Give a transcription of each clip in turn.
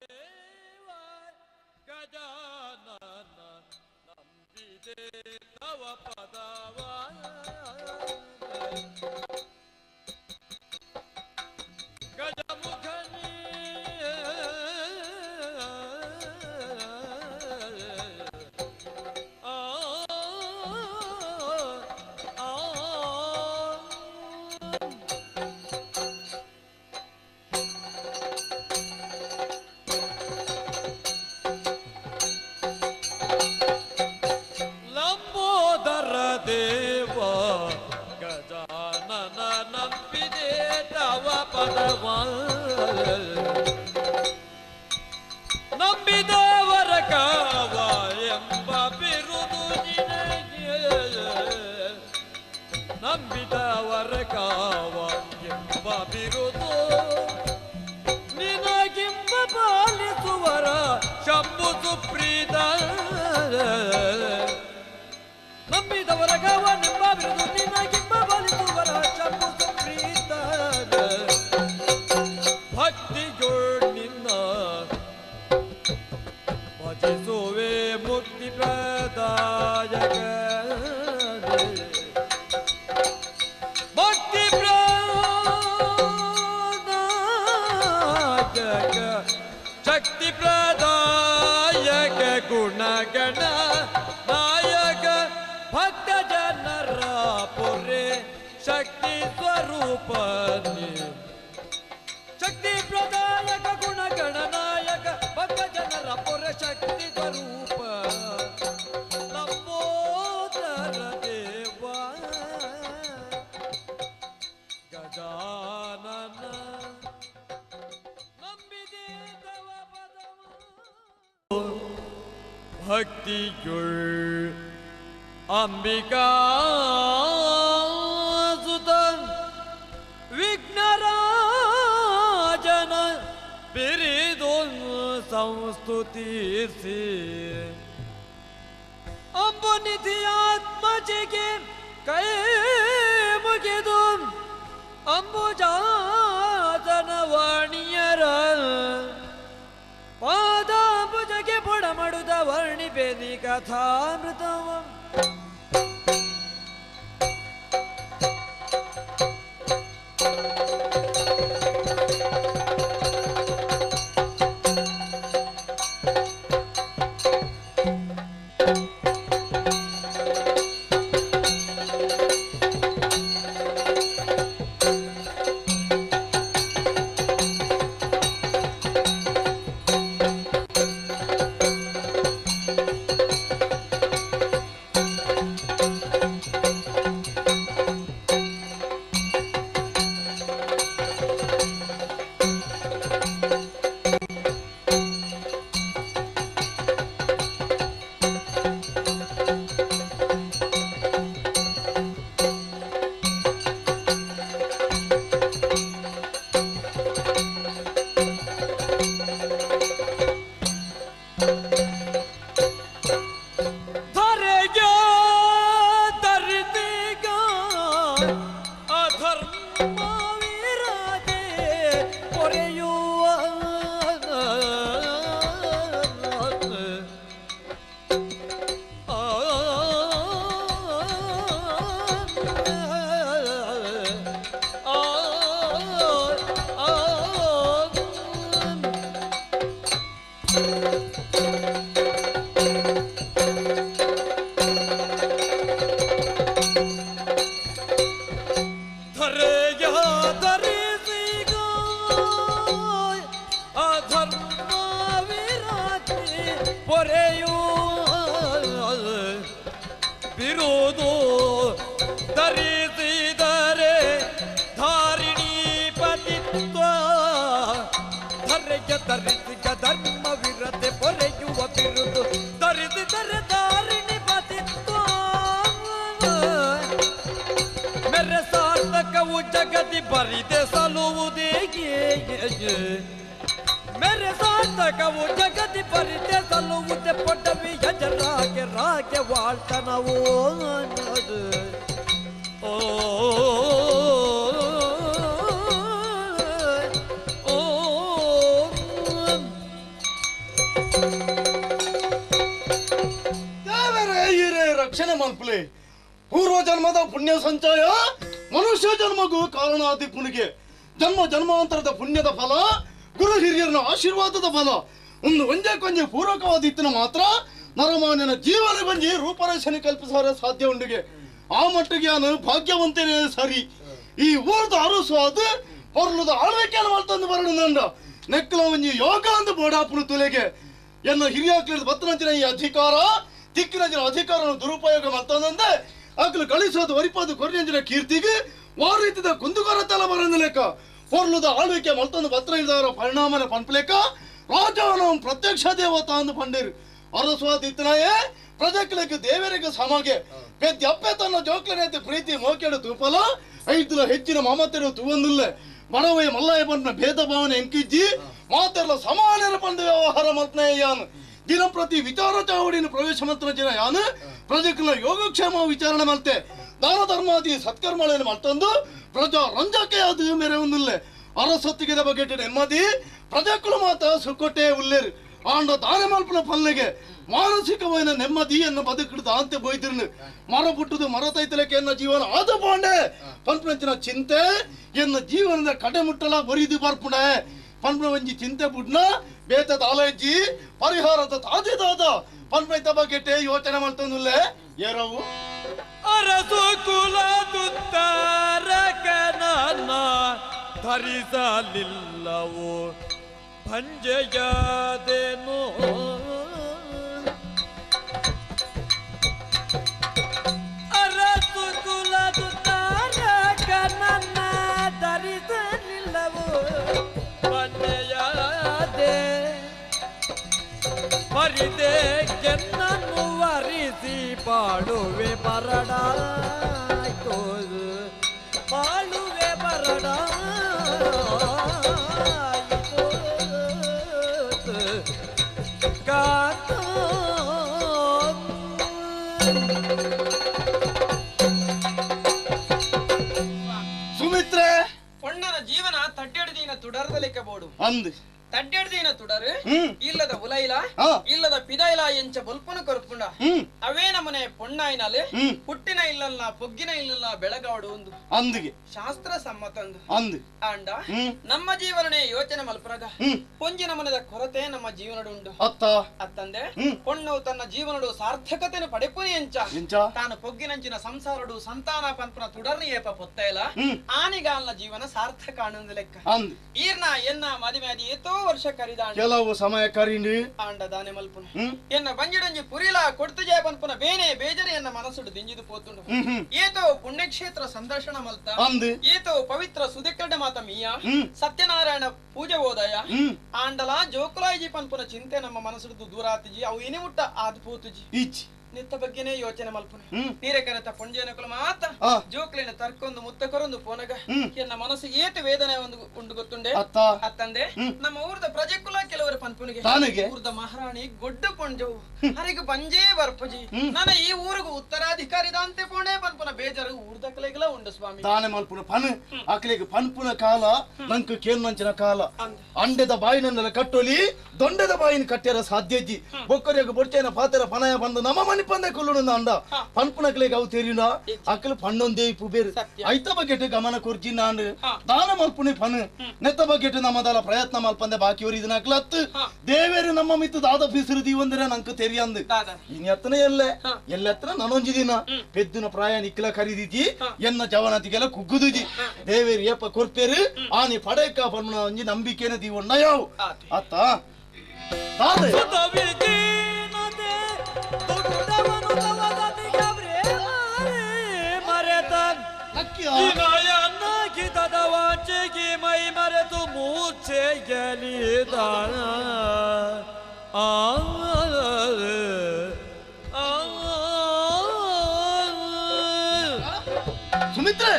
ದೇವ ಗಜಾನನ ನಂಬಿದೆ ತವ ಪದವ ಗಜಮುಖನಿ ನಂಬಿದವರ ಕಾವ ಎಂಬ ಬಿರುದು ನಿನಗೆ ನಂಬಿದವರ ಕಾವ ಎಂಬ ಬಿರುದು ನಿನಗಿಂಬ ಪಾಲಿಸುವರ ಶಂಭು ಸುಪ್ರೀತ ನಂಬಿದವರ ಕಾವ ಎಂಬ ಬಿರುದು ನಿನಗಿಂಬ ಪಾಲಿಸುವರ ಶಂಭು ಸುಪ್ರೀತ ಭಕ್ತಿಗೋಣಿನ ಭಜಿಸುವೆ ಮುಕ್ತಿ ಪ್ರದಾಯಕ ಭಕ್ತಿ ಪ್ರದಾಯಕ ಶಕ್ತಿ ಪ್ರದಾಯಕ ಗುಣಗಣ ನಾಯಕ ಭಕ್ತ ಜನರ ಪೊರೆ ಶಕ್ತಿ ಸ್ವರೂಪ ಶಕ್ತಿ ಪ್ರದಾಯಕ ಗುಣಗಣ ನಾಯಕ ಭಕ್ತ ಜನರ ಪುರ ಶಕ್ತಿ ಸ್ವರೂಪ ಲಂಬೋದರ ದೇವ ಗಜಾನನ ನಂಬಿದೆ ತವ ಪದವ ಭಕ್ತಿಯುಳ್ ಅಂಬಿಕಾ ಸುತನ್ ವಿಘ್ನರಾಜನ ಬಿರಿದೊಂದು ಸಂಸ್ತುತಿಸಿ ಅಂಬುನಿಧಿಯಾತ್ಮಜಿಗೆ ಕೈ ಮುಗಿದು ಅಂಬುಜಾತನ ವಾಣಿಯರ ಪಾದಾಂಬುಜಗೆ ಬುಡಮಡುದ ವರ್ಣಿಪೇದಿ ಕಥಾಮೃತವ ಬಿರುದು ಧರಿಸಿದರೆ ಧಾರಿಣಿ ಪತಿತ್ವ ಧರೆಯ ಧರಿಸಿಕ ಧರ್ಮ ವಿರತೆ ಪೊರೆಯುವ ಬಿರುದು ಧರಿಸಿದರೆ ಧಾರಿಣಿ ಪತಿತ್ವ ಮೆರೆ ಸಾರ್ಥಕವು ಜಗತಿ ಬರಿದೆ ಸಲುವುದೇಗೆ मेरे सार्थकವು ಜಗತಿ ಪರಿತೆ ಸಲ್ಲುವುದೇ ಪೊಟ್ಟವಿ ಯಜರಾಗೆ ರಾಗೆ ವಾಳ್ತನವೋ ಅನ್ನೋದು ಓ ಓ ಮಲ್ಪಲೆ ಪೂರ್ವ ಜನ್ಮದ ಪುಣ್ಯ ಸಂಚಯ ಮನುಷ್ಯ ಜನ್ಮಗೂ ಕಾರಣಾದಿ ಪುಣಿಗೆ ಜನ್ಮ ಜನ್ಮಾಂತರದ ಪುಣ್ಯದ ಫಲ ಗುರು ಹಿರಿಯರ ಆಶೀರ್ವಾದದ ಫಲ ಒಂದು ಒಂದೇ ಕೊಂಜೆ ಪೂರಕವಾದಿತ್ತಿನ ಮಾತ್ರ ನರಮಾನ್ಯನ ಜೀವನ ಕೊಂಜಿ ರೂಪರೇಷಣೆ ಕಲ್ಪಿಸೋರ ಸಾಧ್ಯ ಉಂಡಿಗೆ ಆ ಮಟ್ಟಿಗೆ ನಾನು ಭಾಗ್ಯವಂತನೇ ಸರಿ ಈ ಊರದ ಅರಸು ಅದು ಹೊರಲದ ಆಳ್ವಿಕೆ ಮಾಡ್ತಂದು ಬರೋಣ ನೆಕ್ಕಲ ಒಂಜಿ ಯೋಗ ಅಂದು ಬೋಡಾಪುನ ತುಲೆಗೆ ಎನ್ನ ಹಿರಿಯಾಕ್ಲಿದ ಬತ್ತನಂಚಿನ ಈ ಅಧಿಕಾರ ತಿಕ್ಕಿನಂಚಿನ ಅಧಿಕಾರವನ್ನು ದುರುಪಯೋಗ ಮಾಡ್ತಂದೆ ಆಕಲು ಗಳಿಸೋದು ವರಿಪಾದು ಕೊರಿಯಂಜಿನ ಕೀರ್ತಿಗೆ ಆ ರೀತಿಯ ಕುಂದುಕೊರತೆಲ್ಲ ಬರೋದು ಲೆಕ್ಕ ಹೊರಲದ ಆಳ್ವಿಕೆ ಮಲ್ತಂದು ಬತ್ರ ಇದ್ದವರ ಪರಿಣಾಮನ ಪಂಪಲೆಕ್ಕ ರಾಜವನ ಪ್ರತ್ಯಕ್ಷ ದೇವತಾ ಅಂದು ಪಂಡೇರು ಅರಸ್ವಾದಿತ್ತನಾಯೇ ಪ್ರಜೆಗಳಿಗೆ ದೇವರಿಗೆ ಸಮಗೆ ಪೆದ್ದಿ ಅಪ್ಪೆ ತನ್ನ ಜೋಕ್ಲನೇತಿ ಪ್ರೀತಿ ಮೋಕೆಡು ತೂಪಲ ಐದುಲ ಹೆಚ್ಚಿನ ಮಮತೆರು ತೂವೊಂದಿಲ್ಲ ಬಡವೇ ಮಲ್ಲಯ್ಯ ಬಂದ ಭೇದ ಭಾವನೆ ಎಂಕಿಜ್ಜಿ ಮಾತೆಲ್ಲ ಸಮಾನರ ಬಂದ ವ್ಯವಹಾರ ಮಲ್ಪನೆ ಯಾನು ದಿನಪ್ರತಿ ವಿಚಾರ ಚಾವಡಿನ ಪ್ರವೇಶ ಮಂತ್ರ ಜನ ಯಾನು ಪ್ರಜೆಗಳ ಯೋಗಕ್ಷೇಮ ವಿಚಾರಣೆ ಮಲ್ತೆ ದಾನ ಧರ್ಮಾದಿ ಸತ್ಕರ್ಮಗಳನ್ನು ಮಲ್ತಂದು ಪ್ರಜಾ ರಂಜಕ್ಕೆ ಅದು ಮೇರೆ ಒಂದಿಲ್ಲ ಅರಸೊತ್ತಿಗೆ ಬಗ್ಗೆ ನೆಮ್ಮದಿ ಪ್ರಜೆಗಳು ಮಾತ ಸುಕ್ಕೊಟ್ಟೆ ಉಲ್ಲೇರು ಆಂಡ ದಾನ ಮಲ್ಪನ ಪಲ್ಲೆಗೆ ಮಾನಸಿಕವಾದ ನೆಮ್ಮದಿಯನ್ನು ಬದುಕಿಡ್ದ ಅಂತೆ ಬೈದಿರ್ನು ಮರ ಬಿಟ್ಟುದು ಮರ ತೈತಲಕ್ಕೆ ಎನ್ನ ಜೀವನ ಆದ ಪಾಂಡೆ ಪಂಪನಂಚಿನ ಚಿಂತೆ ಎನ್ನ ಜೀವನದ ಕಡೆ ಮುಟ್ಟಲ ಬರಿದು ಬರ್ಪುಣೆ ಪಂಪನ ಒಂಜಿ ಚಿಂತೆ ಬುಡ್ನ ಬೇತದ ಆಲಯಜ್ಜಿ ಪರಿಹಾರದ ತಾದಿದಾದ ಪಂಪನ ಬಗ್ಗೆ ಯೋಚನೆ ಮಾಡ್ತಂದುಲ್ಲೆ ಏರವು ಅರಸು ಕುಲದುತ್ತಾರಕನನ್ನ ಧರಿಸಲಿಲ್ಲವು ಭಂಜೆಯಾದೆನೋ ಅರಸು ಕುಲದುತ್ತಾರಕನನ್ನ ಧರಿಸಲಿಲ್ಲವು ಭಂಜೆಯಾದೆ ಪರಿದೆ ಕೆನ್ನನ್ನು ವರಿಸಿ ಬಾಳುವೆ ಬರಡಾಯ್ತು ಬಾಳುವೆ ಬರಡಾಯ್ತು ಕಾತ ಸುಮಿತ್ರೆ ಪೊಣ್ಣನ ಜೀವನ ತಡ್ಡೆಡ್ದಿನ ತುಡರದ ಲೆಕ್ಕ ಬೋಡು ಅಂದ್ ತಡ್ಡೆಡ್ದಿನ ತುಡರು ಇಲ್ಲದ ಉಲೈಲ ಇಲ್ಲದ ಪಿದೈಲ ಎಂಚ ಬಲ್ಪನ ಕೊರ್ಪುಂಡ ಅವೇ ನಮ್ಮನೆ ಪೊಣ್ಣಾಯಿನಲ್ಲಿ ಹುಟ್ಟಿನ ಇಲ್ಲಲ್ಲ ಪೊಗ್ಗಿನ ಇಲ್ಲಲ್ಲ ಬೆಳಗಾಡು ಒಂದು ಅಂದಿಗೆ ಶಾಸ್ತ್ರ ಸಮ್ಮತಂದು ಅಂದ್ ಅಂಡ ನಮ್ಮ ಜೀವನನೇ ಯೋಚನೆ ಮಲ್ಪರಾಗ ಪೊಂಜಿನ ಮನದ ಕೊರತೆ ನಮ್ಮ ಜೀವನಡು ಉಂಡು ಅತ್ತ ಅತ್ತಂದೆ ಪೊಣ್ಣು ತನ್ನ ಜೀವನಡು ಸಾರ್ಥಕತೆಯನ್ನು ಪಡೆಪುನಿ ಎಂಚ ಎಂಚ ತಾನು ಪೊಗ್ಗಿನಂಚಿನ ಸಂಸಾರಡು ಸಂತಾನ ಪಂಪನ ತುಡರ್ನಿ ಏಪ ಪೊತ್ತ ಇಲ್ಲ ಆನಿಗಾಲ್ನ ಜೀವನ ಸಾರ್ಥಕ ಆನಂದ ಲೆಕ್ಕ ಅಂದ್ ಈರ್ನ ಎನ್ನ ಮದಿಮೆ ಅದಿ ಏತೋ ವರ್ಷ ಕರಿದಾಂಡ ಕೆಲವು ಸಮಯ ಕರೀಂಡಿ ಆಂಡ ದಾನೆ ಮಲ್ಪುನ ಎನ್ನ ಬಂಜಿಡಂಜಿ ಪುರಿಲ ಕೊಡ್ತುಜೆ ಪನ್ಪುನ ಬೇನೆ ಬೇಜರೆ ಎನ್ನ ಮನಸ್ಸುಡು ದಿಂಜಿದು ಪೋತುಂಡು ಏತೋ ಪುಣ್ಯಕ್ಷೇತ್ರ ಸಂದರ್ಶನ ಮಲ್ತ ಅಂದ್ ಏತೋ ಪವಿತ್ರ ಸುದಿಕ್ಕಡೆ ಮಾತ ಮೀಯ ಸತ್ಯನಾರಾಯಣ ಪೂಜೆ ಓದಯ ಆಂಡಲ ಜೋಕುಲಾಯಿಜಿ ಪನ್ಪುನ ಚಿಂತೆ ನಮ್ಮ ಮನಸ್ಸುಡು ದೂರಾತಿಜಿ ಅವು ಇನಿ ಮುಟ್ಟ ಆದ್ ಪೋತುಜಿ ಈಚ್ ನಿತ್ತ ಬಗ್ಗೆನೇ ಯೋಚನೆ ಮಲ್ಪುನ ನೀರೆ ಕರೆತ ಪುಂಜೇನಕುಲ ಮಾತ ಜೋಕ್ಲಿನ ತರ್ಕೊಂದು ಮುತ್ತ ಕೊರೊಂದು ಪೋನಗ ಎನ್ನ ಮನಸ್ಸು ಏತು ವೇದನೆ ಒಂದು ಉಂಡು ಗೊತ್ತುಂಡೆ ಅತ್ತಂದೆ ನಮ್ಮ ಊರದ ಪ್ರಜೆಕುಲ ಕೆಲವರು ಪನ್ಪುನಿಗೆ ಊರದ ಮಹಾರಾಣಿ ಗೊಡ್ಡ ಪೊಂಜವು ಹರಿಗ ಬಂಜೇ ಬರ್ಪಜಿ ನನ್ನ ಈ ಊರಿಗೂ ಉತ್ತರಾಧಿಕಾರಿದಂತೆ ಪೋಣೆ ಪನ್ಪುನ ಬೇಜಾರು ಊರ್ದ ಕಲೆಗಳ ಉಂಡು ಸ್ವಾಮಿ ತಾನೆ ಮಲ್ಪುನ ಪನ್ ಅಕ್ಲಿಗೆ ಪನ್ಪುನ ಕಾಲ ನಂಕು ಕೇನ್ನಂಚಿನ ಕಾಲ ಅಂಡೆದ ಬಾಯಿನೆಲ್ಲ ಕಟ್ಟೊಲಿ ದೊಂಡೆದ ಬಾಯಿನ ಕಟ್ಟ್ಯಾರ ಸಾಧ್ಯಜ್ಜಿ ಬೊಕ್ಕರಿಯಾಗ ಬೊಡ್ಚೇನ ಪಾತೆರ ಪನಯ ಬಂದು ನಮ್ಮ ಮನಿ ಪಂದೆ ಕೊಲ್ಲುಣ ಅಂಡ ಪನ್ಪುನಕ್ಲೆಗೆ ಅವು ತೆರಿನ ಅಕ್ಕಲು ಪಣ್ಣೊಂದೇ ಪುಬೇರು ಐತ ಬಗೆಟ್ ಗಮನ ಕೊರ್ಜಿ ನಾನು ದಾನ ಮಲ್ಪುನಿ ಪನ್ ನೆತ್ತ ಬಗೆಟ್ ನಮ್ಮದಲ ಪ್ರಯತ್ನ ಮಲ್ಪಂದೆ ಬಾಕಿ ಒರಿದಿನ ಅಕ್ಲತ್ ದೇವೇರು ನಮ್ಮ ಮಿತ್ತು ದಾದ ಫೀಸರು ದೀವಂದ್ರೆ ನಂಕು ತೆರಿಯಂದು ಇನ್ ಎತ್ತನ ಎಲ್ಲೆತ್ತನ ನಾನೊಂಜಿ ದಿನ ಪೆದ್ದಿನ ಪ್ರಾಯ ನಿಕ್ಲ ಕರಿದಿಜಿ ಎನ್ನ ಜವನತಿಗೆಲ್ಲ ಕುಗ್ಗುದುಜಿ ದೇವೇರು ಏಪ ಕೊರ್ಪೇರು ಆನಿ ಪಡೆಕ ಪನ್ಮನ ಒಂಜಿ ನಂಬಿಕೆನ ದೀವಣ್ಣ ಯಾವ ಅತ್ತ ತಾದೆ ವಾಚಿಗೆ ಮೈ ಮರೆತು ಮೂರ್ಛೆ ಗೆಲಿದ ಸುಮಿತ್ರೆ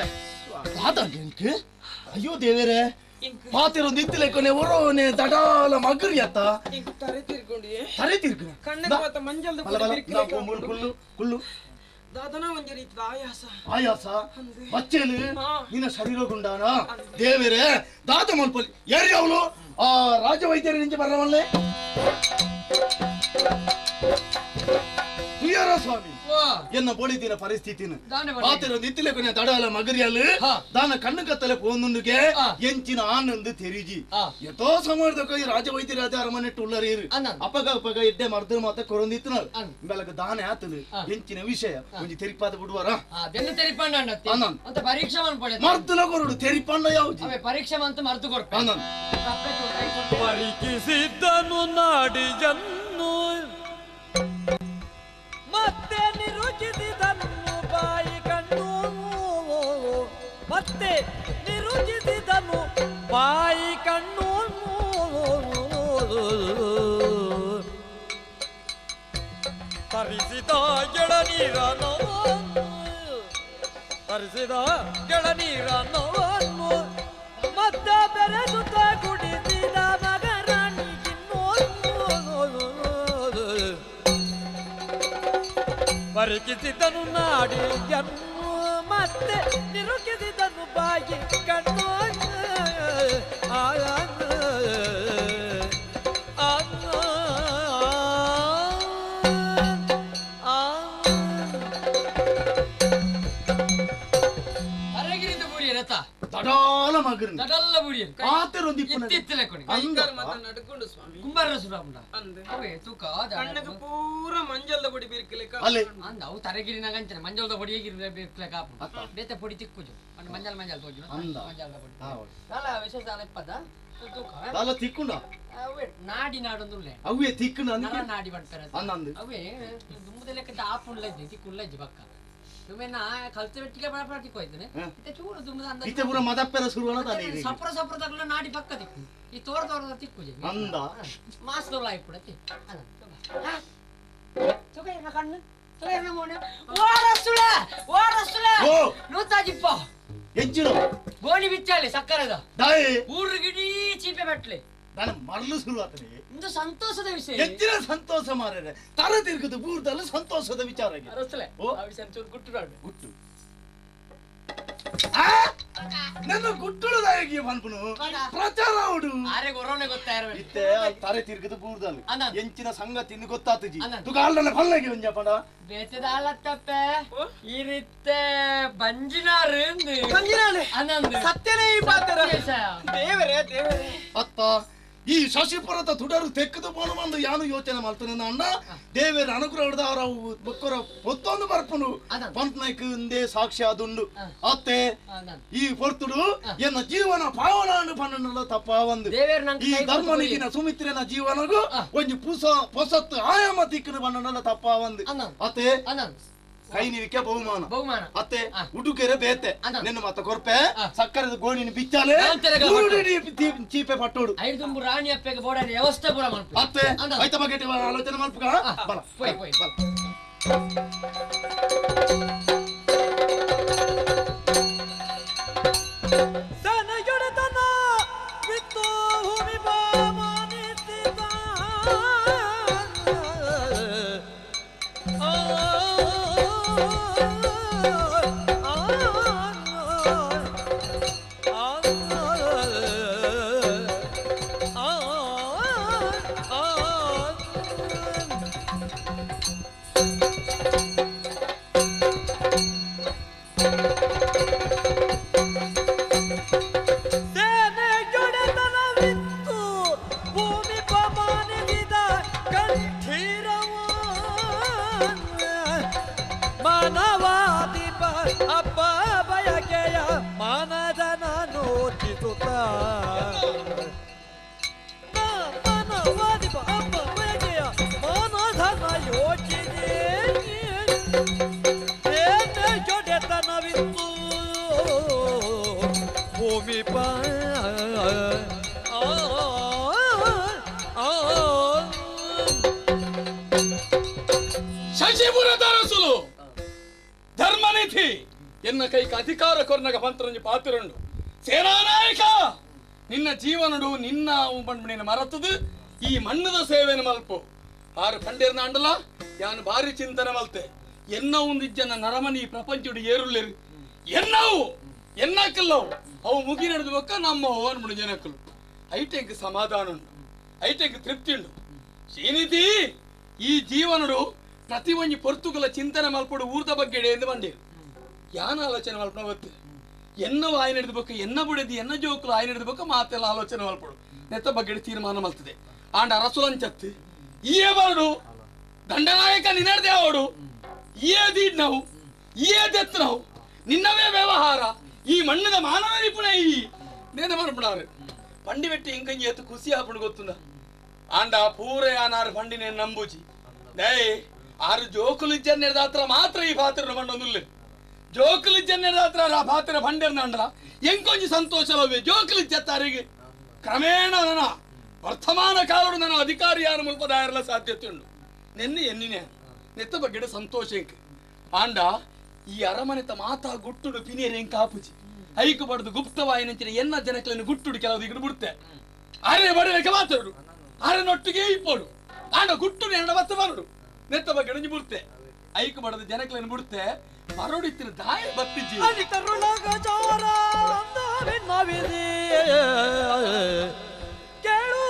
ಅಯ್ಯೋ ದೇವೇರೆ ಪಾತಿರೊಂದು ಇತ್ತಿಲೆಕೊನೆ ಒರೋನೆ ದಡಾಲ ಮಗರಿ ಅತ್ತ ತರೆ ತೀರ್ಕೊಂಡಿ ತರೆ ತೀರ್ಕ ಕಣ್ಣಗೆ ಮತ್ತ ಮಂಜಲ್ದು ಕುಳ್ಳು ದಾದನ ಒಂಜಿ ರೀತಿದ ಆಯಾಸ ಬಚ್ಚೇಲು ನಿನ್ನ ಶರೀರ ಗುಂಡಾನ ದೇವೇರೆ ದಾದ ಮಲ್ಪಲಿ ಯಾರಿ ಅವಳು ಆ ರಾಜ ವೈದ್ಯರ ನಿಂಚೆ ಬರವಲ್ಲೆ ತುಯ್ಯಾರ ಸ್ವಾಮಿ ಎನ್ನ ಬೋಳಿದಿನ ಪರಿಸ್ಥಿತಿನ ಆತರ ನಿತ್ತಿಲೆ ಕೊನೆ ತಡಾಲ ಮಗರಿಯಲು ದಾನ ಕಣ್ಣು ಕತ್ತಲೆ ಪೋನುಂಡುಗೆ ಎಂಚಿನ ಆನಂದ ತೆರಿಜಿ ಎತೋ ಸಮಯದ ಕೈ ರಾಜವೈದ್ಯ ರಾಜ ಅರಮನೆ ಟುಳ್ಳರೀರು ಅಪಗ ಇಡ್ಡೆ ಮರ್ದ ಮಾತ ಕೊರೊಂದಿತ್ತನ ಬೆಳಗ ದಾನ ಆತನು ಎಂಚಿನ ವಿಷಯ ಒಂಜಿ ತೆರಿಪಾದ ಬಿಡುವರ ಅದೆಲ್ಲ ತೆರಿಪಂಡ ಅಂತ ಪರೀಕ್ಷೆ ಮಾಡ್ಕೊಳ್ಳಿ ಮರ್ದಲ ಕೊರಡು ತೆರಿಪಂಡ ಯಾವುದು ಅವೇ ಪರೀಕ್ಷೆ ಅಂತ ಮರ್ತು ಕೊಡ್ಪ ಪರೀಕ್ಷಿಸಿದ್ದನು ನಾಡಿಯನ್ನು ಮತ್ತೆ ನಿರುಚಿಸಿದನ್ನು ಬಾಯಿ ಕಣ್ಣು ಮತ್ತೆ ನಿರುಚಿಸಿದನು ಬಾಯಿ ಕಣ್ಣು ತರಿಸಿದ ಗೆಳನೀರನ್ನು ತರಿಸಿದ ಗೆಳನೀರನ್ನು ಮದ್ದ ಬೆರೆಸುತ್ತ ಕುಡಿಸಿದ ಮಗರಾಣಿಗಿನ್ನೋ ಪರೀಕ್ಷಿಸಿದನು ನಾಡಿ ಜನ್ನು ಮತ್ತೆ ನಿರುಗಿಸಿದನು ಬಾಯಿ ಕಣ್ಣು ತಡಾಲ ಮಗರು ತಡಲ್ಲ ಬುಡಿ ಆತರೊಂದಿ ಇತ್ತಿತ್ತಲೆ ಕೊಡಿ ಕೈಕಾಲ ಮತ ನಡ್ಕೊಂಡು ಸ್ವಾಮಿ ಕುಂಬಾರ ಸುರಾಪುಂಡ ಅಂದೆ ಅವೇ ತೂಕ ಕಣ್ಣಗೆ ಪೂರ ಮಂಜಲ್ದ ಬುಡಿ ಬೀರ್ಕಲೆ ಅಲ್ಲೇ ಅಂದ ಅವು ತರಗಿರಿನಾಗ ಅಂಚನೆ ಮಂಜಲ್ದ ಬಡಿ ಹೇಗಿರ್ಲೆ ಬೇಕಲೆ ಕಾಪು ಬೇತೆ ಪೊಡಿ ತಿಕ್ಕುಜು ಅಂಡ್ ಮಂಜಲ್ ತೋಜು ಮಂಜಲ್ದ ಬಡಿ ಅಲ್ಲ ವಿಶೇಷ ಅಲ್ಲ ಇಪ್ಪದ ತೂಕ ಅಲ್ಲ ತಿಕ್ಕುಂಡ ಅವೇ ನಾಡಿ ನಾಡೊಂದುಲ್ಲೆ ಅವೇ ತಿಕ್ಕುಂಡ ನರ ನಾಡಿ ಬಡ್ತಾರೆ ಅನ್ನಂದು ಅವೇ ದುಂಬದ ಲೆಕ್ಕದ ಆಪುಂಡ್ಲ ಇದ್ದೆ ತಿಕ್ಕುಲ್ಲ ಇದ್ದೆ ಬಕ್ಕ ತುಮೆನ ಕಲ್ತೆ ಬೆಟ್ಟಿಗೆ ಬಡ ತಿಕ್ಕೋಯ್ತಾನೆ ಇತ್ತೆ ಚೂರು ದುಂಬದ ಅಂದ ಇತ್ತೆ ಪೂರ ಮದಪ್ಪೆರ ಶುರುವಣ ತಾನೆ ಇದೆ ಸಪ್ರ ತಗಲ ನಾಡಿ ಬಕ್ಕ ತಿಕ್ಕು ಈ ತೋರ ತಿಕ್ಕುಜೆ ಅಂದ ಮಾಸ್ದೋಲ ಆಯ್ಪುಡತಿ ತುಗೇನ ಕಣ್ಣು ತುಗೇನ ಮೋನೆ ಓರಸುಳ ನೂತಾಜಿಪ್ಪ ಎಂಚಿನ ಗೋಣಿ ಬಿಚ್ಚಾಲೆ ಸಕ್ಕರದ ದಾಯಿ ಊರ್ಗಿಡೀ ಚೀಪೆ ಬಟ್ಲೆ ನಾನು ಮರಳು ಶುರುವಾತನೆ ಒಂದು ಸಂತೋಷದ ವಿಷಯ ಹೆಚ್ಚಿನ ಸಂತೋಷ ಮಾರ್ರೆ ತರ ತಿರುಗದು ಬೂರ್ದಲ್ಲ ಸಂತೋಷದ ವಿಚಾರ ಅರಸಲೆ ಓ ಆ ವಿಷಯ ಚೂರು ಗುಟ್ಟು ಗುಟ್ಟು ನನ್ನ ಗುಟ್ಟುಳದಾಗಿ ಬಂದ್ಪುನು ಪ್ರಚಾರ ಅವಡು ಆರೆ ಗೊರೋನೆ ಗೊತ್ತಾಯಿರ ಇತ್ತೆ ತಾರೆ ತಿರುಗದು ಬೂರ್ದಲ್ಲ ಅನಂತ. ಎಂಚಿನ ಸಂಗತಿ ಇನ್ನು ಗೊತ್ತಾತಜಿ ಅನಂತ. ತುಗಾಲ್ನ ಫಲ್ಲಗೆ ಒಂಜಪಂಡ ಬೇತದ ಆಲತ್ತಪ್ಪೆ ಇರಿತ್ತೆ ಬಂಜಿನಾರು ಅನಂದ ಸತ್ಯನೇ ಈ ಪಾತ್ರ ದೇವರೇ ಅತ್ತ ಈ ಶಶಿಪುರದ ತುಡರು ತೆಕ್ಕದು ಬೋನು ಬಂದು ಯಾನು ಯೋಚನೆ ಮಾಡ್ತಾನೆ ಅಣ್ಣ ದೇವರ ಅನುಗ್ರಹ ಹಿಡ್ದ ಅವರ ಬೊಕ್ಕರ ಹೊತ್ತೊಂದು ಬರ್ಪುನು ಪಂತ್ನಾಯ್ಕ ಒಂದೇ ಸಾಕ್ಷಿ ಅದುಂಡು ಅತ್ತೆ ಈ ಹೊರ್ತುಡು ಎನ್ನ ಜೀವನ ಪಾವನ ಪಣ್ಣನಲ್ಲ ತಪ್ಪ ಒಂದು ಈ ಧರ್ಮನಿಗಿನ ಸುಮಿತ್ರನ ಜೀವನಗೂ ಒಂದು ಪೊಸತ್ತು ಆಯಾಮ ತಿಕ್ಕನ ಪಣ್ಣನಲ್ಲ ತಪ್ಪ ಒಂದು ಅತ್ತೆ ಕೈ ನೀವಿಕೆ ಬಹುಮಾನ ಅತ್ತೆ ಉಡುಗೆರೆ ಬೇತೆ ನಿನ್ನ ಮತ್ತ ಕೊರ್ಪೆ ಸಕ್ಕರದ ಗೋಣಿನ ಬಿಚ್ಚಾಲೆ ಚೀಪೆ ಪಟ್ಟೋಡು ಐದು ತುಂಬು ರಾಣಿ ಅಪ್ಪೆಗೆ ಬೋಡ ವ್ಯವಸ್ಥೆ ಪೂರ ಮಾಡ್ತು ಅತ್ತೆ ಆಯ್ತ ಬಗ್ಗೆ ಆಲೋಚನೆ ಮಾಡ್ಬೇಕ ಬಲ ಪೋಯ್ ಪೋಯ್ ಬಲ ಸನಗೆಡತನ ಬಿತ್ತು ಭೂಮಿ ಬಾಮಾನಿಸಿದ ಶಶಿಪುರದ ಅರಸುಲು ಧರ್ಮನಿಧಿ ಎನ್ನ ಕೈಕ ಅಧಿಕಾರ ಕೊರ್ನಗ ಪಂತ್ರಂಜಿ ಪಾತಿರಂಡು ಸೇನಾನಾಯಕ ನಿನ್ನ ಜೀವನಡು ನಿನ್ನ ಬಂಡ್ಮಣಿನ ಮರತದು ಈ ಮಣ್ಣದ ಸೇವೆನ ಮಲ್ಪು ಆರು ಕಂಡೇರ್ನ ಅಂಡಲ ಯಾನು ಭಾರಿ ಚಿಂತನೆ ಮಲ್ತೆ ಎನ್ನ ಒಂದಿಜ್ಜನ ನರಮನಿ ಪ್ರಪಂಚಡು ಏರುಳ್ಳೇರಿ ಎನ್ನವು ಎನ್ನಕ್ಕಲ್ಲವು ಅವು ಮುಗಿ ನಡೆದು ಬೊಕ್ಕ ನಮ್ಮ ಹೋವನ್ಮುಡು ಜನಕ್ಕಲು ಐಟೆಂಕ್ ಸಮಾಧಾನ ಉಂಡು ಐಟೆಂಕ್ ತೃಪ್ತಿ ಉಂಡು ಶ್ರೀನಿಧಿ ಈ ಜೀವನಡು ಪ್ರತಿ ಒಂಜಿ ಪೊರ್ತುಗಲ ಚಿಂತನೆ ಮಲ್ಪಡು ಊರ್ದ ಬಗ್ಗೆ ಎಂದು ಬಂದಿರು ಯಾನ ಆಲೋಚನೆ ಮಲ್ಪನ ಗೊತ್ತು ಎನ್ನವ ಆಯ್ನ ಹಿಡಿದ್ಬೇಕು ಎನ್ನ ಬುಡದಿ ಎನ್ನ ಜೋಕುಲು ಆಯ್ನ ಹಿಡಿದ್ಬೇಕು ಮಾತೆಲ್ಲ ಆಲೋಚನೆ ಮಲ್ಪಡು ನೆತ್ತ ಬಗ್ಗೆ ತೀರ್ಮಾನ ಮಲ್ತದೆ ಆಂಡ ಅರಸುಲಂಚತ್ತು ಈಯೇ ಬಾಡು ದಂಡನಾಯಕ ನಿನ್ನಡ್ದೆ ಅವಡು ಈಯೇ ದೀಡ್ ನಾವು ಈಯೇ ದೆತ್ ನಾವು ನಿನ್ನವೇ ವ್ಯವಹಾರ ಈ ಮಣ್ಣದ ಮಾನವ ನಿಪುಣ ಈ ನೇನ ಮಲ್ಪಡಾರೆ ಪಂಡಿ ಬೆಟ್ಟಿ ಇಂಕಂಜಿ ಎತ್ತು ಖುಷಿ ಹಾಪುಂಡು ಗೊತ್ತುಂಡ ಆಂಡ ಪೂರ ಯಾನಾರು ಪಂಡಿನ ನಂಬುಜಿ ದೇ ಆರು ಜೋಕುಲು ಜನ್ಯದ ಹತ್ರ ಮಾತ್ರ ಈ ಪಾತ್ರ ಬಂಡೊಂದುಲ್ಲೆ ಜೋಕುಲು ಜನ್ಯದ ಹತ್ರ ಆ ಪಾತ್ರ ಬಂಡೆರ್ನ ಅಂಡ ಎಂಕೊಂಜಿ ಸಂತೋಷವೇ ಜೋಕುಲು ಜತ್ತಾರಿಗೆ ಕ್ರಮೇಣ ನನ್ನ ವರ್ತಮಾನ ಕಾಲಡು ನನ್ನ ಅಧಿಕಾರಿಯಾರು ಮುಲ್ಪದಾಯರಲ ಸಾಧ್ಯತೆ ಉಂಡು ನೆನ್ನೆ ಎನ್ನಿನೇ ನೆತ್ತ ಬಗ್ಗೆ ಸಂತೋಷ ಎಂಕ್ ಆಂಡ ಈ ಅರಮನೆತ ಮಾತಾ ಗುಟ್ಟುಡು ಪಿನಿಯರ್ ಎಂಕ್ ಕಾಪುಜಿ ಐಕು ಬಡ್ದು ಗುಪ್ತವಾಯಿನಂಚಿನ ಎನ್ನ ಜನಕಲನ್ನು ಗುಟ್ಟುಡು ಕೆಲವು ದಿಗಡು ಬಿಡುತ್ತೆ ಆರೆ ಬಡಲೆಕ್ಕೆ ಮಾತಾಡು ಆರನೊಟ್ಟಿಗೆ ಇಪ್ಪೋಡು ಆಂಡ ಗುಟ್ಟುಡು ಎಂಡ ಬತ್ತ ಬರಡು ನೆತ್ತ ಬಗ್ಗೆ ಇಣಜಿ ಬಿಡುತ್ತೆ ಐಕು ಬಡದ ಜನಕಲನ್ನು ಬಿಡುತ್ತೆ ಮರಡಿತ್ತಿನ ದಾಯ ಬತ್ತಿಜ್ಜಿ ಕೇಳು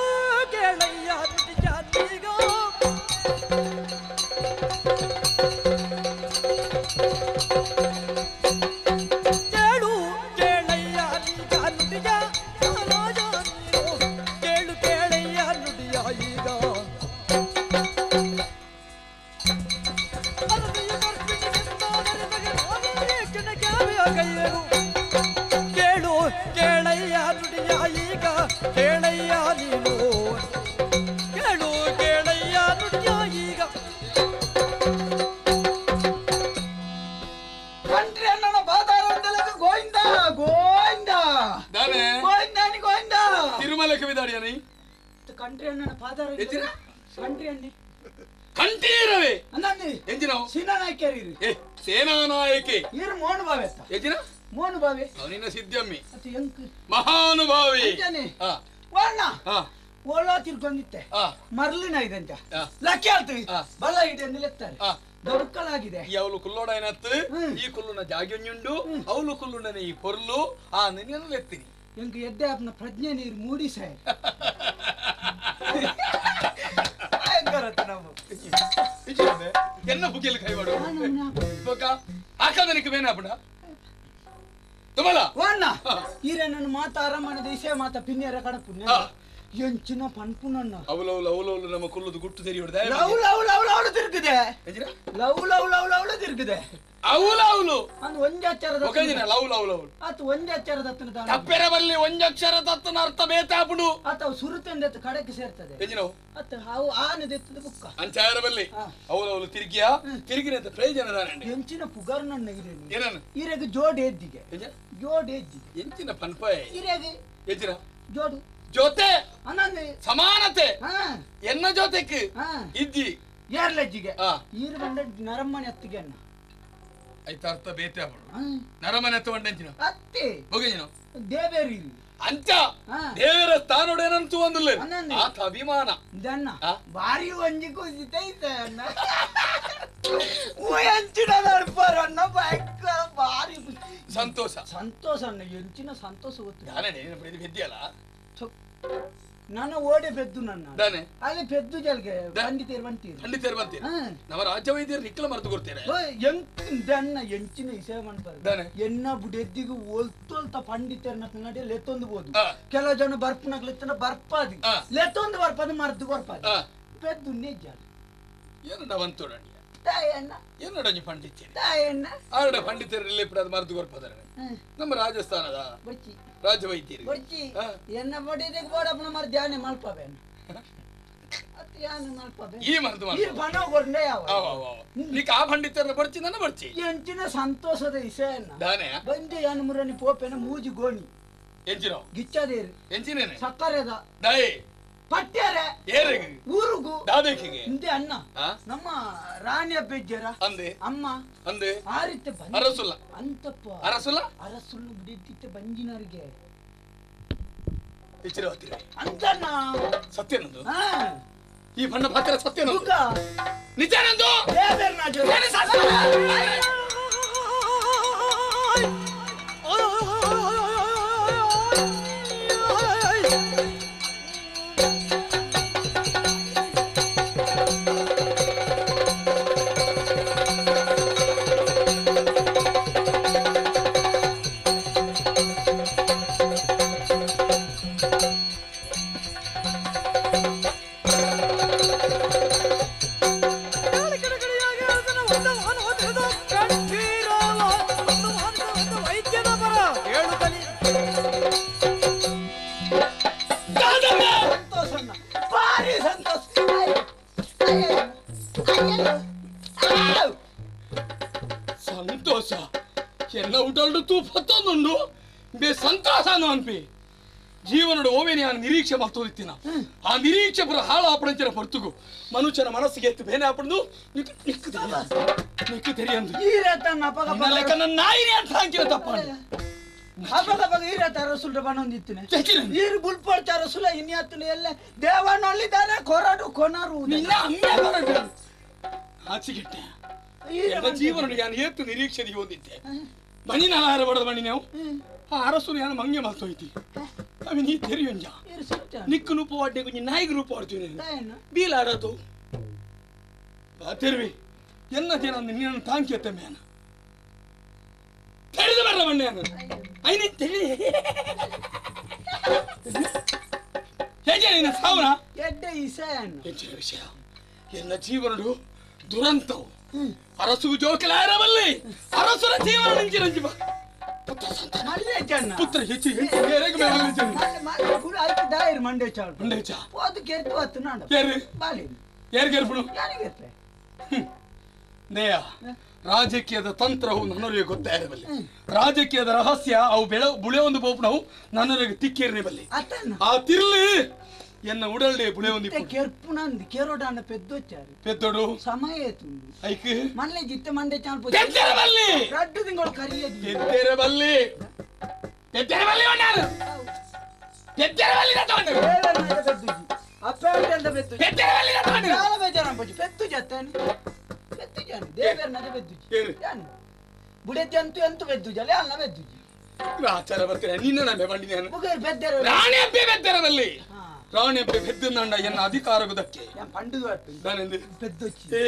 ಕೇಳಯ್ಯ ಜಾತಿಗ ಕೇಳು ಕೇಳಯ್ಯ ನುಡಿಯ ಕೇಳು ಕೇಳಯ್ಯ ನುಡಿಯ ಈಗ ಕೇಳು ಕೇಳಯ್ಯ ನುಡಿಯ ಈಗ ಕೇಳಯ್ಯ ನೀನು ಕೇಳು ಕೇಳಯ್ಯ ನುಡಿಯ ಈಗ ಕಂಟ್ರಿ ಅಣ್ಣನ ಬಾದಾರದೆಲಗ ಗೋವಿಂದ ಗೋವಿಂದ ದಾನೆ ಗೋವಿಂದಾನಿ ಗೋವಿಂದ ತಿರುಮಲಕ್ಕೆ ವಿದಾಡಿಯನಿ ಕಂಟ್ರಿ ಅಣ್ಣನ ಬಾದಾರ ಎಜ್ಜಿನ ಕಂಟ್ರಿ ಅಣ್ಣಿ ಕಂಠೀರವೇ ಅಂದಂದಿ ಎಂಜಿನವು ಸೇನಾನಾಯಕರು ಏ ಸೇನಾನಾಯಕಿ ಇರು ಮೋನು ಬಾವೆತ್ತ ಎಜ್ಜಿನ ಮೋನು ಬಾವೆ ಅವನಿನ ಸಿದ್ಧಮ್ಮಿ ಅತ್ತು ಎಂಕ್ ಮಹಾನುಭಾವಿ ಅಂತಾನೆ ಹಾ ವರ್ಣ ಹಾ ಓಲಾ ತಿರ್ಕೊಂಡಿತ್ತೆ ಹಾ ಮರ್ಲಿನ ಇದಂತ ಹಾ. ಲಕ್ಕಿ ಹೇಳ್ತೀವಿ ಹಾ. ಬಲ ಇದೆ ನಿಲೆತ್ತಾರೆ ಹಾ ದೊಡ್ಕಲಾಗಿದೆ ಈ ಅವಳು ಕುಲ್ಲೋಡ ಏನತ್ತು ಈ ಕುಲ್ಲುನ ಜಾಗ್ಯೊಂಜುಂಡು ಅವಳು ಕುಲ್ಲುನ ಈ ಪೊರ್ಲು ಆ ನಿನ್ನನ್ನು ಎತ್ತೀನಿ ಎಂಕ್ ಎಡ್ಡೆ ಅಪ್ನ ಪ್ರಜ್ಞೆ ನೀರು ಮೂಡಿ ಸಾಯ್ ಎನ್ನ ಬುಗಿಯಲ್ಲಿ ಕೈ ಮಾಡು ಹಾಕದನಿಗೆ ಬೇನಾಪಡ ತುಮಲ ವರ್ಣ ಈರೆ ನನ್ನ ಮಾತ ಅರಮನೆ ದಿಸೆ ಮಾತ ಪಿನ್ಯರ ಕಡಪು ಎಂಚಿನ ಪನ್ಪುನನ್ನ ಅವಲವಲು ನಮ್ಮ ಕುಲ್ಲುದು ಗುಟ್ಟು ತೆರಿ ಹೊಡೆದ ಲವ್ ಲವ್ ಲವ್ ಲವ್ ತಿರುಗಿದೆ ಲವ್ ಲವ್ ಲವ್ ಲವ್ ತಿರುಗಿದೆ ಅವಲವಲು ಅಂದ್ ಒಂಜಾಚಾರದ ಲವ್ ಲವ್ ಲವ್ ಆತ ಒಂಜಾಚಾರದ ಹತ್ತಿರ ತಪ್ಪೆರ ಬಲ್ಲಿ ಒಂಜಕ್ಷರ ತತ್ತನ ಅರ್ಥ ಬೇತಾಪುಡು ಆತ ಸುರುತಂದ ಕಡೆಗೆ ಸೇರ್ತದೆ ಎಂಜಿನವು ಆತ ಹಾವು ಆನದೆತ್ತದ ಬುಕ್ಕ ಅಂಚಾರ ಬಲ್ಲಿ ಅವಲವಲು ತಿರುಗಿಯ ತಿರುಗಿನ ಪ್ರಯೋಜನ ದಾನೆ ಎಂಚಿನ ಪುಗಾರ್ ನನ್ನ ಇರೇನು ಏನನ್ನು ಈರೆಗೆ ಜೋಡ್ ಎದ್ದಿಗೆ ಜೋಡ್ ಎದ್ದಿಗೆ ಎಂಚಿನ ಪನ್ಪಾಯ ಈರೆಗೆ ಎಜ್ಜಿನ ಜೋಡು ಜೊತೆ ಅನ್ನಂದೆ ಸಮಾನತೆ ಹಾ ಎನ್ನ ಜೊತೆಕ್ ಹಾ ಇದ್ದಿ ಯಾರ್ಲೆಜ್ಜಿಗೆ ಹಾ ಈರು ಬಂದ ನರಮ್ಮನೆ ಅತ್ತಿಗೆ ಅನ್ನ ಐತ ಅರ್ಥ ಬೇತೆ ಅವಳು ನರಮನೆ ತಗೊಂಡೆಂಚಿನ ಅತ್ತೆ ಹೋಗಿನ ದೇವೇರಿ ಅಂಚ ಹಾ ದೇವರ ಸ್ಥಾನೋಡೇನಂತೂ ಒಂದಿಲ್ಲ ಅನ್ನಂದೆ ಆತ ಅಭಿಮಾನ ಇದನ್ನ ಆ? ಭಾರಿ ಒಂಜಿ ಕುಸಿತೈತೆ ಅನ್ನ ಎಂಚಿನ ನಡ್ಪಾರನ್ನ ಭಯಂಕರ ಭಾರಿ ಸಂತೋಷ ಸಂತೋಷ ಅನ್ನ ಎಂಚಿನ ಸಂತೋಷ ಗೊತ್ತು ನಾನೇ ಬೆದ್ದಿಯಲ್ಲ ನನ್ನ ಓಡೆ ಬೆದ್ದು ನನ್ನ ದಾನೆ ಅಲ್ಲಿ ಬೆದ್ದು ಜಲ್ಗೆ ಬಂದಿತೀರ್ ಬಂತೀರಿ ಖಂಡಿತ ಬಂತೀರಿ ನಮ್ಮ ರಾಜ್ಯ ವೈದ್ಯರು ನಿಕ್ಕಲ ಮರೆತು ಕೊಡ್ತೇನೆ ಎಂಕನ್ನ ಎಂಚಿನ ಇಸೆ ಮಾಡ್ತಾರೆ ಎನ್ನ ಬುಡೆದ್ದಿಗೆ ಒಲ್ತೊಲ್ತ ಪಂಡಿತರ್ನ ನಡಿಯ ಲೆತ್ತೊಂದು ಕೆಲವು ಜನ ಬರ್ಪನಾಗ ಲೆತ್ತನ ಬರ್ಪಾದಿ ಲೆತ್ತೊಂದು ಬರ್ಪದ ಮರ್ದು ಬರ್ಪಾದಿ ಬೆದ್ದು ನಿಜ ಏನು ನಾವಂತೋಡಣ್ಣ ತಾಯಣ್ಣ ಏನು ಡಂಜಿ ಪಂಡಿತ ತಾಯಣ್ಣ ಆರಡ ಪಂಡಿತರಲ್ಲಿ ಮರೆತು ಕೊಡ್ಪದಾರೆ ನಮ್ಮ ರಾಜಸ್ಥಾನದ ಬಚ್ಚಿ ರಾಜ್ಯ ವೈದ್ಯರು ಬಚ್ಚಿ ಎನ್ನ ಬಡಿದಿಗೆ ಬೋಡಪ್ಪನ ಮರ ಧ್ಯಾನ ಮಲ್ಪಬೇನ ಈ ಮರೆತು ಈ ಬಣ್ಣ ಗೊಂಡೆ ಯಾವ ನೀಕ್ ಆ ಪಂಡಿತರ ಬರ್ಚಿ ನನ್ನ ಬರ್ಚಿ ಎಂಚಿನ ಸಂತೋಷದ ಇಸೆಯನ್ನ ದಾನೆ ಬಂದೆ ಯಾನ ಮುರನಿ ಪೋಪೆನ ಮೂಜಿ ಗೋಣಿ ಎಂಚಿನೋ ಗಿಚ್ಚದೇರಿ ಎಂಚಿನೇನೆ ಸಕ್ಕರೆದ ದಾಯಿ ಪಟ್ಟ್ಯಾರೆ ಏರೆಗೆ ಊರುಗು ದಾದೇಕಿಗೆ ಇಂತೆ ಅನ್ನ ನಮ್ಮ ರಾಣಿ ಅಬ್ಬೆಜ್ಜರ ಅಂದೆ ಅಮ್ಮ ಅಂದೆ ಆರಿತ್ತೆ ಅರಸುಲ್ಲ ಅಂತಪ್ಪ ಅರಸುಲ್ಲ ಅರಸುಲ್ಲು ಬಿಡಿದ್ದಿತ್ತೆ ಬಂಜಿನವರಿಗೆ ಹೆಚ್ಚಿರ ಹತ್ತಿರ ಅಂತನ್ನ ಸತ್ಯನಂದು ಹಾ ಈ ಬಣ್ಣ ಪಾತ್ರ ಸತ್ಯನಂದು ಸುಖ ನಿಜಾನಂದು ದೇವೇರ್ನಾಜು సంతోష ఎన్న ఉంటాడు తూ పత్తొందుండు బే సంతోషాను అనిపి ಜೀವನದ ಓವೇನೆ ಆ ನಿರೀಕ್ಷೆ ಮರ್ತೋದಿತ್ತಿನ ಆ ನಿರೀಕ್ಷೆ ಪುರ ಹಾಳಾಪಡಂಚಿನ ಪೊರ್ತುಗು ಮನುಷ್ಯನ ಮನಸ್ಸಿಗೆ ಎತ್ತು ಬೇನೆ ಆಪಡ್ದು ನಿಕ್ಕು ತೆರಿಯಂದು ಲೆಕ್ಕನ ನಾಯಿನೇ ಅಂತ ಹಾಕಿರ ತಪ್ಪಾಡು ಅಪಗ ಈರತ ರಸುಲ್ರ ಬಣ್ಣೊಂದಿತ್ತಿನ ಈರು ಬುಲ್ಪಡ್ತ ರಸುಲ ಇನ್ಯಾತ್ತಲು ಎಲ್ಲ ದೇವನೊಳ್ಳಿದಾನೆ ಕೊರಡು ಕೊನರು ನಿನ್ನ ಅಮ್ಮೆ ಕೊರಡು ಆಚಿಗೆಟ್ಟೆ ಜೀವನ ನಾನು ಏತ್ತು ನಿರೀಕ್ಷೆಗೆ ಓದಿದ್ದೆ ಮಣ್ಣಿನ ಆಹಾರ ಬಡದ ಮಣ್ಣಿ ನಾವು ಆ ಅರಸು ನಾನು ಮಂಗೆ ಮರ್ತೋಯ್ತಿ ಅವಿ ನೀ ತೆರಿಯೊಂಜ ನಿಕ್ಕು ರೂಪ ಒಡ್ಡೆ ಕುಂಜಿ ನಾಯಿಗೆ ರೂಪ ಹೊಡ್ತೀವಿ ಬೀಲಾಡೋದು ಬಾ ತೆರುವಿ ಎಲ್ಲ ಜನ ನಿನ್ನ ತಾಂಕಿ ಎತ್ತ ಮೇನ ತೆರೆದು ಬರ ಬಣ್ಣೆ ಐನೇ ತೆರಿ ಹೇಗೆ ನಿನ್ನ ಸಾವನ ಎಡ್ಡೆ ಹೆಚ್ಚಿನ ವಿಷಯ ಎಲ್ಲ ಜೀವನಡು ದುರಂತವು ಅರಸು ಜೋಕಲಾರಬಲ್ಲಿ ಅರಸರ ಜೀವನ ನಿಂಚಿರಂಜಿ ಬಾ ಪುತ್ರ ಹೆಚ್ಚು ರಾಜಕೀಯದ ತಂತ್ರವು ನನ್ನವರಿಗೆ ಗೊತ್ತಾಯಿರಬಲ್ಲಿ ರಾಜಕೀಯದ ರಹಸ್ಯ ಅವು ಬುಳೆಯೊಂದು ಬೋಪಣವು ನನ್ನವರಿಗೆ ತಿಕ್ಕೇರನೆ ಬಲ್ಲಿ ಆ ತಿರ್ಲಿ ಎನ್ನ ಉಡಲ್ಡೆ ಬುಳೆಯೊಂದು ಕೆರ್ಪುನಂದು ಕೆರೋಡಾಂಡ ಪೆದ್ದೊಚ್ಚಾರು ಪೆದ್ದೋಡು ಸಮಯ ತುಂಡು ಐಕ್ ಮಲ್ಲೆ ಜಿತ್ತೆ ಮಂಡೆ ಚಾನ್ಪು ಬಲ್ಲಿ ರಡ್ಡು ತಿಂಗಳು ಕರಿಯದು ಬಲ್ಲಿ ಉಂಡಾರು ಬಲ್ಲಿ ಅಪ್ಪ ಅಂತ ಬೆದ್ದು ಕಾಲ ಬೇಜಾರ ಪೆದ್ದು ಜತ್ತಾನೆ ಬೆದ್ದು ಜಾನು ದೇವರನ್ನ ಬೆದ್ದು ಜಾನು ಬುಡೆತ್ತಿ ಅಂತೂ ಎಂತೂ ಬೆದ್ದು ಜಲೆ ಅಲ್ಲ ಬೆದ್ದು ಆಚಾರ ಬರ್ತೀನಿ ನಿನ್ನ ನಮ್ಮೆ ಬಂದಿದ್ದೇನೆ ಮುಗೇರ್ ಬೆದ್ದರ ರಾಣಿ ಅಬ್ಬೆ ಬೆದ್ದರದಲ್ಲಿ ರಾಣಿ ಅಬ್ಬೆ ಬೆದ್ದನಂಡ ಎನ್ನ ಅಧಿಕಾರಗುದಕ್ಕೆ ಪಂಡುದು ಅಟ್ಟು ನಾನೆಂದು ಬೆದ್ದೊಚ್ಚಿ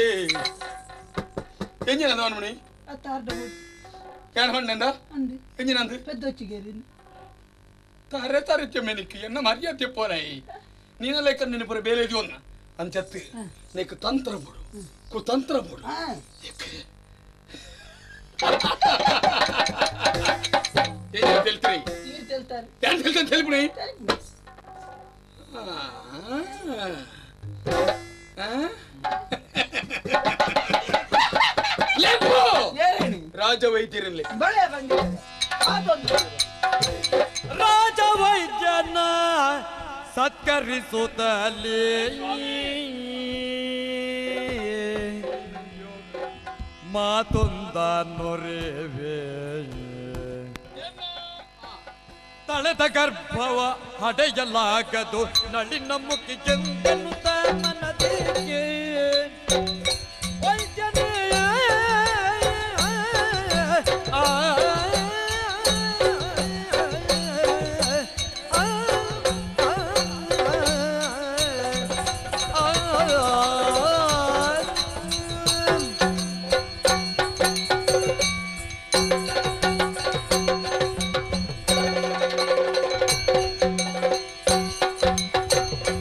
ಎಂಜಿನ ದವನ್ಮಣಿ ಅತ್ತಾರ್ಡ ಯಾಣ ಹೊಂಡೆಂದ ಅಂದು ಎಂಜಿನಂದು ಬೆದ್ದೊಚ್ಚಿಗೇರಿ ತಾರೆ ತಾರಿತ್ಯ ಮೆನಿಕ್ ಎನ್ನ ಮರ್ಯಾದೆ ಪೋರೈ ನೀನ ಲೆಕ್ಕ ನಿನ್ನ ಪುರ ಬೇರೆ ಜೋನ್ನ ಅಂಚತ್ತು ನೀಕು ತಂತ್ರ ಬೋಡು ಕುತಂತ್ರ ಬೋಡು ಏನು ಹೇಳ್ತೀರಿ ತೀರ್ ತೆಲ್ತಾರೆ ಏನು ಹೇಳ್ತಾನೆ ಹೇಳ್ಬಿಡಿ ರಾಜವೈದ್ಯರಲ್ಲಿ ಬಳೆ ಬಂದಿದೆ ಅದೊಂದು ರಾಜವೈದ್ಯನ ಸತ್ಕರಿಸುತ್ತಲೇ ಮಾತೊಂದ ನೊರೆವೇ ತಳೆದ ಗರ್ಭವ ಹಡೆಯಲಾಗದು ನಳಿನ ಮುಖಿ ಕೆಂದೆನ್ನುತ್ತ ಮನದಿಗೆ ವೈದ್ಯನೇ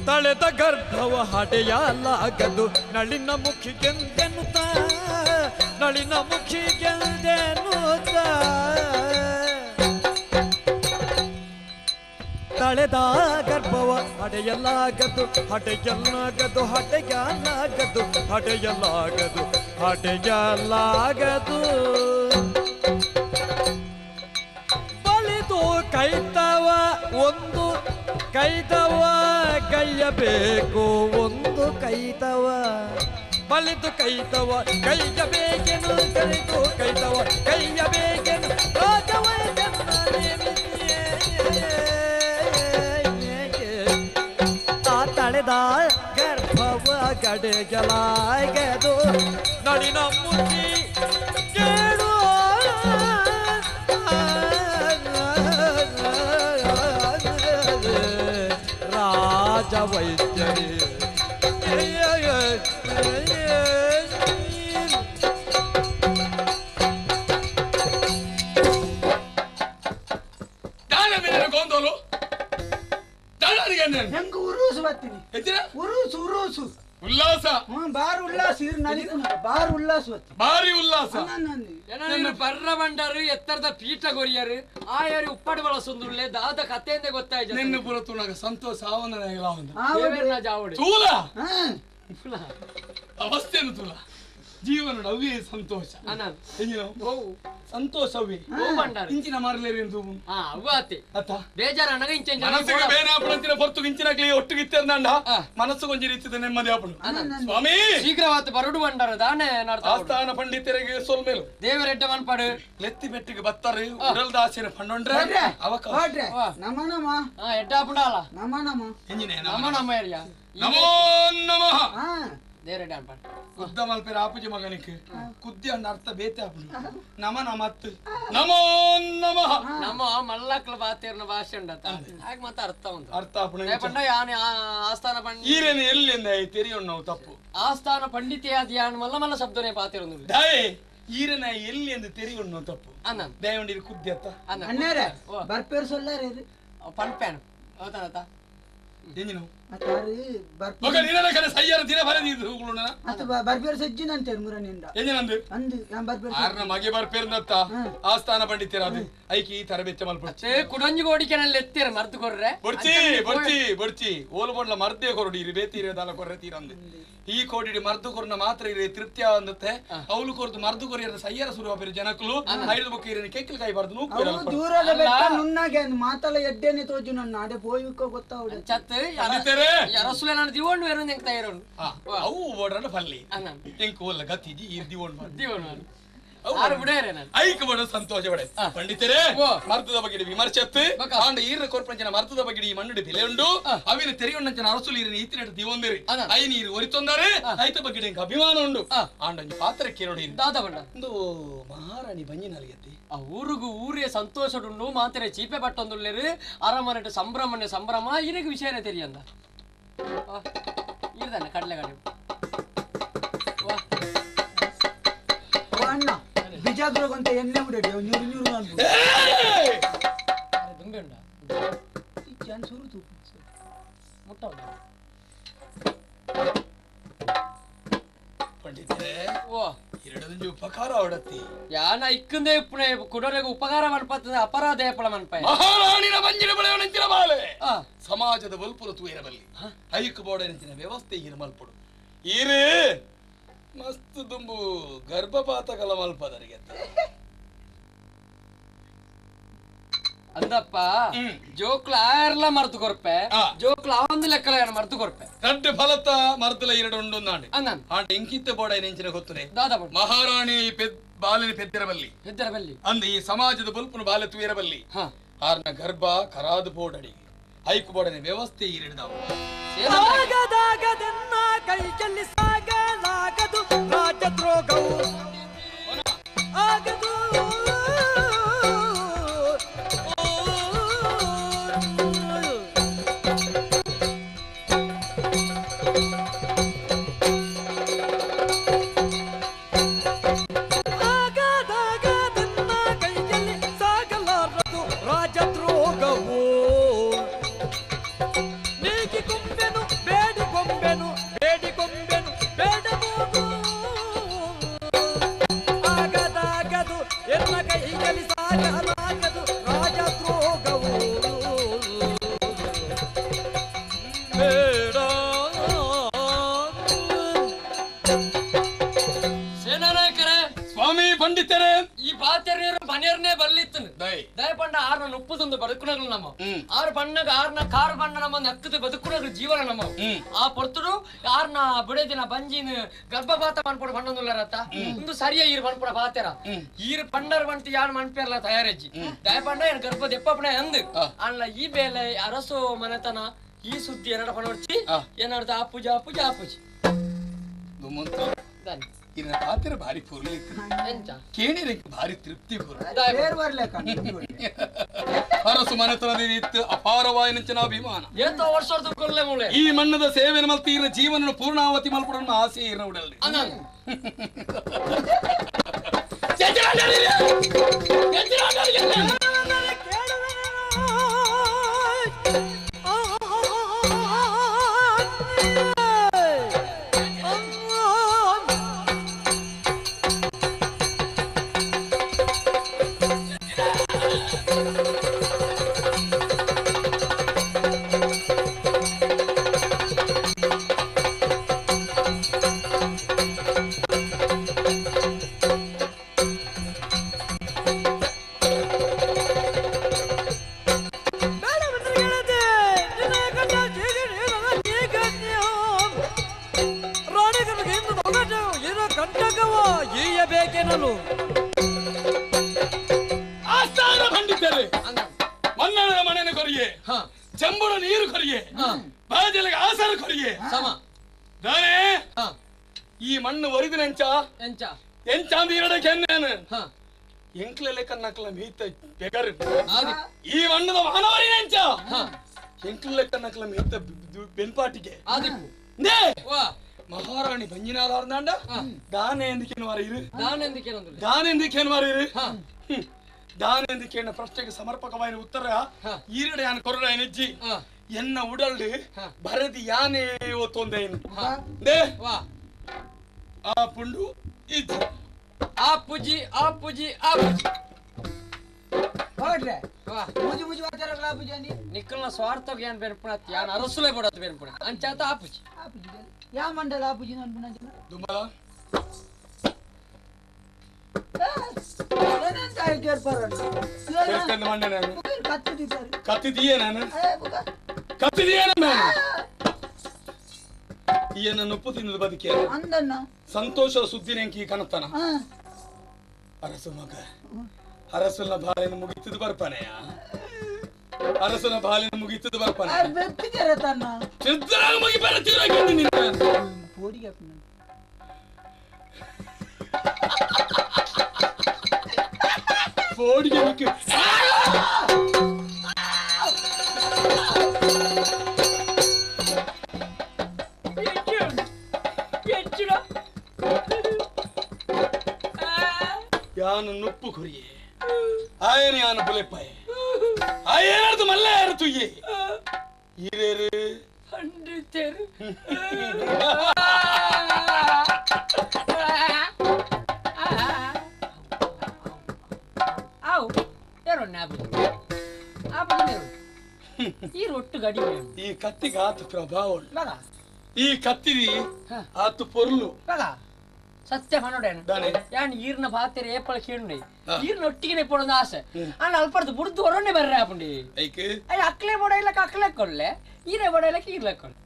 ತಳೆದ ಗರ್ಭವ ಹಡೆಯಲಾಗದು ನಳಿನ ಮುಖಿಗೆಂದೆನ್ನುತ್ತ ನಳಿನ ಮುಖಿಗೆಂದೆನ್ನುತ್ತ ತಳೆದ ಗರ್ಭವ ಹಡೆಯಲಾಗದು ಹಡೆಯಲಾಗದು ಹಡೆಯಲಾಗದು ಹಡೆಯಲಾಗದು ಹಡೆಯಲಾಗದು ಬಲಿದು ಕೈತವ ಒಂದು ಕೈತವ ಕೈಯಬೇಕು ಒಂದು ಕೈತವ ಬಲಿದು ಕೈತವ ಕೈಯಬೇಕೆನು ಕೈದು ಕೈತವ ಕೈಯಬೇಕೆನು ತಳೆದ ಗರ್ಭವ ಗಡೆಗಲಾಗದು ನಳಿನ ಮುಖಿ ಕೇಳು ರಾಜವೈದ್ಯರೇ ಗೊಂದೋಲು ಹೆಂಗೂರು ಉರುಸು ಬರ್ತೀನಿ ಹೆಚ್ಚಿನ ಉರುಸು ಉಲ್ಲಾಸ ಬಾರ್ ಉಲ್ಲಾಸ ಇರು ನಲಿಕುನ ಬಾರ್ ಉಲ್ಲಾಸ ಬರ್ತೀನಿ ಭಾರಿ ಉಲ್ಲಾಸ ಬರ್ರ ಬಂಡರು ಎತ್ತರದ ಪೀಠ ಗೊರಿಯರು ಆಯರು ಉಪ್ಪಡಿ ಬಳಸುಂದುಳ್ಳೆ ದಾದ ಕಥೆಯಿಂದ ಗೊತ್ತಾಯ್ತು ನಿನ್ನ ಪುರ ತುಣಗ ಸಂತೋಷ ಆವನ ಜಾವಡಿ ತೂಲ ಅವಸ್ಥೆನು ತುಲ ಜೀವನ ಅವೇ ಸಂತೋಷ ಸಂತೋಷವೇ ಇಂಚಿನ ಮಾರಲೇರಿ ಅತ್ತ ಬೇಜಾರ ಮನಸ್ಸಿಗೆ ಬೇನಾಪಣಂತಿನ ಹೊರತು ಇಂಚಿನಾಗ್ಲಿ ಒಟ್ಟಿಗಿತ್ತಂಡ ಮನಸ್ಸು ಕೊಂಚ ರೀತಿದ ನೆಮ್ಮದಿ ಆಪಣ ಸ್ವಾಮಿ ಶೀಘ್ರವಾತ ಬರಡು ಬಂಡರು ದಾನೆ ಆಸ್ಥಾನ ಪಂಡಿತರಿಗೆ ಸೊಲ್ಮೇಲು ದೇವರೆಡ್ಡ ಮನ್ಪಾಡು ಲೆತ್ತಿ ಬೆಟ್ಟಿಗೆ ಬತ್ತಾರೆ ಉಡಲ್ ದಾಸಿನ ಪಣ್ಣೊಂಡ್ರೆ ಅವಕಾಶ ನಮ ನಮ ಎಡ್ಡ ಪುಡಾಲ ನಮ ನಮ ಎಂಜಿನೇ ನಮ ನಮ ಏರಿಯಾ ನಮೋ ನಮಃ ದೇವರೆಡ್ಡ ಅನ್ಪಾಡು ಕುದ್ದ ಮಲ್ಪೇರ ಆಪುಜಿ ಮಗನಿಗೆ ಕುದ್ದಿ ಅಂಡ ಅರ್ಥ ಬೇತೆ ಆಪುಜಿ ನಮ ನಮತ್ ನಮೋ ನಮಃ ನಮ್ಮ ಮಲ್ಲಕ್ಲ ಬಾತೇರ್ನ ಭಾಷೆ ಉಂಡತ್ತ ಹಾಗೆ ಮತ್ತೆ ಅರ್ಥ ಉಂಟು ಅರ್ಥ ಆಪುಣ ಪಂಡ ಯಾನೆ ಆಸ್ಥಾನ ಪಂಡಿತ ಈರೇನು ಎಲ್ಲಿಂದ ತೆರಿಯೋಣ ನಾವು ತಪ್ಪು ಆಸ್ಥಾನ ಪಂಡಿತೆ ಧ್ಯಾನ ಮಲ್ಲ ಮಲ್ಲ ಶಬ್ದನೇ ಪಾತಿರೊಂದು ದಯೆ ಈರನ ಎಲ್ಲಿ ಎಂದು ತೆರಿಯೋಣ ನಾವು ತಪ್ಪು ಅನ್ನ ದಯವಂಡಿರಿ ಕುದ್ದಿ ಅತ್ತ ಅಣ್ಣಾರೆ ಬರ್ಪೇರು ಸೊಲ್ಲಾರೆ ಇದು ಪಂಪೇನು ಹೌದಾನತ್ತ ಎಂಜಿನು ಅತಾರಿ ಮಗ ನಿನ್ನ ಕಡೆ ಸಯ್ಯರ ದಿನ ಬರೆದಿದ್ದು ಹೋಗುಣ ಅತ ಬರ್ಪೇರು ಸಜ್ಜಿನಂತೆ ಮುರನಿಂದ ಎಂಜಿನಂದು ಅಂದು ನಾನು ಬರ್ಪೇರು ಆರ್ನ ಮಗೆ ಬರ್ಪೇರ್ನತ್ತ ಆಸ್ಥಾನ ಪಂಡಿತೀರ ಅದು ಐಕಿ ತರಬೇತಿ ಮಲ್ಪಡ್ಚಿ ಕುಡಂಜಿ ಗೋಡಿಕೆನಲ್ಲಿ ಎತ್ತೀರ ಮರ್ತು ಕೊರ್ರೆ ಬೊಡ್ಚಿ ಓಲು ಬಂಡ್ಲ ಮರ್ದೇ ಕೊರಡಿ ಇರಿ ಬೇತೀರಿ ದಾಲ ಕೊರ್ರೆ ತೀರಂದು ಈ ಕೋಡಿ ಮರ್ದು ಕೊರ್ನ ಮಾತ್ರ ಇರಿ ತೃಪ್ತಿಯ ಅಂದತ್ತೆ ಅವಳು ಕೊರ್ದು ಮರ್ದು ಕೊರಿಯರ ಸಯ್ಯರ ಸುರುವ ಬೇರೆ ಜನಕಲು ಐದು ಬುಕ್ ಇರಿ ಕೆಕ್ಕಲ್ ಕೈ ಬಾರ್ದು ನೂಕು ದೂರದ ಬೆಟ್ಟ ನುಣ್ಣಗೆ ಮಾತಲ ಎಡ್ಡೆನೆ ತೋಜು ನನ್ನ ನಾಡೆ ಪೋಯುಕೋ ಗೊತ್ತಾವಡೆ ಚತ್ ರಸುಲೆ ನಾನು ದಿವೊಂಡು ಬೇರೆ ಹೆಂಗ್ ತಯಾರೋನು ಅವು ಓಡ್ರಲ್ಲ ಫಲ್ಲಿ ಎಂಕ್ ಓಲ್ಲ ಗತ್ತಿಜಿ ಇರ್ ದಿವೊಂಡು ದಿವೊಂಡು ಆರು ಬಿಡೇರೆ ನಾನು ಐಕ ಬಡ ಸಂತೋಷ ಬಡೆ ಪಂಡಿತರೇ ಮರ್ತದ ಬಗೆಡಿ ವಿಮರ್ಶತ್ತು ಆಂಡ ಈರ್ನ ಕೊರ್ಪಂಚನ ಮರ್ತದ ಬಗೆಡಿ ಈ ಮಣ್ಣುಡಿ ಬೆಲೆ ಉಂಡು ಅವಿನ ತೆರಿಯೊಂಡಂಚನ ಅರಸುಲು ಈರಿನ ಈತಿನೆಟ್ಟು ದಿವೊಂದಿರಿ ಐ ನೀರು ಒರಿತೊಂದರೆ ಐತ ಬಗೆಡಿ ಎಂಕ ಅಭಿಮಾನ ಉಂಡು ಆಂಡೊಂಜಿ ಪಾತ್ರ ಕೇಳೋಡಿ ದಾದ ಬಂಡ ಒಂದು ಮಹಾರಾಣಿ ಬಂಜಿನಲಿಯತ್ತಿ ಆ ಊರಿಗೂ ಊರಿಯ ಸಂತೋಷಡುಂಡು ಮಾತ್ರ ಚೀಪೆ ಪಟ್ಟೊಂದುಳ್ಳೇರು ಅರಮನೆಟ್ಟು ಸಂಭ್ರಮ ಇರಗ ವಿಷಯನೇ ತೆರಿಯಂದ ಇರ್ದಾನೆ ಕಡಲೆಗಡೆ ಅಣ್ಣ ಬಿಜಾಪುರಕ್ಕಂತ ಎಣ್ಣೆ ಬಿಡಡಿ ನೀರು ನೀರು ನಾನು ತುಂಬೆ ಉಂಡ ಚಾನ್ ಸುರುತು ಮುಟ್ಟ ಪಂಡಿತರೇ ಓ ಎರಡೊಂದು ಉಪಕಾರ ಅವಡತ್ತಿ ಯಾನ ಇಕ್ಕಂದೇ ಉಪ್ಪನೆ ಕುಡೋರೆಗೆ ಉಪಕಾರ ಮನ್ಪತ್ತದ ಅಪರಾಧ ಏಪಳ ಮನ್ಪಾಯ ಮಹಾರಾಣಿನ ಬಂಜಿನ ಬೆಳೆಯೊಣಂಚಿನ ಬಾಲೆ ಸಮಾಜದ ಬಲ್ಪುರ ತೂಯಿರಬಲ್ಲಿ ಐಕ್ ಬೋರ್ಡನಿಂಚಿನ ವ್ಯವಸ್ಥೆ ಈರ ಮಲ್ಪಡು ಈರೇ ಮಸ್ತ್ ತುಂಬು ಗರ್ಭಪಾತ ಕಲ ಮಲ್ಪದರಿಗೆ ಅಂದಪ್ಪ ಜೋಕ್ಲ ಆಯರ್ಲ ಮರ್ತು ಕೊರ್ಪೆ ಜೋಕ್ಲ ಒಂದು ಲೆಕ್ಕಲ ಮರ್ತು ಕೊರ್ಪೆ ರಡ್ಡು ಫಲತ ಮರ್ದಲ ಎರಡು ಉಂಡು ನಾಡು ಅಂದನ್ ಆಟ ಎಂಕಿತ್ತ ಬೋಡ ನೆಂಚಿನ ಗೊತ್ತುನೆ ದಾದ ಮಹಾರಾಣಿ ಬಾಲಿನ ಪೆದ್ದಿರಬಲ್ಲಿ ಹೆದ್ದರಬಲ್ಲಿ ಅಂದ ಈ ಸಮಾಜದ ಬಲ್ಪುನ ಬಾಲೆ ತೂಯಿರಬಲ್ಲಿ ಆರ್ನ ಗರ್ಭ ಕರಾದು ಬೋರ್ಡಡಿ ಐಕ್ ಬೋರ್ಡನೆ ವ್ಯವಸ್ಥೆ ಈರಿಡ್ದಾವ ಸಾಗದಾಗದನ್ನ ಕೈ ಚೆಲ್ಲಿ ಸಾಗಲಾಗದು ರಾಜದ್ರೋಗವು ಆಗದು ಆಗದಾಗದನ್ನ ಕೈ ಚೆಲ್ಲಿ ಸಾಗಲಾರದು ರಾಜದ್ರೋಗವು ಬೇಡಿಕೊಂಬೆನು ಬೇಡಬಹುದು ಆಗದಾಗದು ಎನ್ನ ಕೈಯಲ್ಲಿ ಸಾಗಲಾಗದು ರಾಜದ್ರೋಗವು ಬೇಡ ಸೇನಾನಾಯಕರೇ ಸ್ವಾಮಿ ಪಂಡಿತರೇ ಈ ಬಾತ್ಯರು ಮನೆಯರ್ನೇ ಬಲ್ಲಿತ್ತು ದಯ ಪಂಡ ಆರ್ನ ಉಪ್ಪುದೊಂದು ಬದುಕುಣಗಳು ನಮ್ಮ ಆರು ಬಣ್ಣಗ ಆರ್ನ ಕಾರು ಬಣ್ಣ ನಮ್ಮ ನಕ್ಕದ ಬದುಕುಣಗಳು ಜೀವನ ನಮ್ಮ ಆ ಪೊರ್ತುಡು ಆರ್ನ ಬುಡದಿನ ಬಂಜಿನ ಗರ್ಭಪಾತ ಮನ್ಪುಡ ಬಣ್ಣದುಲ್ಲರತ್ತ ಒಂದು ಸರಿಯ ಈರು ಮನ್ಪುಡ ಬಾತ್ಯರ ಈರು ಪಂಡರ್ ಬಂತು ಯಾರು ಮನ್ಪೇರ್ಲ ತಯಾರಜ್ಜಿ ದಯ ಪಂಡ ಏನ್ ಗರ್ಭ ದೆಪ್ಪಪಣೆ ಅಂದು ಅಲ್ಲ ಈ ಬೇಲೆ ಅರಸು ಮನೆತನ ಈ ಸುದ್ದಿ ಏನಡ ಪಣೊಡ್ಚಿ ಏನರ್ಥ ಅಪ್ಪುಜ ಅಪ್ಪುಜ ಅಪ್ಪುಜಿ ದಾನಿ ಇನ್ನ ಪಾತ್ರ ಭಾರಿ ಪೂರ್ಲಿತ್ತು ಕೇಳಿರಕ್ಕೆ ಭಾರಿ ತೃಪ್ತಿ ಅರಸು ಮನೆತನದಿತ್ತು ಅಪಾರವಾಯಿನಂಚಿನ ಅಭಿಮಾನ ಈ ಮಣ್ಣದ ಸೇವೆ ಮಲ್ತಿ ಇರ ಜೀವನ ಪೂರ್ಣಾವತಿ ಮಲ್ಪಡ ಆಸೆ ಇರ ಉಡಲ್ರಿ ಕಂಟಕವ ಈಯಬೇಕೆನ್ನಲು ಆಸ್ಥಾನ ಪಂಡಿತರೇ, ಮನ್ನಣದ ಮನೆಯನ್ನು ಕೊರಿಯೆ, ಚೆಂಬುಳ ನೀರು ಕೊರಿಯೆ, ಬಾಜಲಿಗೆ ಆಸರ ಕೊರಿಯೆ ಸಮ ದಾನೆ. ಈ ಮಣ್ಣು ಒರಿದಿನೆಂಚ ಎಂಚ ಎಂಚಾಂದ ಇರಡಕ್ಕೆ ಎನ್ನೇನು ಎಂಕ್ಲೆಲೆ ಕನ್ನಕ್ಲ ಮೀತ ಬೆಗರು ಈ ಮಣ್ಣದ ಮಾನವರಿನೆಂಚ ಎಂಕ್ಲೆಲೆ ಕನ್ನಕ್ಲ ಮೀತ ಬೆನ್ಪಾಟಿಗೆ ನೇ ಮಹಾರಾಣಿ ಬಂಜಿನಾದಾರ್ನಾಂಡ ದಾನೆ ಎಂದಿಕೇನು ಮಾರಿರು ದಾನೆ ಎಂದಿಕೇನು ಮಾರಿರು ದಾನೆ ಎಂದಿಕೇನ ಪ್ರಶ್ನೆಗೆ ಸಮರ್ಪಕವಾದ ಉತ್ತರ ಈರಡೆ ಯಾನ್ ಕೊರಡ ಎನಿಜ್ಜಿ ಎನ್ನ ಉಡಲ್ಡು ಬರದಿ ಯಾನೇ ಓತೊಂದೇನು ದೇ ಆ ಪುಂಡು ಇದು ಆಪುಜಿ ಆಪುಜಿ ಆಪುಜಿ ಹೊರಡ್ರೆ ಮುಜಿ ಮುಜಿ ವಾಚಾರಗಳ ಆಪುಜಿ ಅಂದಿ ನಿಕ್ಕಲ್ನ ಸ್ವಾರ್ಥ ಯಾನ್ ಬೆರ್ಪುಣ ಯಾನ್ ಅರಸುಲೆ ಬಡತ್ ಬೆರ್ಪುಣ ಅಂಚಾತ ಆಪುಜಿ ಆಪುಜಿ ಯಾ ಮಂಡಲ ಆಪುಜಿ ಅನ್ಪುಣ ಜನ ದುಂಬಲ ಏನಂತ ಹೇಳ್ತಾರೆ ಪರಣ ಕೆರ್ಕಂದ ಮಂಡೆ ನಾನು ಕತ್ತಿದ್ದಾರೆ ಕತ್ತಿದೀಯ ನಾನು ಏ ಬುಗ ಕತ್ತಿದೀಯ ನಾನು ಈಯನ ಉಪ್ಪು ತಿನ್ನದ ಬದುಕಿಯ ಅಂದನ್ನ ಸಂತೋಷದ ಸುದ್ದಿನೆಂಕಿ ಕನತನ ಹಾ ಅರಸು ಮಗ ಅರಸನ ಬಾಲಿನ ಮುಗಿತದ ಬರ್ಪಾನೆಯ ಅರಸನ ಬಾಲಿನ ಮುಗಿತದ ಬರ್ಪಾನೆ ಬೆತ್ತಿದ್ದಾರೆ ತನ್ನ ಚಿದ್ರಾಗ ಮುಗಿ ಬರತಿರಾಗಿ ನಿನ್ನ ಪೋಡಿಗೆ ಹಾಕು ಪೋಡಿಗೆ ಮುಗಿ ಯಾನು ನುಪ್ಪು ಕೊರಿಯೆ ಆಯನ ಯಾನು ಬುಲೆಪ್ಪಾಯ ಆಯನದು ಮಲ್ಲ ಯಾರು ತುಯ್ಯೆ ಹಿರೇರು ಹಂಡಿತೇರು ಆವು ಯಾರೊಣ್ಣೆ ಆಪುಜಿ ಆಪುಜಿ ಮೇರು ಈ ರೊಟ್ಟು ಗಡಿ ಈ ಕತ್ತಿಗೆ ಆತು ಪ್ರಭಾವ ಉಂಟು. ಬಗ ಈ ಕತ್ತಿದಿ ಆತು ಪೊರ್ಲು ಬಗ ಸತ್ಯ ಮನೋಡೇನು ದಾನೆ ಯಾನ್ ಈರ್ನ ಬಾತೆರೆ ಏಪಳ ಕೀಳುಂಡಿ ಈರ್ನ ಒಟ್ಟಿಗೆ ಪೊಡೊಂದು ಆಸೆ ಅಣ್ಣ ಅಲ್ಪಡ್ದು ಬುಡ್ದು ಹೊರನೆ ಬರ್ರೆ ಆಪುಂಡಿ ಐಕೆ ಅಯ್ಯ ಅಕ್ಲೆ ಬೋಡ ಇಲ್ಲಕ ಅಕ್ಲೆ ಕೊಡ್ಲೆ ಈರೆ ಬೋಡ ಇಲ್ಲಕ ಈರ್ಲೆ ಕೊಡ್ಲೆ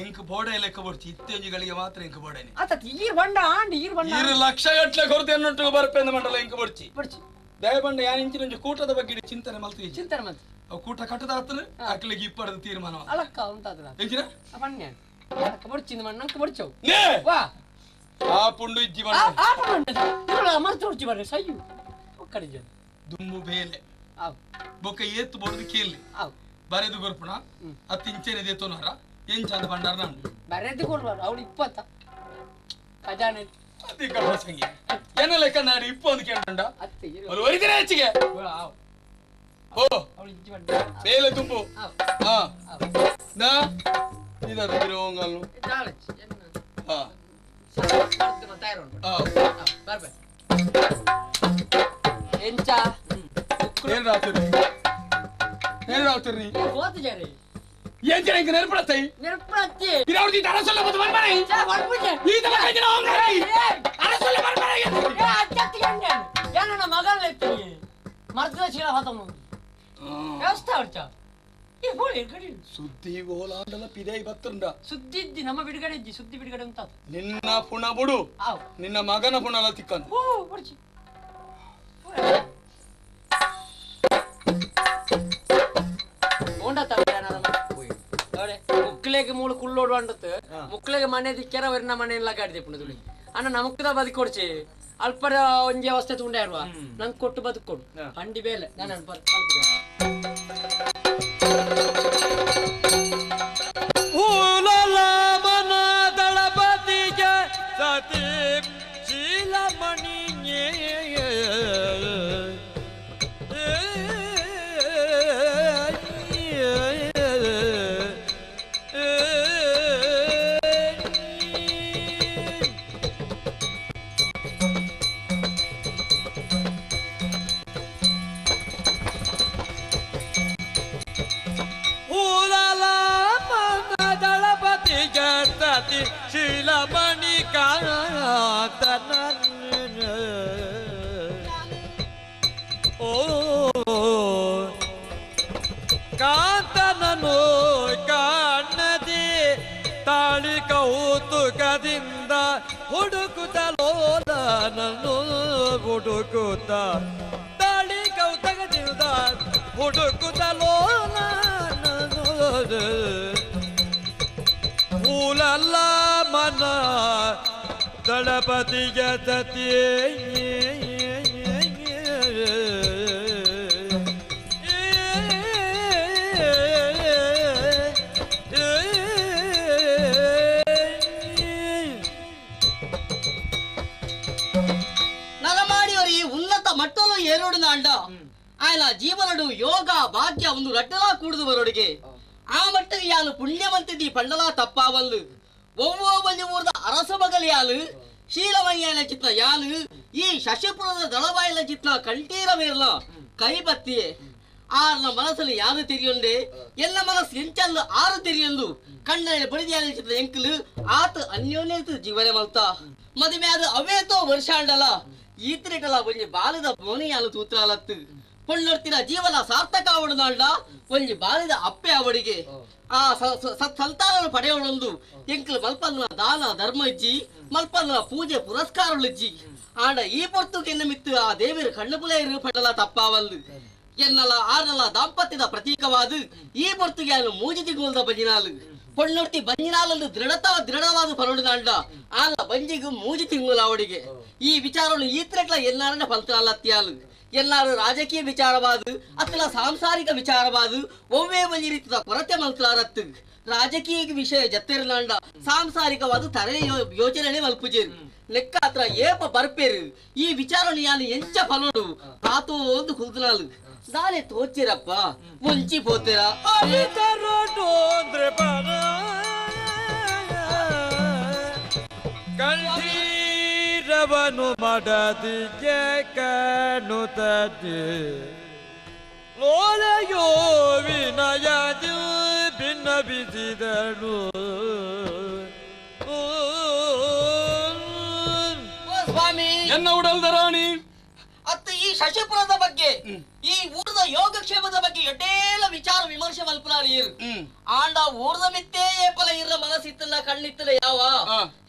ಎಂಕ್ ಬೋಡೆ ಲೆಕ್ಕ ಬರ್ತಿ ಇತ್ತೆಂಜಿಗಳಿಗೆ ಮಾತ್ರ ಎಂಕ್ ಬೋಡೇನೆ ಆತತ್ ಈರ್ ಬಂಡ ಆಂಡಿ ಈರ್ ಬಂಡ ಇರು ಲಕ್ಷ ಗಟ್ಲೆ ಕೊರತೆ ಅನ್ನೊಟ್ಟು ಬರ್ಪೆಂದ ಮಂಡಲ ಎಂಕ್ ಬರ್ಚಿ ಬರ್ಚಿ ದಯಬಂಡ ಯಾನ್ ಇಂಚಿನ ಕೂಟದ ಬಗ್ಗೆ ಚಿಂತನೆ ಮಲ್ತಿ ಚಿಂತನೆ ಮಂತ್ ಅವು ಕೂಟ ಕಟ್ಟದ ಆತನ ಅಕ್ಲಿಗೆ ಇಪ್ಪಡದ ತೀರ್ಮಾನ ಅಲಕ್ಕ ಉಂತಾದ ಎಂಚಿನ ಅಪಣ್ಯ ಅಲಕ್ಕ ಬರ್ಚಿಂದ ಮಣ್ಣ ನಂಕ ಬರ್ಚವು ನೇ ವಾ ಆ ಪುಂಡು ಇಜ್ಜಿ ಬಂಡ ಆ ಪಣ್ಣ ಇರಲ್ಲ ಅಮರ್ತ ಹೊರ್ಚಿ ಬರ್ರೆ ಸಯ್ಯು ಒಕ್ಕಡಿ ಜನ ದುಮ್ಮು ಬೇಲೆ ಆವ್ ಬೊಕ್ಕ ಏತ್ತು ಬೊಡದು ಕೇಳಿ ಆವ್ ಬರೆದು ಗೊರ್ಪುಣ ಅತ್ತು ಇಂಚನೆ ದೇತೋನಾರ ಎಂಚಾದ ಬಂಡಾರ ನಾನು ಬರೆದು ಕೊಡ್ಬಾರ್ದು ಅವಳು 20 ಖಜಾನೆ ಅತಿ ಕಳ್ಳ ಸಂಗಿ ಏನ ಲೆಕ್ಕ ನಾಡಿ ಇಪ್ಪ ಒಂದು ಕೇಳ್ಕೊಂಡ ಅತ್ತೆ ಇರು ಅದು ಒರಿದಿನ ಹೆಚ್ಚಿಗೆ ಆವ್ ಓ ಅವಳು ಇಜ್ಜಿ ಬಂಡ ಬೇಲೆ ತುಂಬು ಆವ್ ಹಾ ಆವ್ ನಾ ಇದರ ಬಿರೋಂಗಲ್ಲು ಚಾಳಚ್ ಎನ್ನ ಹಾ ಸಾರ್ದು ತಯಾರು ಉಂಟು ಹಾ ಆವ್ ಬರ್ಬೆ ಎಂಚ ಏನ್ ರಾತ್ರಿ ಏನ್ ರಾತ್ರಿ ಹೋತು ಜಾರೆ ಏನ್ ಜನ ಇಂಕ ನೆನಪಡತ್ತೈ ನೆನಪತ್ತಿ ಇರವ್ರದಿ ಅರಸಲ್ಲ ಬದು ಬರ್ಬಾರೆ ಚಾ ಬರ್ಬುಜೆ ಈ ತರ ಕೈದಿನ ಹೋಗ್ರಿ ಅರಸಲ್ಲ ಬರ್ಬಾರೆ ಏ ಅಚ್ಚತ್ತಿ ಗಂಡ ಯಾನ ಮಗನ ಲೆಕ್ಕಿ ಮರ್ದ ಚೀಲ ಹಾತಮ ವ್ಯವಸ್ಥೆ ಅವರ್ಚ ಈ ಬೋಳಿ ಗಡಿ ಸುದ್ದಿ ಗೋಲಾಂಡಲ ಪಿದೈ ಬತ್ತುಂಡ ಸುದ್ದಿ ಇದ್ದಿ ನಮ್ಮ ಬಿಡುಗಡೆ ಇದ್ದಿ ಸುದ್ದಿ ಬಿಡುಗಡೆ ಅಂತ ನಿನ್ನ ಪುಣ ಬುಡು ಆವ್ ನಿನ್ನ ಮಗನ ಪುಣಲ ತಿಕ್ಕನು ಓ ಬರ್ಚಿ ಓಂಡ ತಗಡನ ನೋಡಿ ಮುಕ್ಲೆಗೆ ಮೂಳು ಕುಳ್ಳೋಡು ಅಂಡತ್ತು ಮುಕ್ಲೆಗೆ ಮನೆ ದಿಕ್ಕ್ಯಾರ ವರಿನ ಮನೆ ಎಲ್ಲ ಗಾಡಿದೆ ಪುಣದುಳಿ ಅಣ್ಣ ನಮಕ್ಕದ ಬದುಕೊಡ್ಚಿ ಅಲ್ಪರ ಒಂಜಿ ಅವಸ್ಥೆ ತುಂಡೆ ಇರುವ ನಂಗೆ ಕೊಟ್ಟು ಬದುಕೊಡು ಅಂಡಿ ಬೇಲೆ ನಾನು ಅಲ್ಪ ಊಲಲಾಮನ ದಳಪತಿಗೆ ಸತಿ ಶೀಲಮಣಿಯೇ ಸತಿ ಶೀಲಮಣಿ ಕಾಂತನ ಓ ಕಾಂತನನು ಕಾಣದೆ ತಾ ಗಾಳಿ ಕೌತುಕದಿಂದ ಹುಡುಕುತ್ತ ಲೋಲನನ್ನು ಹುಡುಕುತ್ತ ಗಾಳಿ ಕೌತುಕದಿಂದ ಹುಡುಕುತ್ತ ಲೋಲನನ್ನು ಮೂಲಲ್ಲ ಮನ ದಳಪತಿಯ ದತಿಯೇ మట్టలో ఏరోడు నాండ ఆయన జీవనుడు యోగ భాగ్య ಒಂದು ರಟ್ಟಲಾ ಕೂಡುದು ಬರೋಡಿಗೆ ಆ ಮಟ್ಟಿಗೆ ಯಾನು ಪುಣ್ಯವಂತಿದಿ ಪಂಡಲಾ ತಪ್ಪಾವಲ್ಲು ಒವ್ವೋ ಬಂದಿ ಊರ್ದ ಅರಸ ಬಗಲಿಯಾಲು ಶೀಲಮಯ್ಯನ ಚಿತ್ತ ಯಾಲು ಈ ಶಶಿಪುರದ ದಳಬಾಯಿಲ ಚಿತ್ತ ಕಂಟೀರ ಮೇರ್ಲ ಕೈ ಬತ್ತಿಯೇ ಆರ್ನ ಮನಸ್ಸಲ್ಲಿ ಯಾರು ತಿರಿಯೊಂಡೆ ಎಲ್ಲ ಮನಸ್ಸು ಎಂಚಲ್ಲು ಆರು ತಿರಿಯೊಂದು ಕಣ್ಣಲ್ಲಿ ಬಡಿದಿಯಾಲ ಚಿತ್ರ ಎಂಕಲು ಆತ ಅನ್ಯೋನ್ಯತ ಜೀವನ ಮಲ್ತ ಮದುವೆ ಅದು ಅವೇತೋ ವರ್ಷಾಂಡಲ ಈತ್ರಿಕಲ ಒಂಜಿ ಬಾಲಿದ ಬೋನಿಯಾಲು ತೂತ್ರಾಲತ್ತು ಪೊಳ್ಳೊರ್ತಿನ ಜೀವನ ಸಾರ್ಥಕ ಅವಡುನಾಂಡ ಒಂಜಿ ಬಾಲಿದ ಅಪ್ಪೆ ಅವಡಿಗೆ ಆ ಸಂತಾನ ಪಡೆಯೋಳೊಂದು ಎಂಕಲು ಮಲ್ಪಂದ್ರ ದಾನ ಧರ್ಮ ಇಜ್ಜಿ ಮಲ್ಪಂದ್ರ ಪೂಜೆ ಪುರಸ್ಕಾರಗಳಿಜ್ಜಿ ಆಂಡ ಈ ಪೊರ್ತುಗೆನ್ನ ಮಿತ್ತು ಆ ದೇವಿರ ಕಣ್ಣುಪುಲೆ ಇರು ಪಡಲ ತಪ್ಪಾವಲ್ಲು ಎನ್ನಲ ಆರ್ನಲ ದಾಂಪತ್ಯದ ಪ್ರತೀಕವಾದ ಈ ಪೊರ್ತುಗೆ ಅವನು ಮೂಜಿ ತಿಂಗುಲ್ದ ಬಜಿನಾಲು ಪೊಳ್ಳೊರ್ತಿ ಬಂಜಿನಾಲೊಂದು ದೃಢವಾದ ಪರೋಡುನಾಂಡ ಆಲ ಬಂಜಿಗೂ ಮೂಜಿ ತಿಂಗುಲ ಅವಡಿಗೆ ಈ ವಿಚಾರಗಳು ಈತ್ರಕ್ಲ ಎಲ್ಲಾರನ್ನ ಫಲ್ತನಲ್ಲತ್ಯಾಲು ಎಲ್ಲಾರು ರಾಜಕೀಯ ವಿಚಾರವಾದು ಅತ್ತಲ ಸಾಂಸಾರಿಕ ವಿಚಾರವಾದು ಒವ್ವೇ ಒಂಜಿ ರೀತಿಯ ಕೊರತೆ ಮಲ್ತಲಾರತ್ತು ರಾಜಕೀಯ ವಿಷಯ ಜತ್ತೆರನಾಂಡ ಸಾಂಸಾರಿಕವಾದ ತರೆ ಯೋಚನೆ ಮಲ್ಪುಜೇರು ಲೆಕ್ಕ ಹತ್ರ ಏಪ ಬರ್ಪೇರು ಈ ವಿಚಾರವನ್ನು ಯಾನು ಎಂಚ ಫಲೋಡು ತಾತೋ ಒಂದು ಕುಲ್ತನಾಲು ದಾನೆ ತೋಚಿರಪ್ಪ ಮುಂಚಿ ಪೋತೀರಾ ಕಂಠೀರವನು ಮಡದಿಗೆ ಕಾಣುತ್ತದೆ ಲೋಲೆಯೋ ವಿನಯದು ಭಿನ್ನವಿಸಿದನು ಸ್ವಾಮಿ ಎನ್ನ ಉಡಲ್ದ ರಾಣಿ ಅತ್ತ ಈ ಶಶಿಪುರದ ಬಗ್ಗೆ ಈ ಊರದ ಯೋಗಕ್ಷೇಮದ ಬಗ್ಗೆ ಎಡ್ಡೇಲ ವಿಚಾರ ವಿಮರ್ಶೆ ಮಲ್ಪನಾರಿಯರು ಆಂಡ ಊರದ ಮಿತ್ತೇ ಏಪಲ ಇರ ಮನಸ್ಸಿತ್ತಲ್ಲ ಕಣ್ಣಿತ್ತಲ್ಲ ಯಾವ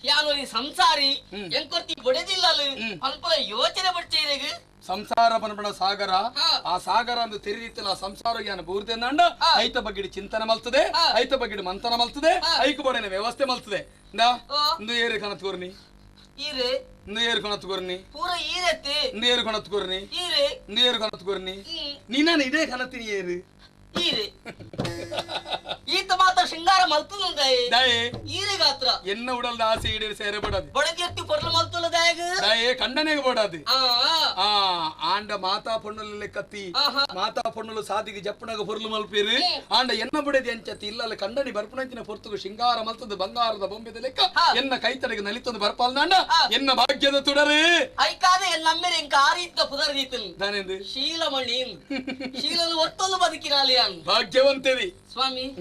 ಯಾನು ಈ ಸಂಸಾರಿ ಎಂಕೊರ್ತಿ ಬಡಿದಿಲ್ಲಲು ಅಲ್ಪಲ ಯೋಚನೆ ಪಡ್ತೀರೆಗ ಸಂಸಾರ ಪನ್ಪಣ ಸಾಗರ ಆ ಸಾಗರ ಅಂದು ತೆರೀತಿಲ್ಲ ಸಂಸಾರ ಯಾನ ಬೂರ್ದೆಂದಾಂಡ ಐತ ಬಗ್ಗಿಡಿ ಚಿಂತನೆ ಮಲ್ತದೆ ಐತ ಬಗ್ಗಿಡಿ ಮಂಥನ ಮಲ್ತದೆ ಐಕು ಬಡಿನ ವ್ಯವಸ್ಥೆ ಮಲ್ತದೆ ಇಂದು ಏರಿ ಕನತ್ಕೋರ್ನಿ ಈರೆ ಇಂದು ಏರು ಕನತ್ಕೋರ್ನಿ ಪೂರ ಈರೆತ್ತೆ ಇಂದು ಏರು ಕನತ್ಕೋರ್ನಿ ಈರೆ ಇಂದು ಏರು ಕನತ್ಕೋರ್ನಿ ನೀನಾನು ಇದೇ ಕನತಿನಿ ಏರು ಈರೆ ಈತ ಮಾತ್ರ ಶೃಂಗಾರ ಮಲ್ತುಂದಾಯೆ ದಾಯೆ ಈರೆ ಗಾತ್ರ ಎನ್ನ ಉಡಲ್ದ ಆಸೆ ಈಡೇರಿ ಸೇರೆ ಬಡದು ಬಡಗೆತ್ತಿ ಪೊರ್ಲು ಮಲ್ತುಲ್ಲ ದಾಯಗ ದಾಯೆ ಕಂಡನೆಗೆ ಬಡದು ಆ ಆಂಡ ಮಾತಾ ಪೊಣ್ಣಲು ಕತ್ತಿ ಮಾತಾ ಪೊಣ್ಣಲು ಸಾದಿಗೆ ಜಪ್ಪಣಗ ಪೊರ್ಲು ಮಲ್ಪೇರು ಆಂಡ ಎನ್ನ ಬಡದಿ ಅಂಚತಿ ಇಲ್ಲಲ್ಲ ಕಂಡನಿ ಬರ್ಪಣಂಚಿನ ಪೊರ್ತುಗು ಶೃಂಗಾರ ಮಲ್ತದ ಬಂಗಾರದ ಬೊಂಬೆದ ಲೆಕ್ಕ ಎನ್ನ ಕೈತಡೆಗೆ ನಲಿತೊಂದು ಬರ್ಪಾಲ್ದಾಂಡ ಎನ್ನ ಭಾಗ್ಯದ ತುಡರು ಐಕಾದ ಎನ್ನಮ್ಮೆರೆ ಎಂಕ ಆರೀತ ಪುದರ್ದೀತಲ್ ನಾನೆಂದು ಶೀಲಮಣಿ ಶೀಲನು ಒತ್ತೊಂದು ಬದುಕಿನಾಲಿ ಅನ್ ಭಾಗ್ಯವಂತೇರಿ ಸ್ವಾಮಿ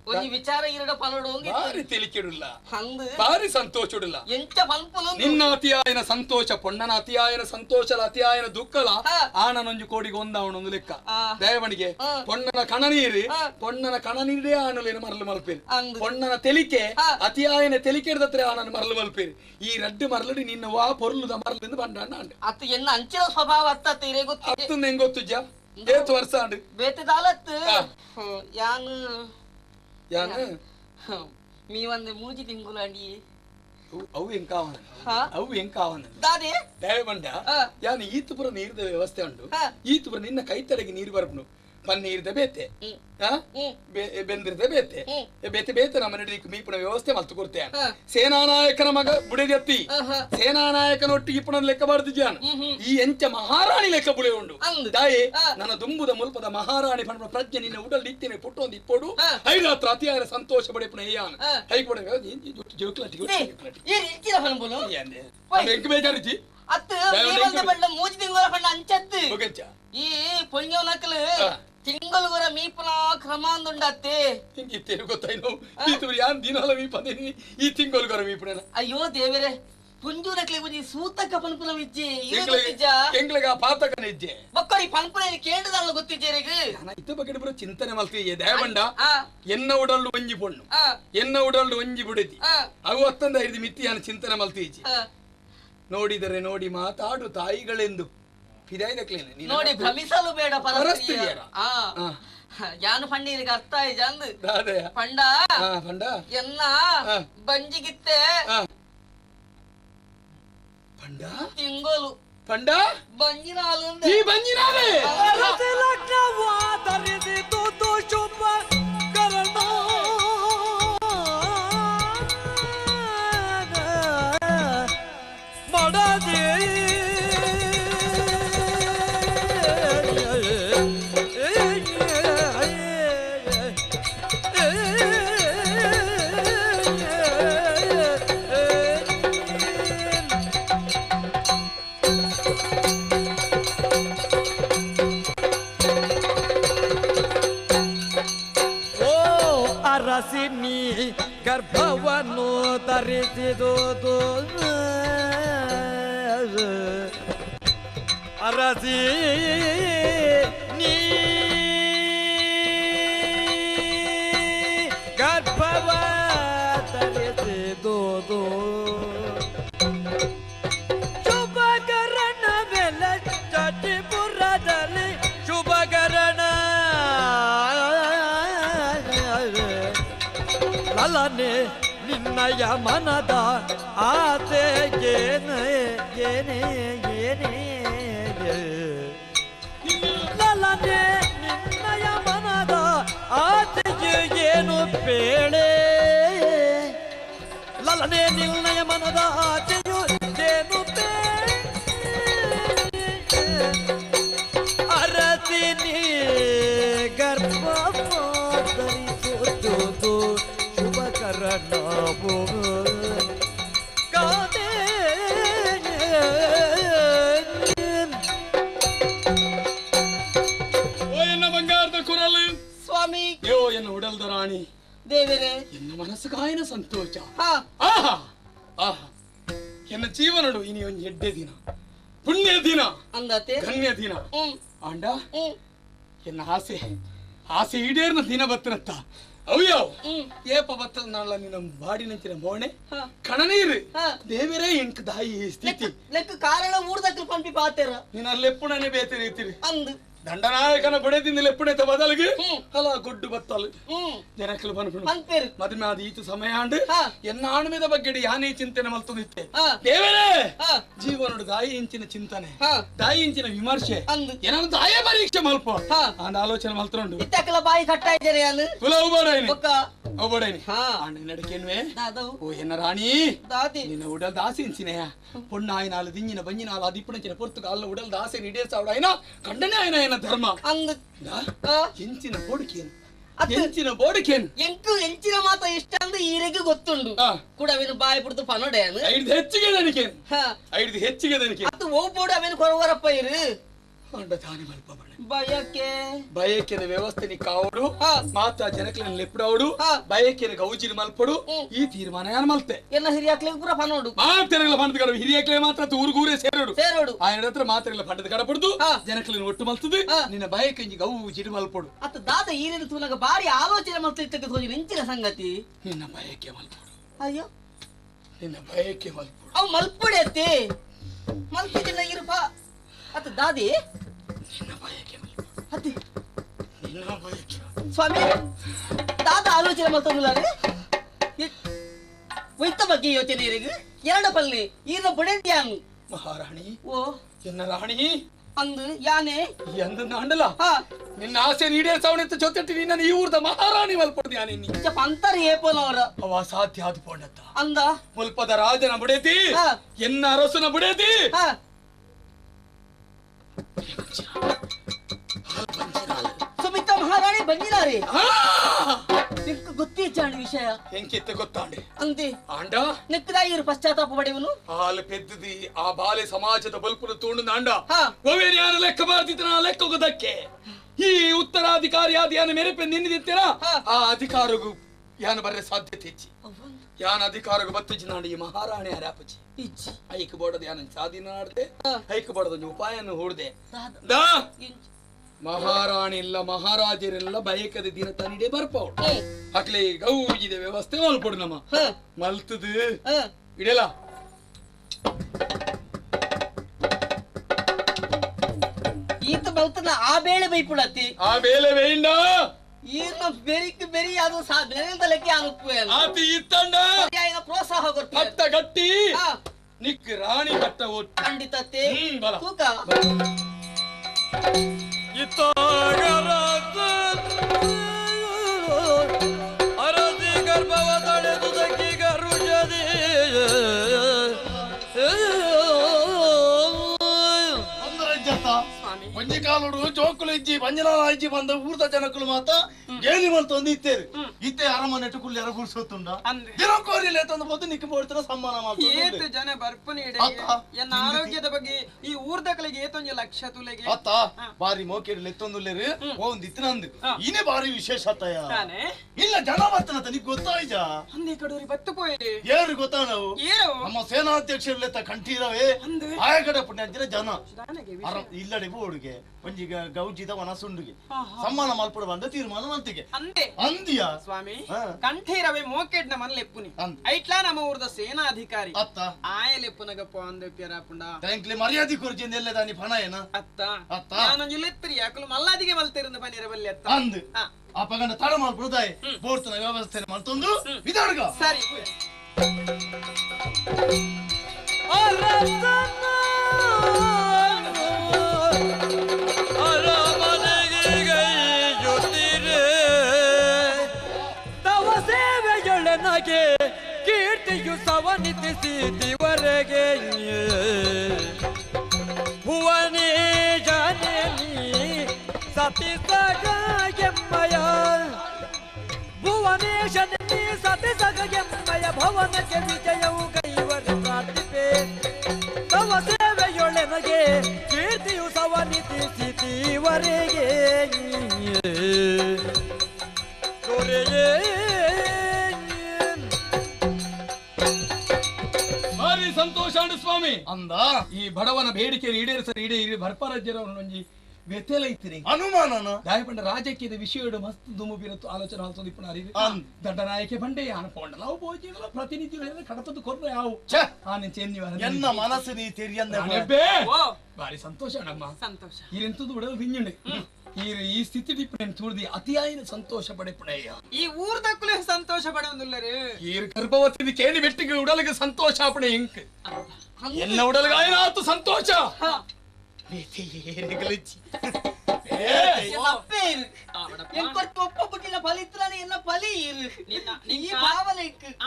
ಒಂಜಿ ವಿಚಾರ ಇರಡ ಪಲೋಡು ಭಾರಿ ತಿಳಿಕೆಡುಲ್ಲ ಅಂದು ಭಾರಿ ಸಂತೋಷಡುಲ್ಲ ಎಂಚ ಪಲ್ಪುಲು ನಿನ್ನ ಅತಿಯಾಯನ ಸಂತೋಷ ಪೊಣ್ಣನ ಅತಿಯಾಯನ ಸಂತೋಷಲ ಅತಿಯಾಯನ ದುಃಖಲ ಆಣನೊಂಜು ಕೋಡಿಗೆ ಒಂದಾವಣೊಂದು ಲೆಕ್ಕ ದಯವಣಿಗೆ ಪೊಣ್ಣನ ಕಣನೀರು ಪೊಣ್ಣನ ಕಣನೀರೇ ಆಣಲೇನು ಮರಲು ಮಲ್ಪೇರು ಪೊಣ್ಣನ ತೆಲಿಕೆ ಅತಿಯಾಯನ ತೆಲಿಕೆ ಹಿಡ್ದತ್ರ ಆಣನ ಮರಲು ಮಲ್ಪೇರು ಈ ರಡ್ಡು ಮರಲಡಿ ನಿನ್ನ ವಾ ಪೊರ್ಲುದ ಮರಲಿಂದ ಬಂಡ ಅತ್ತು ಎನ್ನ ಅಂಚಿನ ಸ್ವಭಾವ ಅತ್ತ ಇರೇ ಗೊತ್ತು ಅತ್ತು ಹೆಂಗ್ ಗೊತ್ತುಜ್ಜ ಏತು ವರ್ಷ ಆಂಡು ಬೇತದಾಲತ್ತು ಯಾನು ಯಾನು మీ వంద మూజి తింగులాండి ಅವು ಹೆಂಗ್ ಕಾವನ ಅವು ಹೆಂಗ್ ಕಾವನ ದಾದೆ ದಯವಂಡ ಯಾನು ಈತುಪುರ ನೀರಿದ ವ್ಯವಸ್ಥೆ ಉಂಟು ಈತುಪುರ ನಿನ್ನ ಕೈತಡೆಗೆ ನೀರು ಬರ್ಪುನು ಪನ್ನೀರ್ದ ಬೇತೆ ಬೆಂದಿರ್ದ ಬೇತೆ ಬೇತೆ ಬೇತೆ ನಮ್ಮ ನಡಿಗೆ ಮೀಪುನ ವ್ಯವಸ್ಥೆ ಮಲ್ತು ಕೊಡ್ತೇನೆ ಸೇನಾನಾಯಕನ ಮಗ ಬುಡೆದೆತ್ತಿ ಸೇನಾನಾಯಕನೊಟ್ಟಿಗೆ ಇಪ್ಪನ ಲೆಕ್ಕ ಬಾರ್ದಿಜ್ಜಾನ ಈ ಎಂಚ ಮಹಾರಾಣಿ ಲೆಕ್ಕ ಬುಳೆ ಉಂಡು ದಾಯಿ ನನ್ನ ದುಂಬುದ ಮುಲ್ಪದ ಮಹಾರಾಣಿ ಪಣ ಪ್ರಜ್ಞೆ ನಿನ್ನ ಉಡಲ್ ನಿತ್ಯನೆ ಪುಟ್ಟೊಂದು ಇಪ್ಪೋಡು ಐರಾತ್ರ ಅತಿಯಾದ ಸಂತೋಷ ಬಡೆ ಪುಣ ಏಯಾನ ಐಕ್ ಬಡ ಎಂಕ ಬೇಜಾರಿಜಿ ಅತ್ತು ಮೂಜಿ ತಿಂಗಳ ಪಂಡ ಅಂಚತ್ತು ಈ ಪೊಂಜವನಕಲು ತಿಂಗಳು ಕೂಡ ಮೀಪನ ಕ್ರಮಾಂದುಂಡತ್ತೆ ಗೊತ್ತಾಯ್ತು ಯಾನ್ ದಿನಾಲ ಮೀಪಂದೇನಿ ಈ ತಿಂಗಳು ಮೀಪನ ಅಯ್ಯೋ ದೇವರೇ ಪುಂಜೂರಕ್ಲೆ ಒಂಜಿ ಸೂತಕ ಪನ್ಪುನ ವಿಜ್ಜೆ ಎಂಗ್ಲಗ ಪಾತಕನ ಇಜ್ಜೆ ಬಕ್ಕಡಿ ಪನ್ಪುನ ಕೇಂದ್ರದಲ್ಲ ಗೊತ್ತಿದ್ದೇರೆಗ್ ಇತ್ತ ಬಗ್ಗೆ ಬರೋ ಚಿಂತನೆ ಮಲ್ತಿದ್ದೆ ದಯಬಂಡ ಎನ್ನ ಉಡಲ್ಲು ಒಂಜಿ ಪೊಣ್ಣು ಎನ್ನ ಉಡಲ್ಲು ಒಂಜಿ ಬುಡತಿ ಅವು ಹತ್ತಂದ ಹಿಡಿದು ಮಿತ್ತಿಯಾನ ಚಿಂತನೆ ಮಲ್ತಿಜ್ಜೆ ನೋಡಿದರೆ ನೋಡಿ ಮಾತಾಡು ತಾಯಿಗಳೆಂದು ಫಿದಾಯಿದಕ್ಲೇನೆ ನೋಡಿ ಭ್ರಮಿಸಲು ಬೇಡ ಪರಸ್ತ್ರೀಯರ ಯಾನು ಪಂಡಿರಿಗೆ ಅರ್ಥ ಆಯ್ತು ಪಂಡ ಪಂಡ ಎನ್ನ ಬಂಜಿಗಿತ್ತೆ ಪಂಡ ತಿಂಗೋಲು ಪಂಡ ಬಂಜಿನಾಲು ಈ ಬಂಜಿನಾಲೆ ಲಗ್ನವಾದರಿಸಿತು ಶುಭ ಕರಣ ಮಡದಿ ಅರಸಿನಿ ಗರ್ಭವನ್ನು ಧರಿಸಿದುದು ಅರಸಿ ನೀ ಗರ್ಭವ ಧರಿಸಿದುದು ಶುಭಕರಣವೆಲ್ಲ ಚಟಿಪುರದಲ್ಲಿ ಶುಭಕರಣ ಲಲನೆ ನಿನ್ನಯ ಮನದ ಆಸೆ ಏನೇ ಏನೇ ಏನೇ ಲಲನೆ ನಿನ್ನಯ ಮನದ ಆಸೆಗೆ ಏನು ಬೇಳೆ ಲಲನೆ ನಿನ್ನಯ ಮನದ ಆಸೆಯು ಏನು ಬೇಳೆ ಅರಸಿನಿ ಗರ್ಭ ಧರಿಸುವುದು ಶುಭಕರಣವು ಕಾದೆ ಓ ಎನ್ನ ಬಂಗಾರದ ಕುರಲು ಸ್ವಾಮಿ ಯೋ ಎನ್ನ ಉಡಲ್ದ ರಾಣಿ ದೇವರೇ ಎನ್ನ ಮನಸ್ಸು ಕಾಯಿನ ಸಂತೋಷ ಆಹಾ ಆಹಾ ಎನ್ನ ಜೀವನಡು ಇನಿ ಒಂದು ಎಡ್ಡೆ ದಿನ ಪುಣ್ಯ ದಿನ ಅಂದತೆ ಧನ್ಯ ದಿನ ಆಂಡ ಎನ್ನ ಆಸೆ ಈಡೇರ್ನ ದಿನ ಬತ್ತನತ್ತ ಅವ್ಯೋ ಏಪ ಬತ್ತದ ನಾಳ ನಿನ್ನ ಬಾಡಿನಂಚಿನ ಮೋಣೆ ಕಣನೀರು ದೇವರೇ ಎಂಕ್ ದಾಯಿ ಸ್ಥಿತಿ ಲೆಕ್ಕ ಕಾರಣ ಊರ್ದಕ್ಕೆ ಪಂಪಿ ಪಾತೆರ ನಿನ್ನ ಲೆಪ್ಪುಣನೆ ಬೇತೆ ರೀತಿರಿ ಅಂದು ದಂಡನಾಯಕನ ಬುಡೆದಿಂದ ಲೆಪ್ಪುಣೆತ ಬದಲಿಗೆ ಅಲ ಗುಡ್ಡು ಬತ್ತಲು ಜನಕಲು ಬನ್ಪುಣು ಮದುವೆ ಆದ ಈತು ಸಮಯ ಆಂಡು ಎನ್ನ ಆಣ್ಮೆದ ಬಗ್ಗೆ ಯಾನೇ ಚಿಂತನೆ ಮಲ್ತುದಿತ್ತೆ ದೇವರೇ ಜೀವನಡು ದಾಯಿ ಇಂಚಿನ ಚಿಂತನೆ ದಾಯಿ ಇಂಚಿನ ವಿಮರ್ಶೆ ಏನಾದ್ರು ದಾಯ ಪರೀಕ್ಷೆ ಮಲ್ಪ ಆಂಡ ಆಲೋಚನೆ ಮಲ್ತುಂಡು ಇತ್ತಕಲ ಬಾಯಿ ಕಟ್ಟ ಇದ್ದಾರೆ ಅಲ್ಲ ತುಲ ಉಬೋಡೈನಿ ಉಬೋಡೈನಿ ಆಂಡ ನಡಕೆನ್ವೆ ಓ ಎನ್ನ ರಾಣಿ ನಿನ್ನ ಉಡಲ್ ದಾಸಿ ಇಂಚಿನೆಯ ಪೊಣ್ಣ ಆಯ್ನಾಲು ದಿಂಜಿನ ಬಂಜಿನಾಲು ಅದಿಪ್ಪುಣಂಚಿನ ಪೊರ್ತುಗ ಅಲ್ಲ ಉಡಲ್ ದಾಸೆ ನಿಡೇ ಸಾವಡ ಆಯ್ನ ಕಂಡನೆ ಆಯ್ನ ಧರ್ಮ ಎಂಚಿನ ಬೋಡಿಕೇನು ಎಂಚಿನ ಬೋಡಿಕೇನು ಎಂಚಿನ ಮಾತ ಇಷ್ಟ ಅಂದ್ರೆ ಈರೆಗೆ ಗೊತ್ತುಂಡು ಕೂಡ ಅವೇನು ಬಾಯಿ ಬಿಡ್ತು ಪನೋಡೆ ಐದು ಹೆಚ್ಚಿಗೆ ದನಿಕೇನು ಐದು ಹೆಚ್ಚಿಗೆ ದನಿಕೆ ಅದು ಹೋಗ್ಬೋಡು ಅವೇನು ಕೊರವರಪ್ಪ ಇರು ಅಂಡ ದಾನಿ ಮಲ್ಪ ಬಯಕೆ ವ್ಯವಸ್ಥೆ ನಿ ಕಾವಡು ಮಾತ ಜನಕ್ಲನ್ನು ಲೆಪ್ಪಡವಡು ಬಯಕೆ ಗೌಜಿನ ಮಲ್ಪಡು ಈ ತೀರ್ಮಾನ ಯಾರು ಮಲ್ತೆ ಎಲ್ಲ ಹಿರಿಯಾಕ್ಲೆ ಪೂರ ಪನೋಡು ಮಾತೆರಗಳ ಪಂಡದ ಕಡ ಹಿರಿಯಾಕ್ಲೆ ಮಾತ್ರ ಊರುಗೂರೇ ಸೇರೋಡು ಆಯನ ಹತ್ರ ಮಾತೆರಗಳ ಪಂಡದ ಕಡಪಡ್ದು ಜನಕ್ಲನ್ನು ಒಟ್ಟು ಮಲ್ತದು ನಿನ್ನ ಬಯಕೆಂಜಿ ಗೌಜಿನ ಮಲ್ಪಡು ಅತ್ತ ದಾದ ಈರಿನ ತೂನಗ ಬಾರಿ ಆಲೋಚನೆ ಮಲ್ತಿದ್ದಕ್ಕೆ ತೋಜಿ ನೆಂಚಿನ ಸಂಗತಿ ನಿನ್ನ ಬಯಕೆ ಮಲ್ಪಡು ಅಯ್ಯೋ ನಿನ್ನ ಬಯಕೆ ಮಲ್ಪಡು ಅವು ಮಲ್ಪಡೆ ಅತ್ತಿ ಮಲ್ತಿದ್ದಿಲ್ಲ ಇರುಪ ಅತ್ತ ದಾದಿ ನಿನ್ನ ಬಯಕೆ ಅತ್ತಿ ನಿನ್ನ ಬಯಕೆ ಸ್ವಾಮಿ ದಾದ ಆಲೋಚನೆ ಮಲ್ತಂದಿಲ್ಲ ಒಯ್ತ ಬಗ್ಗೆ ಯೋಚನೆ ಇರಿಗೆ ಎರಡು ಪಲ್ಲಿ ಈರ ಬುಡೆದ್ಯಾನು ಮಹಾರಾಣಿ ಓ ಎನ್ನ ರಾಣಿ ಅಂದು ಯಾನೆ ಎಂದ ಅಂಡಲ ನಿನ್ನ ಆಸೆ ಈಡೇರಿಸವನೆಂತ ಜೊತೆಟ್ಟಿ ನಿನ್ನ ಈ ಊರ್ದ ಮಹಾರಾಣಿ ಮಲ್ಪಡ್ದು ಯಾನೆ ನೀ ಪಂತರ್ ಏಪನವರ ಅವ ಸಾಧ್ಯ ಆದ ಪೋಂಡತ್ತ ಅಂದ ಮುಲ್ಪದ ರಾಜನ ಬುಡೇತಿ ಎನ್ನ ಅರಸನ ಬುಡೇತಿ ಸುಮಿತ ಮಹಾರಾಣಿ ಬಂದಿದ್ದಾರೆ ನಿಂಗೆ ಗೊತ್ತೇ ಚಾಂಡಿ ವಿಷಯ ಹೆಂಕಿತ್ತ ಗೊತ್ತಾಂಡೆ ಅಂತೆ ಆಂಡ ನೆಕ್ಕದಾಗಿರು ಪಶ್ಚಾತ್ತಾಪ ಪಡೆಯವನು ಹಾಲು ಪೆದ್ದದಿ ಆ ಬಾಲೆ ಸಮಾಜದ ಬಲ್ಪುರ ತೋಂಡು ಆಂಡ ಒವೇನು ಯಾರು ಲೆಕ್ಕ ಬಾರ್ತಿತ್ತನ ಲೆಕ್ಕೋದಕ್ಕೆ ಈ ಉತ್ತರಾಧಿಕಾರಿ ಆದ ಯಾನ ಮೆರೆಪೆ ನಿನ್ನಿದಿತ್ತೇನ ಆ ಅಧಿಕಾರಗೂ ಯಾನು ಬರೇ ಸಾಧ್ಯತೆ ಹೆಚ್ಚಿ ಯಾನ ಅಧಿಕಾರಕ್ಕೆ ಬತ್ತಿಜಿ ನಾಡಿ ಮಹಾರಾಣಿ ಹರಾಪಚಿ ಇಚ್ಚಿ ಐಕ್ ಬೋಡದ ಯಾನ ಸಾಧಿನ ಆಡ್ದೆ ಐಕ್ ಬೋಡದ ಉಪಾಯನ ಹೂಡ್ದೆ ಮಹಾರಾಣಿ ಇಲ್ಲ ಮಹಾರಾಜರೆಲ್ಲ ಬಯಕದ ದಿನ ತನಿಡೆ ಬರ್ಪವಳು ಅಕ್ಲೆ ಗೌಜಿದ ವ್ಯವಸ್ಥೆ ಮಲ್ಪಡು ನಮ್ಮ ಮಲ್ತದು ಇಡಲ ಈತ ಬಲ್ತನ ಆ ಬೇಳೆ ಬೈಪುಳತಿ ಆ ಬೇಲೆ ಬೇಯಿಂದ ಈರ್ನ ಬೆರಿಕ್ ಬೆರಿ ಅದು ಬೆರೆಂತಲಕ್ಕೆ ಅನುಪ್ಪೆ ಆತಿ ಇತ್ತಂಡ ಆಯ್ನ ಪ್ರೋತ್ಸಾಹ ಕೊಡ್ತಾರೆ ಕಟ್ಟ ಗಟ್ಟಿ ನಿಕ್ ರಾಣಿ ಕಟ್ಟ ಒಟ್ಟು ಖಂಡಿತತೆ ಬಲ ತೂಕ ಅರಸಿ ಗರ್ಭವ ತಡೆದುದಕ್ಕಿ ಗರುಷದಿ ಒಂಜಿ ಕಾಲುಡು ಜೋಕುಲು ಇಜ್ಜಿ ಬಂಜನಾಲ ಇಜ್ಜಿ ಬಂದ ಊರ್ದ ಜನಕ್ಕಲು ಮಾತ ಗೇಲಿ ಮಂತೊಂದು ಇತ್ತೇರಿ ಇತ್ತೆ ಅರಮನೆ ಟುಕುಲ್ ಯಾರ ಗುಡ್ಸೋತುಂಡ ದಿನಕೋರಿಲೆ ತಂದು ಬಂದು ನಿಕ್ಕ ಬೋಡ್ತಾರ ಸಮ್ಮಾನ ಮಾಡ್ತಾರೆ ಏತು ಜನ ಬರ್ಪನಿ ಎನ್ನ ಆರೋಗ್ಯದ ಬಗ್ಗೆ ಈ ಊರ್ದಕಲಿಗೆ ಏತೊಂಜ ಲಕ್ಷ ತುಲೆಗೆ ಅತ್ತ ಬಾರಿ ಮೋಕೆಡ್ಲೆ ಎತ್ತೊಂದುಲ್ಲೇರಿ ಒಂದ್ ಇತ್ತನಂದು ಇನೇ ಬಾರಿ ವಿಶೇಷತಯ ಇಲ್ಲ ಜನ ಬರ್ತನಂತ ನಿಗ್ ಗೊತ್ತಾಯ್ಜ ಅಂದಿ ಕಡೂರಿ ಬತ್ತು ಪೋಯಿ ಏರು ಗೊತ್ತಾ ನಾವು ನಮ್ಮ ಸೇನಾಧ್ಯಕ್ಷರ್ಲೆತ್ತ ಕಂಠೀರವೇ ಆಯಗಡ ಪುಣ್ಯ ಜನ ಇಲ್ಲಡೆ ಬೋಡುಗೆ ಒಂಜಿ ಗೌಜಿದ ವನಸುಂಡುಗೆ ಸಮ್ಮಾನ ಮಲ್ಪಡ ಬಂದ ತೀರ್ಮಾನ ಮಂತಿಗೆ ಅಂದೆ ಅಂದಿಯಾ ಸ್ವಾಮಿ ಕಂಠೀರವೇ ಮೋಕೆಡ್ನ ಮನ್ಲೆಪ್ಪುನಿ ಐಟ್ಲಾ ನಮ್ಮ ಊರ್ದ ಸೇನಾಧಿಕಾರಿ ಅತ್ತ ಆಯಲೆಪ್ಪುನಗಪ್ಪ ಅಂದೆ ಪ್ಯರಾಪುಂಡ ಟ್ಯಾಂಕ್ಲಿ ಮರ್ಯಾದೆ ಕೊರ್ಜಿಂದ ಎಲ್ಲ ದಾನಿ ಪಣ ಏನ ಅತ್ತ ನಾನೊಂಜಿಲ್ಲೆತ್ತರಿ ಯಾಕಲು ಮಲ್ಲಾದಿಗೆ ಮಲ್ತಿರಂದ ಬನ್ನಿರ ಬಲ್ಲಿ ಅತ್ತ ಅಂದ್ ಅಪ್ಪಗಂಡ ತಡ ಮಾಡ್ಬಿಡುದಾಯ್ ಬೋರ್ತನ ವ್ಯವಸ್ಥೆ ಮಲ್ತೊಂದು ಇದಾಡ್ಗ ಸರಿ ನಗೆ ಕೀರ್ತಿಯು ಸವನಿತಿಸಿವರೆಗೆ ಭುವನೇ ಜನನಿ ಸತಿ ಸಗ ಎಮ್ಮಯ ಭುವನೇ ಜನನಿ ಸತಿ ಸಗ ಎಮ್ಮಯ ಭವನಕ್ಕೆ ವಿಜಯವು ಕೈವರ ಪ್ರಾರ್ಥಿಪೆ ತವ ಸೇವೆಯೊಳೆನಗೆ ಕೀರ್ತಿಯು ಸವನಿತಿಸಿವರೆಗೆ ದೊರೆಯೇ ಸಂತೋಷ ಸ್ವಾಮಿ ಅಂದ ಈ ಬಡವನ ಬೇಡಿಕೆ ಈಡೇರಿಸಲು ಈಡೇರಿ ಭರ್ಪರಾಜ್ಯರವನ್ನೊಂಜಿ ವ್ಯತ್ಯಲ ಇತ್ತಿರಿ ಅನುಮಾನನ ದಾಯಪಂಡ ರಾಜಕೀಯದ ವಿಷಯಡು ಮಸ್ತ್ ದುಮುಬಿರತ್ತು ಆಲೋಚನೆ ಆಲ್ತೊಂದು ಇಪ್ಪನ ಅರಿವಿ ದಂಡನಾಯಕೆ ಬಂಡೆ ಅನ್ಕೊಂಡ ನಾವು ಭೋಜಿಗಳ ಪ್ರತಿನಿಧಿಗಳು ಕಡತದ್ದು ಕೊರ್ರ ಯಾವು ಆನೆ ಚೆನ್ನಿವ ಎನ್ನ ಮನಸ್ಸು ನೀ ತೆರಿಯಂದ ಬಾರಿ ಸಂತೋಷ ನಮ್ಮ ಸಂತೋಷ ಇರೆಂತದ್ದು ಉಡಲು ಬಿಂಜುಂಡೆ ಈ ಸ್ಥಿತಿ ಡಿಪ್ಪಣೆ ತುಳಿದಿ ಅತಿಯಾಯಿನ ಸಂತೋಷ ಪಡೆಪಣೆಯ ಈ ಊರ್ದಕ್ಕೂ ಸಂತೋಷ ಪಡೆಯೊಂದುಲ್ಲರು ಈ ಗರ್ಭವತಿ ಕೇಳಿ ಬೆಟ್ಟಿಗೆ ಉಡಲಿಗೆ ಸಂತೋಷ ಪಡೆ ಇಂಕ್ ಎಲ್ಲ ಉಡಲಿಗಾಯನಾತು ಸಂತೋಷ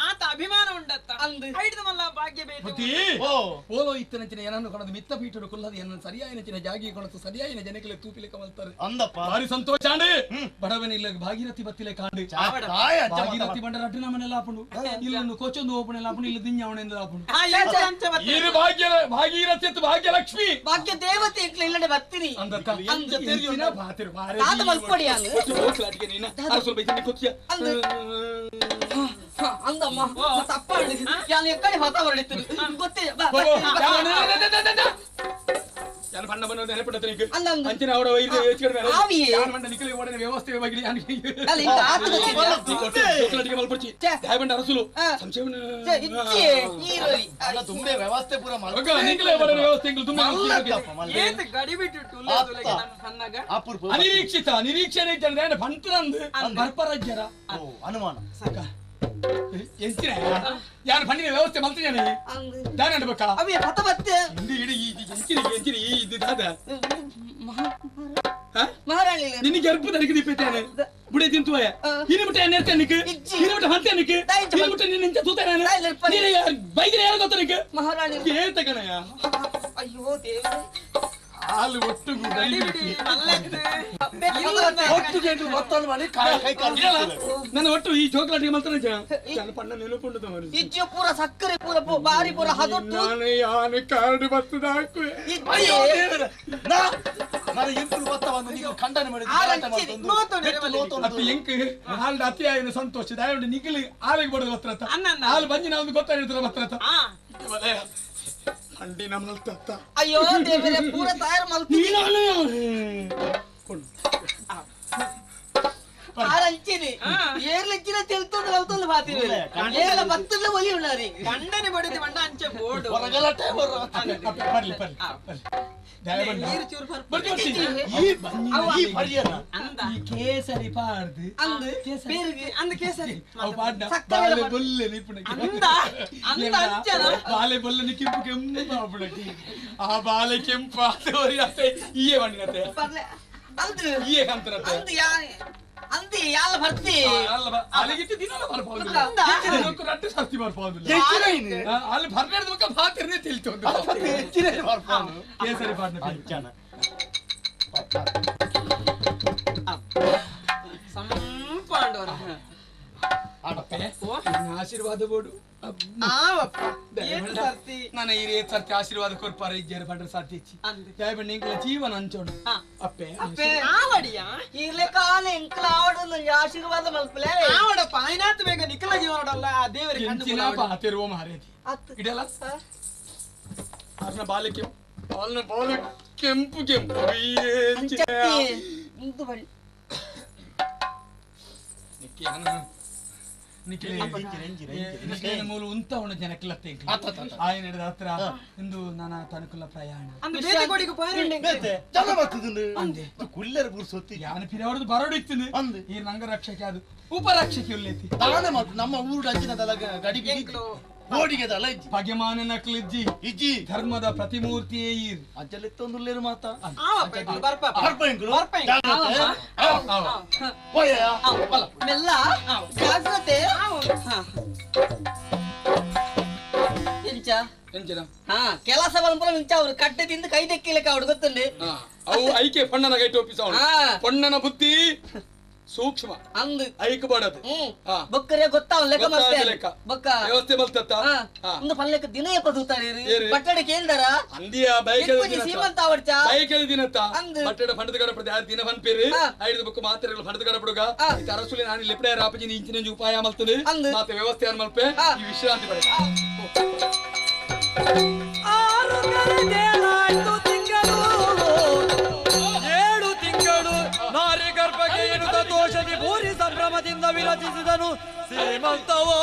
ಆತ ಅಭಿಮಾನ ಉಂಡತ್ತ ಮಲ್ಲ ಭಾಗ್ಯ ಓಲೋ ಇತ್ತನಂಚಿನ ಏನನ್ನು ಕೊಡದು ಮಿತ್ತ ಪೀಠಡು ಕುಲ್ಲದು ಎನ್ನ ಸರಿಯಾಯಿನಚಿನ ಜಾಗಿ ಕೊಡತು ಸರಿಯಾಯಿನ ಜನಕ್ಕೆ ತೂಪಿಲೆ ಕಮಲ್ತಾರೆ ಅಂದಪ್ಪ ಭಾರಿ ಸಂತೋಷ ಅಂಡೆ ಬಡವನಿಲ್ಲ ಭಾಗೀರಥಿ ಬತ್ತಿಲೆ ಕಾಂಡು ಭಾಗೀರಥಿ ಬಂಡ ರಟ್ಟಿನ ಮನೆಲ್ಲ ಹಾಪುಂಡು ಇಲ್ಲೊಂದು ಕೊಚ್ಚೊಂದು ಓಪಣೆಲ್ಲ ಹಾಪುಂಡು ಇಲ್ಲ ದಿನ್ಯಾವಣೆಂದು ಹಾಪುಂಡು ಇದು ಭಾಗೀರಥಿ ಭಾಗ್ಯಲಕ್ಷ್ಮಿ ಭಾಗ್ಯ ದೇವತೆ ಇಲ್ಲಡೆ ಬರ್ತೀನಿ ಅಂದಕ್ಕ ಬಾತಿರು ತಾತ ಮಲ್ಕೊಡಿ ಅಂದಮ್ಮ ತಪ್ಪ ನಾನು ಎಕ್ಕಡೆ ಹೊಸ ಹೊರಡಿತೀನಿ ಗೊತ್ತಿಲ್ಲ ಬಣ್ಣ ಬಣ್ಣ ನೆನಪಿಡತನಿಗೆ ಅಂಚಿನ ಅವರ ವ್ಯವಸ್ಥೆ ಮಲ್ಪಡ್ಚಿ ಬಂಡ ಅರಸುಲು ತುಂಬೆ ವ್ಯವಸ್ಥೆ ಪೂರ ಅನಿರೀಕ್ಷಿತ ನಿರೀಕ್ಷಣೆ ಬಂತರಂದು ಬರ್ಪರಾಜ್ಯರ ಅನುಮಾನ ಎಂಚಿನ ಯಾರು ಬಣ್ಣಿನ ವ್ಯವಸ್ಥೆ ಮಲ್ತಿದ್ದಾನೆ ದಾನ ಅಡ್ಬೇಕಾ ಅವೇ ಪತ ಬತ್ತೆ ಎಂಚಿನ ಇದು ದಾದ ಮಹಾರಾಣಿ ನಿನಗೆ ಗರ್ಭ ತನಕ ದಿಪ್ಪೇನೆ ಬುಡೆ ತಿಂತುವ ಇನ್ನು ಬಿಟ್ಟು ಎಣ್ಣೆ ನಿಕ್ಕೆ ಇನ್ನು ಬಿಟ್ಟು ಹಂತೆ ನಿಕ್ಕೆ ಇನ್ನು ಬಿಟ್ಟು ನಿನ್ನ ಇಂಚ ತೂತ ನಾನು ನೀನು ಬೈದ್ರೆ ಯಾರು ಗೊತ್ತ ನಿಕ್ಕೆ ಮಹಾರಾಣಿ ಏತ ಕಣಯ್ಯ ಅಯ್ಯೋ ದೇವ್ರೆ ಹಾಲು ಒಟ್ಟಿಗೂ ಒಟ್ಟಿಗೆ ಮತ್ತೊಂದು ಮಾಡಿ ಕೈ ಕಾಲು ನನ್ನ ಒಟ್ಟು ಈ ಚೋಕ್ಲಾಟಿಗೆ ಮಾತ್ರ ಪಣ್ಣ ನೆನಪುಂಡು ಮರಿ ಇಜ್ಜು ಪೂರ ಸಕ್ಕರೆ ಪೂರ ಬಾರಿ ಪೂರ ಹದೊಟ್ಟು ನಾನು ಯಾನೆ ಕಾರ್ಡ್ ಬರ್ತದ ಹಾಕು ಅಯ್ಯೋ ದೇವರೇ ನಾನು ಎಂಟು ಬತ್ತವನ್ನು ನೀವು ಖಂಡನೆ ಮಾಡಿದ್ದು ಅಪ್ಪಿ ಎಂಕ್ ಹಾಲ್ಡ ಅತಿಯಾಗಿನ ಸಂತೋಷ ದಯವಿಟ್ಟು ನಿಖಿಲ್ ಹಾಲಿಗೆ ಬಡದು ಬತ್ರತ ಹಾಲು ಬಂಜಿ ನಾವು ಗೊತ್ತಾಗಿರ್ತಾರ ಬತ್ರತ ಹಂಡಿನ ಮಲ್ತತ್ತ ಅಯ್ಯೋ ದೇವರೇ ಪೂರ ತಯಾರು ಮಲ್ತೀನಿ ಆರಂಚಿನಿ ಏರ್ಲೆಚ್ಚಿನ ತಿಳ್ತೊಂದು ಕಲ್ತೊಂದು ಬಾತಿರು ಏಲ ಬತ್ತದ ಒಲಿ ಉಳ್ಳಾರಿ ಗಂಡನೆ ಬಡಿದು ಬಂಡ ಅಂಚೆ ಬೋರ್ಡು ಹೊರಗಲಟೆ ಬರ್ಲಿ ನೀರು ಚೂರು ಅಂದ ಕೇಸರಿ ಪಾಡ್ದು ಅಂದು ಬೇರಿಗೆ ಅಂದು ಕೇಸರಿ ಅವು ಪಾಡ್ನ ಬಾಲೆ ಬೊಲ್ಲೆ ನಿಪುಣಕ್ಕೆ ಅಂದ ಅಂಚನ ಬಾಲೆ ಬೊಲ್ಲೆ ಕೆಂಪು ಕೆಂಪು ಅಪ್ಪಣಕ್ಕೆ ಆ ಬಾಲೆ ಕೆಂಪು ಆದವರಿ ಅತ್ತೆ ಈಯೇ ಬಣ್ಣಿನತ್ತೆ ಬರ್ಲೆ ಅಂದು ಈಯೇ ಕಂತರತ್ತೆ ಅಂದು ಅಂದಿ ಯಾಲ ಬರ್ತಿ ಅಲ್ಲಿಗಿಟ್ಟು ದಿನ ಬರ್ಬೋದು ರಟ್ಟು ಸರ್ತಿ ಬರ್ಬೋದು ಅಲ್ಲಿ ಬರ್ನಾಡ್ದ ಮುಖ ಭಾತಿರ್ನೇ ತಿಳ್ತೊಂದು ಕೇಸರಿ ಪಾಡ್ನ ಸಂಪಾಂಡವರ ಆಶೀರ್ವಾದ ಬೋಡು ನನ್ನ ಹಿರಿಯ ಸರ್ತಿ ಆಶೀರ್ವಾದ ಕೊರ್ಪಾರ ಇಜ್ಜಾರ ಪಡ್ರ ಸಾಧ್ಯ ದಯಬಣ್ಣ ಇಂಕಲ ಜೀವನ ಹಂಚೋಣ ಅಪ್ಪೆ ಆವಡಿಯ ಇರ್ಲೆ ಕಾಲ ಎಂಕಲ ಆವಡ ನಂಗೆ ಆಶೀರ್ವಾದ ಮಲ್ಪಲೆ ಆವಡಪ್ಪ ಐನಾತ್ ಬೇಗ ನಿಖಲ ಜೀವನಡಲ್ಲ ಆ ದೇವರಿಗೆ ಎಂಚಿನ ತಿರುವ ಮಾರೇತಿ ಇಡಲ್ಲ ಅರ್ನ ಬಾಲೆ ಕೆಂಪು ಅಲ್ನ ಬಾಲೆ ಕೆಂಪು ಕೆಂಪು ಇಂದು ಬಳಿ ಮೂಲ ಉಂತ ಉಂಡ ಜನಕ್ಲತ್ತೆ ఆయన ಹತ್ರ ಇಂದು ನನ್ನ ತನಕುಲ ಪ್ರಯಾಣ ಜನ ಬರ್ತದೆ ಕುಲ್ಲರ್ ಬುರ್ಸೊತ್ತಿ ಯಾನ ಪಿರವರ್ದು ಬರೋಡಿತ್ತು ಈ ನಂಗ ರಕ್ಷಕ್ಕೆ ಅದು ಉಪರಕ್ಷಕ್ಕೆ ಉಲ್ಲೇತಿ ತಾನೇ ಮತ್ತು ನಮ್ಮ ಊರು ಅಂಚಿನದಲ್ಲ ಗಡಿ ಗೋಡಿಗೆದಲ್ಲ ಇಜ್ಜಿ ಪಗೆಮಾನ ನಕ್ಲಿಜ್ಜಿ ಇಜ್ಜಿ ಧರ್ಮದ ಪ್ರತಿಮೂರ್ತಿಯೇ ಈರ್ ಅಜ್ಜಲಿತ್ತೊಂದುಲ್ಲೇರು ಮಾತಾ ಮೆಲ್ಲ ಜಾಗ್ರತೆ ಎಂಚ ಎಂಚಿನ ಕೆಲಸ ಬಂದ್ಪುರ ಮಿಂಚ ಅವ್ರು ಕಟ್ಟೆ ತಿಂದು ಕೈ ತೆಕ್ಕಿಲಕ್ಕ ಅವ್ರು ಗೊತ್ತುಂಡು ಅವು ಐಕೆ ಪಣ್ಣನ ಕೈ ಟೋಪಿಸ ಪಣ್ಣನ ಬುದ್ಧಿ ಸೂಕ್ಷ್ಮ ಅಂದು ಐಕ್ ಬಡದು ಬೊಕ್ಕರೆ ಗೊತ್ತಾವ ಲೆಕ್ಕ ಲೆಕ್ಕ ಬೊಕ್ಕ ವ್ಯವಸ್ಥೆ ಬಲ್ತತ್ತ ಒಂದು ಪಲ್ಲೆಕ್ಕ ದಿನ ಎಪ್ಪ ದೂತಾರಿ ಬಟ್ಟಡೆ ಕೇಂದ್ರ ಅಂದಿಯ ಬೈಕದ ದಿನ ಸೀಮಂತ ಅವಡ್ಚ ಬೈಕದ ದಿನತ್ತ ಬಟ್ಟಡ ಫಂಡದ ಗಡಪಡ ಯಾರು ದಿನ ಫನ್ಪೇರು ಐದು ಬುಕ್ ಮಾತ್ರೆಗಳು ಫಂಡದ ಗಡಪಡುಗ ಈ ಅರಸುಲಿ ನಾನು ಲೆಪ್ಪಡೆ ರಾಪಜಿ ಇಂಚಿನ ಉಪಾಯ ಮಲ್ತದೆ ಮಾತೆ ವ್ಯವಸ್ಥೆ ಅನ್ ಮಲ್ಪೆ ಈ ವಿಶ್ರಾಂತಿ ಪಡೆ ನಾರಿ ಗರ್ಭಕ್ಕೆ ಎನ್ನುತ್ತ ದೋಷದಿ ಭೂರಿ ಸಂಭ್ರಮದಿಂದ ವಿರಚಿಸಿದನು ಶ್ರೀಮಂತವೋ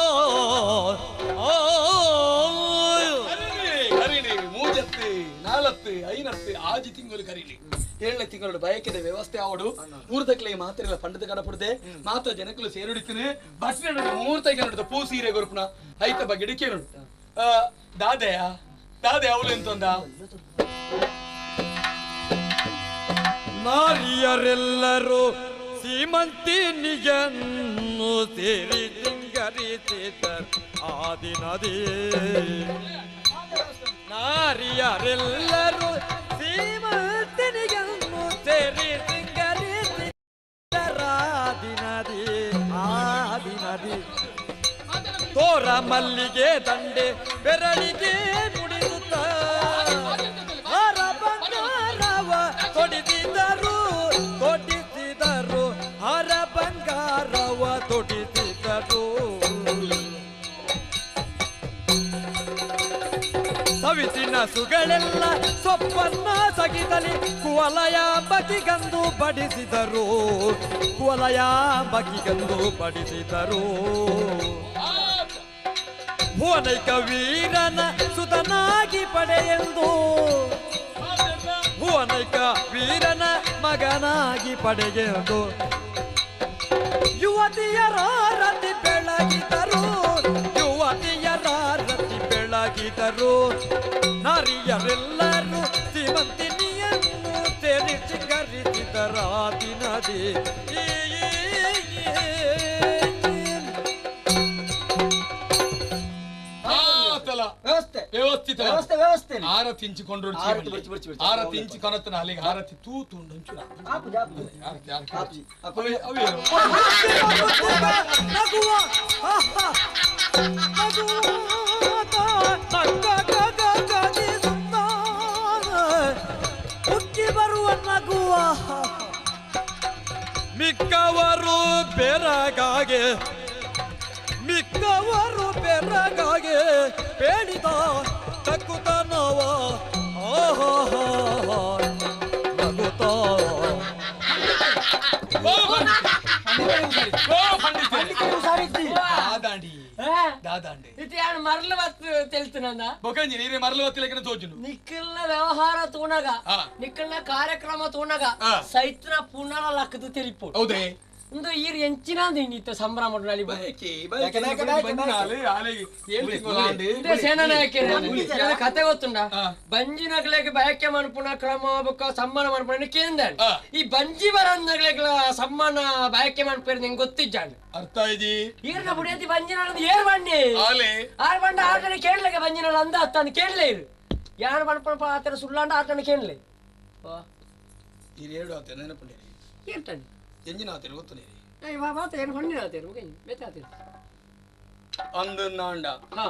ಕರೀಲಿ ಮೂಜತ್ತು ನಾಳತ್ತು ಐನತ್ತು ಆಜಿ ತಿಂಗಳು ಕರೀಲಿ 7ನೇ ತಿಂಗಳು ಬಯಕೆದ ವ್ಯವಸ್ಥೆ ಆವಡು ಮೂರ್ತಕ್ಲೆ ಮಾತ್ರೆಲ್ಲ ಪಂಡದ ಕಡಪಡದೆ ಮಾತ್ರ ಜನಕಲು ಸೇರುಡಿತೀನಿ ಬಸ್ ಮೂರ್ತಕ್ಕೆ ನೋಡಿದ ಪೂ ಸೀರೆ ಗೊರುಪುನ ಐತ ಬಗ್ಗೆ ಗಿಡಕೆ ನೋಡು ದಾದೆ ಅವಳೆಂತಂದ ನಾರಿಯರೆಲ್ಲರೂ ಸೀಮಂತಿನಿಯನ್ನು ಸೇರಿ ಸಿಂಗರಿಸಿದರು ಆದಿನದಿ ನಾರಿಯರೆಲ್ಲರೂ ಸೀಮಂತಿನಿಯನ್ನು ಸೇರಿ ಸಿಂಗರಿಸಿದರಾದಿನದಿ ಆದಿನದಿ ತೋರ ಮಲ್ಲಿಗೆ ದಂಡೆ ಬೆರಳಿಗೆ ನುಡಿಸುತ್ತ ಹರ ಬಂಗಾರವ ತೊಡಿಸಿದರು ಹರ ಬಂಗಾರವ ತೊಡಿಸಿದರು ಸವಿಸಿನ ಸುಗಳೆಲ್ಲ ಸೊಪ್ಪನ್ನ ಸಗಿದಲಿ ಕುವಲಯ ಬಗಿಗಂದು ಬಡಿಸಿದರು ಭುವನೈಕ ವೀರನ ಸುತನಾಗಿ ಪಡೆಯೆಂದು ಭುವನೈಕ ವೀರನ ಮಗನಾಗಿ ಪಡೆಯೆಂದು ಯುವತಿಯರ ರತಿ ಬೆಳಗಿದರು ನಾರಿಯರೆಲ್ಲರೂ ಶ್ರೀಮಂತಿನಿಯನ್ನು ಸೇರಿ ಸಿಂಗರಿಸಿದರ ದಿನದಿ ಆತಲ ವ್ಯವಸ್ಥೆ ವ್ಯವಸ್ಥಿತ ವ್ಯವಸ್ಥೆ ವ್ಯವಸ್ಥೆ ಆರತಿ ಇಂಚಿಕೊಂಡ್ರು ಆರತಿ ಬರ್ಚಿ ಬರ್ಚಿ ಬರ್ಚಿ. ಆರತಿ ಇಂಚಿ ಕೊನತನ ಅಲ್ಲಿಗೆ ಆರತಿ ತೂತುಂಡು ಒಂಚೂರು ಆಪು ಜಾಪು. ಆರತಿ ಆರತಿ ಆಪು. ಅವೇನು ಉಕ್ಕಿ ಬರುವ ನಗುವ ಮಿಕ್ಕವರು ಬೆರಗಾಗೆ ಮಿಕ್ಕವರು ಬೆರಗಾಗೆ ಬೇಡಿದ ತಕ್ಕುತನವ ನಗುತ್ತ ದಾದಾಂಡಿ ಇದು ಯಾರು ಮರಳು ಬತ್ತು తెలుతున్నా ಬೊಕಂಜಿ ನೀರೇ ಮರಳು ಹೊತ್ತಿಲಕ್ಕೆ ತೋಜುನು ನಿಕ್ಕಲ್ನ ವ್ಯವಹಾರ ತೂನಗ ಹಾ. ನಿಕ್ಕಲ್ನ ಕಾರ್ಯಕ್ರಮ ತೂನಗ ಹಾ. ಸೈತ್ರ ಪುನಃ ಲಕ್ಕದು ತಿಳಿಪು ಹೌದೇ ಒಂದು ಈರ್ ಎಂಚಿನ ದಿನಿತ್ತು ಸಂಭ್ರಮ ನಲಿ ಸೇನಾ ನಾಯಕ ಕತೆ ಗೊತ್ತುಂಡ ಬಂಜಿ ನಗಲೆಗೆ ಬಯಕೆ ಮನ್ಪುಣ ಕ್ರಮ ಸಮ್ಮಾನ ಮನ್ಪುಣ ಕೇಂದ್ರ ಈ ಬಂಜಿ ಬರಂದಗ್ಲೆಗ್ಲ ಸಮ್ಮಾನ ಬಯಕೆ ಮನ್ಪೇರ್ ನಿಂಗೆ ಗೊತ್ತಿದ್ದಾನೆ ಅರ್ಥ ಇದಿ ಈರ್ನ ಬುಡಿಯತಿ ಬಂಜಿನಾಳದ ಏರ್ ಬಂಡಿ ಆರ್ ಬಂಡ ಆಟನೆ ಕೇಳಲೆಗೆ ಬಂಜಿನಾಳ ಅಂದ ಅತ್ತಂದು ಕೇಳಲೇ ಇರು ಯಾರು ಮನ್ಪುಣ ಆತರ ಸುಳ್ಳಾಂಡ ಆಟನೆ ಕೇಳಲೆ ಹಿರಿಯರು ಆತ ನೆನಪುಂಡಿ ಕೇಳ್ತಾನೆ ಎಂಜಿನ ಆತೇನು ಗೊತ್ತು ನೀರಿ ಮಾತ ಏನು ಹೊಂದಿನ ಆತೇನು ಬೇತಾತೇನು ಅಂದಂಡ ಹಾ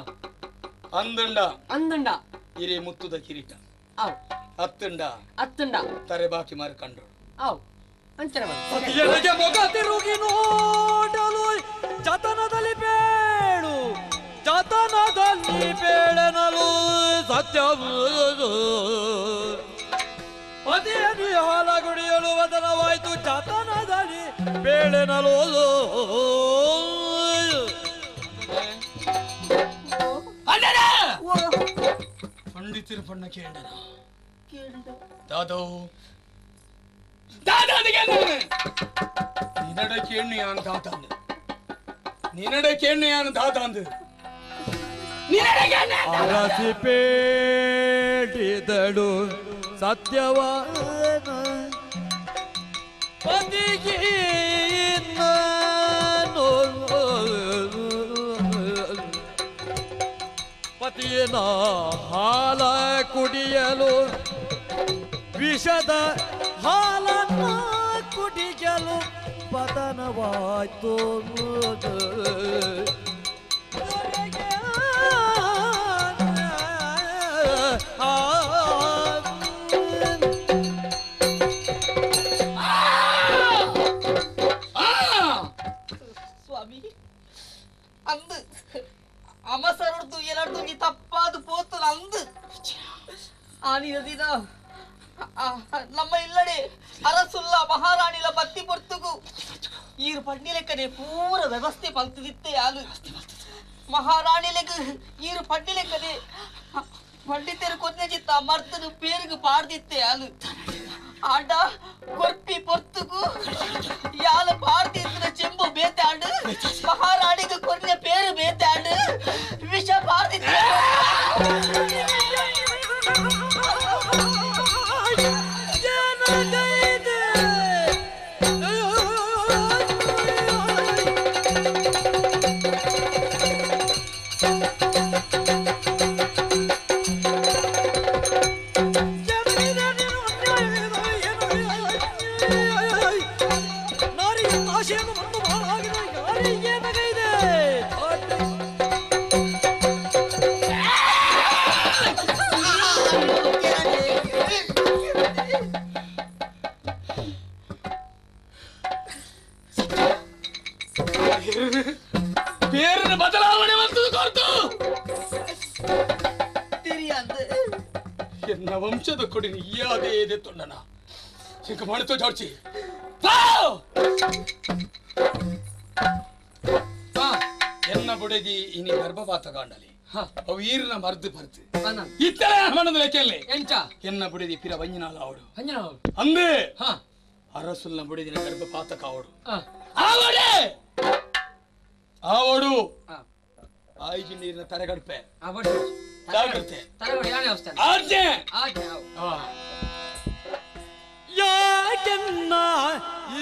ಅಂದಂಡ ಅಂದಂಡ ಹಿರಿ ಮುತ್ತುದ ಕಿರೀಟ ಆವ್ ಅತ್ತಂಡ ಅತ್ತಂಡ ತರೆ ಬಾಕಿ ಮಾರ್ಕಂಡ್ರು ಆವ್ ಅಂಚರ ಎನಗೆ ಮೊಗ ತಿರುಗಿ ನೋಡಲು ಜತನದಲ್ಲಿ ಬೇಡು ಜತನದಲ್ಲಿ ಬೇಡನಲು ಸತ್ಯವು ಪತಿಯನಿ ಹಾಲ ಗುಡಿಯಲು ವದನವಾಯ್ತು ಜತನದಲ್ಲಿ ಬೇಳೆನಲು ಪಂಡಿತರ ಪಣ್ಣ ಕೇಂಡನ ದಾದೋ ದಾದಾದಿಗೆ ನಿನ್ನಡ ಕೇಣ್ಣು ಯಾನು ದಾತಾಂದು ನಿನ್ನಡ ಕೇಣ್ಣು ಯಾನು ದಾತಾಂದು ಅರಸಿ ಪೇಟಿದಳು ಸತ್ಯವಾನ ಪತಿಗೆ ಪತಿಯನ ಹಾಲ ಕುಡಿಯಲು ವಿಷದ ಹಾಲನ್ನ ಕುಡಿಯಲು ಪತನವಾಯ್ತು ಸ್ವಾಮಿ ಅಂದು ಅಮಸರದ್ದು ಎರಡ್ದು ನೀ ತಪ್ಪಾದು ಪೋತು ಅಂದು ಆನಿನ ದಿನ ನಮ್ಮ ಇಲ್ಲಡೆ ಅರಸುಲ್ಲ ಮಹಾರಾಣಿಲ ಬತ್ತಿ ಪೊರ್ತುಗು ಈರು ಪಡ್ಡಿಲೆಕ್ಕನೆ ಪೂರ ವ್ಯವಸ್ಥೆ ಪಲ್ತದಿತ್ತೆ ಯಾಲು ಮಹಾರಾಣಿಲೆಗ್ ಈರು ಪಡ್ಡಿಲೆಕ್ಕನೆ ಪಂಡಿತರು ಕೊನ್ನೆ ಚಿತ್ತ ಮರ್ತನು ಪೇರುಗು ಪಾಡ್ದಿತ್ತೆ ಯಾಲು ಆಂಡ ಕೊರ್ಪಿ ಪೊರ್ತುಗು ಯಾಲ ಪಾಡ್ದಿತ್ತಿನ ಚೆಂಬು ಬೇತಾಂಡು ಮಹಾರಾಣಿಗೆ ಕೊನ್ನೆ ಪೇರು ಬೇತಾಂಡು ವಿಷ ಪಾಡ್ದಿತ್ತೆ പേരിന് ബദലാവണേ വന്നത് കോർത്തു ಎನ್ನ ವಂಶದ ಕೊಡಿ ನೀಯಾದೇ ಇದೆ ತೊಂಡನ ಚಿಕ್ಕ ಮಾಡ್ತೋ ಜಾಡ್ಸಿ ಎನ್ನ ಬುಡದಿ ಇನಿ ಗರ್ಭಪಾತ ಕಾಂಡಲಿ ಅವು ಈರಿನ ಮರ್ದು ಬರ್ದು ಇತ್ತರ ಮನದ ಲೆಕ್ಕಲ್ಲಿ ಎನ್ನ ಬುಡದಿ ಪಿರ ವಂಜನಾಲ ಅವಡು ಅಂದೆ ಅರಸುಲ್ನ ಬುಡದಿನ ಗರ್ಭಪಾತ ಕಾವಡು ಆವಡು ಆಯ್ಜಿ ನೀರಿನ ತರೆಗಡ್ಪೆ ಜಾಗ್ರತೆ ಆಜ್ಞೆ ಯಾಕೆನ್ನ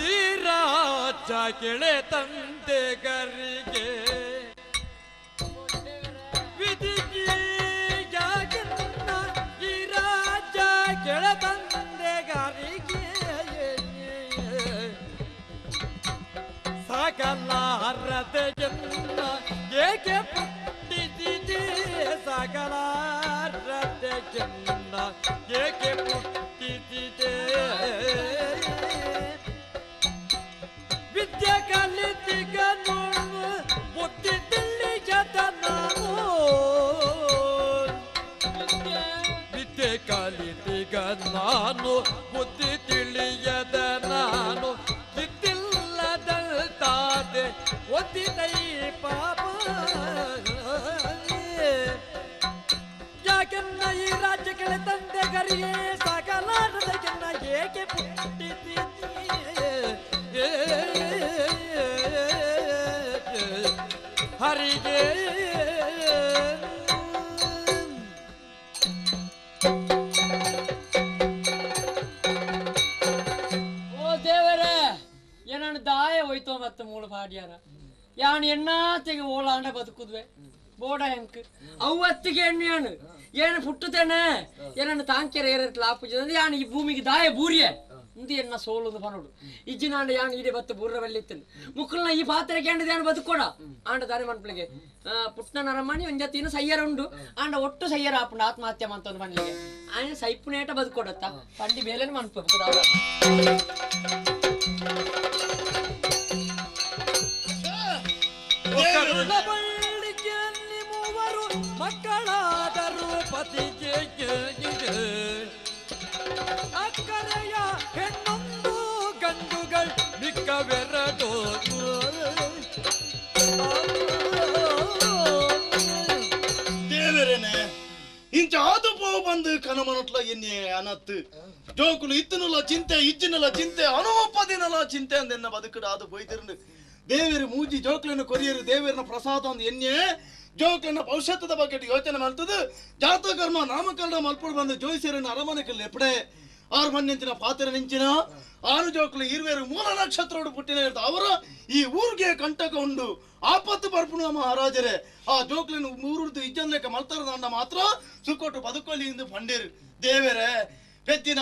ಈ ರಾಜ ಕೆಳೆ ತಂದೆ ಗರಿಗೆ ವಿಧಿಗೆ ಸಕಲಾರತೆಗೆನ್ನ ಏಕೆ ಪುಟ್ಟಿದೆ ವಿದ್ಯೆ ಕಲಿತಿಗನು ಬುದ್ಧಿ ತಿಳಿಯದ ನಾನು ವಿದ್ಯೆ ಕಲಿತಿಗ ನಾನು ಬುದ್ಧಿ ತಿಳಿಯದ ನಾನು ಇದ್ದಿಲ್ಲದಂತಾದೆ ಒದ್ದಿದೈ ಪಾಪ ಯಾಕೆನ್ನ ಈ ರಾಜ್ಯಗಳ ತಂದೆಗರಿಗೆ ಸಾಕಲಾರದಕ್ಕೆನ್ನ ಏಕೆ ಪುಟ್ಟಿದ್ದೀ ಹರಿಗೆ ಓ ದೇವರೇ ಏನಣ್ಣ ದಾಯ ಹೋಯ್ತೋ ಮತ್ತೆ ಮೂಲ ಪಾಡ್ಯಾರ ಯಾನ್ ಎನ್ನಾತಿಗೆ ಓಲಾಂಡ ಬದುಕುದ್ವೆ ಬೋಡ ಹೆಂಕ್ ಅವತ್ತಿಗೆ ಎಣ್ಣೆಯಾನು ಏನು ಪುಟ್ಟುತ್ತೇನೆ ಏನಣ್ಣ ತಾಂಕೆರ ಏರಟ್ಲ ಆಪುಜಿ ಯಾನ್ ಈ ಭೂಮಿಗೆ ದಾಯ ಬೂರಿಯೇ ಇಂದು ಎನ್ನ ಸೋಲುದು ಪನೋಡು ಇಜ್ಜಿನಾಂಡ ಯಾನ್ ಈಡೆ ಬತ್ತು ಬುರ್ರ ಬೆಳ್ಳಿತ್ತನು ಮುಕ್ಕಲ್ನ ಈ ಪಾತ್ರೆಗೆ ಎಂಡದ ಯಾನು ಬದುಕೋಡ ಆಂಡ ದಾರಿ ಮನ್ಪಳಿಗೆ ಪುಟ್ನ ನರಮಣಿ ಒಂಜತ್ತಿನ ಸಯ್ಯರ ಉಂಡು ಆಂಡ ಒಟ್ಟು ಸಯ್ಯರ ಆಪುಂಡು ಆತ್ಮಹತ್ಯೆ ಮಂತೊಂದು ಪಂಡ್ಲಿಗೆ ಆಯ್ನ ಸೈಪುನೇಟ ಬದುಕೋಡತ್ತ ಪಂಡಿ ಬೇಲೆನೆ ಮನ್ಪು ಮೂವರು ಮಕ್ಕಳಾದರು ಪತಿಗೆ ಅಕ್ಕರೆಯ ಹೆಣ್ಣೊಂದು ಗಂಡುಗಳು ಮಿಕ್ಕವೆರಡು ದೇವರೇನೆ ಇಂಚ ಆದು ಪೋ ಬಂದು ಕನಮನಟ್ಲ ಎನ್ನೆ ಅನತ್ತು ಜೋಕುಲು ಇತ್ತನಲ್ಲ ಚಿಂತೆ ಇಜ್ಜಿನಲ್ಲ ಚಿಂತೆ ಅನುಮಪ್ಪದಿನಲ್ಲ ಚಿಂತೆ ಅಂದೆನ್ನ ಬದುಕಡು ಆದು ಹೋಯ್ತಿರಂದು ದೇವರ ಮೂಜಿ ಜೋಕ್ಲನ್ನು ಕೊರಿಯರು ದೇವರನ ಪ್ರಸಾದ ಒಂದು ಎನ್ನೆ ಜೋಕ್ಲನ್ನ ಭವಿಷ್ಯದ ಬಗ್ಗೆ ಯೋಚನೆ ಮಾಡ್ತದೆ ಜಾತಕರ್ಮ ನಾಮಕರಣ ಮಲ್ಪಡು ಬಂದು ಜೋಯಿಸಿರನ್ನ ಅರಮನೆಕಲ್ಲಿ ಎಪ್ಪಡೆ 6 ಮಣ್ಣಿಂಚಿನ ಪಾತ್ರ ನಿಂಚಿನ 6 ಜೋಕ್ಲು ಇರುವೆರು ಮೂಲ ನಕ್ಷತ್ರೋಡು ಪುಟ್ಟಿನ ಅವರ ಈ ಊರಿಗೆ ಕಂಟಕ ಉಂಡು ಆಪತ್ತು ಬರ್ಪುಣ ಮಹಾರಾಜರೇ ಆ ಜೋಕ್ಲಿನ ಮೂರುರ್ದು ಇಜ್ಜನ್ ಲೆಕ್ಕ ಮಲ್ತಾರ ಮಾತ್ರ ಸುಕ್ಕೊಟ್ಟು ಬದುಕೊಳ್ಳಿ ಎಂದು ಪಂಡೇರು ದೇವರೇ ಪೆತ್ತಿನ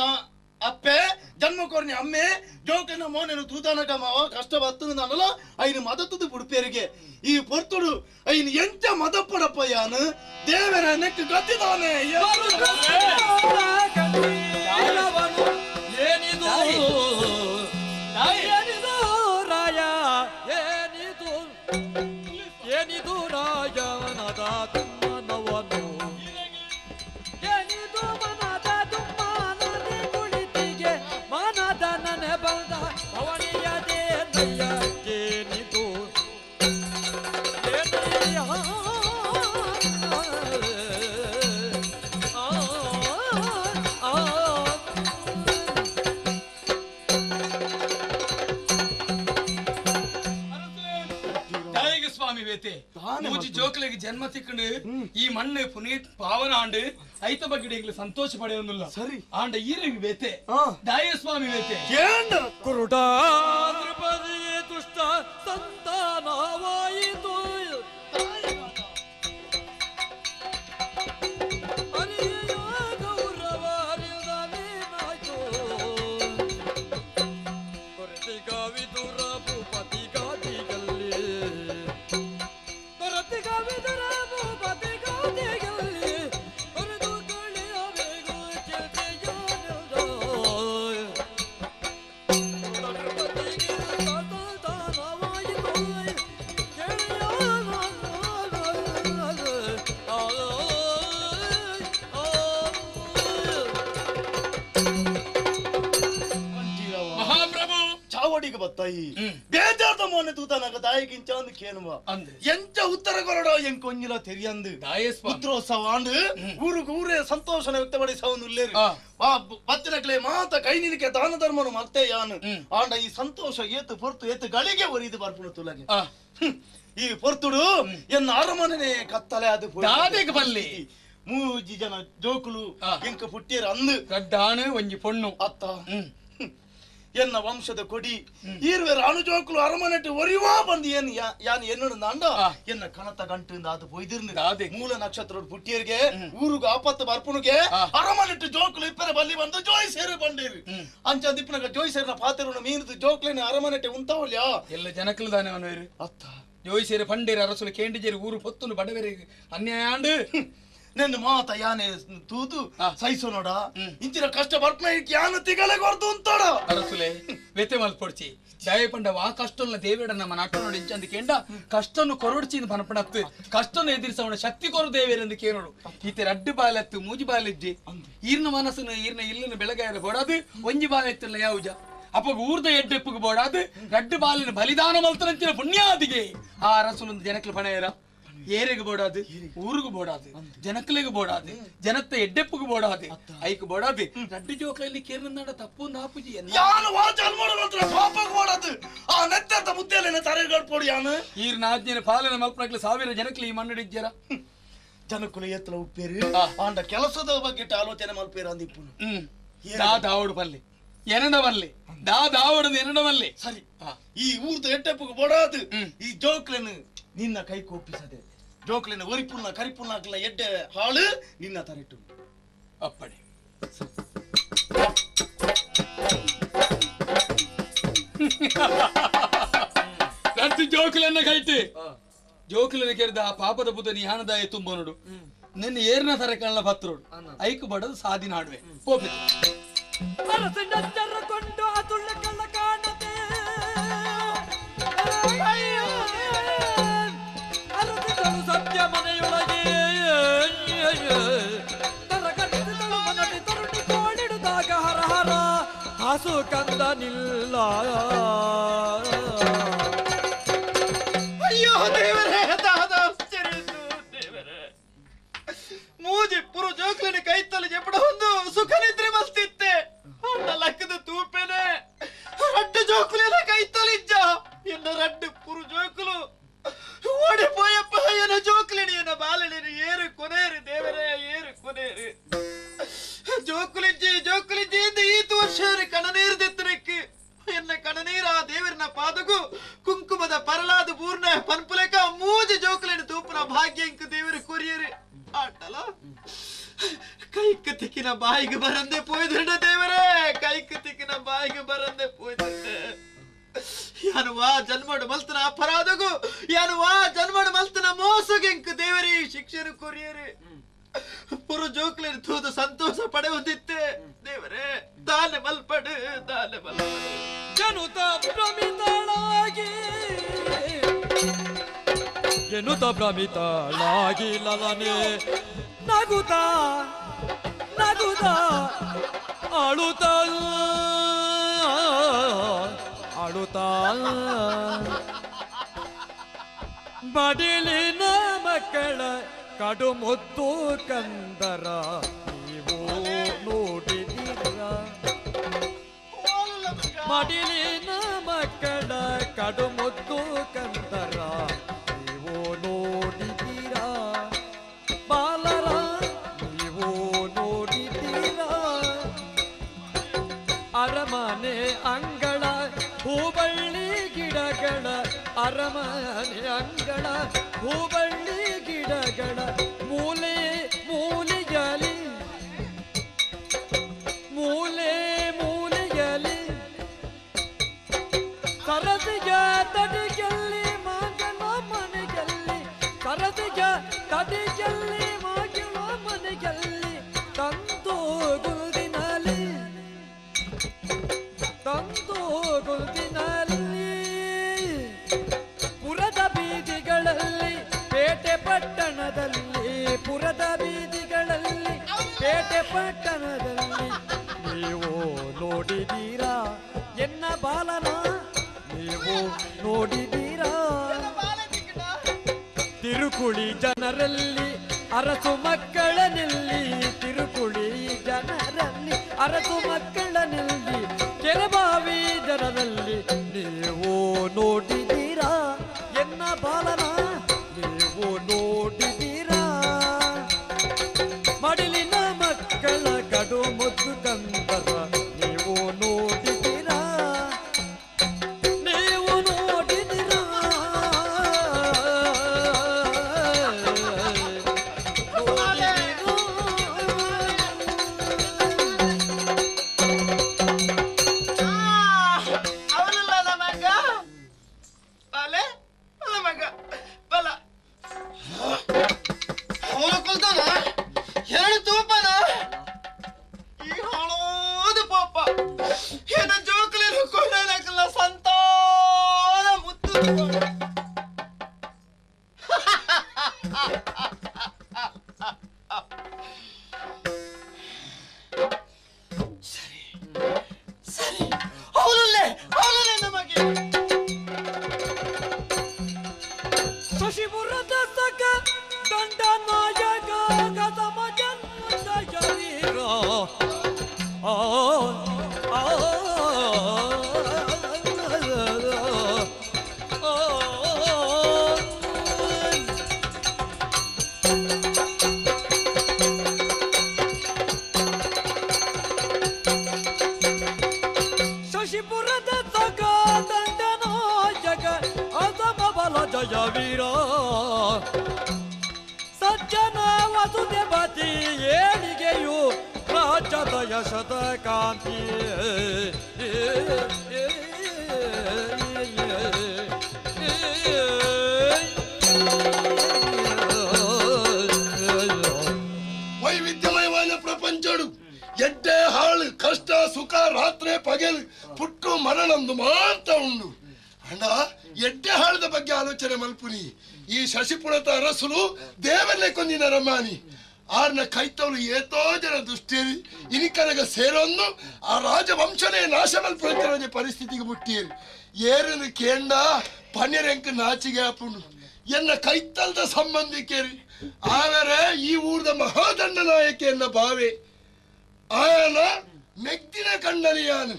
ಅಪ್ಪೆ ಜನ್ಮ ಕೊರ್ನಿ ಅಮ್ಮೆ ಜೋಕನ ಮೋನೇನು ತೂತಾನಕ ಮಾವ ಕಷ್ಟ ಬತ್ತನು ನಾನಲ್ಲ ಐನು ಮದತ್ತದು ಬುಡ್ಪೇರಿಗೆ ಈ ಪೊರ್ತುಡು ಐನು ಎಂಚ ಮದಪ್ಪಡಪ್ಪ ಯಾನು ದೇವರ ನೆಕ್ ಗತ್ತಿದಾನೆ ಏನಿದು ಏನಿದು ರಾಯ ಏನಿದು ಏನಿದು ರಾಯನದ ತುಮ್ಮನವನು ಏನಿದು ಮನದ ತುಮ್ಮನನೆ ಕುಳಿತಿಗೆ ಮನದ ನನೆ ಬಂದ ಅವನಿಯದೇ ನಯ್ಯ ಏನಿದು ಜೋಕ್ಲೆಗೆ ಜನ್ಮ ಸಿಕ್ಕಂಡು ಈ ಮಣ್ಣು ಪುನೀತ್ ಪಾವನ ಆಂಡು ಐತ ಬಗ್ಗೆ ಸಂತೋಷ ಪಡೆಯೋದಿಲ್ಲ ಸರಿ ಆಂಡ ಈರವಿ ಬೇತೆ ದಾಯ ಸ್ವಾಮಿ ಬೇತೆ ಕುರುಡಾದ್ರಿಪದಿ ದುಷ್ಟ ಸಂತಾನವಾಯಿತು ಬತ್ತಾಯಿ ಬೇಜಾರ್ದ ಮೋನೆ ತೂತಾನಾಗ ದಾಯಿಗಿಂಚ ಅಂದು ಕೇನುವ ಎಂಚ ಉತ್ತರ ಕೊರಡ ಎಂಕೊಂಜಿಲ ತೆರಿಯಂದು ಪುತ್ರೋತ್ಸವ ಆಂಡು ಊರಿಗೆ ಊರೇ ಸಂತೋಷನ ವ್ಯಕ್ತಪಡಿಸವನು ಇಲ್ಲೇರು ಬತ್ತಿನಕ್ಲೆ ಮಾತ ಕೈ ನಿನಕ್ಕೆ ದಾನ ಧರ್ಮನು ಮತ್ತೆ ಯಾನು ಆಂಡ ಈ ಸಂತೋಷ ಏತು ಪೊರ್ತು ಏತು ಗಳಿಗೆ ಒರಿದು ಬರ್ಪುಣ ತುಲಗೆ ಈ ಪೊರ್ತುಡು ಎನ್ನ ಅರಮನೆ ಕತ್ತಲೆ ಅದು ಬಲ್ಲಿ ಮೂಜಿ ಜನ ಜೋಕುಲು ಎಂಕ ಪುಟ್ಟಿಯರು ಅಂದು ಗಡ್ಡಾನು ಒಂಜಿ ಪೊಣ್ಣು ಅತ್ತ ಎನ್ನ ವಂಶದ ಕೊಡಿ ಈರ್ವೆ ರಾಣು ಜೋಕುಲು ಅರಮನೆಟ್ಟು ಒರಿವಾ ಬಂದು ಏನು ಯಾನ್ ಎನ್ನಡು ಅಂಡ ಎನ್ನ ಕಣತ ಗಂಟಿಂದ ಅದು ಬೊಯ್ದಿರ್ನು ಮೂಲ ನಕ್ಷತ್ರ ಪುಟ್ಟಿಯರಿಗೆ ಊರುಗ ಆಪತ್ತು ಬರ್ಪುಣಿಗೆ ಅರಮನೆಟ್ಟು ಜೋಕುಲು ಇಪ್ಪರ ಬಲ್ಲಿ ಬಂದು ಜೋಯ್ ಸೇರು ಬಂಡೇರು ಅಂಚ ದಿಪ್ಪನಾಗ ಜೋಯ್ ಸೇರಿನ ಪಾತ್ರವನ್ನು ಮೀನಿದು ಜೋಕ್ಲೇನ ಅರಮನೆಟ್ಟೆ ಉಂಟಾವಲ್ಯಾ ಎಲ್ಲ ಜನಕಲು ದಾನೆ ಅವನು ಅತ್ತ ಜೋಯ್ ಸೇರಿ ಪಂಡೇರು ಅರಸುಲು ಕೇಂಡಿಜೇರಿ ಊರು ಪೊತ್ತುನು ಬಡವೇರಿ ಅನ್ಯಾಯ ಆಂಡು ನನ್ನ ಮಾತ ಯಾನೆ ತೂದು ಸೈಸು ನೋಡ ಇಂಚಿನ ಕಷ್ಟ ಬರ್ಪನ ಯಾನ ತಿಗಲೆ ಕೊರ್ದು ಅಂತಾಡ ಅರಸುಲೆ ವ್ಯತೆ ಮಲ್ಪೊಡ್ಚಿ ದಯ ಪಂಡ ವಾ ಕಷ್ಟನ ದೇವೇಡ ನಮ್ಮ ನಾಟ ನೋಡಿ ಇಂಚಂದ ಕೇಂಡ ಕಷ್ಟನು ಕೊರಡ್ಚಿ ಪನಪಣತ್ತು ಕಷ್ಟನು ಎದುರಿಸವಣ ಶಕ್ತಿ ಕೊರು ದೇವೇರೆಂದು ಕೇಳೋಡು ಈತೆ ರಡ್ಡು ಬಾಲೆತ್ತು ಮೂಜಿ ಬಾಲೆಜ್ಜಿ ಈರ್ನ ಮನಸ್ಸನ್ನು ಈರ್ನ ಇಲ್ಲನ್ನು ಬೆಳಗಾಯಲು ಬೋಡಾದು ಒಂಜಿ ಬಾಲೆತ್ತಲ್ಲ ಯಾವುಜ ಅಪ್ಪಗ ಊರ್ದ ಎಡ್ಡೆಪ್ಪಗ ಬೋಡಾದು ರಡ್ಡು ಬಾಲಿನ ಬಲಿದಾನ ಮಲ್ತರಂಚಿನ ಪುಣ್ಯಾದಿಗೆ ಆ ಅರಸುನೊಂದು ಜನಕ್ಲ ಪಣೆಯರ ಏರೆಗೆ ಬೋಡಾದು ಊರಿಗೆ ಬೋಡಾದು ಜನಕ್ಲೆಗೆ ಬೋಡಾದು ಜನತ್ತ ಎಡ್ಡೆಪ್ಪಗೆ ಬೋಡಾದು ಐಕ್ ಬೋಡಾದು ರಡ್ಡು ಜೋಕಲ್ಲಿ ಕೇರ್ನಾಡ ತಪ್ಪು ನಾಪುಜಿ ಯಾನು ವಾಚಲ್ ಮಾಡೋದ್ರ ಪಾಪಕ್ಕೆ ಬೋಡಾದು ಆ ನೆತ್ತ ಮುದ್ದೆಲೆನ ತರೆಗಳು ಪೋಡಿ ಯಾನು ಈರ್ನ ಆಜ್ಞೆನ ಪಾಲನೆ ಮಲ್ಪನಕ್ಲೆ ಸಾವಿರ ಜನಕ್ಲೆ ಈ ಮಣ್ಣಡಿಜ್ಜರ ಜನಕ್ಕುಲ ಎತ್ತಲ ಉಪ್ಪೇರಿ ಆಂಡ ಕೆಲಸದ ಬಗ್ಗೆ ಆಲೋಚನೆ ಮಲ್ಪೇರ ಅಂದಿಪ್ಪುನು ದಾ ದಾವಡು ಬಲ್ಲೆ ಎನಡ ಬಲ್ಲೆ ದಾವಡದು ಎನಡ ಬಲ್ಲೆ ಸರಿ ಈ ಊರ್ದ ಎಡ್ಡೆಪ್ಪಗೆ ಬೋಡಾದು ಈ ಜೋಕ್ಲೆನು ನಿನ್ನ ಕೈ ಕೋಪಿಸದೆ ಜೋಕ್ಲಿನ ಒರಿಪುಲ್ನ ಕರಿಪುಲ್ನ ಎಡ್ಡೆ ಹಾಳು ನಿನ್ನ ತರೆಟ್ಟು ಅಪ್ಪಣೆ ರದ್ದು ಜೋಕುಲನ್ನ ಕೈತೆ ಜೋಕುಲನ್ನ ಕೆರೆದ ಆ ಪಾಪದ ಬುದ್ಧ ನೀ ಹಣದಾಯ ತುಂಬ ನೋಡು ನಿನ್ನ ಏರ್ನ ತರ ಕಳ್ಳ ಭತ್ರೋಡು ಐಕು ಬಡದು ಸಾದಿ ನಾಡುವೆ ಹೋಗ್ಬೇಕು ಕೊಂಡು ಅತುಳ್ಳ ಕಳ್ಳ ಕಾಣತೆ ಅರಸಿದಳು ಸತ್ಯ ಮನೆಯೊಳಗೆ ತರಕಟ್ಟಿದಳು ಮನದಿ ತರುಣಿ ಕೋಳಿಡುದಾಗ ಹರ ಹರ ಹಾಸು ಕಂದನಿಲ್ಲ ಅಯ್ಯೋ ದೇವರೇ ದೇವರೇ ಮೂಜಿ ಪುರು ಜೋಕ್ಲಿನ ಕೈತಲ್ಲಿ ಜಪಡ ಒಂದು ಸುಖ ನಿದ್ರೆ ಮಸ್ತಿತ್ತೆ ಲಕ್ಕದ ತೂಪೆನೆ ರಡ್ಡು ಜೋಕುಲಿನ ಕೈತಲಿಜ್ಜ ಇನ್ನು ರಡ್ಡು ಪುರು ಜೋಕುಲು ಓಡಿಪೋಯಪ್ಪ ಏನ ಜೋಕುಲಿನಿ ಏನ ಬಾಲಳಿನಿ ಏರು ಕೊನೇರು ದೇವರೇ ಏರು ಕೊನೇರು ಜೋಕುಲಿಜ್ಜಿ ಇಂದ ಈತು ವರ್ಷ ಕಣನೀರು ದೆತ್ತರಕ್ಕೆ ಎನ್ನ ಕಣನೀರ ಆ ದೇವರನ ಪಾದಗೂ ಕುಂಕುಮದ ಪರಲಾದ ಪೂರ್ಣ ಪನ್ಪುಲೆಕ ಮೂಜ ಜೋಕುಲಿನ ತೂಪನ ಭಾಗ್ಯ ಇಂಕ ದೇವರು ಕೊರಿಯರು ಆಟಲ ಕೈക്ക് തിക്കിന ബായിക്ക് ബറന്തെ പോയതുണ്ട് ದೇವರೇ ಕೈക്ക് ತಿಕ್ಕಿನ ಬಾಯಿಗೆ ಬರಂದೆ പോയതുണ്ട് ಯಾನು ವಾ ಜನ್ಮಡು ಮಲ್ತನ ಅಪರಾಧಗೂ ಯಾನು ವಾ ಜನ್ಮಡು ಮಲ್ತನ ಮೋಸಗೆ ಇಂಕ ದೇವರೇ ಶಿಕ್ಷೆನು ಕೊರಿಯರು ಪುರು ಜೋಕ್ಲಿನ ತೂದು ಸಂತೋಷ ಪಡೆಯುತ್ತಿತ್ತೆ ದೇವರೇ ದಾನ ಮಲ್ಪಡು ಜನುತ ಭ್ರಮಿತಳಾಗಿ ಲಲನೆ ನಗುತ್ತ ಅಳುತ್ತ ಬಡಿಲಿನ ಮಕ್ಕಳ ಕಡು ಮುದ್ದು ಕಂದರ ನೀವು ನೋಡಿದಿರ ಮಡಿಲಿನ ಮಕ್ಕಳ ಕಡು ಮುದ್ದು ಕಂದರ ನೀವು ನೋಡಿದ್ದೀರಾ ಬಾಲರ ನೀವು ನೋಡಿದ್ದೀರಾ ಅರಮನೆ ಅಂಗಳ ಹೂಬಳ್ಳಿ ಗಿಡಗಳ ಅರಮನೆ ಅಂಗಳ ಹೂಬಳ್ಳಿ ಗಿಡಗಳ ಮೂಲೆಯಲ್ಲಿ ಸರದಿಗ ತಡಿಗೆಲ್ಲಿ ಮಗನ ಮನೆಯಲ್ಲಿ ಸರದಿಗ ತಡಿಗೆಲ್ಲಿ ಮಗನ ಮನೆಯಲ್ಲಿ ತಂದು ಗುಲ್ದಿನಲ್ಲಿ ಪುರದ ಬೀದಿಗಳಲ್ಲಿ ಪೇಟೆ ಪಟ್ಟಣದಲ್ಲಿ ನೀವು ನೋಡಿದೀರಾ ಎನ್ನ ಬಾಲನ ನೀವು ನೋಡಿದೀರಾ ತಿರುಕುಳಿ ಜನರಲ್ಲಿ ಅರಸು ಮಕ್ಕಳನಲ್ಲಿ ತಿರುಕುಳಿ ಜನರಲ್ಲಿ ಅರಸು ಮಕ್ಕಳನಲ್ಲಿ ಕೆರೆಬಾವಿ ಜನರಲ್ಲಿ ನೀವು ನೋಡಿದೀರಾ ಎನ್ನ ಬಾಲನ ನೀವು ನೋಡಿದೀರಾ ಮಡಿಲಿನ ಮಕ್ಕಳ ಗಡು ಮುದ್ದು ಕಂದರ ನೀವು ನೋಡಿದೀರಾ ಅವನು ಕೊಲ್ತಾನ ಏಳಿಗೆಯು ರಾಜ್ಯದ ಯಶದ ಕಾಂತಿ ವೈವಿಧ್ಯಮಯವಾದ ಪ್ರಪಂಚಡು ಎಡ್ಡೆ ಹಾಳು ಕಷ್ಟ ಸುಖ ರಾತ್ರಿ ಪಗಲು ಪುಟ್ಟು ಮರಣಂದು ಮಾತ್ರ ಉಂಡು ಅಂಡ ಎಡ್ಡೆ ಹಾಳದ ಬಗ್ಗೆ ಆಲೋಚನೆ ಮಲ್ಪುನಿ ಈ ಶಶಿಪುರತ ಅರಸುಲು ದೇವರೇ ಕೊಂದಿನ ರಮಾನಿ ಆರ್ನ ಕೈತವಳು ಏತೋ ಜನ ದುಷ್ಟೇರಿ ಇನಿಕನಗ ಸೇರೊಂದು ಆ ರಾಜವಂಶನೇ ನಾಶ ಮಲ್ಪುರ ಪರಿಸ್ಥಿತಿಗೆ ಮುಟ್ಟಿಯೇರಿ ಏರನ್ನು ಕೇಂಡ ಪನ್ನೆರೆಂಕ ನಾಚಿಗೆ ಹಾಪುಂಡು ಎನ್ನ ಕೈತಲ್ದ ಸಂಬಂಧಿಕೇರಿ ಆವರೆ ಈ ಊರ್ದ ಮಹಾದಂಡ ನಾಯಕ ಎನ್ನ ಭಾವೆ ಆಯನ ಮೆಗ್ದಿನ ಕಂಡನಿಯಾನು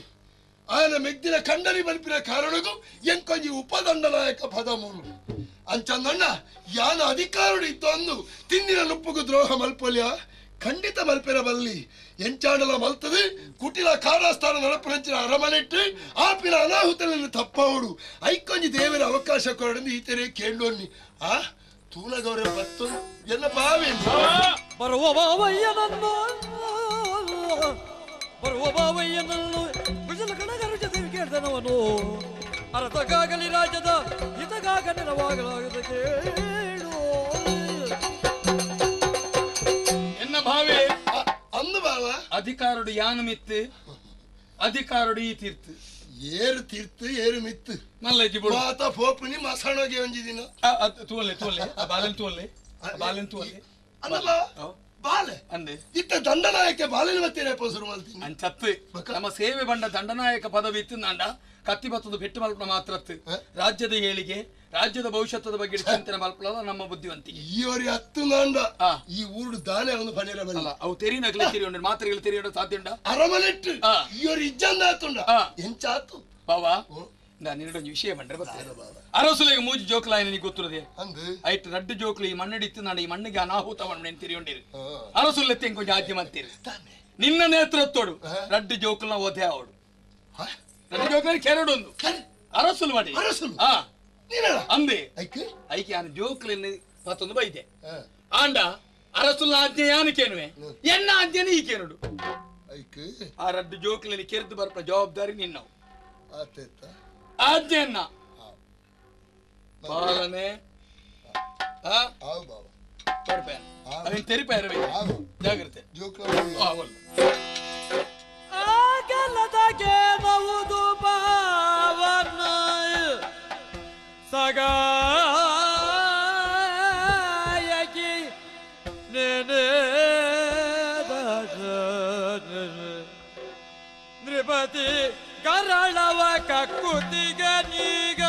ಆಯನ ಮೆಗ್ದಿನ ಕಂಡನಿ ಬಲ್ಪಿನ ಕಾರಣಗೂ ಎಂಕೊಂಜಿ ಉಪದಂಡ ನಾಯಕ ಪದ ಮೂರು ಅಂಚಂದಣ್ಣ ಯಾನ ಅಧಿಕಾರುಡು ಇತ್ತೊಂದು ತಿಂದಿನ ನುಪ್ಪುಗು ದ್ರೋಹ ಮಲ್ಪಲ್ಯ ಖಂಡಿತ ಮಲ್ಪಿನ ಬಲ್ಲಿ ಎಂಚಾಡಲ ಮಲ್ತದೆ ಕುಟಿಲ ಕಾರಾಸ್ಥಾನ ನಡಪನಂಚಿನ ಅರಮನೆಟ್ಟು ಆಪಿನ ಅನಾಹುತಗಳನ್ನು ತಪ್ಪವಡು ಐಕೊಂಜಿ ದೇವರ ಅವಕಾಶ ಕೊರಡೆಂದು ಈತರೇ ಕೇಳೋನಿ ಆ ತೂಲಗೌರ ಬತ್ತು ಎಲ್ಲ ಬಾವಿ ಬರುವ ಬಾವಯ್ಯನನ್ನು ಕುಶಲ ಕಣಗರ ಜೊತೆ ಕೇಳ್ದನವನು ಅರತಕ್ಕಾಗಲಿ ರಾಜ್ಯದ ಹಿತಗಾಗ ನೆರವಾಗಲಾಗದ ಕೇಳು ಎನ್ನ ಭಾವೆ ಅಂದು ಬಾವ ಅಧಿಕಾರಡು ಯಾನು ಮಿತ್ತು ಅಧಿಕಾರಡು ಈ ತೀರ್ತು ಏರು ತೀರ್ತು ಏರು ಮಿತ್ತು ಮಲ್ಲಜ್ಜಿ ಮಾತ ಪೋಪುನಿ ಮಸಾಣೋಗೆ ಒಂಜಿದಿನ ತೂಲೆ ಬಾಲೆನ್ ತೂಲೆ ಅಲ್ಲ ಬಾಲೆ ಅಂದೆ ಇತ್ತ ದಂಡನಾಯಕ ಬಾಲೆನ ಮತ್ತೇನೆ ಶುರು ಮಾಡ್ತೀನಿ ಅಂಚತ್ತು ನಮ್ಮ ಸೇವೆ ಬಂಡ ದಂಡನಾಯಕ ಪದವಿ ಇತ್ತು ನಾಂಡ ಕತ್ತಿ ಬತ್ತದು ಬೆಟ್ಟು ಮಲ್ಪನ ಮಾತ್ರ ರಾಜ್ಯದ ಏಳಿಗೆ ರಾಜ್ಯದ ಭವಿಷ್ಯದ ಬಗ್ಗೆ ಚಿಂತನೆ ಮಲ್ಪಲ್ಲ ನಮ್ಮ ಬುದ್ಧಿವಂತಿಗೆ ಈವರಿ ಹತ್ತು ನಾಂಡ ಈ ಊರು ದಾನೆ ಅವನು ಪನೇರ ಬಲ್ಲ ಅವು ತೆರಿನಗಲಿ ತೆರಿಯೋಣ ಮಾತ್ರೆಗಳು ತೆರಿಯೋಣ ಸಾಧ್ಯ ಉಂಡ ಅರಮನೆಟ್ಟು ಈವರಿ ಇಜ್ಜಂದ ಆತುಂಡ ಎಂಚಾತು ಬಾವಾ ನಿನ್ನೊಂದು ವಿಷಯ ಬಂದ್ರೆ ಅರಸುಲೆಗೆ ಮೂಜಿ ಜೋಕ್ಲಾಯ ನಿನಗೆ ಗೊತ್ತಿರದೆ ಅಂದು ಐಟ್ ರಡ್ಡು ಜೋಕ್ಲಿ ಈ ಮಣ್ಣಡಿತ್ತು ನಾನು ಈ ಮಣ್ಣಿಗೆ ಅನಾಹುತ ಮಣ್ಣು ತಿರಿಯೊಂಡಿರಿ ಅರಸುಲ್ಲೆತ್ತೆ ಕೊಂಚ ಆಜ್ಯ ಮಾಡ್ತೀರಿ ನಿನ್ನ ನೇತೃತ್ವಡು ರಡ್ಡು ಜೋಕ್ಲ ಓದೆ ಅವಡು ರಡ್ಡು ಜೋಕ್ಲ ಕೆರಡೊಂದು ಅರಸುಲ್ ಮಾಡಿ ಅಂದೆ ಐಕೆ ಆನ ಜೋಕ್ಲಿನ ಮತ್ತೊಂದು ಬೈದೆ ಆಂಡ ಅರಸುಲ್ ಆಜ್ಞೆ ಯಾನಕೇನುವೆ ಎನ್ನ ಆಜ್ಞೆನೇ ಈಕೇನುಡು ಆ ರಡ್ಡು ಜೋಕ್ಲಿನ ಕೆರೆದು ಬರ್ಪ ಜವಾಬ್ದಾರಿ ನಿನ್ನವು ಆಜ್ಞೆಯನ್ನ ಪಾಲನೆ ತೆರಿಪಾಯ ಜಾಗ್ರತೆ ಆಗಲದಗೆ ನವುದು ಪಾವನ ಸಗಾಯಕಿ ನೆನೆ ನೃಪತಿ ಕರಳವ ಕಕ್ಕುತಿಗ ನೀಗ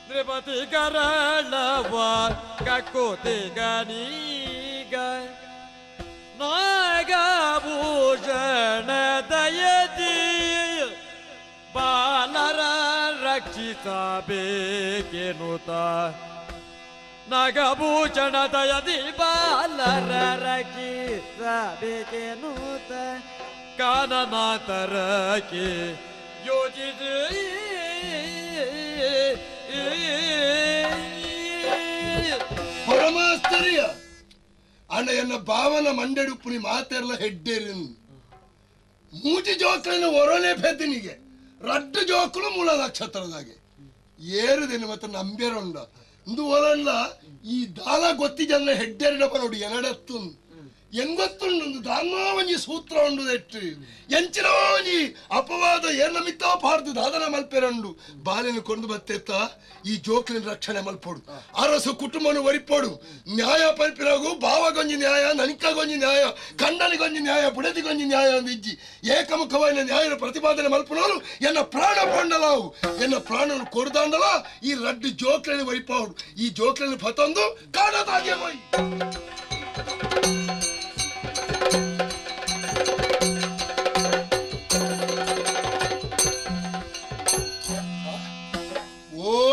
ನೃಪತಿ ಕರಳವ ಕಕ್ಕುತಿಗ ನೀಗ ನಾಗಭೂಷಣ ದಯದಿ ಬಾಲರ ರಕ್ಷಿಸಬೇಕೆನುತ ನಾಗಭೂಷಣ ದಯದಿ ಬಾಲರ ರಕ್ಷಿಸಬೇಕೆನುತ ಕಾನನಾತರಕ್ಕೆ ಯೋಜಿತ ಪರಮಾಸ್ತರ್ಯ ಅಣ್ಣ ಎನ್ನ ಭಾವನ ಮಂಡೆಡುಪ್ಪುನಿ ಮಾತೆರ್ಲ ಹೆಡ್ಡೇರಿ ಮೂಜಿ ಜೋಕ್ಲಿನ ಒರಳೆ ಪೆದ್ದಿನಿಗೆ ರಡ್ಡು ಜೋಕ್ಲು ಮೂಲ ನಕ್ಷತ್ರದಾಗೆ ಏರುದೇನು ಮತ್ತೆ ನಂಬೇರೊಂಡ ಇಂದು ಒಲಂಡ ಈ ದಾಲ ಗೊತ್ತಿ ಜನ ಹೆಡ್ಡೇರಿಡಪ್ಪ ನೋಡಿ ಎನಡತ್ತು ಎಂಗೊತ್ತುಂಡು ದಾನ ಒಂಜಿ ಸೂತ್ರ ಉಂಡು ಎಟ್ಟು ಎಂಚಿನ ಒಂಜಿ ಅಪವಾದ ಏನ ಮಿತ್ತ ಪಾರ್ದು ದಾದನ ಮಲ್ಪೆರಂಡು ಬಾಲೆನು ಕೊಂಡು ಬತ್ತೆತ್ತ ಈ ಜೋಕ್ಲಿನ ರಕ್ಷಣೆ ಮಲ್ಪೋಡು ಅರಸು ಕುಟುಂಬನು ಒರಿಪೋಡು ನ್ಯಾಯ ಪಲ್ಪಿರಾಗು ಬಾವಗೊಂಜಿ ನ್ಯಾಯ ನನಿಕಗೊಂಜಿ ನ್ಯಾಯ ಕಂಡನಿಗೊಂಜಿ ನ್ಯಾಯ ಬುಡದಿಗೊಂಜಿ ನ್ಯಾಯ ಅಂದಿಜ್ಜಿ ಏಕಮುಖವಾದ ನ್ಯಾಯನ ಪ್ರತಿಪಾದನೆ ಮಲ್ಪನೋರು ಎನ್ನ ಪ್ರಾಣ ಪಂಡಲಾವು ಎನ್ನ ಪ್ರಾಣನು ಕೊಡ್ದಾಂಡಲ ಈ ರಡ್ಡು ಜೋಕ್ಲಿನ ಒರಿಪೋಡು ಈ ಜೋಕ್ಲಿನ ಪತೊಂದು ಕಾಣದಾಗೆ ಹೋಯ್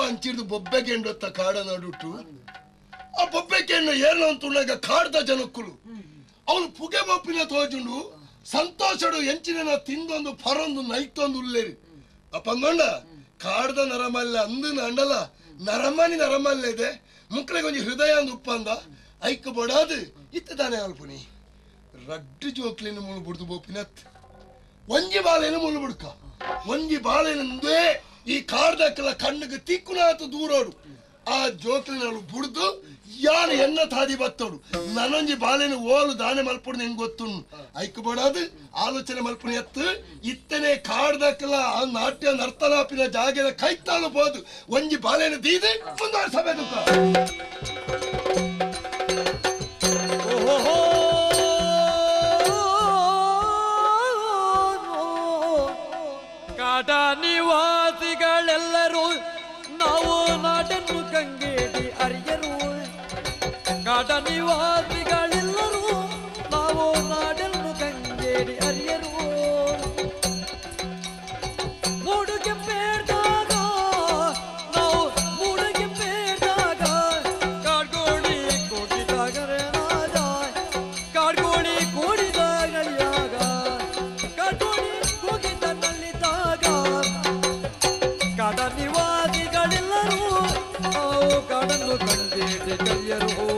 ಅಂಚಿಡ್ದು ಬೊಬ್ಬೆಗೆ ಎಂಡೊತ್ತ ಕಾಡ ನಡುಟ್ಟು ಆ ಬೊಬ್ಬೆಕೆಯನ್ನು ಏನ ಅಂತುಳ್ಳಾಗ ಕಾಡ್ದ ಜನಕ್ಕುಲು ಅವನು ಪುಗೆ ಬೊಪ್ಪಿನ ತೋಜುಂಡು ಸಂತೋಷಡು ಎಂಚಿನ ತಿಂದೊಂದು ಪರೊಂದು ನೈತೊಂದು ಉಲ್ಲೇರಿ ಅಪ್ಪಂಗೊಂಡ ಕಾಡ್ದ ನರಮಲ್ಲ ಅಂದು ಅಂಡಲ ನರಮನಿ ನರಮಲ್ಲ ಇದೆ ಮುಕ್ಳಿಗೆ ಒಂಜಿ ಹೃದಯ ಅಂದು ಉಪ್ಪಂದ ಐಕ ಬಡಾದು ಇತ್ತದಾನೆ ಅಲ್ಪುನಿ ರಡ್ಡು ಜೋಕ್ಲಿನ ಮುಳು ಬಿಡ್ದು ಬೋಪಿನತ್ ಒಂಜಿ ಬಾಳೆನ ಮುಳು ಬಿಡ್ಕ ಒಂಜಿ ಬಾಳೆನಂದೇ ಈ ಕಾರ್ದಕ್ಕೆಲ್ಲ ಕಣ್ಣಿಗೆ ತಿಕ್ಕುನಾತು ದೂರೋಡು ಆ ಜೋಕ್ಲಿನ ಬುಡ್ದು ಯಾರು ಎನ್ನ ತಾದಿ ಬತ್ತೋಡು ನನೊಂಜಿ ಬಾಳೆನ ಓಲು ದಾನೆ ಮಲ್ಪುಡ್ ಹೆಂಗ್ ಗೊತ್ತುಂಡು ಐಕ ಬಡಾದು ಆಲೋಚನೆ ಮಲ್ಪುನಿ ಎತ್ತು ಇತ್ತನೆ ಕಾರ್ದಕ್ಕೆಲ್ಲ ಆ ನಾಟ್ಯ ನರ್ತನಾಪಿನ ಜಾಗದ ಕೈತಾಳು ಬೋದು ಒಂಜಿ ಬಾಳೆನ ದೀದಿ ಮುಂದುವರೆ ಸಭೆ ಕಾಡ ನಿವಾಸಿಗಳೆಲ್ಲರೂ ನಾವು ನಾಡನ್ನು ಕಂಗೇಡಿ ಅರಿಯರು ಕಾಡ ನಿವಾಸಿಗಳೆಲ್ಲರೂ ನಾವು ನಾಡನ್ನು ಕಂಗೇಡಿ ಅರಿಯರು ಮೂಡುಗೆ ಬೇಡ್ದಾಗ ನಾವು ಮೂಡುಗೆ ಬೇಡ್ದಾಗ ಕಾಡ್ಗೋಡಿ ಕೂಡಿದಾಗರೆ ನಾದ ಕಾಡ್ಗೋಡಿ ಕೂಡಿದಾಗಳಿಯಾಗ ಕಾಡ್ಗೋಡಿ ಕೂಗಿದ್ದಲ್ಲಿದ್ದಾಗ ಕಾಡ ನಿವಾಸಿಗಳೆಲ್ಲರೂ ನಾವು ಕಾಡನ್ನು ಕಂಡೇಡಿ ಕರಿಯರು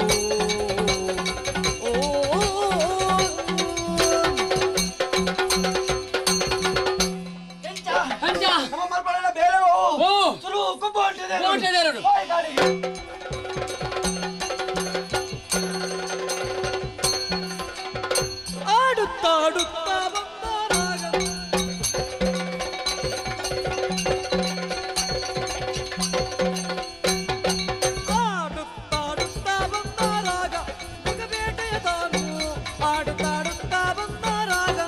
ಆಡುತ್ತಾ ಬಂದರಾಗ ಆಡುತ್ತಾ ಬಂದರಾಗ ಮುಗಬೇಟೆಯ ತಾನು ಆಡುತ್ತಾ ಬಂದರಾಗ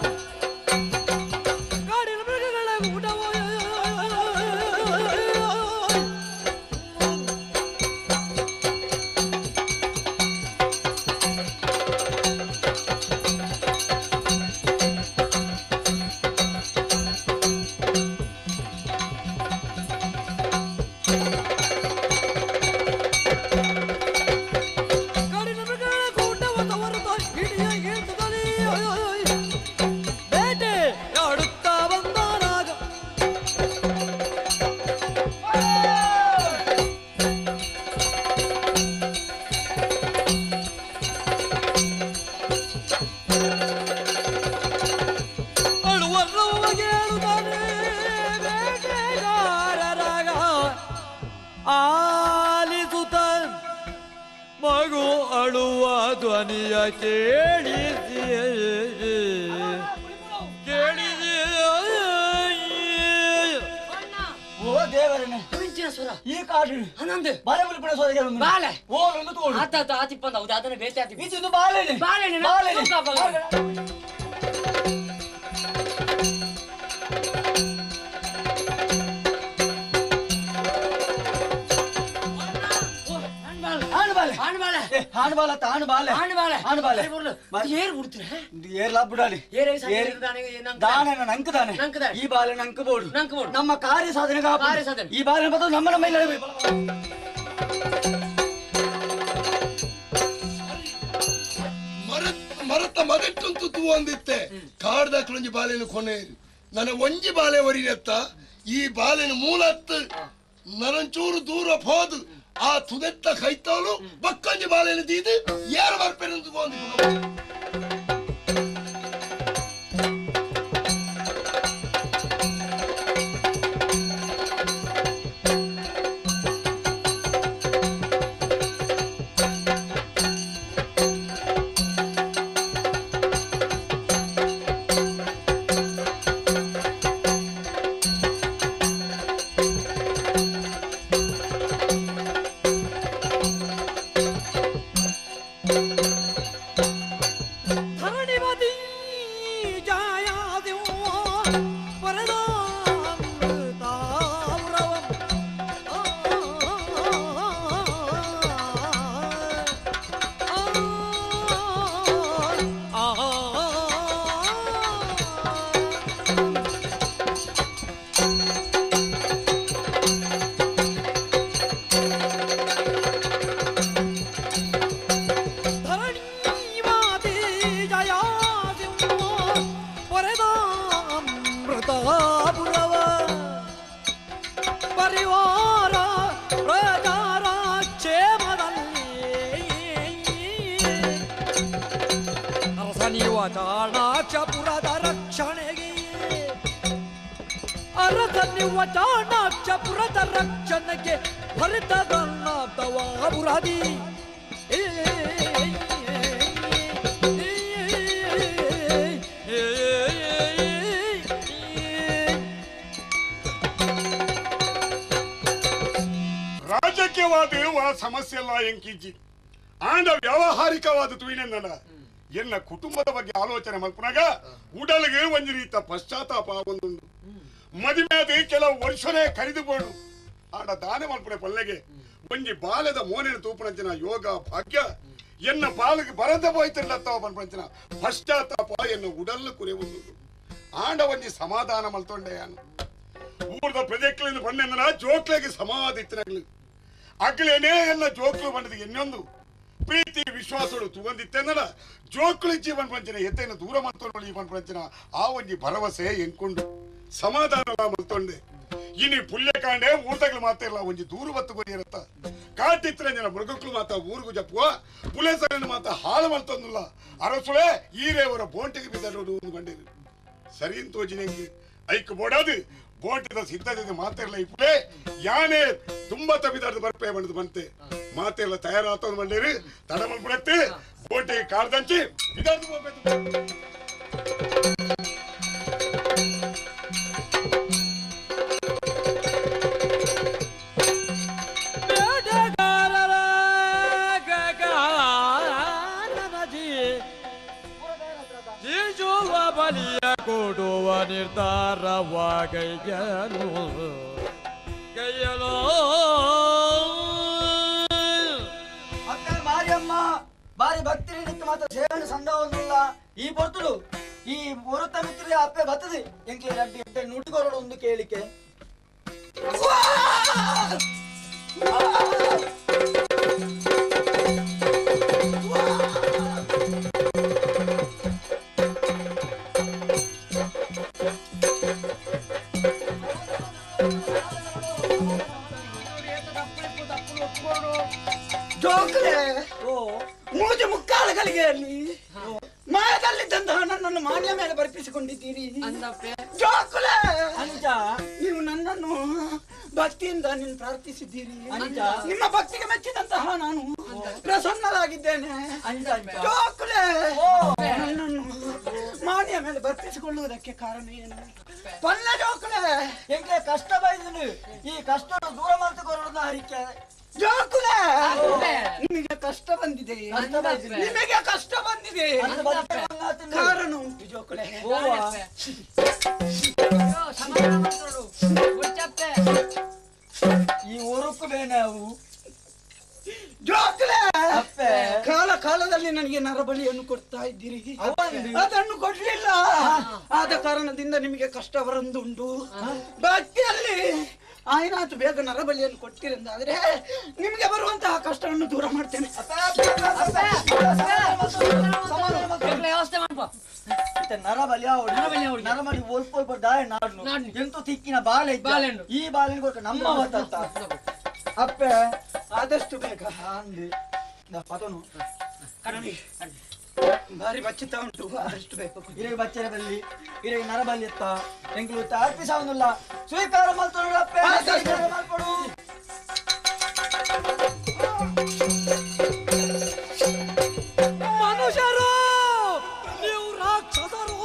ಕಾಡಿನ ಮೃಗಗಳ ಊಟವೋ ಆಲಿಸುತ್ತ ಮಗು ಅಳುವ ಧ್ವನಿಯ ಕೇಳಿಸಿ ಓ ದೇವರನ್ನ ಈ ಕಾಡು ಬಾಳೆ ಮುಲ್ಪುಣ ಸೋದರ ಬಾಳೆ ಓ ಒಂದು ತೋಡು ಆತ ಆತಿಪ್ಪಂದ ಹೌದು ಅದನ್ನ ಬೇಟೆ ಆತಿ ಇದು ಬಾಳೆನೆ ಈ ಬಾಲೆ ನಂಕಬೋಡು ನಮ್ಮ ಕಾರ್ಯ ಸಾಧನೆ ಈ ಬಾಲೆ ನಮ್ಮ ನಮ್ಮ ಮರತ ಮದಟ್ಟಂತೂ ತೂ ಅಂದಿತ್ತೆ ಕಾಡ್ದಾಕ್ಲೊಂಜಿ ಬಾಲೆನು ಕೊನೆ ನನ್ನ ಒಂಜಿ ಬಾಲೆ ಒರಿನೆತ್ತ ಈ ಬಾಲೆನು ಮೂಲತ್ತು ನನಂಚೂರು ದೂರ ಹೋದು ಆ ತುದೆತ್ತ ಕೈತಾಲು ಬಕ್ಕಂಜಿ ಬಾಲೆನು ದೀದು ಯಾರು ಬರ್ಪೇನು ಚಾಣಾಕ್ಷಪುರದ ರಕ್ಷಣೆಗೆ ಅರಸನ್ನಿವ ಚಾಣಾಕ್ಷಪುರದ ರಕ್ಷಣೆಗೆ ಭರತಗನ್ನಾಥವಾಪುರದಿ ರಾಜಕೀಯವಾದ ಸಮಸ್ಯೆ ಎಲ್ಲ ಎಂಕಿಜ್ಜಿ ಆಂಡ ವ್ಯಾವಹಾರಿಕವಾದ ತುಯಿನೆಂದನ ಎನ್ನ ಕುಟುಂಬದ ಬಗ್ಗೆ ಆಲೋಚನೆ ಮಲ್ಪನಾಗ ಉಡಲ್ಗೆ ಒಂದು ರೀತ ಪಶ್ಚಾತ್ತಾಪ ಒಂದುಂಡು ಮದುವೆಯಾದ ಕೆಲವು ವರ್ಷನೇ ಕರೆದುಕೊಂಡು ಆಡ ದಾನ ಮಲ್ಪನೆ ಪಲ್ಲೆಗೆ ಒಂಜಿ ಬಾಲ್ಯದ ಮೋನೆನ ತೂಪಣಂಚಿನ ಯೋಗ ಭಾಗ್ಯ ಎನ್ನ ಬಾಲಿಗೆ ಬರದ ಹೋಯ್ತಿರ್ಲತ್ತವ ಪನ್ಪಂಚಿನ ಪಶ್ಚಾತ್ತಾಪ ಎನ್ನ ಉಡಲ್ ಕುರೆ ಒಂದು ಆಂಡ ಒಂಜಿ ಸಮಾಧಾನ ಮಲ್ತೊಂಡೆ ನಾನು ಊರದ ಪ್ರಜೆಕ್ಲಿಂದ ಬಂಡೆಂದನ ಜೋಕ್ಲೆಗೆ ಸಮಾಧಿ ಇತ್ತಿನಗ್ಲು ಅಗ್ಲೇನೇ ಎಲ್ಲ ಜೋಕ್ಲು ಬಂಡದ ಇನ್ನೊಂದು ಪ್ರೀತಿ ವಿಶ್ವಾಸಗಳು ತುಗೊಂದಿತ್ತೆಂದನ ಜೋಕ್ಳು ಜೀವನ ಪಂಚನ ಎತ್ತೇನ ದೂರ ಮಲ್ತೊಂಡು ಈ ಪಂಚನ ಆ ಒಂಜಿ ಭರವಸೆ ಎಂಕೊಂಡು ಸಮಾಧಾನ ಮಲ್ತೊಂಡೆ ಇನಿ ಪುಲ್ಯಕಾಂಡೆ ಊಟಗಳು ಮಾತಿರಲ್ಲ ಒಂಜಿ ದೂರ ಬತ್ತು ಗೊರಿಯರತ್ತ ಕಾಟಿತ್ರ ಜನ ಮೃಗಕ್ಳು ಮಾತ ಊರಿಗೂ ಜಪ್ಪುವ ಪುಲೇಸರನ್ನು ಮಾತ ಹಾಳು ಮಲ್ತೊಂದಿಲ್ಲ ಅರಸುಳೆ ಈರೇವರ ಬೋಂಟಿಗೆ ಬಿದ್ದರು ಬಂಡೇರು ಸರಿ ತೋಜಿನೆಂಗೆ ಐಕ್ ಬೋಡಾದು ಬೋಟಿದ ಸಿದ್ಧತೆ ಮಾತಿರಲ್ಲ ಈ ಪುಲೆ ಯಾನೇ ತುಂಬಾ ತಪ್ಪಿದಾರ್ದು ಬರ್ಪೆ ಬಂದು ಬಂತೆ ಮಾತೆಲ್ಲ ತಯಾರಾತ ಬಂಡೇರು ತಡ ಮಲ್ಬಿಡತ್ತೆ ಬೋಟಿಗೆ ಕಾರ್ದಂಚಿ ಇದಾರ್ದು ಹೋಗ್ಬೇಕು ಬಲಿಯ ಕೊಡುವ ನಿರ್ಧಾರವಾಗೈಯನು ಗೈಯಲೋ ಅಕ್ಕ ಮಾರಿಯಮ್ಮ ಬಾರಿ ಭಕ್ತಿ ನಿಮಿತ್ತ ಮಾತ್ರ ಸೇವನೆ ಸಂದವನ್ನುಲ್ಲ ಈ ಪೊರ್ತುಡು ಈ ಹೊರತ ಮಿತ್ರ ಅಪ್ಪೆ ಬರ್ತದೆ ಎಂಕ್ಲೆ ರಡ್ಡಿ ಎಟ್ಟೆ ನುಡಿಗೊರಡು ಒಂದು ಕೇಳಿಕೆ ಮೂಜು ಮುಕ್ಕಾಲಗಳಿಗೆ ಮಾಯದಲ್ಲಿದ್ದಂತಹ ನನ್ನನ್ನು ಮಾನ್ಯ ಮೇಲೆ ಬರ್ಪಿಸಿಕೊಂಡಿದ್ದೀರಿ ಜೋಕುಲೆ ಅಂಜ ನೀವು ನನ್ನನ್ನು ಭಕ್ತಿಯಿಂದ ನೀನು ಪ್ರಾರ್ಥಿಸಿದ್ದೀರಿ ನಿಮ್ಮ ಭಕ್ತಿಗೆ ಮೆಚ್ಚಿದಂತಹ ನಾನು ಪ್ರಸನ್ನರಾಗಿದ್ದೇನೆ ಜೋಕುಲೆ ನನ್ನನ್ನು ಮಾನ್ಯ ಮೇಲೆ ಬರ್ಪಿಸಿಕೊಳ್ಳುವುದಕ್ಕೆ ಕಾರಣ ಏನು ಪಲ್ಲ ಜೋಕುಲೆ ಎಂಗೆ ಕಷ್ಟ ಬೈದನು ಈ ಕಷ್ಟ ದೂರ ಮಾಡ್ತುಕೊಳ್ಳೋದ ಹರಿಕೆ ಜೋಕುಲೆ ನಿಮಗೆ ಕಷ್ಟ ಬಂದಿದೆ ನಿಮಗೆ ಕಷ್ಟ ಬಂದಿದೆ ಕಾರಣ ಉಂಟು ಜೋಕುಲೆ ಈ ಉರುಪು ಬೇನಾವು ಜೋಕುಲೆ ಕಾಲ ಕಾಲದಲ್ಲಿ ನನಗೆ ನರಬಲಿಯನ್ನು ಕೊಡ್ತಾ ಇದ್ದೀರಿ ಅದನ್ನು ಕೊಡ್ಲಿಲ್ಲ ಆದ ಕಾರಣದಿಂದ ನಿಮಗೆ ಕಷ್ಟ ಬರಂದುಂಟು ಭಕ್ತಿಯಲ್ಲಿ ಆಯ್ನಾತು ಬೇಗ ನರಬಲಿಯನ್ನು ಕೊಟ್ಟಿರಂದಾದ್ರೆ ನಿಮಗೆ ಬರುವಂತಹ ಕಷ್ಟವನ್ನು ದೂರ ಮಾಡ್ತೇನೆ ನರಬಲಿ ನರಬಲಿ ಒಲ್ಪ ದಾಯ ನಾಡು ಎಂತೂ ತಿಕ್ಕಿನ ಬಾಲೆ ಈ ಬಾಲೆ ನಮ್ಮ ಅಪ್ಪೆ ಆದಷ್ಟು ಬೇಗ ಅಂದು ಪದನು ಭಾರಿ ಬಚ್ಚಿತ ಉಂಟು ಆದಷ್ಟು ಬೇಕು ಇರೇ ಬಚ್ಚರ ಬಲ್ಲಿ ಇರೇ ನರಬಲಿ ಎತ್ತ ಎಂಗ್ಳು ಅರ್ಪಿಸವನ್ನುಲ್ಲ ಸ್ವೀಕಾರ ಮಾಡ್ತಾರ ಅಪ್ಪೆ ಮಾಡ್ಕೊಡು ಮನುಷ್ಯರು ನೀವು ರಾಕ್ಷಸರು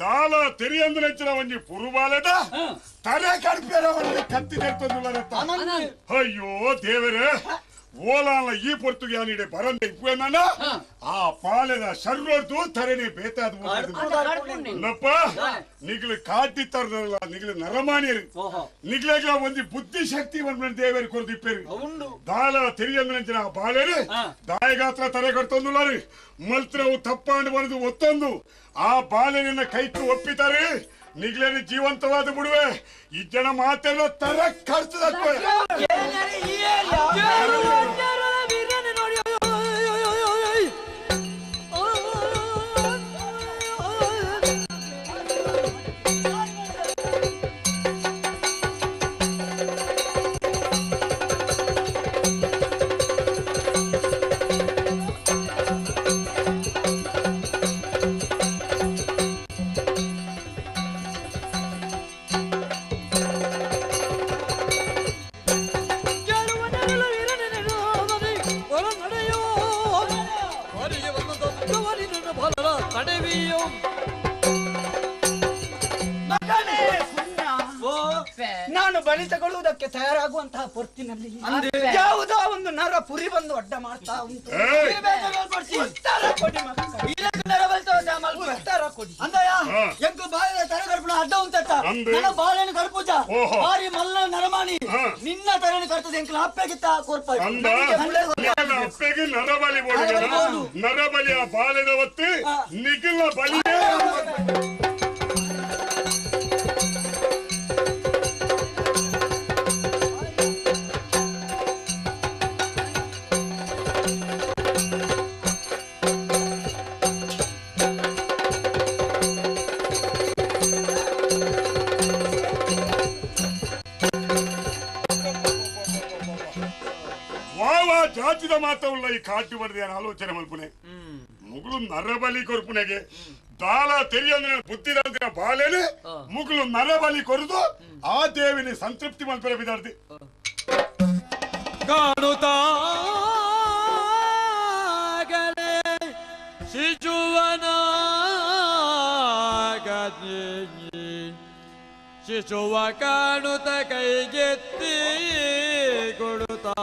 ತಾಲ ತೆರಿಯಂದ್ರೆ ಒಂಜಿ ಪುರುಬಾಲದ ತಲೆ ಕಡ್ಪೇರ ಕತ್ತಿ ನೆರ್ತಂದುಲ್ಲ ಅಯ್ಯೋ ದೇವರೇ ಓಲಾನ ಈ ಪೊರ್ತುಗೆ ಆನಿಡೆ ಬರಂದೆ ಇಪ್ಪೇನ ಆ ಪಾಲೆದ ಶರ್ವರ್ದು ತರನೆ ಬೇತಾದ ನಪ್ಪ ನಿಗ್ಲು ಕಾಟಿ ತರಲ್ಲ ನಿಗ್ಲು ನರಮಾಣಿಯರು ನಿಗ್ಲೆಗ್ಲ ಒಂದು ಬುದ್ಧಿ ಶಕ್ತಿ ಒಂದು ದೇವರಿಗೆ ಕೊರದಿಪ್ಪೇರು ದಾಲ ತೆರಿಯಂದಿನ ಬಾಳೆರು ದಾಯಗಾತ್ರ ತರೆ ಕಟ್ತೊಂದುಲಾರಿ ಮಲ್ತ್ರವು ತಪ್ಪಾಂಡು ಬರೆದು ಒತ್ತೊಂದು ಆ ಬಾಲೆನ ಕೈಕು ಒಪ್ಪಿತಾರೆ ನಿಗ್ಲೇನು ಜೀವಂತವಾದ ಬಿಡುವೆ ಈ ಜನ ಮಾತೆಲ್ಲ ತರ ಖರ್ಚು ನಾನು ಬಲಿ ತಗೊಳ್ಳುವುದಕ್ಕೆ ತಯಾರಾಗುವಂತಹ ಪೊರ್ತಿನಲ್ಲಿ ಯಾವುದೋ ಒಂದು ನರ ಪುರಿ ಬಂದು ಅಡ್ಡ ಮಾಡ್ತಾ ಉಂಟು. ಉತ್ತರ ಕೊಡಿ ಎಂಕು ಬಾಯಿನ ತರ ಗರ್ಭಣ ಅಡ್ಡ ಉಂಟತ್ತ ನನ್ನ ಬಾಳೆನ ಗರ್ಭುಜ ಬಾರಿ ಮಲ್ಲ ನರಮಾಣಿ ನಿನ್ನ ತರಣ ಕರ್ತದೆ ಎಂಕ್ ಅಪ್ಪೆಗಿತ್ತ ಕೋರ್ಪ ಅಪ್ಪೆಗೆ ನರಬಲಿ ನರಬಲಿ ಆ ಬಾಳೆದ ಹೊತ್ತು ನಿಖಿಲ ಬಲಿ ಜಾತಿದ ಮಾತವುಳ್ಳ ಈ ಕಾಟು ಬರದೆ ಆಲೋಚನೆ ಮಲ್ಪುನೆ ಮುಗುಳು ನರಬಲಿ ಕೊರ್ಪುನೆಗೆ ದಾಲ ತೆರಿಯಂದ್ರೆ ಬುದ್ಧಿದಂತಿನ ಬಾಲೆನೆ ಮುಗುಳು ನರಬಲಿ ಕೊರದು ಆ ದೇವಿನ ಸಂತೃಪ್ತಿ ಮಲ್ಪನೆ ಬಿದ್ದಾರ್ದಿ ಕಾಣುತ್ತಾಗಲೇ ಶಿಶುವನ ಶಿಶುವ ಕಾಣುತ್ತ ಕೈಗೆತ್ತಿ ಕೊಡುತ್ತಾ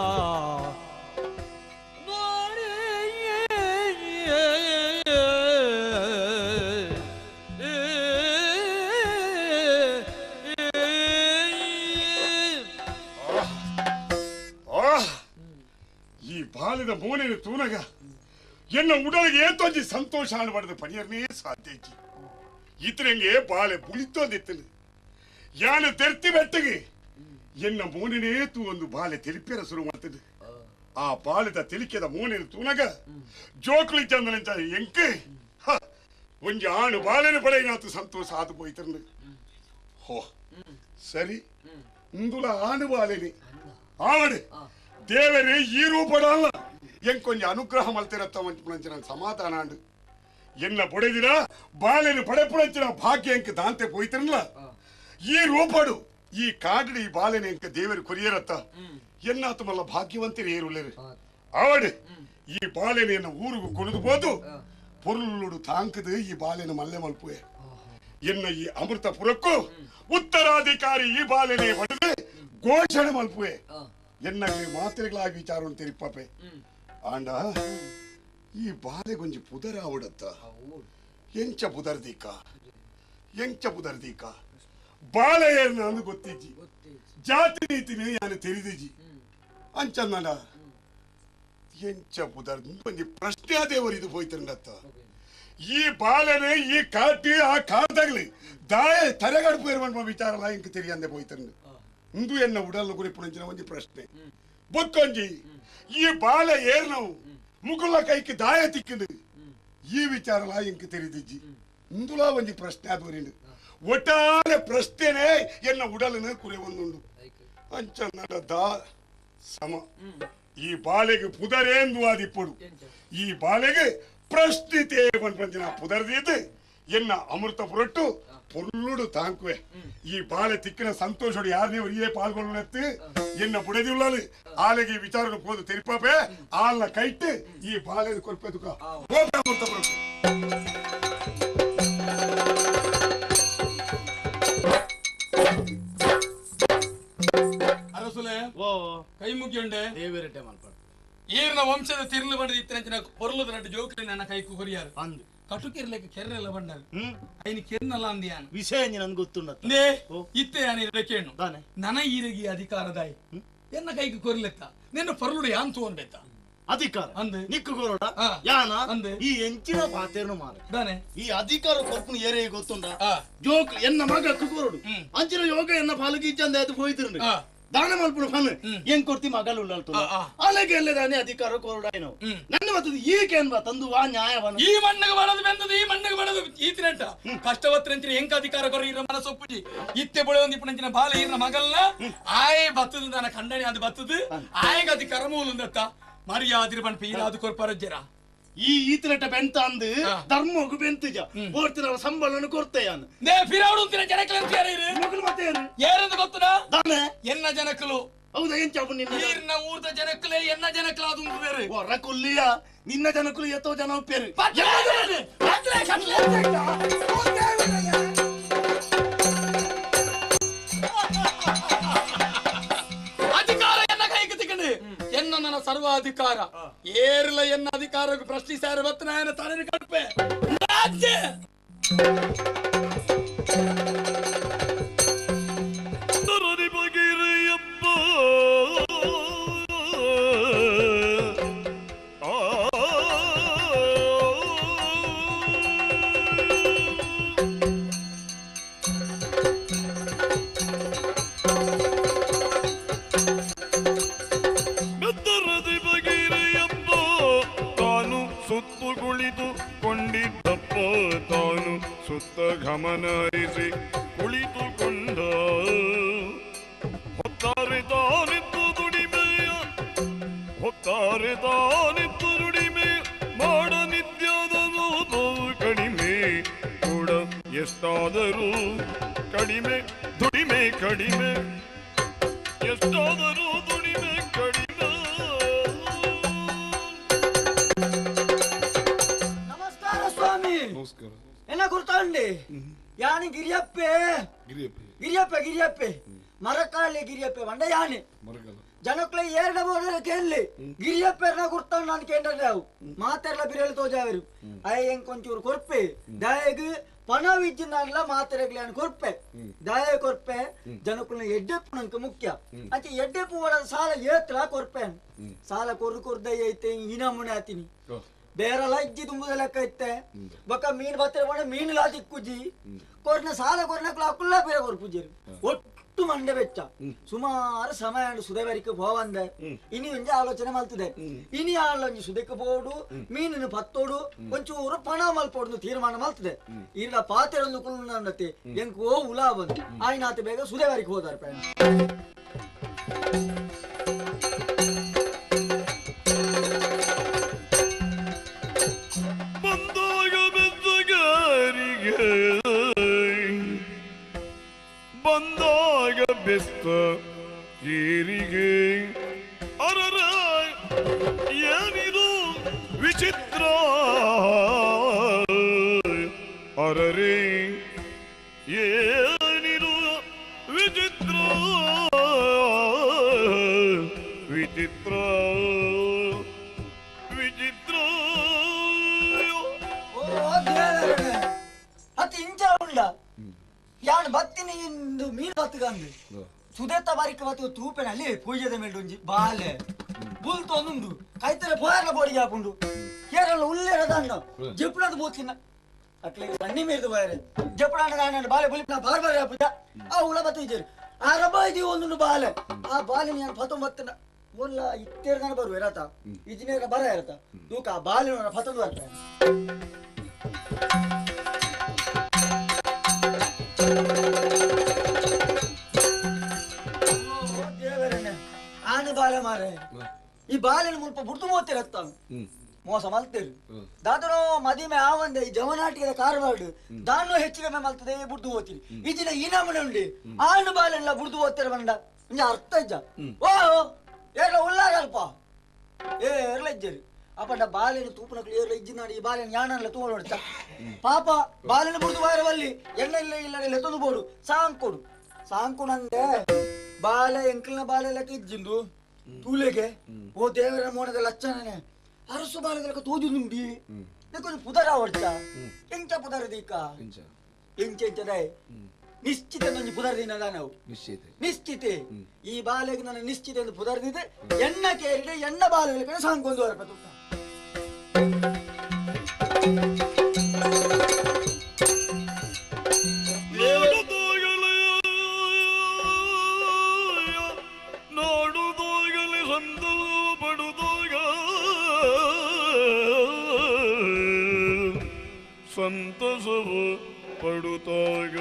ಈ ಬಾಲಿದ ಮೋನಿನ ತೂನಗ ಎನ್ನ ಉಡಲಿಗೆ ಏತೊಂಜಿ ಸಂತೋಷ ಅನ್ಬಾರ್ದು ಪನಿಯರ್ನೇ ಸಾಧ್ಯ ಇತರಂಗೆ ಬಾಲೆ ಬುಳಿತೊಂದಿತ್ತಲು ಯಾನು ತೆರ್ತಿ ಬೆಟ್ಟಗೆ ಎನ್ನ ಮೋನಿನೇ ತೂ ಒಂದು ಬಾಲೆ ತಿಳಿಪೇರ ಶುರು ಮಾಡ್ತದೆ ಆ ಬಾಲೆದ ತಿಳಿಕೆದ ಮೋನಿನ ತೂನಗ ಜೋಕ್ಲಿ ಚಂದನಂಚ ಎಂಕೆ ಒಂಜಿ ಆಣು ಬಾಲೆನ ಪಡೆಯಿನಾತು ಸಂತೋಷ ಆದು ಪೋಯ್ತಂದು ಹೋ ಸರಿ ಇಂದುಲ ಆಣು ಬಾಲೆನೆ ಆವಡೆ ದೇವರೇ ಈ ರೂಪಡಲ್ಲ ಎಂಕೊಂಜ ಅನುಗ್ರಹ ಮಲ್ತಿರತ್ತ ಮಂಚಿನ ಸಮಾಧಾನ ಅಂಡು ಎನ್ನ ಪೊಡೆದಿನ ಬಾಲೆನ ಪಡೆಪುಳಂಚಿನ ಭಾಗ್ಯ ಎಂಕ ದಾಂತೆ ಪೋಯ್ತಿರಲ್ಲ ಈ ರೂಪಡು ಈ ಕಾಡಡಿ ಈ ಬಾಲೆನ ಎಂಕ ದೇವರು ಕೊರಿಯರತ್ತ ಎನ್ನಾತು ಮಲ್ಲ ಭಾಗ್ಯವಂತರು ಏರುಳ್ಳೇರು ಅವಡೆ ಈ ಬಾಲೆನ ಎನ್ನ ಊರಿಗೂ ಕೊಣದು ಬೋದು ಪೊರ್ಲುಡು ತಾಂಕದು ಈ ಬಾಲೆನ ಮಲ್ಲೆ ಮಲ್ಪುವೆ ಎನ್ನ ಈ ಅಮೃತ ಪುರಕ್ಕೂ ಉತ್ತರಾಧಿಕಾರಿ ಈ ಬಾಲೆನೆ ಪಡೆದು ಘೋಷಣೆ ಮಲ್ಪುವೆ ಎನ್ನಗೆ ಮಾತ್ರೆಗಳಾಗಿ ವಿಚಾರ ತಿರುಪ್ಪೆ ಆಂಡ ಈ ಬಾಲೆಗೊಂಜಿ ಪುದರ ಅವಡತ್ತ ಎಂಚ ಪುದರ್ದೀಕ ಬಾಲೆ ಅಂದು ಗೊತ್ತಿಜ್ಜಿ ಜಾತಿ ನೀತಿನೇ ಯಾನು ತಿಳಿದಿಜ್ಜಿ ಅಂಚಂದ ಎಂಚ ಪುದರ್ ಒಂಜಿ ಪ್ರಶ್ನೆ ದೇವರು ಇದು ಹೋಯ್ತಂಡತ್ತ ಈ ಬಾಲೆನೆ ಈ ಕಾಟಿ ಆ ಕಾಲದಾಗ್ಲಿ ದಾಯ ತರೆಗಡುಪು ಇರುವಂತ ವಿಚಾರ ಇಂಕ ತಿರಿಯಂದೆ ಹೋಯ್ತಂಡು ಇಂದು ಎನ್ನ ಉಡಲು ಗುರಿಪುಣಂಚಿನ ಒಂದು ಪ್ರಶ್ನೆ ಬೊಕ್ಕೊಂಜಿ ಈ ಬಾಲೆ ಏರ್ನವು ಮುಗುಲ ಕೈకి ದಾಯ ತಿಕ್ಕಿಂಡು ಈ ವಿಚಾರ ಇಂಕ ತಿಳಿದಿಜ್ಜಿ ಇಂದುಲಾ ಒಂಜಿ ಪ್ರಶ್ನೆ ಆದವರಿನು ಒಟ್ಟಾರೆ ಪ್ರಶ್ನೆನೇ ಎನ್ನ ಉಡಲಿನ ಕುರೆ ಒಂದುಂಡು ಅಂಚ ನಡ ಸಮ ಈ ಬಾಲೆಗೆ ಪುದರೇಂದು ಆದಿಪ್ಪಡು ಈ ಬಾಲೆಗೆ ಪ್ರಶ್ನಿತೆ ಪಂಚಿನ ಪುದರ್ದೀತು ಎನ್ನ ಅಮೃತ ಪುರಟ್ಟು ಪೊಳ್ಳುಡು ತಾಂಕುವೆ ಈ ಬಾಲೆ ತಿಕ್ಕಿನ ಸಂತೋಷಡು ಯಾರನೇ ಒರಿಯೇ ಪಾಲ್ಗೊಳ್ಳೆತ್ತು ಎನ್ನ ಪುಡೆದಿಳ್ಳಲು ಆಲೆಗೆ ವಿಚಾರ ಹೋದು ತೆರಿಪಾಪೆ ಆಲ್ನ ಕೈಟ್ಟು ಈ ಬಾಲೆ ಕೊಲ್ಪೆದುಕ ಅಮೃತ ಪುರಟ್ಟು ಅರಸುಲೆ ಕೈ ಮುಗಿಯುಂಡೆ ದೇವರಟೆ ಮಲ್ಪಡು ವಂಶದ ತಿರ್ಲು ಬಂದ ಇತ್ತಿನ ಪೊರ್ಲದ ನಡು ಜೋಕಲಿ ನನ್ನ ಕೈಕು ಕೊರಿಯಾರು ಅಂದು ಕಟುಕಿರ್ಲಿಕ್ಕೆ ಕೆರೆಲ್ಲ ಬಂಡಾರು ಐನಿ ಕೆರ್ನಲ್ಲ ಅಂದಿಯಾನು ವಿಷಯ ನನ್ಗೆ ಗೊತ್ತುಂಡ ಇತ್ತೆ ಯಾನು ಕೇಳು ನನ ಈರಗಿ ಅಧಿಕಾರದಾಯಿ ಎನ್ನ ಕೈಗೆ ಕೊರ್ಲೆತ್ತ ನಿನ್ನ ಪೊರ್ಲುಡು ಯಾನ್ ತಗೊಂಡೆತ್ತ ಅಧಿಕಾರ ನಿಕ್ಕು ಕೊರೋಡ ಯಾನ ಈ ಎಂಚಿನ ಪಾತೆರ್ನು ಮಾರೆ ಈ ಅಧಿಕಾರ ಕೊರ್ಪುನು ಏರೇ ಗೊತ್ತುಂಡ ಜೋಕ್ ಎನ್ನ ಮಗ ಕೊರೋಡು ಅಂಚಿನ ಯೋಗ ಎನ್ನ ಪಾಲಗಿ ಇಚ್ಚಂದ ಅದು ಹೋಯ್ತಿರ್ನು ದಾನ ಮಲ್ಪುನ ಫನ್ ಏನ್ ಕೊಡ್ತಿ ಮಗಲು ಉಳ್ಳಲ್ತು ಅಲೆಗೆ ಎಲ್ಲ ದಾನೆ ಅಧಿಕಾರ ಕೊರೋಡ ಏನೋ ನನ್ನ ಮತ್ತದು ಈಗೇನ್ ಬಾ ತಂದು ವಾ ನ್ಯಾಯವನ್ನ ಈ ಮಣ್ಣಗೆ ಬಡದು ಬೆಂದದು ಈ ಮಣ್ಣಗೆ ಬಡದು ಈತಿನಂಟ ಕಷ್ಟವತ್ತಂಚಿನ ಎಂಕ ಅಧಿಕಾರ ಕೊರ ಇರ ಮನಸೊಪ್ಪುಜಿ ಇತ್ತೆ ಬಳೆ ಒಂದು ಇಪ್ಪನಂಚಿನ ಬಾಲ ಇರ ಮಗಲ್ನ ಆಯೆ ಬತ್ತದು ನನ್ನ ಖಂಡನೆ ಅದು ಬತ್ತದು ಆಯಗ ಅಧಿಕಾರ ಮೂಲಂದತ್ತ ಮರ್ಯಾದಿರ ಬನ್ ಪೀರಾದು ಕೊರ್ಪರಜ್ಜರ ಈ ಈತನಟ ಬೆಂತ ಅಂದು ಧರ್ಮಗು ಬೆಂತಜ ಓಡ್ತಿನ ಸಂಬಳನ ಕೊಡ್ತೇಯಾನ ನೇ ಪಿರಾಡು ಅಂತಿನ ಜನಕಲ ಅಂತ ಯಾರು ಮತ್ತೆ ಯಾರಂತ ಗೊತ್ತುನಾ ದಾನೆ ಎನ್ನ ಜನಕಲು ಹೌದಾ ಏನ್ ಚಾಪು ನಿನ್ನ ನೀರ್ನ ಊರ್ದ ಜನಕಲೇ ಎನ್ನ ಜನಕಲ ಅದು ಬೇರೆ ಹೊರ ಕೊಲ್ಲಿಯ ನಿನ್ನ ಜನಕಲು ಎತ್ತೋ ಜನ ಉಪ್ಪೇರು ಅಧಿಕಾರ ಎನ್ನ ಕೈಗೆ ತಿಕ್ಕಂಡು ಎನ್ನ ನನ್ನ ಸರ್ವಾಧಿಕಾರ ಏರ್ಲ ಎನ್ನ ಅಧಿಕಾರ ಪ್ರಶ್ನಿಸಾರ ಬತ್ತ ನಾಯನ ತಲೆನ ಕಡ್ಪೆ ರಾಜ್ಯ ಕೊಂಡಿದ್ದಪ್ಪ ತಾನು ಸುತ್ತ ಗಮನಿಸಿ ಕುಳಿತುಕೊಂಡ ಹೊತ್ತಾರೆ ತಾನಿತ್ತು ದುಡಿಮೆ ಮಾಡ ನಿತ್ಯದನು ಕಡಿಮೆ ಕೂಡ ಎಷ್ಟಾದರೂ ಕಡಿಮೆ ದುಡಿಮೆ ಕಡಿಮೆ ಎಷ್ಟಾದರೂ ದುಡಿಮೆ ಕಡಿಮೆ. என்ன குருத்தாண்டி யானி ಗಿರಿಯಪ್ಪೆ ಮರಕಾಲೆ ಗಿರಿಯಪ್ಪೆ ಬಂಡ ಯಾನಿ ಜನಕ್ಲೆ ಏರ್ಡ ಬೋರ್ಡ ಕೇಳಲಿ ಗಿರಿಯಪ್ಪೆರ್ನ ಗುರ್ತಾಂಡ ನಾನು ಕೇಂದ್ರವು ಮಾತೆರ್ಲ ಬಿರೇಳು ತೋಜಾವರು ಅಯ್ಯ ಕೊಂಚೂರು ಕೊರ್ಪೆ ದಯಗ್ ಪಣವಿಜ್ಜಿನಲ್ಲ ಮಾತೆರೆಗ್ಲಿ ಕೊರ್ಪೆ ದಯ ಕೊರ್ಪೆ ಜನಕ್ಲೆ ಎಡ್ಡೆಪ್ಪು ನಂಗೆ ಮುಖ್ಯ ಅಂಚೆ ಎಡ್ಡೆಪ್ಪು ಒಳಗೆ ಸಾಲ ಏತ್ರ ಕೊರ್ಪೆ ಸಾಲ ಕೊರ್ದ ಐತೆ ಇನ ಮುನೆ ಆತೀನಿ ಬೇರೆಲ್ಲ ಇಜ್ಜಿ ತುಂಬುದ ಲೆಕ್ಕ ಇತ್ತೆ ಬೊಕ್ಕ ಮೀನು ಬತ್ತರೆ ಮಾಡಿ ಮೀನು ಲಾಜಿ ಕುಜ್ಜಿ ಕೊರ್ನ ಸಾಲ ಕೊರ್ನಕ್ಲ ಅಕ್ಕುಲ್ಲ ಬೇರೆ ಕೊರ್ಪುಜ್ಜಿ ಒಟ್ಟು ಮಂಡೆ ಬೆಚ್ಚ ಸುಮಾರು ಸಮಯ ಸುಧೆವರಿಕೆ ಹೋವಂದೆ ಇನಿ ಒಂಜಿ ಆಲೋಚನೆ ಮಲ್ತದೆ ಇನಿ ಆಲೊಂಜಿ ಸುದಕ್ಕೆ ಬೋಡು ಮೀನಿನ ಪತ್ತೋಡು ಒಂಚೂರು ಪಣ ಮಲ್ಪೋಡು ತೀರ್ಮಾನ ಮಲ್ತದೆ ಇಲ್ಲ ಪಾತೆರೊಂದು ಕುಳ್ಳತೆ ಎಂಕ್ ಓ ಉಲಾ ಬಂದು ಆಯ್ನಾತ ಬೇಗ ಸುಧೆವರಿಕೆ ಹೋದಾರ ಪೇಣ ಬಂದಾಗ ಬೆಸ್ತ ಕೀರಿಗೆ ಅರರ ಏನಿದು ವಿಚಿತ್ರ ಅರರೆ ಏನಿದು ವಿಚಿತ್ರ ವಿಚಿತ್ರ ವಿಚಿತ್ರ ಅತಿ ಇಂಚ ಉಂಡ ಯಾನ್ ಬತ್ತಿನಿ ಇಂದು ಮೀನು ಬತ್ತಗಂದು ಸುದೇತ ಬಾರಿಕ ಬತ್ತು ತೂಪೆನಲ್ಲಿ ಪೂಜೆದ ಮೇಲೊಂಜಿ ಬಾಲೆ ಬುಲ್ತು ಒಂದುಂಡು ಕೈತರೆ ಪೋಯರ್ಲ ಬೋಡಿಗೆ ಹಾಕೊಂಡು ಕೇರಳ ಉಲ್ಲೇರದಣ್ಣ ಜಪ್ಪುಣದ ಬೋತಿನ ಅಟ್ಲೆ ಸಣ್ಣಿ ಮೇರ್ದು ಬಾರೆ ಜಪ್ಪುಣ ಬಾಲೆ ಬುಲಿಪಿನ ಬಾರ್ ಬಾರಿ ಹಾಪುಜ ಆ ಉಳ ಬತ್ತಿಜೇರು ಆ ರಬಾಯ್ದಿ ಒಂದುಂಡು ಬಾಲೆ ಆ ಬಾಲಿನ ಯಾನ್ ಪತೊಂಬತ್ತನ ಒಲ್ಲ ಇತ್ತೇರ್ಗನ ಬರುವ ಇರತ ಇಜಿನೇರ ಬರ ಇರತ ತೂಕ ಆ ಬಾಲಿನ ಪತೊಂದು ಬರ್ತಾರೆ ಆನೆ ಬಾಲೆ ಮಾರೆ ಈ ಬಾಲಿನ ಮುಲ್ಪ ಬುಡ್ದು ಮೋತಿರತ್ತ ಮೋಸ ಮಲ್ತೇರು ದಾದನೋ ಮದಿಮೆ ಆವಂದೆ ಈ ಜವನಾಟಿಗೆ ಕಾರವಾಡು ದಾನು ಹೆಚ್ಚಿಗೆ ಮಲ್ತದೆ ಬುಡ್ದು ಹೋಗ್ತೀನಿ ಈಜಿನ ಈ ನಮನೆ ಉಂಡಿ ಆನು ಬಾಲೆಲ್ಲ ಬುಡ್ದು ಹೋಗ್ತಿರ ಬಂಡ ಇಂಜ ಅರ್ಥ ಇಜ್ಜ ಓ ಏರ್ಲ ಉಳ್ಳಾಗಲ್ಪ ಏರ್ಲ ಇಜ್ಜರಿ ಅಪ್ಪಂಡ ಬಾಲೆನ ತೂಪನಕ್ಲು ಏರ್ಲ ಇಜ್ಜಿನಾಡಿ ಈ ಬಾಲೆನ ಯಾನಲ್ಲ ತೂವ ನೋಡ್ತಾ ಪಾಪ ಬಾಲೆನ ಬುಡ್ದು ಬಾರವಲ್ಲಿ ಎಣ್ಣೆ ಇಲ್ಲ ಇಲ್ಲ ಎತ್ತೊಂದು ಬೋಡು ಸಾಂಕೊಡು ಸಾಂಕು ನಂದೆ ಬಾಲೆ ಎಂಕಲ್ನ ಬಾಲೆ ಲೆಕ್ಕ ಇಜ್ಜಿಂದು ತೂಲೆಗೆ ಓ ದೇವರ ಮೋಣದ ಲಚ್ಚನೇ ಅರಸು ಬಾಲಗಳ ತೋಜು ನುಂಡಿ ಕೊಂಚ ಪುದರ ಹೊಡ್ತ ಎಂಚ ಪುದರ ದೀಕ ಎಂಚೆಂಚದೆ ನಿಶ್ಚಿತ ನಂಜಿ ಪುದರ್ದಿನದ ನಾವು ನಿಶ್ಚಿತ ಈ ಬಾಲೆಗೆ ನನ್ನ ನಿಶ್ಚಿತ ಎಂದು ಪುದರ್ದಿದೆ ಎಣ್ಣ ಕೇರಿಡೆ ಎಣ್ಣ ಬಾಲೆಗಳ ಕಡೆ ಸಾಂಗೊಂದು ಹೊರಪತ್ತು ಸಂತಸವು ಪಡುತ್ತಾಗ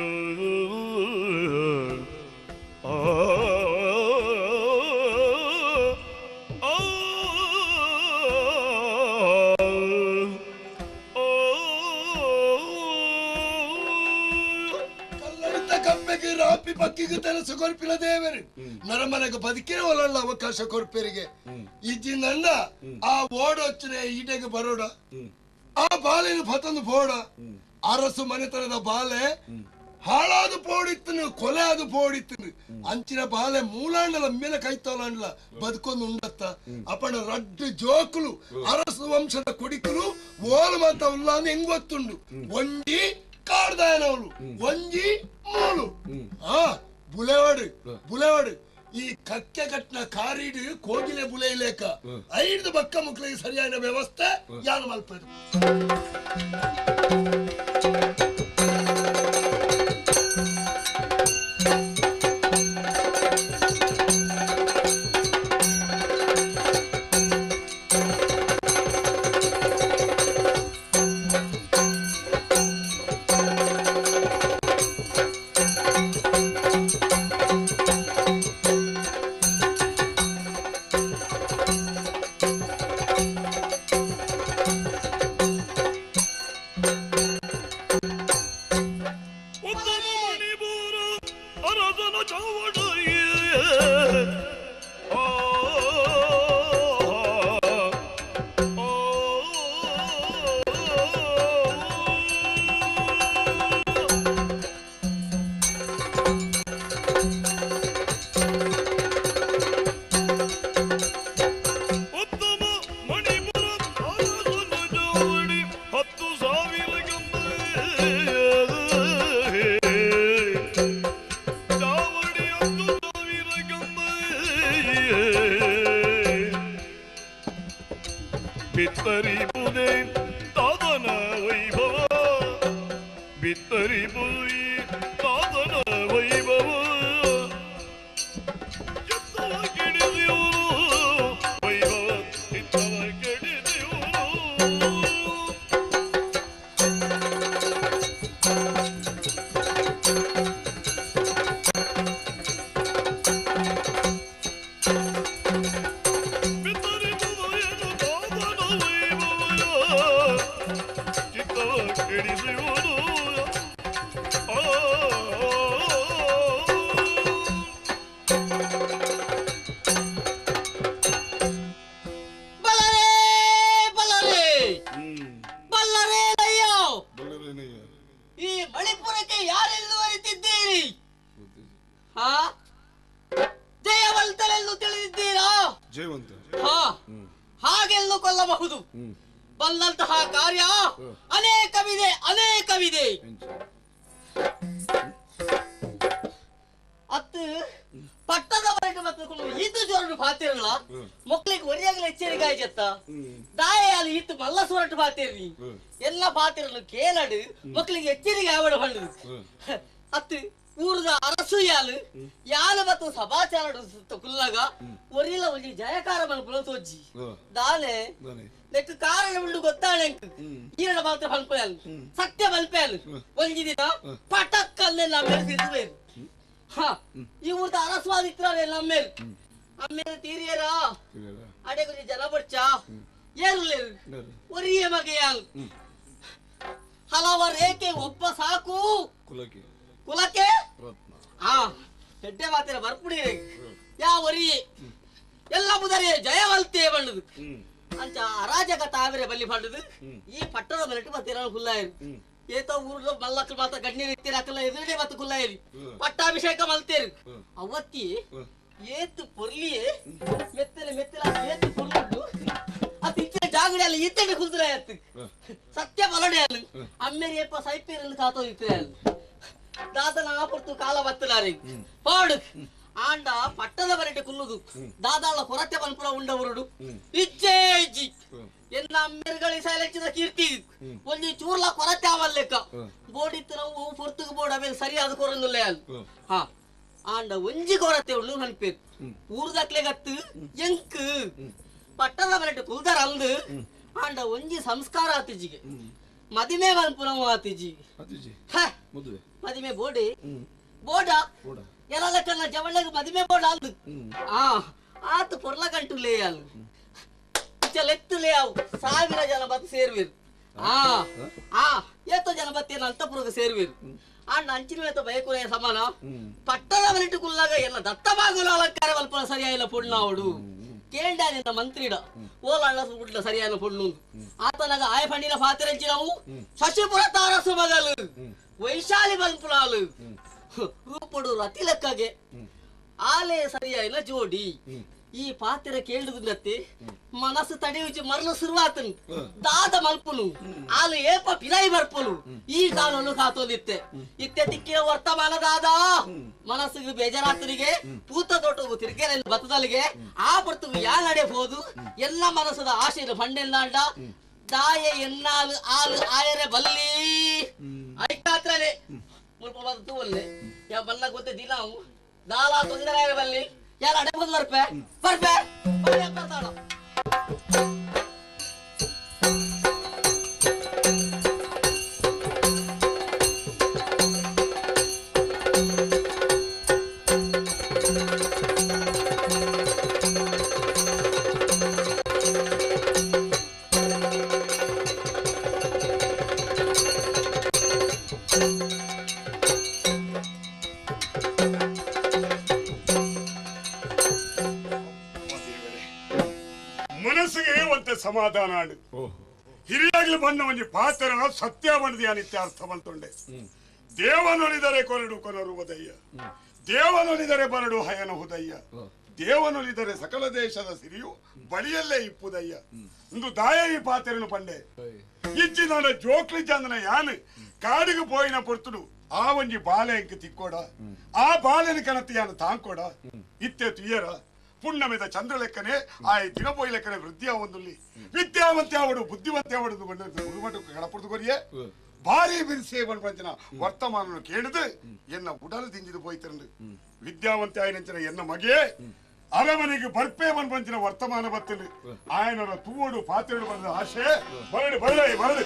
ಕಪ್ಪೆಗೆ ರಾಪಿ ಪಕ್ಕಿಗೆ ತನಸು ಕೊರ್ಪಿನ ದೇವರು ನರಮನೆಗೆ ಬದುಕಿನ ಒಳ್ಳ ಅವಕಾಶ ಕೊರ್ಪೇರಿಗೆ ಇದ್ದಿಂದ ಆ ಓಡೊಚ್ಚನೆ ಈಟೆಗೆ ಬರೋಡ ಆ ಬಾಲೆನ ಪತಂದು ಪೋಡ ಅರಸು ಮನೆತನದ ಬಾಲೆ ಹಾಳಾದ ಪೋಡಿತ್ತು ಕೊಲೆ ಆದ ಪೋಡಿತ್ತು ಅಂಚಿನ ಬಾಲೆ ಮೂಲಾಂಡಲ ಮೇಲೆ ಕೈತೋಲಾಂಡ್ಲ ಬದುಕೊಂದು ಉಂಡತ್ತ ಅಪ್ಪಣ ರಡ್ಡು ಜೋಕುಲು ಅರಸು ವಂಶದ ಕುಡಿಕುಲು ಓಲು ಮಾತ ಉಲ್ಲ ಅಂತ ಹೆಂಗ್ ಗೊತ್ತುಂಡು ಒಂಜಿ ಕಾಡ್ದಾಯನವಳು ಒಂಜಿ ಮೂಲು ಬುಲೆವಾಡು ಈ ಕಕ್ಕೆ ಕಟ್ನ ಕಾರಿಡು ಕೋಗಿಲೆ ಬುಲೆಯಲೇಕ ಐದು ಬಕ್ಕ ಮಕ್ಕಳಿಗೆ ಸರಿಯಾದ ವ್ಯವಸ್ಥೆ ಯಾರು ಮಲ್ಪದು ಹಾಗೆಲ್ಲೂ ಕೊಲ್ಲಬಹುದು. ಬಲ್ಲಂತಹ ಕಾರ್ಯ ಅನೇಕವಿದೆ. ಅತ್ತು ಪಟ್ಟದವರೆಗೆ ಮತ್ತು ಈತು ಜೋರಡು ಪಾತಿರಲ್ಲ ಮಕ್ಕಳಿಗೆ ಒರಿಯಾಗಲ ಎಚ್ಚರಿಕೆ ಆಯ್ತ ದಾಯ ಅಲ್ಲಿ ಈತು ಮಲ್ಲ ಸೋರಟ್ಟು ಪಾತಿರ್ನಿ ಎಲ್ಲ ಪಾತಿರಲು ಕೇಳಡು ಮಕ್ಕಳಿಗೆ ಎಚ್ಚರಿಕೆ ಆವಡ ಬಂದು ಅತ್ತು ಊರದ ಅರಸು ಯಾಲು ಮತ್ತು ಸಭಾಚಾರ ಕುಲ್ಲಾಗ ಒರಿಲ ಒಂಜಿ ಜಯಕಾರ ಮಲ್ಪುಲ ತೋಜ್ಜಿ ದಾನೆ ನೆಕ್ ಕಾರಣ ಉಂಡು ಗೊತ್ತಾಳೆ ಈರಡ ಮಾತ್ರ ಮಲ್ಪೆಯಲ್ ಸತ್ಯ ಮಲ್ಪೆಯಲ್ ಒಂಜಿ ದಿನ ಪಟಕ್ಕಲ್ಲೆಲ್ಲ ಮೇಲೆ ಈ ಊರದ ಅರಸ್ವಾದಿತ್ರೆ ನಮ್ಮೇಲೆ ಅಮ್ಮೇಲೆ ತೀರಿಯರ ಅಡೆ ಕೊಂಚ ಜನ ಬಡ್ಚ ಏರುಲೇರು ಒರಿಯ ಮಗೆಯಾಲ್ ಹಲವರ ಏಕೆ ಒಬ್ಬ ಸಾಕು ಕುಲಕ್ಕೆ ಹೆಡ್ಡೆ ಮಾತಿನ ಬರ್ಪುಡಿ ಯಾ ಒರಿ ಎಲ್ಲ ಮುದರಿ ಜಯವಲ್ತೆ ಬಂಡದು ಅಂಚ ಅರಾಜಕ ತಾವರೆ ಬಲ್ಲಿ ಬಂಡದು ಈ ಪಟ್ಟಣ ಮನೆಟ್ಟು ಮತ್ತೆ ಹುಲ್ಲಾಯರು ಏತೋ ಊರ್ಲ ಮಲ್ಲಕ್ಲು ಮಾತ್ರ ಗಣ್ಯ ರೀತಿ ಹಾಕಲ್ಲ ಎದುರುಡೆ ಮತ್ತೆ ಕುಲ್ಲಾಯರಿ ಪಟ್ಟಾಭಿಷೇಕ ಮಲ್ತೇರು ಅವತ್ತಿ ಏತು ಪೊರ್ಲಿಯೇ ಮೆತ್ತಲೆ ಮೆತ್ತಲ ಏತು ಪೊರ್ಲುಂಡು ಅದು ಇಚ್ಚಿನ ಜಾಗಡಿ ಅಲ್ಲ ಇತ್ತಡೆ ಕುಲ್ದ್ರೆ ಆಯ್ತು ಸತ್ಯ ಬಲಡೆ ಅಲ್ಲ ಅಮ್ಮೇರಿ ಏಪ ಸೈಪೇರಲ್ಲಿ ಕಾತೋ ಇತ್ತರೆ ಅಲ್ಲ ದಾದನ ಆಪರ್ತು ಕಾಲ ಬತ್ತಲಾರಿ ಪಾಡು ಆಂಡ ಪಟ್ಟದ ಬರಟೆ ಕುಲ್ಲುದು ದಾದಾಳ ಕೊರತೆ ಬನ್ಪುರ ಉಂಡವರುಡು ಇಚ್ಚೇ ಇಜ್ಜಿ ಎನ್ನ ಅಮ್ಮೇರ್ಗಳಿ ಸೈಲೆಂಚಿನ ಕೀರ್ತಿ ಒಂಜಿ ಚೂರ್ಲ ಕೊರತೆ ಆವಲ್ಲೆಕ್ಕ ಬೋಡಿತ್ತು ನಾವು ಪೊರ್ತುಗು ಬೋರ್ಡ್ ಆಮೇಲೆ ಸರಿಯಾದ ಕೊರಂದುಲ್ಲೆ ಅಲ್ಲ ಹಾ ಆಂಡ ಒಂಜಿ ಕೊರತೆ ಉಂಡು ಅನ್ಪೇರು ಊರ್ದಕ್ಲೆಗತ್ತು ಎಂಕ್ ಪಟ್ಟದ ಬರಟೆ ಕುಲ್ದರ ಅಂದು ಆಂಡ ಒಂಜಿ ಸಂಸ್ಕಾರ ಆತಿಜಿಗೆ ಮದಿಮೆ ಬನ್ಪುರವು ಆತಿಜಿಗೆ ಮದಿಮೆ ಬೋಡಿ ಬೋಡ ಎಲ್ಲ ಕನ್ನ ಜವಣ್ಣಗೆ ಮದಿಮೆ ಬೋಡ ಅಂದು ಆತು ಪೊರ್ಲ ಗಂಟು ಲೇ ಅಲ್ಲು ಲೆತ್ತು ಲೇ ಅವು 1000 ಜನ ಬತ್ತು ಸೇರ್ವೇರು ಏತೋ ಜನ ಬತ್ತೇನು ಅಂತಪುರಕ್ಕೆ ಸೇರ್ವೇರು ಆಂಡ ಅಂಚಿನ ಬಯಕುರೆಯ ಸಮಾನ ಪಟ್ಟದ ಬರಟು ಕುಲ್ಲಾಗ ಎಲ್ಲ ದತ್ತಮಾಗುಲ ಅಲಂಕಾರ ಬಲ್ಪನ ಸರಿಯಾಯಿಲ್ಲ ಪುಣ್ಣಾವಡು ಕೇಂಡ ನಿನ್ನ ಮಂತ್ರಿಡ ಓಲಾಳ ಸುಡ್ಲ ಸರಿಯಾದ ಪುಣ್ಣು ಆತನಾಗ ಆಯ ಪಂಡಿನ ಪಾತ್ರೆಂಚಿ ನಾವು ಶಶಿಪುರ ತಾರಸು ಮಗಲು ವೈಶಾಲಿ ಬಲ್ಪುಲಾಲು ರೂಪಡು ರತಿ ಲೆಕ್ಕಗೆ ಆಲೆ ಸರಿಯಾಯಿಲ್ಲ ಜೋಡಿ ಈ ಪಾತ್ರೆ ಕೇಳುದತ್ತೆ ಮನಸ್ಸು ತಡೆಯುಚಿ ಮರಲು ಶುರುವಾತನು ದಾದ ಮಲ್ಪುನು ಆಲು ಏಪ ಪಿಲೈ ಬರ್ಪುನು ಈ ಕಾಲನು ಕಾತೋದಿತ್ತೆ ಇತ್ತೆ ತಿಕ್ಕಿನ ವರ್ತಮಾನ ದಾದ ಮನಸ್ಸಿಗೆ ಬೇಜಾರಾತನಿಗೆ ಪೂತ ತೋಟವು ತಿರ್ಗೆರೆಯಲ್ಲಿ ಬತ್ತದಲ್ಲಿಗೆ ಆ ಬರ್ತುಗು ಯಾ ನಡೆಬಹುದು ಎಲ್ಲ ಮನಸ್ಸದ ಆಶೆಯನ್ನು ಫಂಡೆಲ್ಲಾಂಡ ದಾಯ ಎನ್ನಾಲು ಆಲು ಆಯರೆ ಬಲ್ಲಿ ಐಕಾತ್ರನೆ ಮುಲ್ಪ ಬತ್ತು ಒಲ್ಲೆ ಯಾ ಬಲ್ಲ ಗೊತ್ತೆ ದಿನ ದಾಲ ತೊಂದರೆ ಬಲ್ಲಿ ಯಾರ ಅಡೆಬೋದು ಬರ್ಪೆ ಬರ್ತಾಳ ಸಮಾಧಾನ ಹಿರಿಯಾಗ್ಲಿ ಬಂದ ಒಂಜಿ ಪಾತ್ರ ಸತ್ಯ ಬಂದಿ ಅನಿತ್ಯ ಅರ್ಥ ಬಂತುಂಡೆ ದೇವನೊಲಿದರೆ ಕೊರಡು ಕೊನರು ಉದಯ್ಯ ದೇವನೊಲಿದರೆ ಬರಡು ಹಯನ ಹುದಯ್ಯ ದೇವನೊಲಿದರೆ ಸಕಲ ದೇಶದ ಸಿರಿಯು ಬಳಿಯಲ್ಲೇ ಇಪ್ಪುದಯ್ಯ ಇಂದು ದಾಯ ಈ ಪಾತ್ರೆನು ಪಂಡೆ ಇಜ್ಜಿ ನನ್ನ ಜೋಕ್ಲಿ ಚಂದನ ಯಾನ್ ಕಾಡಿಗೆ ಪೋಯಿನ ಪೊರ್ತುಡು ಆ ಒಂಜಿ ಬಾಲೆ ಎಂಕ್ ತಿಕ್ಕೋಡ ಆ ಬಾಲೆನ ಕನತಿ ಯಾನು ತಾಂಕೋಡ ಇತ್ತೆ ತುಯ್ಯರ ಪುಣ್ಯಮಿದ ಚಂದ್ರ ಲೆಕ್ಕನೆ ಆ ದಿನಪೋಯಿ ಲೆಕ್ಕನೆ ವೃದ್ಧಿಯ ಒಂದಲ್ಲಿ ವಿದ್ಯಾವಂತೆ ಅವಡು ಬುದ್ಧಿವಂತೆ ಅವಡು ಗುರುಮಠಕ್ಕೆ ಗಣಪುರದ ಕೊರಿಯೇ ಭಾರಿ ಬಿರ್ಸೆ ಬಂಪಂಚನ ವರ್ತಮಾನ ಕೇಳಿದು ಎನ್ನ ಉಡಲು ದಿಂಜಿದು ಪೋಯ್ತರಂದು ವಿದ್ಯಾವಂತೆ ಆಯ್ನಂಚನ ಎನ್ನ ಮಗೆ ಅರಮನೆಗೆ ಬರ್ಪೇ ಬಂಪಂಚನ ವರ್ತಮಾನ ಬತ್ತಲು ಆಯನರ ತೂವಡು ಪಾತ್ರೆಗಳು ಬಂದ ಆಶೆ ಬರಡು ಬರಡೆ ಬರಡು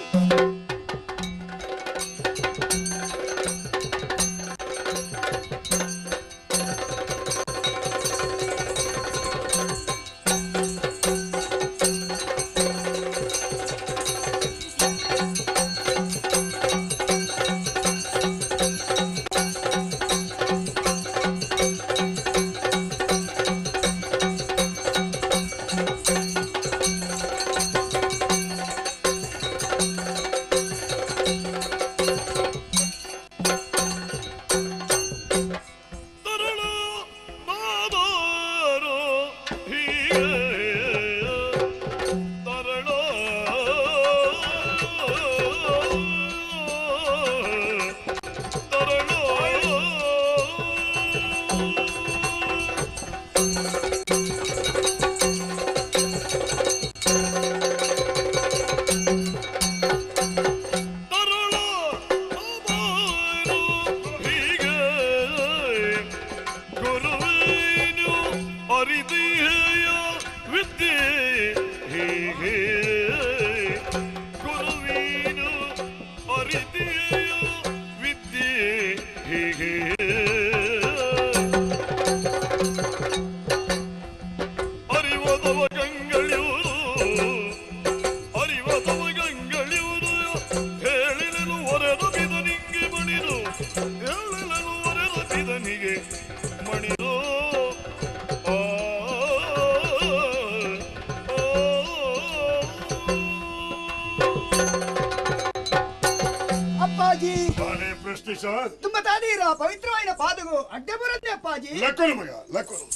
ತುಂಬ ತಾದೀರ ಪವಿತ್ರವಾದ ಪಾದಗಳು ಅಡ್ಡ ಬರುತ್ತೆ ಅಪ್ಪಾಜಿ. ಲಕ್ಕನು ಮಗ ಲಕ್ಕನು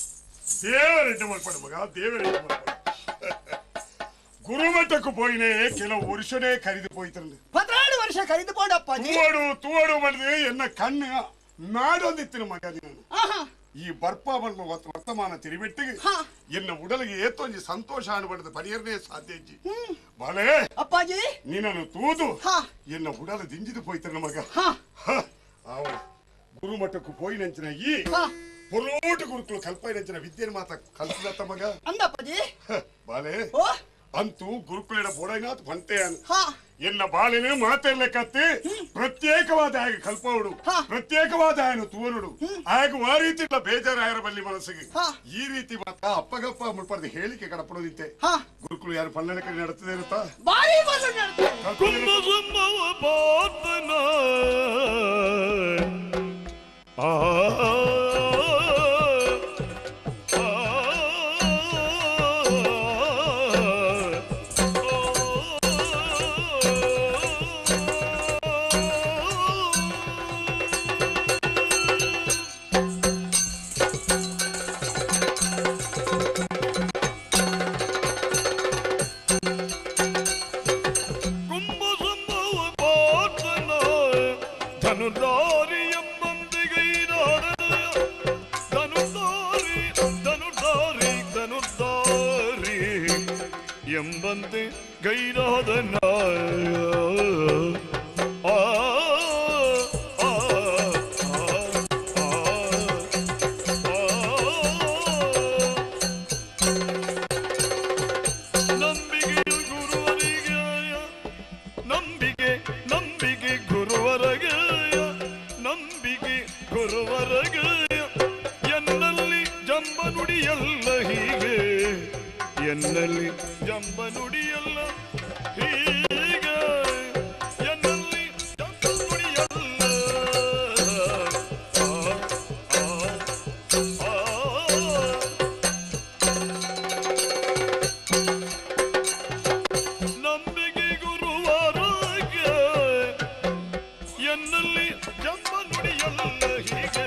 ದೇವರೆಡ್ಡ ಮಲ್ಪಡ ಮಗ, ದೇವರೆಡ್ಡ ಮಲ್ಪಡ. ಗುರುಮಠಕ್ಕೂ ಪೋಯಿನೇ ಕೆಲವು ವರ್ಷನೇ ಕರಿದು ಪೋಯ್ತಂದು. 14 ವರ್ಷ ಕರಿದು ಪೋಡಪ್ಪಾಜಿ. ತೂವಡು ಮಾಡಿದ್ರೆ ಎನ್ನ ಕಣ್ಣು ನಾಡೊಂದಿತ್ತಿನ ಮಗ ನಾನು. ಈ ಬರ್ಪ ಬಣ್ಣ ವರ್ತಮಾನ ತಿರಿಬಿಟ್ಟಿಗೆ ಎನ್ನ ಉಡಲಿಗೆ ಏತೊಂಜಿ ಸಂತೋಷ ಅನ್ಬಡ್ದು ಪರಿಯರ್ನೇ ಸಾಧ್ಯ ಇಜ್ಜಿ. ಬಾಳೆ ಅಪ್ಪಾಜಿ ನೀನನ್ನು ತೂದು ಎನ್ನ ಉಡಲು ದಿಂಜಿದು ಪೋಯ್ತನ ಮಗ. ಅವ ಗುರುಮಠಕ್ಕೂ ಪೋಯಿನಂಚಿನ ಈ ಪೊರೋಟ ಗುರುಕುಲು ಕಲ್ಪೈನಂಚಿನ ವಿದ್ಯೆನ ಮಾತ ಕಲ್ಸಿದತ್ತ ಮಗ ಅಂದಪ್ಪಾಜಿ. ಬಾಳೆ ಅಂತೂ ಗುರುಕುಲಿನ ಬೋಡೈನಾಥ್ ಬಂತೆ ಎನ್ನ ಬಾಳಿನ ಮಾತೆಲ್ಲಕತ್ತಿ ಪ್ರತ್ಯೇಕವಾದ ಆಗ ಕಲ್ಪವಡು, ಪ್ರತ್ಯೇಕವಾದ ಆಯನು ತೂವನುಡು ಆಗ ಆ ರೀತಿ ಬೇಜಾರಾಯರ ಬಲ್ಲಿ ಮನಸ್ಸಿಗೆ ಈ ರೀತಿ ಮಾತ ಅಪ್ಪಗಪ್ಪ ಮುಳ್ಪಡ್ದು ಹೇಳಿಕೆ ಕಡಪಡೋದಿತ್ತೆ. ಗುರುಕುಲು ಯಾರು ಪಲ್ಲಣ ಕಡೆ ನಡ್ತದೆ ಇರುತ್ತಾ? ಎಂಬಂತೆ ಗೈರಾದನ ನಂಬಿಕೆ ಗುರುವರಗೆ ಎನ್ನಲ್ಲಿ ಜಂಬ ನುಡಿಯಲ್ಲ ಹೀಗೆ, ಎನ್ನಲ್ಲಿ ಜಂಬ ನುಡಿಯಲ್ಲ ಹೀಗೆ, ಎನ್ನಲ್ಲಿ ಜಂಬ ನುಡಿಯಲ್ಲ. ನಂಬಿಕೆ ಗುರುವರಗೆ ಎನ್ನಲ್ಲಿ ಜಂಬ ನುಡಿಯಲ್ಲ ಹೀಗೆ.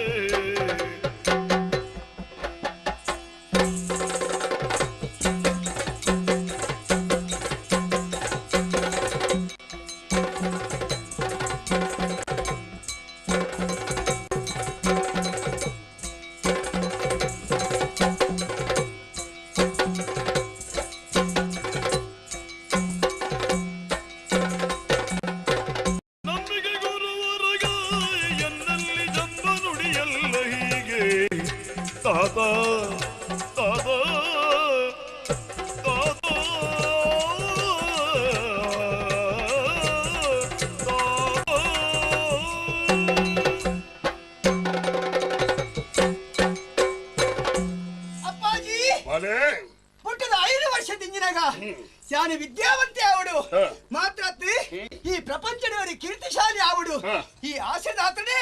ಪುಟ್ಟದ 5 ವರ್ಷದಿಂಜಿನಾಗ ಶಾನೆ ವಿದ್ಯಾವಂತೆ ಆವಡು ಮಾತ್ರ ಈ ಪ್ರಪಂಚದವರಿಗೆ ಕೀರ್ತಿಶಾಲಿ ಆವಡು. ಈ ಆಸೆದಾತನೇ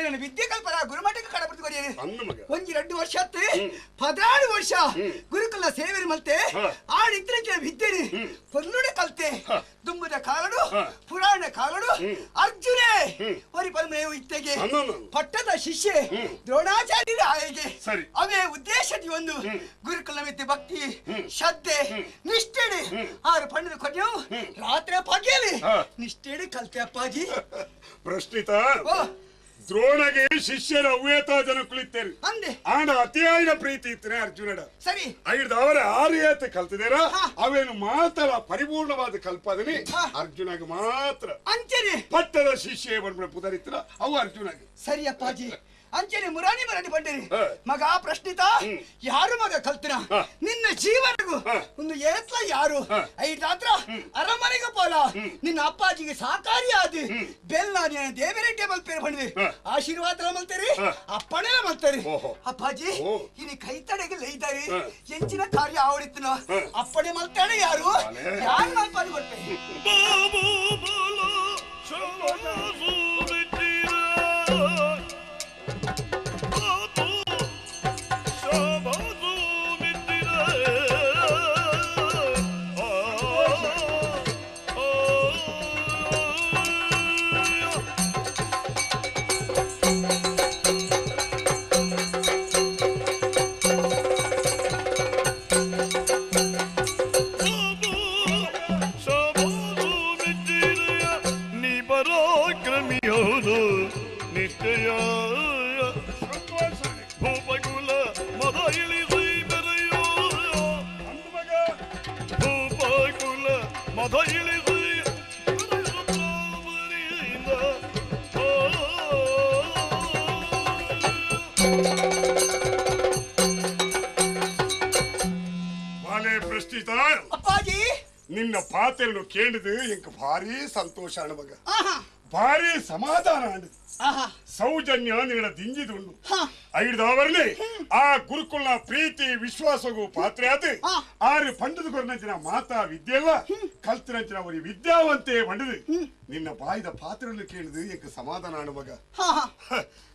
ನನ್ನ ವಿದ್ಯೆ ಕಲ್ಪನ ಗುರುಮಠಕ್ಕೆ ಕಡಪಡ್ತು ಕೊರಿಯರು. 1-2 ವರ್ಷ 14 ವರ್ಷ ಗುರುಕುಲ ಸೇವೆ ಮಲ್ತೆ ಆಡಿದ್ರೆ ವಿದ್ಯೆನಿ ಪೊನ್ನುಡೆ ಕಲ್ತೆ ದುಂಬದ ಕಾಲಡು ಪುರಾಣ ಕಾಲಡು ಅರ್ಜುನೇ ಒರಿ ಪರಮೇವು ಇತ್ತೆಗೆ ಪಟ್ಟದ ಶಿಷ್ಯೆ ದ್ರೋಣಾಚಾರ್ಯರ ಆಯೆಗೆ ಅವೇ ಉದ್ದೇಶದಿ ಒಂದು ಗುರುಕುಲ ಮಿತ್ತೆ ಭಕ್ತಿ ಶ್ರದ್ಧೆ ನಿಷ್ಠೆಡೆ 6 ಪಣ್ಣದ ಕೊನೆಯು ರಾತ್ರಿ ಪಗೆಲಿ ನಿಷ್ಠೆಡೆ ಕಲ್ತೆ ಅಪ್ಪಾಜಿ. ಪ್ರಶ್ನಿತ ದ್ರೋಣಗೆ ಶಿಷ್ಯರ ಅವ್ಯತ ಜನ ಕುಳಿತೇರಿ ಆಂಡ ಅತಿಯಾದ ಪ್ರೀತಿ ಇತ್ತನೆ ಅರ್ಜುನಡ ಸರಿ ಐದು ಅವರ ಆರ್ಯತೆ ಕಲ್ತಿದೇರ ಅವೇನು ಮಾತ್ರ ಪರಿಪೂರ್ಣವಾದ ಕಲ್ಪದನಿ ಅರ್ಜುನಗೆ ಮಾತ್ರ ಅಂಚನೆ ಪಟ್ಟದ ಶಿಷ್ಯ ಬಂದ್ಬಿಡ ಪುದರಿತ್ರ ಅವು ಅರ್ಜುನಗೆ. ಸರಿ ಅಪ್ಪಾಜಿ ಅಂಚನೆ ಮುರಾನಿ ಮರಾಠಿ ಬಂದಿರಿ ಮಗ ಪ್ರಶ್ನಿತ ಯಾರು ಮಗ ಕಲ್ತಿನ ನಿನ್ನ ಜೀವನಗೂ ಒಂದು ಏತ್ಲ ಯಾರು ಐದಾತ್ರ ಅರಮನೆಗೆ ಪೋಲ ನಿನ್ನ ಅಪ್ಪಾಜಿಗೆ ಸಾಕಾರಿ ಆದಿ ಬೆಲ್ಲ ದೇವರೆಡ್ಡಿ ಮಲ್ಪೇರು ಬಂದ್ವಿ ಆಶೀರ್ವಾದ ಮಲ್ತೇರಿ ಅಪ್ಪಣೆ ಮಲ್ತೇರಿ ಅಪ್ಪಾಜಿ ಇಲ್ಲಿ ಕೈ ತಡೆಗೆ ಲೈದಾರಿ ಎಂಚಿನ ಕಾರ್ಯ ಆವಡಿತನ ಅಪ್ಪಣೆ ಮಲ್ತಾನೆ ಯಾರು ಯಾರು ಮಲ್ಪನೆ ಕೊಡ್ತೇನೆ. ಬಾಲೆ ಪ್ರಶ್ನಿತ ಅಪ್ಪಾಜಿ ನಿನ್ನ ಪಾತ್ರೆಯನ್ನು ಕೇಳಿದು ಎಂಕ ಭಾರಿ ಸಂತೋಷ ಅಣಮಗ ಭಾರಿ ಸಮಾಧಾನ ಅಂಡ್ ಸೌಜನ್ಯ ನಿನ್ನ ದಿಂಜಿದುಂಡು ಐದವರ್ಲಿ ಆ ಗುರುಕುಲ್ನ ಪ್ರೀತಿ ವಿಶ್ವಾಸಗೂ ಪಾತ್ರೆ ಆದ ಆರು ಪಂಡದ ಕೊರನಂಚಿನ ಮಾತಾ ವಿದ್ಯೆಲ್ಲ ಕಲ್ತಿನಂಚಿನ ಅವರಿ ವಿದ್ಯಾವಂತೆ ಬಂಡದು ನಿನ್ನ ಬಾಯಿದ ಪಾತ್ರೆಯನ್ನು ಕೇಳಿದು ಎಂಕ ಸಮಾಧಾನ ಅಣಮಗ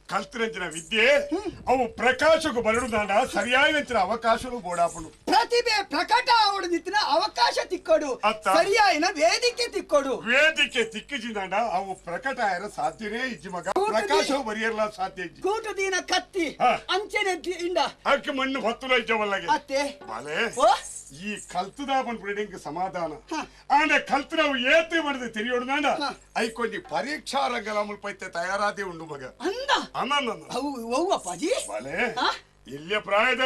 ಕಲ್ತಿನಂಚಿನ ವಿದ್ಯೆ ಅವು ಪ್ರಕಾಶಕ್ಕೂ ಬರಡುದಾಂಡ ಸರಿಯಾಗಿನಂಚಿನ ಅವಕಾಶಗಳು ಬೋಡಾಪುಡು ಪ್ರತಿಭೆ ಪ್ರಕಟ ಅವಡದಿತ್ತಿನ ಅವಕಾಶ ತಿಕ್ಕೊಡು ಸರಿಯಾಯಿನ ವೇದಿಕೆ ತಿಕ್ಕೊಡು ವೇದಿಕೆ ತಿಕ್ಕಿಜಿದಾಂಡ ಅವು ಪ್ರಕಟ ಆಯರ ಸಾಧ್ಯನೇ ಇಜ್ಜಿ ಮಗ ಪ್ರಕಾಶವು ಬರಿಯಲ್ಲ ಸಾಧ್ಯ ಇಜ್ಜಿ ಕೂಟದಿನ ಕತ್ತಿ ಅಂಚೆನೆ ಇಂಡ ಅದಕ್ಕೆ ಮಣ್ಣು ಹೊತ್ತುಲ ಇಜ್ಜವಲ್ಲಗೆ ಅತ್ತೆ ಬಾಲೆ ಈ ಕಲ್ತದ ಬಂದ್ಬಿಡಿ ಸಮಾಧಾನ ಆಂಡ ಕಲ್ತ ನಾವು ಏತಿ ಮಾಡಿದೆ ತಿಳಿಯೋಡ್ದಾಂಡ ಐಕೊಂಡಿ ಪರೀಕ್ಷಾ ರಂಗಲ ಮುಲ್ಪೈತೆ ತಯಾರಾದೆ ಉಂಡು ಮಗ ಅಪ್ಪಾಜಿ ಬಾಲೆ ಇಲ್ಲಿಯ ಪ್ರಾಯದ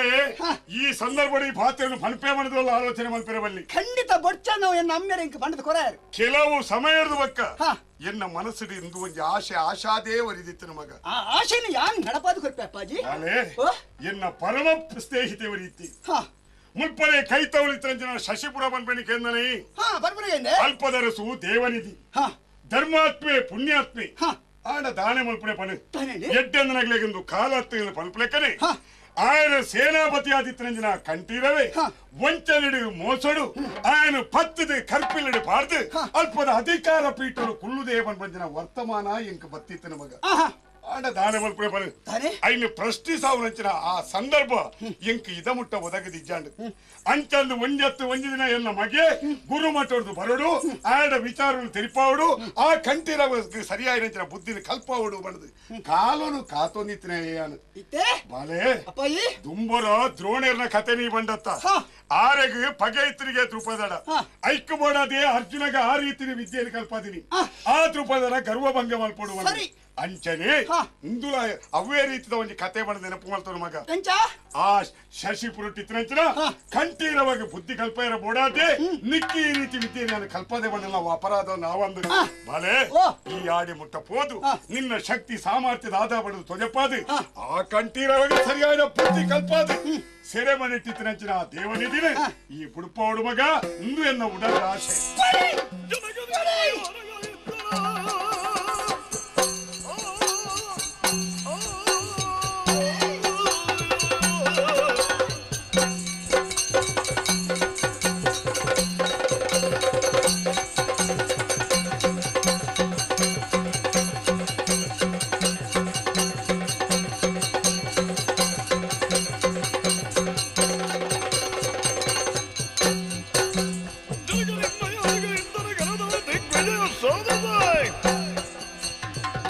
ಈ ಸಂದರ್ಭದಲ್ಲಿ ಪಾತ್ರೆಯನ್ನು ಪಣಪೆ ಮಾಡಿದ್ರಲ್ಲ ಆಲೋಚನೆ ಮಲ್ಪೆರೆ ಬಲ್ಲಿ ಖಂಡಿತ ಬೊಚ್ಚ ನಾವು ಎನ್ನ ಅಮ್ಮೆರೆ ಇಂಕ ಪಂಡದ ಕೊರಾಯರು ಕೆಲವು ಸಮಯದ ಬಕ್ಕ ಎನ್ನ ಮನಸ್ಸಿಡಿ ಇಂದು ಒಂದು ಆಶಾದೇ ಒರಿದಿತ್ತು ಮಗ ಆ ಆಶೆನ ಯಾನ್ ನಡಪಾದ ಕೊರ್ಪೆ ಅಪ್ಪಾಜಿ ಎನ್ನ ಪರಮ ಸ್ನೇಹಿತೆ ಒರಿತಿ ಮುಲ್ಪನೆ ಕೈ ತವಳಿತಂಜನ ಶಶಿಪುರ ಬಂದ್ಬೇಡಿ ಕೇಂದ್ರನೇ ಅಲ್ಪದರಸು ದೇವನಿಧಿ ಧರ್ಮಾತ್ಮೆ ಪುಣ್ಯಾತ್ಮೆ ಆಡ ದಾನೆ ಮಲ್ಪನೆ ಪನೆ ಎಡ್ಡೆಂದನಗ್ಲೆಗೆಂದು ಕಾಲತ್ತು ಪಲ್ಪಲೆಕ್ಕನೆ ఆయన సేనాపతి ఆదిత్యంజన కంఠీరవే వంచనుడు మోసడు ఆయన పత్తిది కర్పిల్లుడు పార్దు అల్పద అధికార పీఠలు కుళ్ళుదేవన్ పంచిన వర్తమాన ఇంక బత్తిత్తన మగ ಆಡ ದಾನೆ ಮಲ್ಪನೆ ಪನೆ ಐನು ಪ್ರಶ್ನಿಸಾವನಂಚಿನ ಆ ಸಂದರ್ಭ ಇಂಕ ಇದಮುಟ್ಟ ಒದಗದಿಜ್ಜಾಂಡು ಅಂಚಂದು ಒಂಜತ್ತು ಒಂದು ದಿನ ಎನ್ನ ಮಗೆ ಗುರು ಮಟ್ಟೋಡ್ದು ಬರಡು ಆಡ ವಿಚಾರಗಳು ತೆರಿಪಾವಡು ಆ ಕಂಠೀರ ಸರಿಯಾಗಿನ ಬುದ್ಧಿನ ಕಲ್ಪಾವಡು ಬಣದು ಕಾಲೋನು ಕಾತೊಂದಿತ್ತಿನ ಬಾಲೆ ದುಂಬರ ದ್ರೋಣೇರ್ನ ಕತೆ ನೀ ಬಂಡತ್ತ ಆರೆಗ್ ಪಗೆ ಇತ್ತರಿಗೆ ದ್ರುಪದಡ ಐಕ್ಯ ಬೋಡದೆ ಅರ್ಜುನಗ ಆ ರೀತಿ ವಿದ್ಯೆಯನ್ನು ಕಲ್ಪಾದಿನಿ ಆ ದ್ರುಪದರ ಗರ್ವಭಂಗ ಮಲ್ಪಡುವ ಅಂಚನೆ ಇಂದುಲ ಅವೇ ರೀತಿದ ಒಂದು ಕತೆ ಬಣ್ಣ ನೆನಪು ಮಾಡ್ತಾರ ಮಗ ಆ ಶಶಿಪುರಟ್ಟಿತ್ತಿನ ಕಂಠೀರವಾಗಿ ಬುದ್ಧಿ ಕಲ್ಪರ ಬೋಡಾದೆ ನಿಕ್ಕಿ ಈ ರೀತಿ ವಿದ್ಯೆ ನಾನು ಕಲ್ಪದೆ ಬಣ್ಣಲ್ಲ ಅಪರಾಧ ನಾವಂದು ಬಾಲೆ ಈ ಆಡಿ ಮುಟ್ಟ ಪೋದು ನಿನ್ನ ಶಕ್ತಿ ಸಾಮರ್ಥ್ಯದ ಆಧಾರ ಬಡದು ತೊಜಪಾದೆ ಆ ಕಂಠೀರವಾಗಿ ಸರಿಯಾದ ಬುದ್ಧಿ ಕಲ್ಪಾದೆ ಸೆರೆ ಮನೆಟ್ಟಿತ್ತಿನ ದೇವನಿದಿನೆ ಈ ಬುಡುಪೋಡು ಮಗ ಇಂದು ಎನ್ನ ಉಡಲ ಆಶೆ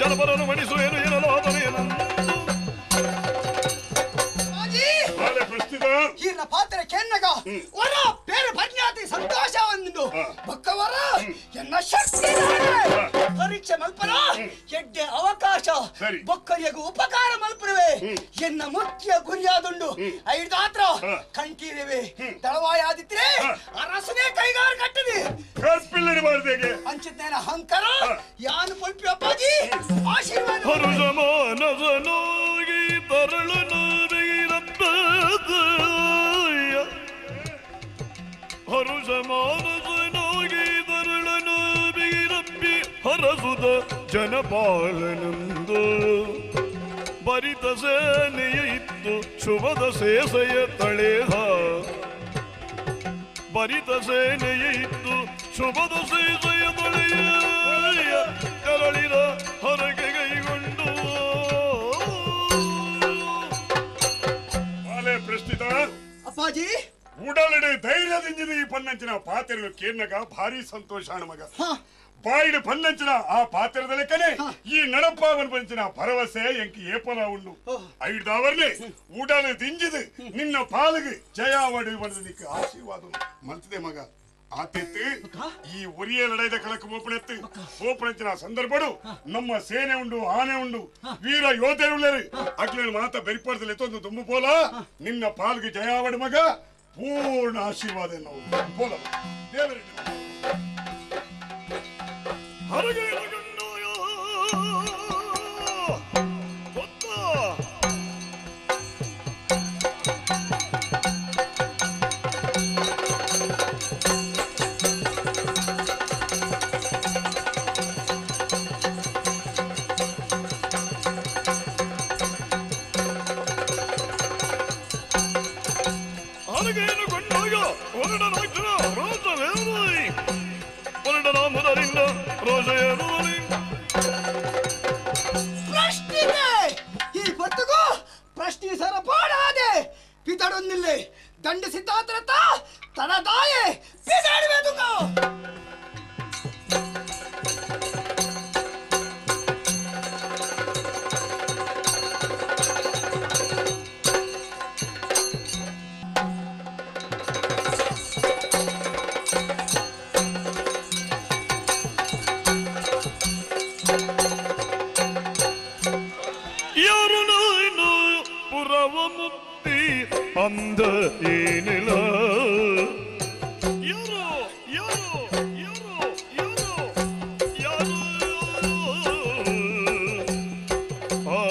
ಜನಪರನು ಮಣಿಸು ಏನು ಏನೋ ಈರ್ನ ಪಾತ್ರೆ ಕೆನ್ನಗ ವರ ಬೇರೆ ಭಜ್ಞಾತಿ ಸಂತೋಷ ಒಂದು ಬಕ್ಕವರ ಎನ್ನ ಶಕ್ತಿ ಪರೀಕ್ಷೆ ಮಲ್ಪನ ಎಡ್ಡೆ ಅವಕಾಶ ಬೊಕ್ಕರಿಯಗೂ ಉಪಕಾರ ಮಲ್ಪನವೇ ಎನ್ನ ಮುಖ್ಯ ಗುರಿಯಾದುಂಡು ಐದಾತ್ರ ಕಂಠೀರವೆ ತಳವಾಯಾದಿದ್ರೆ ಅರಸನೇ ಕೈಗಾರ ಕಟ್ಟದೆ ಅಂಚಿದ್ದೇನ ಹಂಕರ ಯಾನು ಪಲ್ಪಿ ಅಪ್ಪಾಜಿ ಆಶೀರ್ವಾದ ಹರುಷಮಾನಸನಾಗಿ ತರುಳನು ಬಿಗಿರಪ್ಪಿ ಹರಸುದ ಜನಪಾಲನಂದು ಭರಿತ ಸೇನೆಯ ಇತ್ತು ಶುಭದ ಸೇಸೆಯ ತಳೆಹ ಭರಿತ ಸೇನೆಯ ಇತ್ತು ಶುಭದ ಸೇಸೆಯ ತಳೆಯ ಕರಳಿದ ಹೊರಗೆ ಕೈಗೊಂಡು ಪ್ರಶ್ನಿತ ಅಪ್ಪಾಜಿ ಉಡಲಡೆ ಧೈರ್ಯದಿಂದ ಈ ಪನ್ನಂಚಿನ ಪಾತ್ರೆಗಳು ಕೇರ್ನಗ ಭಾರಿ ಸಂತೋಷ ಮಗ ಬಾಯಿಡು ಪನ್ನಂಚಿನ ಆ ಪಾತ್ರದ ಲೆಕ್ಕನೆ ಈ ನಡಪಾವನ್ ಪಂಚಿನ ಭರವಸೆ ಎಂಕಿ ಏಪಲ ಉಂಡು ಐದಾವರ್ಲೆ ಉಡಲು ದಿಂಜಿದು ನಿನ್ನ ಪಾಲಿಗೆ ಜಯಾವಡಿ ಬಂದ ನಿಕ್ಕ ಆಶೀರ್ವಾದ ಮಲ್ತದೆ ಮಗ ಆತಿತ್ತು ಈ ಒರಿಯ ಲಡೈದ ಕಳಕ ಓಪಣೆತ್ತಿನ ಸಂದರ್ಭಡು ನಮ್ಮ ಸೇನೆ ಉಂಡು ಆನೆ ಉಂಡು ವೀರ ಯೋಧರು ಉಳ್ಳರು ಅಗ್ಲ ಮಾತ ಬೆರಿಪಾಡದಲ್ಲಿ ಎತ್ತೊಂದು ತುಂಬು ಪೋಲ ನಿನ್ನ ಪಾಲ್ಗೆ ಜಯಾವಡಿ ಮಗ ಪೂರ್ಣ ಆಶೀರ್ವಾದ ನಾವು ಪೋಲ ದೇವರ ಅಂದ ಏನಿಲ್ಲ ಯಾರೋ ಯಾರೋ ಯಾರೋ ಯಾರೋ ಯಾರೋ ಆ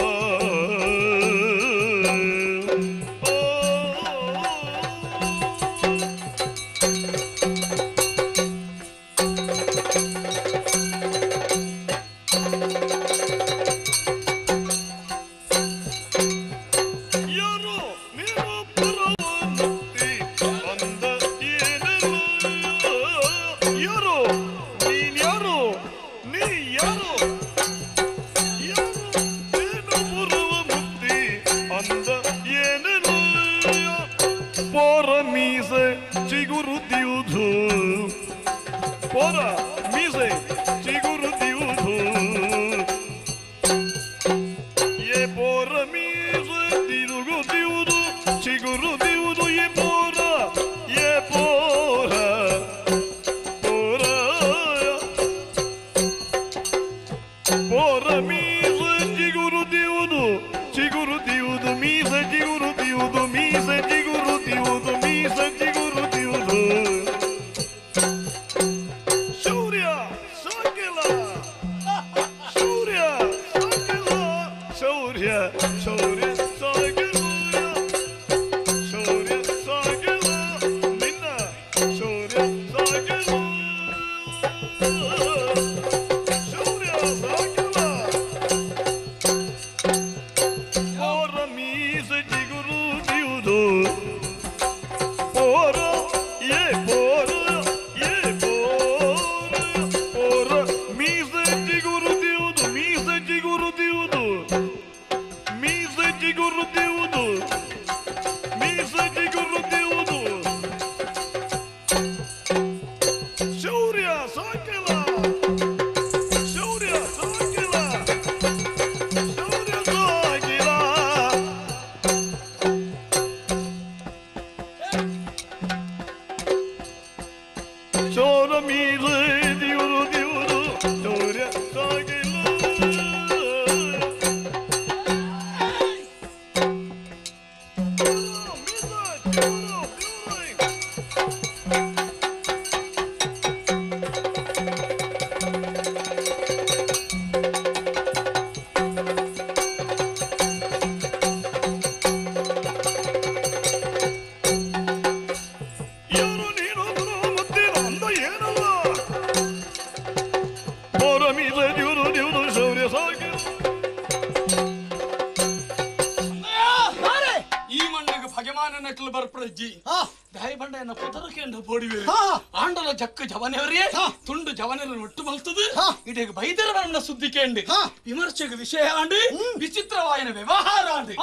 ವಿಮರ್ಶೆಗೆ ವಿಷಯ ಆಂಡು ವಿಚಿತ್ರವಾಯನ ವ್ಯವಹಾರ ಆಂಡು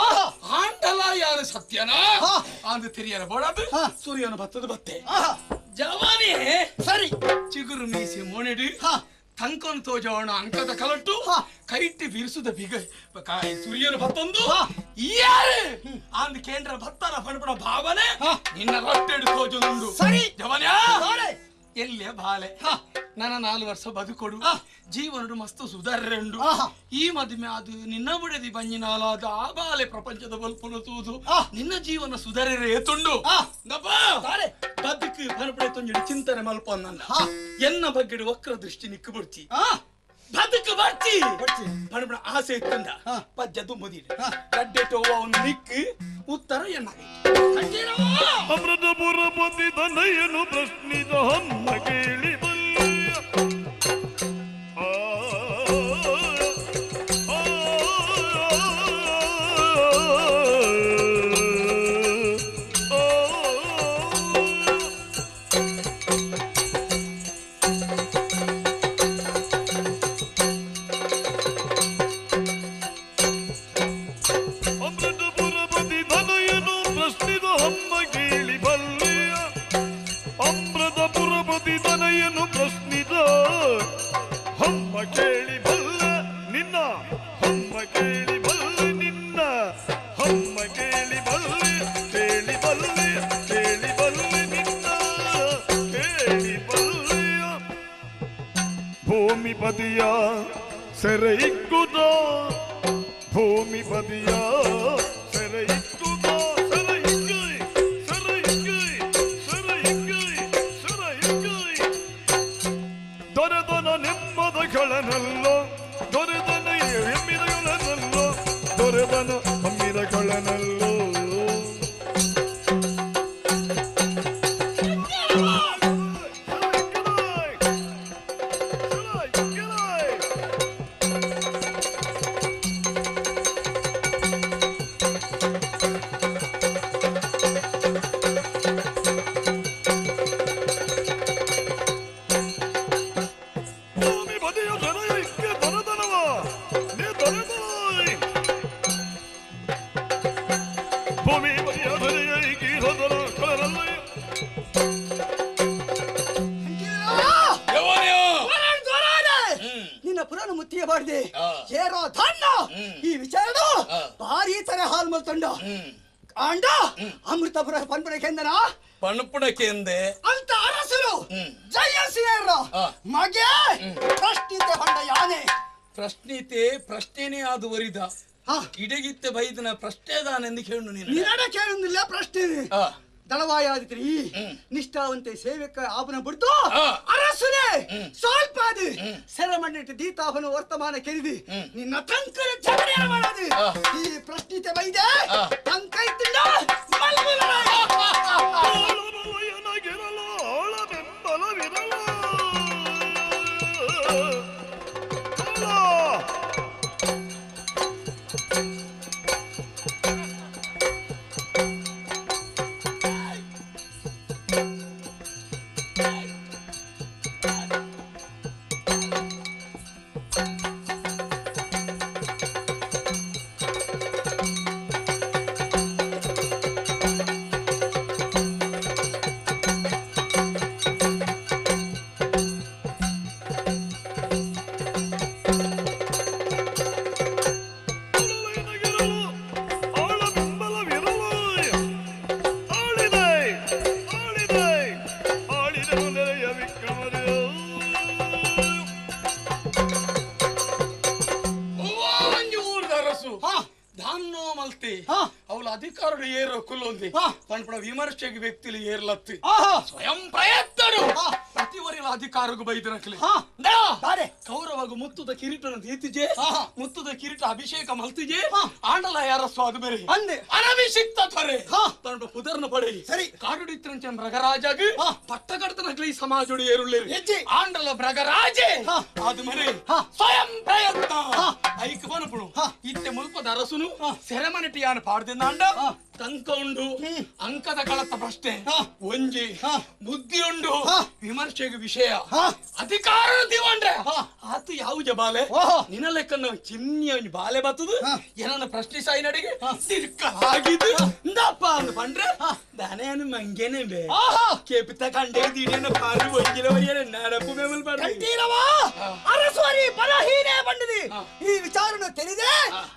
ಆಂಡಲ ಯಾರು ಸತ್ಯನಾ ಅಂದು ತಿರಿಯರ ಬೋಡದು ಸೂರ್ಯನ ಭತ್ತದ ಬತ್ತೆ ಜವಾನಿ ಸರಿ ಚಿಗುರು ಮೀಸಿ ಮೋನೆಡು ತಂಕೊನ್ ತೋಜವಣ ಅಂಕದ ಕಲಟ್ಟು ಕೈಟ್ಟಿ ಬಿರಿಸುದ ಬಿಗ ಸೂರ್ಯನ ಭತ್ತೊಂದು ಯಾರು ಅಂದು ಕೇಂದ್ರ ಭತ್ತನ ಪಣಪಣ ಭಾವನೆ ನಿನ್ನ ರೊಟ್ಟೆಡು ತೋಜೊಂದು ಸರಿ ಜವಾನ್ಯಾ ಎಲ್ಲೇ ಬಾಲೆ ನನ್ನ 4 ವರ್ಷ ಬದುಕೊಡು ಜೀವನಡು ಮಸ್ತು ಸುಧಾರಣೆಂಡು ಈ ಮದುವೆ ಅದು ನಿನ್ನ ಬುಡದಿ ಬಂಜಿನಾಲಾದ ಆ ಬಾಲೆ ಪ್ರಪಂಚದ ಬಲ್ಪುನ ತೂದು ನಿನ್ನ ಜೀವನ ಸುಧಾರೆ ತುಂಡು ಬದುಕು ಬರಪಡೆ ತುಂಜಿ ಚಿಂತನೆ ಮಲ್ಪ ನನ್ನ ಎನ್ನ ಬಗ್ಗೆ ವಕ್ರ ದೃಷ್ಟಿ ನಿಕ್ಕು ಬಿಡ್ತಿ ಬದುಕು ಬರ್ತಿ ಪಣಪಡ ಆಸೆ ಇತ್ತಂದ ಪಜ್ಜದು ಮುದಿರಿ ಗಡ್ಡೆ ಟೋವ ಒಂದು ನಿಕ್ಕು ಉತ್ತರ ಅಮೃತಪುರ ಪತಿ ತನಯನು ಪ್ರಶ್ನಿತ ಹಮ್ಮ ಕೇಳಿ ಭೂಮಿಪತಿಯ ಸೆರೆಯಿಕ್ಕುದ ಭೂಮಿಪತಿಯ ಸೆರೆಯಿಕ್ಕುದ ಸೆರೆಯಿಕ್ಕಿ ದೊರೆದನ ಹೆಮ್ಮಿದಗಳನ್ನಲ್ಲೋ ದೊರೆದನ ಹಮ್ಮಿದಗಳನ್ನಲ್ಲೋ ಏರೋ ಧನ್ನ ಈ ವಿಚಾರ ಭಾರಿ ತರ ಹಾಲ್ ಮಲ್ತಂಡ ಅಂಡ ಅಮೃತಪುರ ಪನ್ಪುರ ಕೇಂದ್ರ ಪಣಪುಣ ಕೇಂದೆ ಅಂತ ಅರಸರು ಜಯಸಿಯರ ಮಗೆ ಪ್ರಶ್ನಿತೆ ಬಂಡ ಯಾನೆ ಪ್ರಶ್ನೆನೇ ಆದು ವರಿದ ಇಡಗಿತ್ತೆ ಬೈದನ ಪ್ರಶ್ನೆದಾನೆಂದು ಕೇಳು ನೀನು ನಿನಡೆ ಕೇಳುന്നിಲ್ಲ ಪ್ರಶ್ನೆ ದಳವಾಯಾದಿತ್ರಿ ನಿಷ್ಠಾವಂತೆ ಸೇವಕ ಆಪನ ಬಿಡ್ತು ಅರಸುನೆ ಸ್ವಲ್ಪ ಅದು ಸೆರಮಣ್ಣಿಟ್ಟು ದೀತಾಪನ ವರ್ತಮಾನ ಕೆರಿದು ನಿನ್ನ ತಂಕರ ಜಗಡೆ ಮಾಡೋದು ಈ ಪ್ರಶ್ನಿತೆ ಬೈದೆ ತಂಕೈತಿಲ್ಲ ಅಧಿಕಾರದ ಏರೋ ಕುಲ್ಲೊಂದಿ ಪಂಪಡ ವಿಮರ್ಶೆಗೆ ವ್ಯಕ್ತಿಲಿ ಏರ್ಲತ್ತಿ ಸ್ವಯಂ ಪ್ರಯತ್ನರು ಪ್ರತಿವರಿಲ ಅಧಿಕಾರಗೂ ಬೈದರಕ್ಲಿ ಕೌರವಗೂ ಮುತ್ತುದ ಕಿರೀಟನ ದೀತಿಜೆ ಮುತ್ತುದ ಕಿರೀಟ ಅಭಿಷೇಕ ಮಲ್ತಿಜೆ ಆಂಡಲ ಯಾರ ಸ್ವಾದ ಬೇರೆ ಅನಭಿಷಿಕ್ತ ತ್ವರೆ ತಂಡ ಪುದರ್ನ ಪಡೆ ಸರಿ ಕಾಡುಡಿತ್ರಂಚ ಮೃಗರಾಜಾಗಿ ಪಟ್ಟಗಡ್ತನಕ್ಲಿ ಸಮಾಜೋಡಿ ಏರುಳ್ಳೇರಿ ಆಂಡಲ ಮೃಗರಾಜೆ ಅದು ಮನೆ ಸ್ವಯಂ ಪ್ರಯತ್ನ ಐಕ ಬನಪುಣು ಇತ್ತೆ ಮುಲ್ಪದ ಅರಸುನು ಸೆರೆಮನೆಟಿಯಾನ ಪಾಡ್ದಿಂದ ತಂಕ ಉಂಡು ಅಂಕದ ಕಳತ ಪ್ರಶ್ನೆ ಒಂಜಿ ಬುದ್ಧಿ ಉಂಡು ವಿಮರ್ಶೆಗೆ ವಿಷಯ ಅಧಿಕಾರ ದಿವಂಡ್ರೆ ಆತು ಯಾವುಜ ಬಾಲೆ ನಿನ್ನ ಲೆಕ್ಕನ ಚಿನ್ನಿ ಬಾಲೆ ಬತ್ತದು ಏನನ್ನ ಪ್ರಶ್ನೆ ಸಾಯಿ ನಡಿಗೆ ಸಿರ್ಕ ಆಗಿದ್ದು ಇಂದಪ್ಪ ಅಂದ್ ಬಂಡ್ರೆ ದನೇನು ಮಂಗೇನೆ ಬೇ ಕೇಪಿತ ಕಂಡೇ ದಿಡಿಯನ್ನ ಪಾರಿ ಒಂಜಿಲ ವರಿಯನ ನಾಡಪ್ಪು ಮೇಮಲ್ ಬಾಡ್ರಿ ಕಂಠೀರವ ಅರಸ್ವರಿ ಬಲಹೀನೆ ಬಂದಿದಿ ಈ ವಿಚಾರನ ತಿಳಿದೆ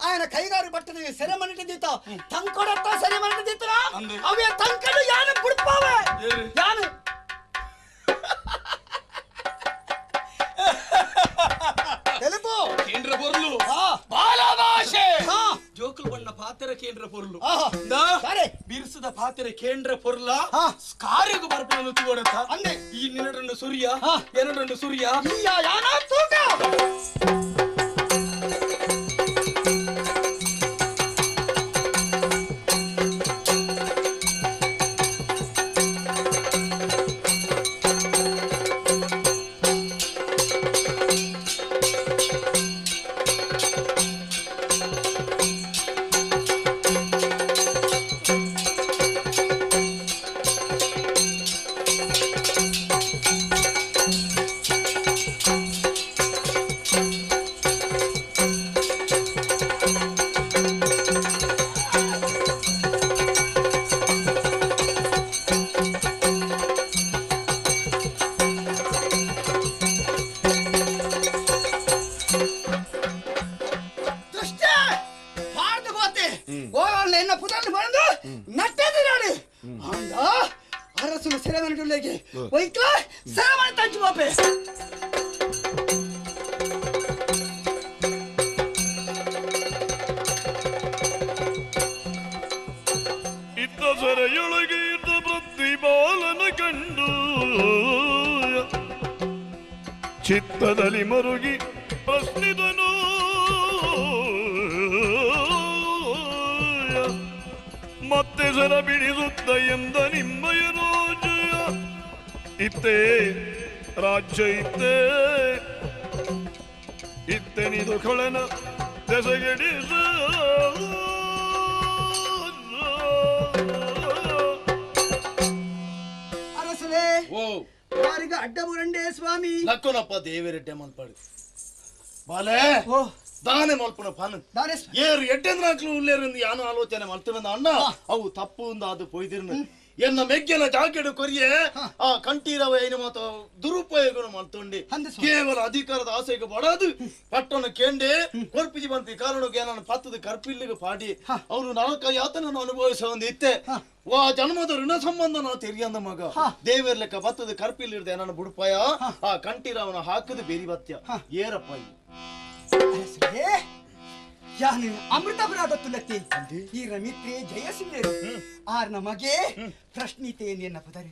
ಆಯನ ಕೈಗಾರಿ ಬಟ್ಟದ ಸೆರೆಮನೆಟಿದ್ದ ತಂಕೊಡತ್ತ ಸೆರೆಮನೆಟಿದ್ದ ಅವೇ ತಂಕಡು ಯಾನ ಬಿಡ್ಪಾವೆ ಯಾನ తెలుపు కేంద్ర పొరులు బాలా భాషೆ జోకులు బన్న పాత్ర కేంద్ర పొరులు సరే బిర్సుದ ಪಾತ್ರೆ ಕೇಂದ್ರ పొరుల ಸ್ಕಾರಿಗೂ ಬರ್ಪನ ತೂಡತ ಅಂದೆ ಈ ನಿನ್ನಡನ್ನು ಸೂರ್ಯ ಎರಡನ್ನು ಸೂರ್ಯ ಈ ಯಾನ ತೂಕ ಅರಸು ಸೆರೆಮನೆಗೆ ಒಯ್ಕ ಸೆರೆಮನೆ ತಂಚು ಬಾಪೆ ಇದ್ದ ಸೆರೆಯೊಳಗೆ ಇದ್ದ ಪ್ರತಿಪಾಲನ ಕಂಡು ಚಿತ್ತದಲ್ಲಿ ಮರುಗಿ ಪ್ರಶ್ನಿದನು ಹೆಸರ ಬಿಡಿಸುತ್ತ ಎಂದ ನಿಮ್ಮಯ ರಾಜ್ಯ ಇತ್ತೇ ರಾಜ್ಯ ಇತ್ತೆನಿದು ಖಳನ ದೆಸೆಗೆಡಿಸ ಅರಸರೇ ಯಾರಿಗ ಅಡ್ಡ ಬುರಂಡೆ ಸ್ವಾಮಿ ನಕ್ಕನಪ್ಪ ದೇವರೆಡ್ಡೆ ಮಲ್ಪಾಡು ಬಾಲೆ ದಾನೆ ಮಲ್ಪನ ಪಾನು ಏರು ಎಡ್ಡೆಂದ್ರಾಕ್ಲು ಉಲ್ಲೇರಿಂದ ಯಾನು ಆಲೋಚನೆ ಮಲ್ತಿನ ಅಣ್ಣ ಅವು ತಪ್ಪು ಅದು ಪೊಯ್ದಿರ್ನ ಎನ್ನ ಮೆಗ್ಗೆನ ಜಾಕೆಟ್ ಕೊರಿಯೆ ಆ ಕಂಠೀರವ ಏನು ಮಾತು ದುರುಪಯೋಗ ಮಲ್ತೊಂಡಿ ಕೇವಲ ಅಧಿಕಾರದ ಆಸೆಗೆ ಬಡದು ಪಟ್ಟಣ ಕೇಂಡೆ ಕೊರ್ಪಿಜಿ ಬಂತಿ ಕಾರಣಕ್ಕೆ ನಾನು ಪತ್ತದ ಕರ್ಪಿಲ್ಲಿಗೆ ಪಾಡಿ ಅವರು ನರಕ ಯಾತನನ್ನು ಅನುಭವಿಸೊಂದು ಇತ್ತೆ ವಾ ಜನ್ಮದ ಋಣ ಸಂಬಂಧ ನಾವು ತೆರಿಯಂದ ಮಗ ದೇವರ ಲೆಕ್ಕ ಬತ್ತದ ಕರ್ಪಿಲ್ಲಿರ್ದೆ ನನ್ನ ಬುಡುಪಾಯ ಆ ಕಂಠೀರವನ ಹಾಕದು ಬೇರಿ ಬತ್ಯ ಏರಪ್ಪ ಯಾನು ಅಮೃತಪುರದ ತುಲತೆ ಈ ರಮಿತ್ರೆ ಜಯಸಿಂಹರು ಆರ್ ನಮಗೆ ಪ್ರಶ್ನಿತೆ ಎನ್ನ ಪದರೆ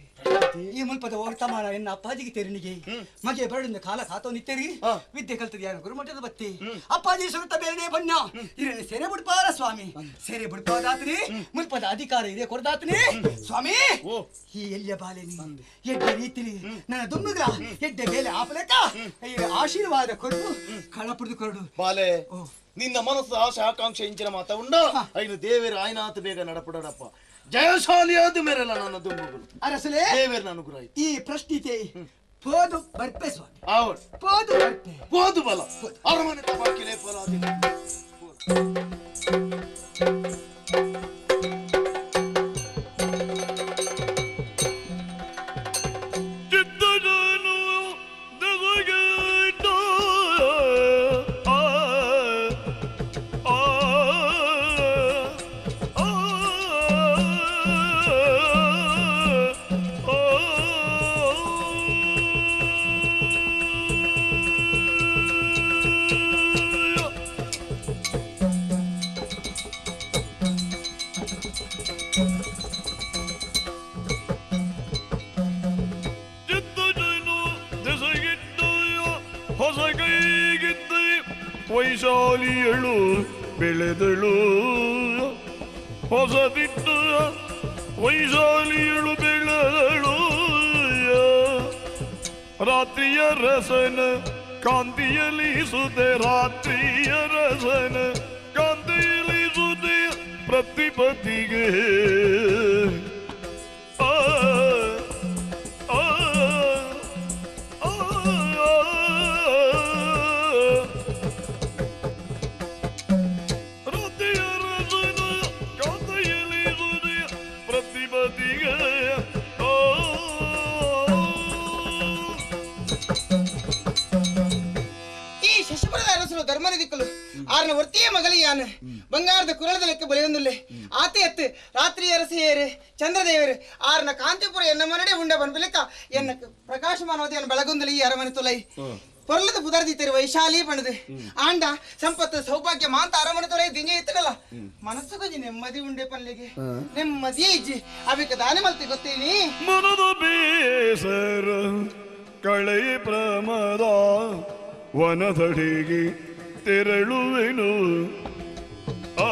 ಈ ಮುಲ್ಪದ ವರ್ತಮಾನ ಎನ್ನ ಅಪ್ಪಾಜಿಗೆ ತೆರನಿಗೆ ಮಗೆ ಬರಡಿನ ಕಾಲ ಕಾತೋ ನಿತ್ತೇರಿ ವಿದ್ಯೆ ಕಲ್ತದ ಯಾರು ಗುರುಮಠದ ಬತ್ತಿ ಅಪ್ಪಾಜಿ ಸುರುತ್ತ ಬೇರೆ ಬಣ್ಣ ಇರನ್ನ ಸೆರೆ ಬಿಡ್ಪಾರ ಸ್ವಾಮಿ ಸೆರೆ ಬಿಡ್ಪಾದಾತ್ರಿ ಮುಲ್ಪದ ಅಧಿಕಾರ ಇದೆ ಕೊಡದಾತ್ರಿ ಸ್ವಾಮಿ ಈ ಎಲ್ಲಿಯ ಬಾಲೆನಿ ಎಡ್ಡೆ ರೀತಿಲಿ ನನ್ನ ದುಮ್ಮುಗ್ರ ಎಡ್ಡೆ ಮೇಲೆ ಆಪಲೇಕ ಆಶೀರ್ವಾದ ಕೊಡು ಕಳ ಪುಡಿದು ಕೊರಡು ಬಾಲೆ ನಿನ್ನ ಮನಸ್ಸು ಆಶೆ ಆಕಾಂಕ್ಷೆ ಇಂಚಿನ ಮಾತ ಉಂಡ ಐನು ದೇವೇರು ಆಯ್ನಾತ ಬೇಗ ನಡಪಡಪ್ಪ ಜಯಶಾಲಿಯಾದ ಮೇರೆಲ್ಲ ನನ್ನ ದುಂಬುಗಳು ಅರಸಲೇ ದೇವೇರು ಅನುಗ್ರಹ ಈ ಪ್ರಶ್ನಿತೆ ಪೋದು ಬರ್ಪೆ ಸ್ವಾಮಿ ಆವಡ್ ಪೋದು ಬರ್ಪೆ ಪೋದು ಬಲ ಅರಮನೆ ತಪಾಕಿಲೆ ಪರಾದಿನ ವೈಶಾಲಿಯಳು ಬೆಳೆದಳು ಹೊಸದಿಟ್ಟ ವೈಶಾಲಿಯಳು ಬೆಳೆದಳು ರಾತ್ರಿಯ ರಸನ ಕಾಂತಿಯಲ್ಲಿ ಸುದೆ ರಾತ್ರಿಯ ರಸನ ಕಾಂತಿಯಲ್ಲಿ ಸುದೆ ಪ್ರತಿಪತಿಗೆ ಧರ್ಮನಿಧಿಕ್ಕಲು ಆರನ ವರ್ತಿಯ ಮಗಲಿಯಾನ ಬಂಗಾರದ ಕುರಳದ ಲೆಕ್ಕ ಬಲಿಯೊಂದುಲ್ಲೆ ಆತೆ ಎತ್ತು ರಾತ್ರಿ ಅರಸಿಯೇರೆ ಚಂದ್ರದೇವರೇ ಆರನ ಕಾಂತಿಪುರ ಎನ್ನ ಮನಡೆ ಉಂಡ ಬನ್ಬಿಲೆಕ್ಕ ಎನ್ನ ಪ್ರಕಾಶಮಾನವತಿಯನ್ನು ಬೆಳಗೊಂದಲಿ ಈ ಅರಮನೆ ತೊಲೈ ಪೊರ್ಲದ ಪುದರ್ದಿತ್ತೇರಿ ವೈಶಾಲಿ ಬಣದು ಆಂಡ ಸಂಪತ್ತು ಸೌಭಾಗ್ಯ ಮಾಂತ ಅರಮನೆ ತೊಲೈ ದಿಂಜೆ ಇತ್ತಲ್ಲ ಮನಸ್ಸು ಕೊಂಚ ನೆಮ್ಮದಿ ಉಂಡೆ ಪನ್ಲಿಗೆ ನೆಮ್ಮದಿ ಇಜ್ಜಿ ಅವಿಕ ದಾನೆ ಮಲ್ತಿ ಗೊತ್ತೇನಿ ಮನದ ಬೇಸರ ಕಳೆ ಪ್ರಮದ ವನದಡಿಗೆ ತೆರಳುವೆನು ಆ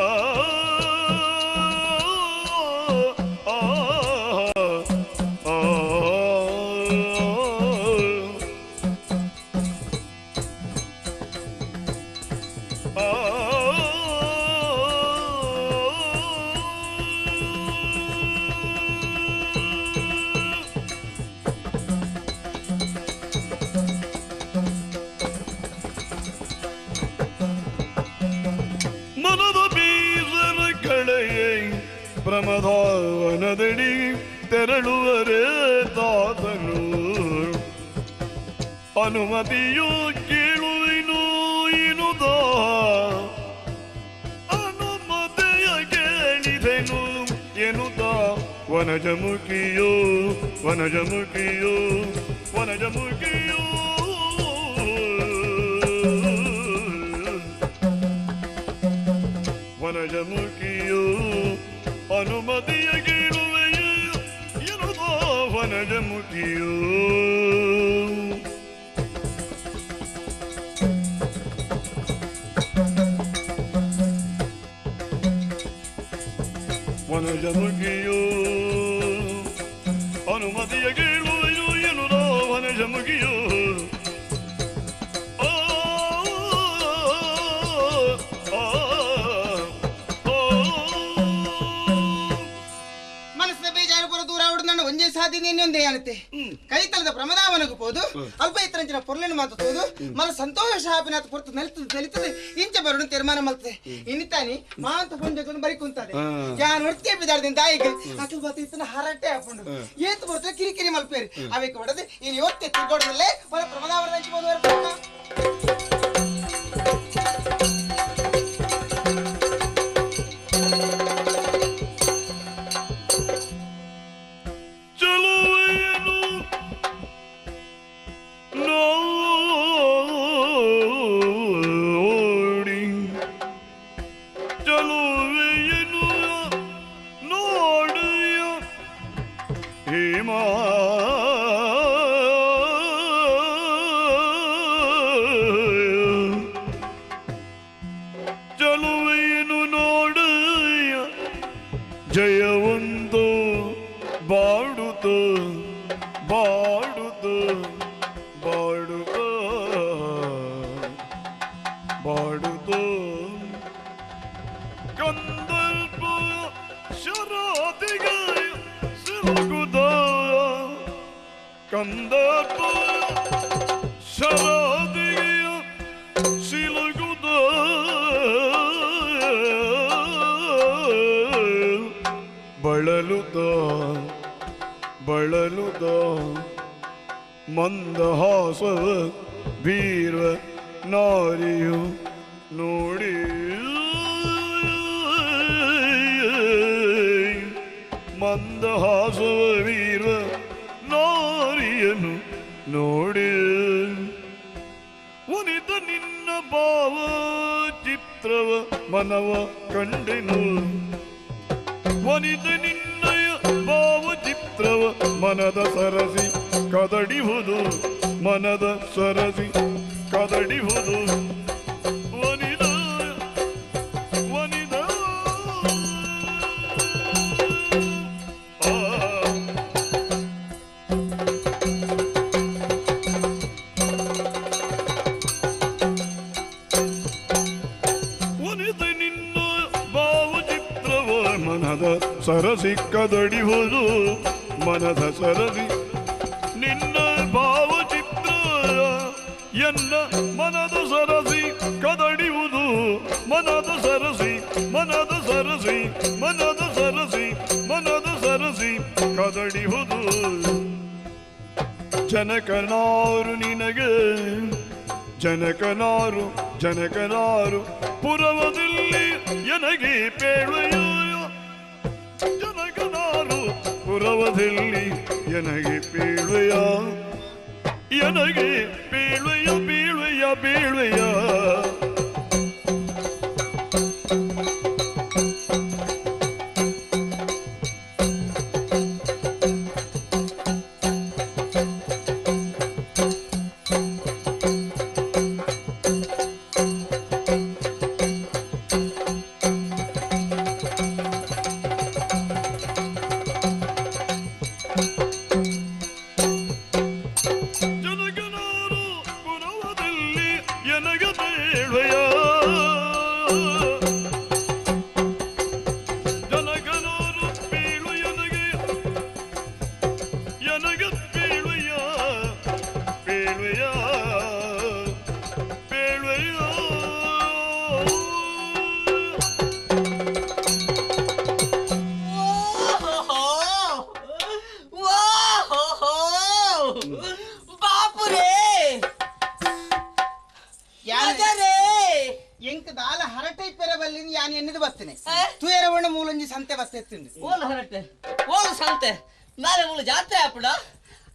ಪ್ರಮದಾವನದಡಿ ತೆರಳುವರೆ ತಾತನು ಅನುಮತಿಯು ಕೇಳುವಿನು ಇನುದ ಅನುಮತಿಯ ಕೇಳಿದೆನು ಎನ್ನುತ್ತ ವನಜಮುಖಿಯೋ ವನಜಮುಖಿಯೋ ವನಜಮುಖಿಯೋ ವನಜಮುಖಿಯೋ ಅನುಮತಿಯ ಕೇಳುವೆಯೋ ಎನ್ನುತ್ತ ವನಜಮುಖಿಯೋ ವನಜ ಮುಗಿಯೋ ಅನುಮತಿಯ ಕೇಳುವೆಯೋ ಎನ್ನುವ ವನಜ ಮುಗಿಯೋ ಒಂದೇ ಸಾಧ್ಯತೆ ಇನ್ನೊಂದೇ ಆಗುತ್ತೆ ಕೈತಲದ ಪ್ರಮದಾವನಗೂ ಪೋದು ಅಲ್ಪ ಇತರಂಚಿನ ಪೊರ್ಲೆನು ಮಾತುವುದು ಮನ ಸಂತೋಷ ಶಾಪಿನಾಥ ಪೊರ್ತು ನೆಲಿತದೆ ಇಂಚ ಬರೋಣ ತೀರ್ಮಾನ ಮಲ್ತದೆ ಇನ್ನಿತಾನಿ ಮಾಂತ ಪುಂಜಕೊಂಡು ಬರಿ ಕುಂತದೆ ಯಾನ್ ಹೊಡ್ತೇ ಬಿದ್ದಾಡ್ದಿಂದ ತಾಯಿಗೆ ಅಕಲ್ ಬಾತ ಇತ್ತನ ಹರಟೆ ಹಾಕೊಂಡು ಏತು ಬರ್ತದೆ ಕಿರಿಕಿರಿ ಮಲ್ಪೇರಿ ಅವಕ್ಕೆ ಹೊಡೆದು ಇನ್ನು ಇವತ್ತೇ ತಿರ್ಗೋಡದಲ್ಲೇ ಹೊರ ಪ್ರಮದಾವನ ಹಂಚ್ಬೋದು ಜಯವೊಂದು ಬಾಡುದು ಬಾಡುದು ಬಾಡುದು ಬಾಡುದು ಕಂದಲ್ಪ ಶರಾದಿಗೆ ಸಿಲುಗುದ ಕಂದಲ್ಪ ಶರಾದಿಗೆ ಸಿಲುಗುದ ಬಳಲುದ ಬಳಲುದ ಮಂದಹಾಸವ ವೀರ ನಾರಿಯು ನೋಡಿ ಮಂದಹಾಸವ ವೀರ ನಾರಿಯನು ನೋಡಿ ಒನಿದ ನಿನ್ನ ಭಾವ ಚಿತ್ರವ ಮನವ ಕಂಡೆನು ವನಿತ ನಿನ್ನಯ ಭಾವಚಿತ್ರವ ಮನದ ಸರಸಿ ಕದಡಿಹುದು ಮನದ ಸರಸಿ ಕದಡಿಹುದು ವನಿದ ವನಿದ ವನಿತ ನಿನ್ನ ಭಾವಚಿತ್ರವ ಮನದ ಸರಸಿ ಕದಡಿಹುದು ಮನದ ಸರಸಿ ನಿನ್ನ ಭಾವಚಿತ್ರ ಎನ್ನ ಮನದ ಸರಸಿ ಕದಡಿಹುದು ಮನದ ಸರಸಿ ಮನದ ಸರಸಿ ಮನದ ಸರಸಿ ಮನದ ಸರಸಿ ಕದಡಿಹುದು ಜನಕನಾರು ನಿನಗೆ ಜನಕನಾರು ಜನಕನಾರು ಪುರವದಲ್ಲಿ ಎನಗೆ ಪೇಳುವೆಯೋ ಜನಕನಾರು ಪುರವದಲ್ಲಿ ಎನಗೆ ಪೇಳುವೆಯ ಎನಗೆ ಪೇಳುವೆಯ ಬೀಳುವೆಯ ಬೀಳುವೆಯ ಓಲು ಹರಟೆ ಓಲು ಸಂತೆ ನಾಳೆ ಮೂಲ ಜಾತ್ರೆ ಆಪುಡ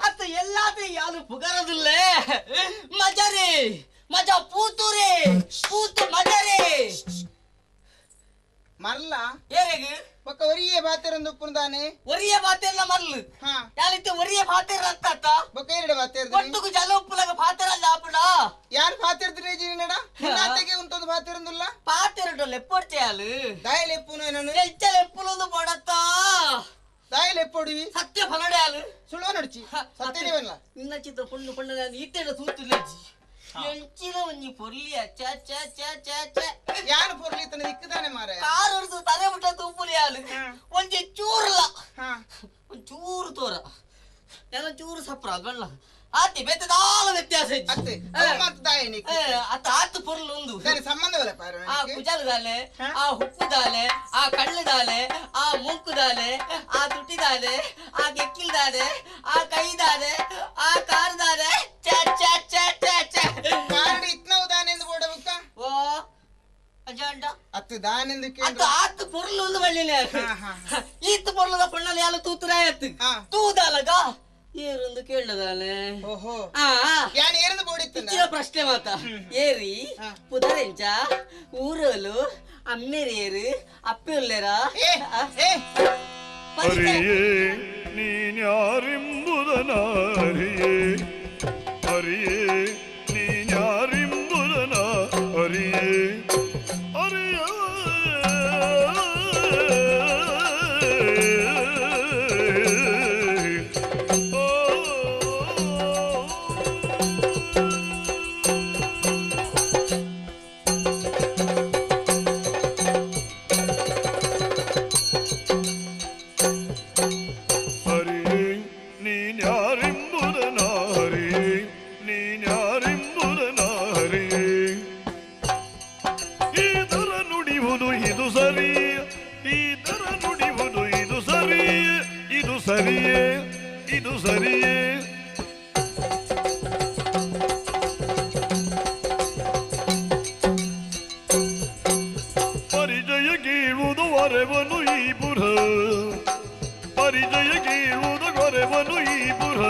ಅತ್ತ ಎಲ್ಲಾದ ಯಾರು ಪುಗರದಿಲ್ಲೇ ಮಜಾರಿ ಮಜಾ ಪೂತೂರಿ ಪೂತು ಮಜಾರಿ ಮರ್ಲ ಏರೆಗೆ ಪಕ್ಕ ಒರಿಯೇ ಬಾತೆರಂದು ಉಪ್ಪುಂದಾನೆ ಒರಿಯೇ ಬಾತೆರ್ಲ ಮರ್ಲು ಹಾ ಯಾಲಿತ್ತೆ ಒರಿಯೇ ಬಾತೆರ್ ಅಂತ ಬೊಕ್ಕ ಎರಡೆ ಬಾತೆರ್ ಒಟ್ಟುಕು ಜಲ ಉಪ್ಪುಲಗ ಬಾತೆರಲ್ಲ ಆಪುಡ ಯಾರು ಬಾತೆರ್ದ್ರೆ ಜಿನಡ ನಾತೆಗೆ ಉಂತೊಂದು ಬಾತೆರಂದುಲ್ಲ ಬಾತೆರ್ ലെപ്പൊടിച്ചാല് ദായലെപ്പൂനു ലെപ്പുലൊന്ന് പൊടത്താ ദായലെപ്പൊടി സത്യ ഫലടയാല് സുളവനടിച്ച് സത്യനെ വല്ല ഇന്ന ചിത്ര പൊണ്ണു പൊണ്ണ ഈറ്റയുടെ തൂത്തില്ലജി ಎಂಚಿನ ಒಂಜಿ ಪೊರ್ಲಿಯ ಚ ಚ ಚ ಚ ಚ ಯಾನು ಪೊರ್ಲಿ ತನ ದಿಕ್ಕದಾನೆ ಮಾರೆ ಕಾರ್ ಹೊರದು ತಲೆ ಮುಟ್ಟ ತೂಪುಲಿಯಾಲು ಒಂಜಿ ಚೂರ್ಲ ಒಂದ್ ಚೂರು ತೋರ ಎಲ್ಲ ಚೂರು ಸಪ್ರ ಬಣ್ಣ ಆತಿ ಬೆತ್ತದಾಲ ವ್ಯತ್ಯಾಸ ಅತ್ತೆ ಮತ್ತ ದಾಯನಿ ಅತ್ತ ಆತು ಪೊರ್ಲು ಒಂದು దాని సంబంధవల పారు ಆ ಕುಜಾಲದಾಲೆ ಆ ಹುಕ್ಕುದಾಲೆ ಆ ಕಳ್ಳದಾಲೆ ಆ ಮೂಕುದಾಲೆ ಆ ತುಟಿದಾಲೆ ಆ ಗೆಕ್ಕಿಲ್ದಾಲೆ ಆ ಕೈದಾಲೆ ಆ ಕಾರ್ದಾಲೆ ಚ ಚ ಚ ಚ ಚ ಕಾರಣ ಇತ್ನವು ದಾನೆಂದು ಬೋಡವುಕ್ಕ ಓ ಅಜಾಂಡ ಅತ್ತು ದಾನೆಂದು ಅತ್ತ ಆತು ಪೊರ್ಲು ಒಂದು ಬಳ್ಳಿಲೆ ಈತು ಪೊರ್ಲದ ಪಣ್ಣಲ್ಲಿ ಯಾಲು ತೂತುರಾಯತ್ತು ತೂದಾಲಗ ಏರೊಂದು ಕೇಳದಾನೆ ಓಹೋ ಆ ಯಾನ್ ಏರೊಂದು ಬೋಡಿತ್ತು ಇಚ್ಚಿನ ಪ್ರಶ್ನೆ ಮಾತ ಏರಿ ಪುದರೆಂಚ ಊರಲು ಅಮ್ಮೆರೇರು ಅಪ್ಪೆಲ್ಲರ ಅರಿಯೇ ನೀನ್ಯಾರಿಂಬುದನಾರಿಯೇ ಅರಿಯೇ ನೀನ್ಯಾರಿಂಬುದನ ಅರಿಯೇ ಅರಿಯ ಸರಿಯೇ ಇದು ಸರಿಯೇ ಪರಿಚಯ ಕೇಳುವುದು ವರೆವನು ಈ ಪುರ ಪರಿಚಯ ಕೇಳುವುದು ಗೊರೆವನು ಈ ಪುರ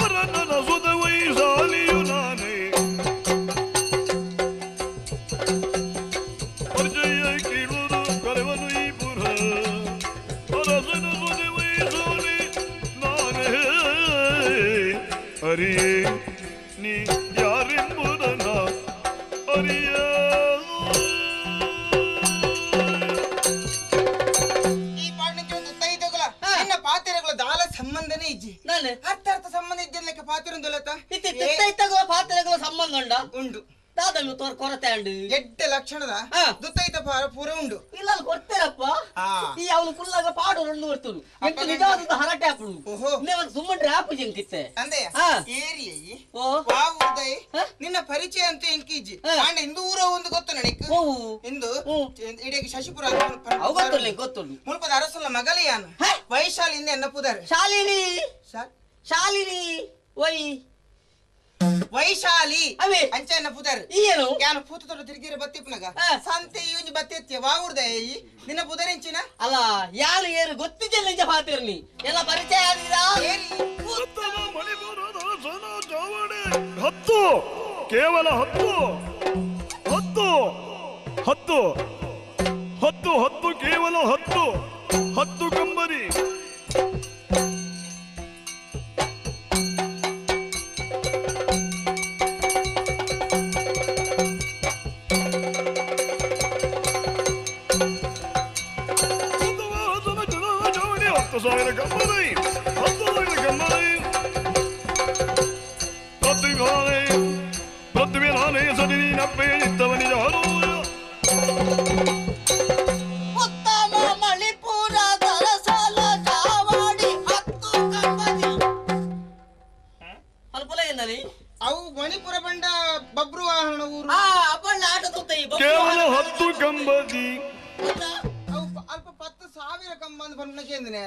ಅರಣ್ಣನ ಸುತ ವೈಶಾಲಿಯು ನಾನೇ ಪರಿಚಯ ಕೇಳುವುದು ಗೊರೆವನು ಈ ಪುರ ಅರಸನ ಸುತ ವೈಶಾಲಿ ನಾನೇ ಅರಿಯೇ ನೀ ಯಾರೆಂಬುದನ್ನ ಅರಿಯ ಸಂಬಂಧನೇ ಇಜ್ಜಿ ನಾನು ಅರ್ಥ ಸಂಬಂಧ ಇಜ್ಜನ್ಲಕ್ಕೆ ಪಾತಿರೊಂದುಲತ ಪಾತ್ರಗಳ ಸಂಬಂಧ ಉಂಡ ಉಂಡು ದಾದನ್ನು ತೋರ್ ಕೊರತೆ ಉಂಡು ಎಡ್ಡೆ ಲಕ್ಷಣದ ದುತ್ತೈತ ಪೂರ ಉಂಡು ಇಲ್ಲ ಕೊಡ್ತೇರಪ್ಪ ಈ ಅವನು ಕುಲ್ಲಾಗ ಪಾಡು రెండు ವರ್ತುಲು ಎಂತ ನಿಜವಾದ ಹರಟೆ ಹಾಪುಡು ನೀವು ಸುಮ್ಮನೆ ಆಪು ಜಂಕಿತ್ತೆ ಅಂದೆ ಏರಿಯ ಓ ವಾವುದೈ ನಿನ್ನ ಪರಿಚಯ ಅಂತ ಎಂಕಿಜ್ಜಿ ಆಂಡ ಇಂದು ಊರ ಒಂದು ಗೊತ್ತು ನನಗೆ ಇಂದು ಇಡೀ ಶಶಿಪುರ ಗೊತ್ತುಳ್ಳಿ ಮುಲ್ಪದ ಅರಸಲ ಮಗಲಿಯಾನು ವೈಶಾಲಿಂದ ಎನ್ನ ಪುದರ್ ಶಾಲಿನಿ ಶಾಲಿನಿ ವೈ ವೈಶಾಲಿ ಅವೇ ಅಂಚೆನ್ನ ಪುದರ್ ಏನು ಯಾನ ಪೂತ ತೊಡ ತಿರುಗಿರ ಬತ್ತಿಪ್ನಗ ಸಂತೆ ಇವಂಜಿ ಬತ್ತೆತ್ಯ ವಾವುರ್ದ ನಿನ್ನ ಪುದರಿಂಚಿನ ಅಲ್ಲ ಯಾರು ಏರು ಗೊತ್ತಿದ್ದಿಲ್ಲ ನಿಜ ಪಾತಿರ್ನಿ ಎಲ್ಲ ಪರಿಚಯ ಆಗಿದಾ ಹತ್ತು ಕೇವಲ ಹತ್ತು ಹತ್ತು ಹತ್ತು ಹತ್ತು ಹತ್ತು ಕೇವಲ ಹತ್ತು ಹತ್ತು ಕಂಬರಿ ಸಾವಿರ ಕಂಬರಿ 10,000 ಕಂಬರಿ ಪೃಥ್ವಿನಾನೇ ಸದಿನಿ ನಪ್ಪೆ ಇತ್ತವನಿ ಯಾರು ಉತ್ತಮ ಮಣಿಪುರದ ರಸಾಲ ಕಾವಾಡಿ 10 ಕಂಬದಿ ಅಲ್ಪಲ ಏನರಿ ಅವು ಮಣಿಪುರ ಬಂಡ ಬಬ್ರು ವಾಹನ ಊರು ಅಪ್ಪಣ್ಣ ಆಟ ತೂತೈ ಕೇವಲ 10 ಕಂಬದಿ ಅಲ್ಪ 10,000 ಕಂಬಂದು ಬಂದಕೇಂದ್ರೆ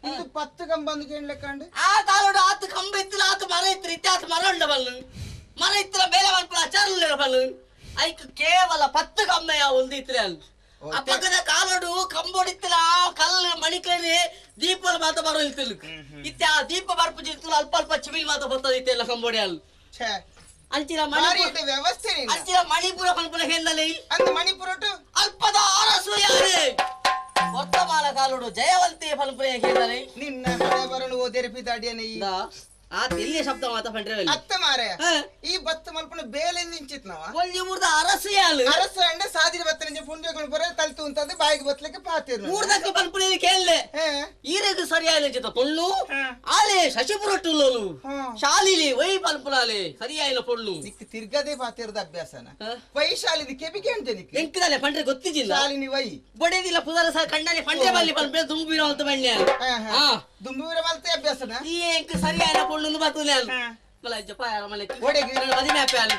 ಇಂದು 10 ಕಂಬಂದು ಕೇಳಲೆಕ್ಕಂಡು ಆ ಕಾಲೋಡು ಆತು ಕಂಬ ಇತ್ತಿಲ್ಲ ಆತು ಮರ ಇತ್ತು ಇತ್ಯಾತು ಮರ ಉಂಡ ಬಲ್ಲು ಮರ ಇತ್ತಿಲ್ಲ ಬೇರೆ ಮಲ್ಪುರ ಅಚಾರ ಬಲ್ಲು ಐಕ್ ಕೇವಲ 10 ಕಂಬೆಯ ಒಂದು ಇತ್ರೆ ಅಲ್ಲ ಆ ಪಕ್ಕದ ಕಾಲೋಡು ಕಂಬೋಡಿತ್ತಿಲ್ಲ ಕಲ್ಲು ಮಣಿಕೇರಿ ದೀಪದ ಮಾತ ಬರೋ ಇತ್ತಿಲ್ಲ ಇತ್ಯ ದೀಪ ಬರ್ಪು ಜಿತ್ತಿಲ್ಲ ಅಲ್ಪ ಅಲ್ಪ ಚಿಮಿಲ್ ಮಾತ ಬರ್ತದೆ ಇತ್ತೆಲ್ಲ ಕಂಬೋಡಿ ಅಲ್ಲ ಅಂಚಿನ ಮಣಿಪುರ ವ್ಯವಸ್ಥೆ ಅಂಚಿನ ಮಣಿಪುರ ಮಲ್ಪುರ ಹೇಳಲಿ ಅಂತ ಮಣಿಪುರ ಅಲ್ಪದ ಅರಸು ಯಾರೇ ವರ್ತಮಾನ ಕಾಲೋಡು ಜಯವಂತಿ ಫಲಪುರ ಹೇಳಲಿ ನಿನ್ನ ಹಣೆ ಬರಲು ಓದೇರಿ ಪಿದಾಡಿಯನೇ ಆ ತೆಲ್ಲಿಯ ಶಬ್ದ ಮಾತ ಪಂಡ್ರೆ ಅತ್ತ ಮಾರೆ ಈ ಬತ್ತ ಮಲ್ಪನ ಬೇಲೆಂದು ಇಂಚಿತ್ ನಾವ ಒಂಜಿ ಮೂರ್ದ ಅರಸಿಯಾಲು ಅರಸ ಅಂಡೆ ಸಾದಿರ ಬತ್ತನ ಪುಂಜಗಳು ಬರ ತಲ್ತು ಅಂತಂದು ಬಾಯಿಗೆ ಬತ್ತಲಿಕ್ಕೆ ಪಾತಿರ್ ಮೂರ್ದಕ್ಕೆ ಪನ್ಪುಳಿ ಕೇಳಲೆ ಈರೆಗ್ ಸರಿಯಾದ ಚಿತ್ತ ಪೊಳ್ಳು ಆಲೆ ಶಶಿಪುರಟ್ಟುಲ್ಲೋನು ಶಾಲಿಲಿ ವೈ ಪನ್ಪುಲಾಲೆ ಸರಿಯಾಯಿನ ಪೊಳ್ಳು ನಿಕ್ ತಿರ್ಗದೆ ಪಾತಿರದ ಅಭ್ಯಾಸನ ವೈ ಶಾಲಿದಿ ಕೆಬಿಗೆ ಅಂತೆ ನಿಕ್ ಎಂಕದಲೆ ಪಂಡ್ರೆ ಗೊತ್ತಿದ್ದಿಲ್ಲ ಶಾಲಿನಿ ವೈ ಬಡೇದಿಲ್ಲ ಪುದರ ಸಹ ಕಂಡನೆ ಪಂಡ್ರೆ ಬಲ್ಲಿ ಪನ್ಪೆ ತುಂಬಿರೋ ಅಂತ ಬಣ್ಣ ದುಂಬುವಿರ ಮಲ್ತೆ ಅಭ್ಯಾಸನ ಈ ಎಂಕ್ ಸರಿಯಾಯಿನ ಪೊಳ್ಳು ಬರ್ತದೆ ಮಲ ಜಪ ಯಾರ ಮಲೆ ಓಡೆಗೆ ಮದಿಮೆ ಅಪ್ಪಾಲಿ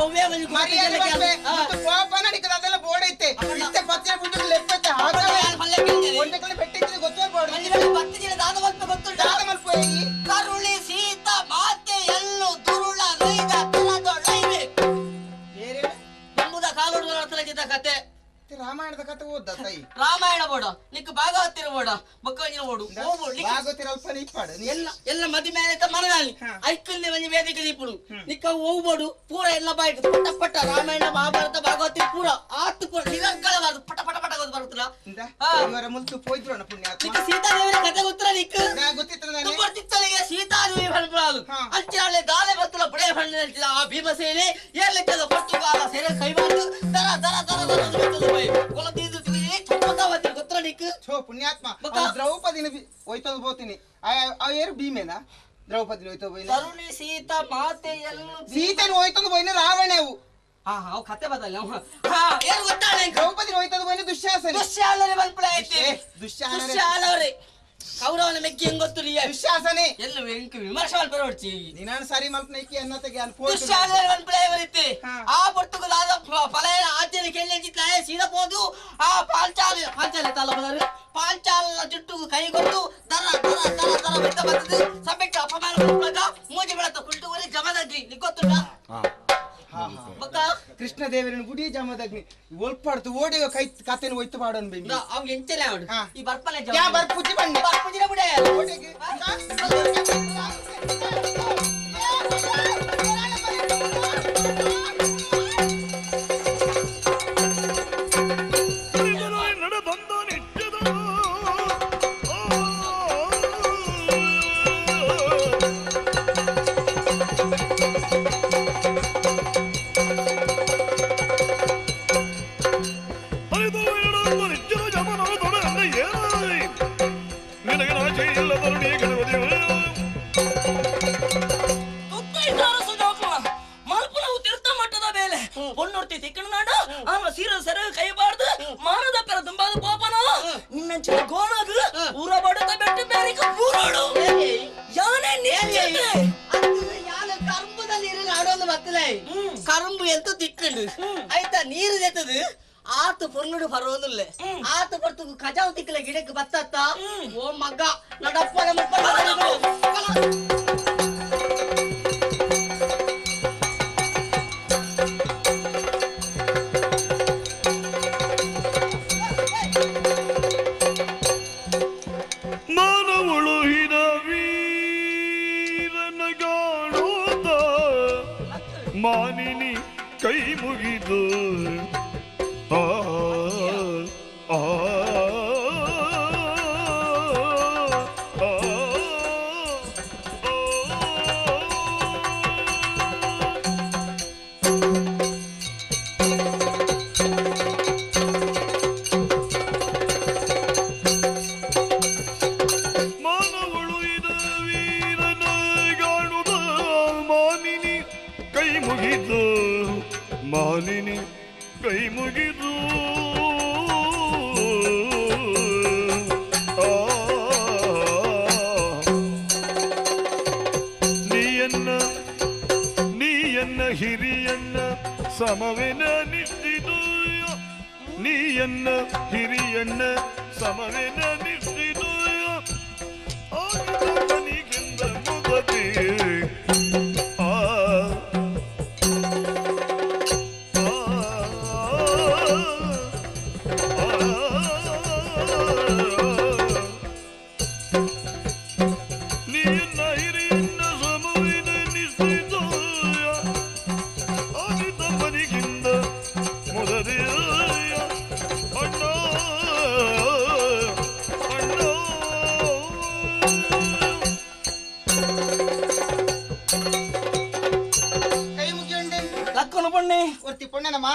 ಒವ್ವೆ ಬಂದು ಮರಿಯಾದೆ ಬಂದೆ ಮತ್ತು ಕೋಪನ ನಿಕದ ಅದೆಲ್ಲ ಬೋರ್ಡ್ ಐತೆ ಇತ್ತೆ ಪತ್ತೆ ಬಿಟ್ಟು ಲೆಪ್ಪತ್ತೆ ಹಾಗೆ ಒಂದಕಲೆ ಬೆಟ್ಟಿದ್ರೆ ಗೊತ್ತೋ ಬೋರ್ಡ್ ಅಲ್ಲಿ ಬತ್ತಿ ಜಿನ ದಾದ ಮಲ್ಪ ಗೊತ್ತು ದಾದ ಮಲ್ಪ ಈ ಕರುಳಿ ಸೀತಾ ಮಾತೆ ಎಲ್ಲು ದುರುಳ ನೈದ ತಲದೊಳೈವೆ ಬೇರೆ ಎಂಬುದ ಕಾಲೋಡುವ ಅರ್ಥಲ ಜಿತ ಕತೆ ರಾಮಾಯಣದ ಕತೆ ಓದ್ದ ತಾಯಿ ರಾಮಾಯಣ ಬೋಡ ನಿಕ್ ಭಾಗವತಿರ ಬೋಡ ಬಕ್ಕಂಜಿನ ಬೋಡು ಭಾಗವತಿರ ಅಲ್ಪ ನಿಪ್ಪಾಡು ಎಲ್ಲ ಮದಿಮೆ ಅಂತ ಮನಗಾಲಿ ಐಕಲ್ನೆ ಒಂಜಿ ವೇದಿಕೆ ದೀಪುಡು ನಿಕ್ಕ ಹೋಗ್ಬೋಡು ಪೂರ ಎಲ್ಲ ಬಾಯ್ಟ್ ಪಟ ಪಟ ರಾಮಾಯಣ ಮಹಾಭಾರತ ಭಾಗವತಿ ಪೂರ ಆತು ಪೂರ ನಿರಂಕಳವಾದ ಪಟ ಪಟ ಪಟ ಗೊತ್ತು ಬರುತ್ತಲ್ಲ ಇವರ ಮುಲ್ತು ಪೋಯ್ದ್ರೋಣ ಪುಣ್ಯಾತ್ಮ ನಿಕ್ಕ ಸೀತಾದೇವಿನ ಕತೆ ಗೊತ್ತಿರ ನಿಕ್ಕ ಗೊತ್ತಿತ್ತು ನಾನು ಗೊತ್ತಿತ್ತಲಿಗೆ ಸೀತಾದೇವಿ ಬಂದ್ಬಿಡಲು ಅಂಚಿನಾಳೆ ದಾಲೆ ಬತ್ತಲ ಬುಡೆ ಬಂದ ಆ ಭೀಮಸೇನೆ ಏರ್ಲಿಕ್ಕದ ಪೊರ್ತುಗಾಲ ಸೇರೆ ಕೈವಾಡು ದರ ದರ ದರ ದರ ಕೊಲತೀದು ಚಪ್ಪಕಾವತಿ ಗೊತ್ತಿರ ನಿಕ್ಕ ಛೋ ಪುಣ್ಯಾತ್ಮ ದ್ರೌಪದಿನ ಹೋಯ್ತದ ಬೋತೀನಿ ಆ ಏರು ಭೀಮೇನಾ ದ್ರೌಪದಿನ ಹೋಯ್ತದ ಬೋಯ್ನ ತರುಣಿ ಸೀತಾ ಮಾತೆ ಎಲ್ಲ ಸೀತೆನ ಹೋಯ್ತದ ಬೋಯ್ನ ರಾವಣವು ಅವು ಕತೆ ಬದಲ್ಲ ಏನು ಗೊತ್ತಾಳೆ ದ್ರೌಪದಿನ ಹೋಯ್ತದ ಬೋಯ್ನ ದುಶ್ಯಾಸನ ದುಶ್ಯಾಲನೆ ಬಲ್ಪಳ ಐತಿ ದುಶ್ಯಾಲನೆ ದುಶ್ಯಾಲವರೇ ಕೌರವನ ಮೆಕ್ಕಿ ಹೆಂಗ್ ಗೊತ್ತು ದುಶ್ಯಾಸನೆ ಎಲ್ಲ ಎಂಕ ವಿಮರ್ಶೆ ಮಲ್ಪರ ಹೊಡ್ಚಿ ನೀನಾನು ಸರಿ ಮಲ್ಪನೈಕಿ ಅನ್ನತಗೆ ದುಶ್ಯಾಲನೆ ಬಲ್ಪಳ ಬರುತ್ತೆ ಆ ಪೊರ್ತುಗಲಾದ ಫಲಯನ ಆಚರಣೆ ಕೇಳಿದ್ದ ಸೀದಾ ಹೋದು ಆ ಪಾಂಚಾಲ ತಲ ಬದರು ಪಾಂಚಾಲ ಜುಟ್ಟು ಕೈಗೊಂಡು ದರ ದರ ದರ ದರ ಬಿಟ್ಟ ಬರ್ತದೆ ಸಭೆಗೆ ಅಪಮಾನ ಮಾಡ್ದಾಗ ಮೂಜಿ ಬೆಳತ ಕುಲ್ಟುವರೆ ಜಮದಗ್ನಿ ಗೊತ್ತುಂಟಾ ಕೃಷ್ಣ ದೇವರನ ಗುಡಿ ಜಮದಗ್ನಿ ಒಲ್ಪಾಡ್ತು ಓಡಿಗ ಕೈ ಕತೆನ ಒಯ್ತು ಮಾಡೋನ್ ಬೇಬಿ ಅವ್ ಎಂಚಲೆ ಅವಡು ಈ ಬರ್ಪನೆ ಯಾ ಬರ್ಪುಜಿ ಬನ್ನಿ ಬರ್ಪುಜಿನ ಬುಡೆ ಓಡಿಗೆ ಕರುಂಬು ಎಂತ ತಿಕ್ಕಂಡು ಆಯ್ತಾ ನೀರು ಎತ್ತದು ಆತು ಪೊರ್ನುಡು ಬರೋದಿಲ್ಲ ಆತು ಬರ್ತು ಕಜಾವ್ ತಿಕ್ಕಲ ಗಿಡಕ್ಕೆ ಬತ್ತತ್ತ ಓ ಮಗ್ಗ ನಡಪ್ಪ ಮಾನವಳು ಹಿನ ವೀರನ ಗಾಣೋದ ಮಾನಿನಿ ಕೈ ಮುಗಿದು ಮಾನವಳು ಇದ ವೀರನ ಗಾಣುದ ಮಾನಿನಿ ಕೈ ಮುಗಿದು ಮಾಲಿನಿ ಕೈ ಮುಗಿದು ನೀಯನ್ನ ಹಿರಿಯನ್ನ ಸಮವೆನ ನಿಷ್ಟಿದು ನೀಯನ್ನ ಹಿರಿಯನ್ನ ಸಮವೆನ ನಿಷ್ಟಿದು ಆನಿಗಿಂದ ಮುಗತಿ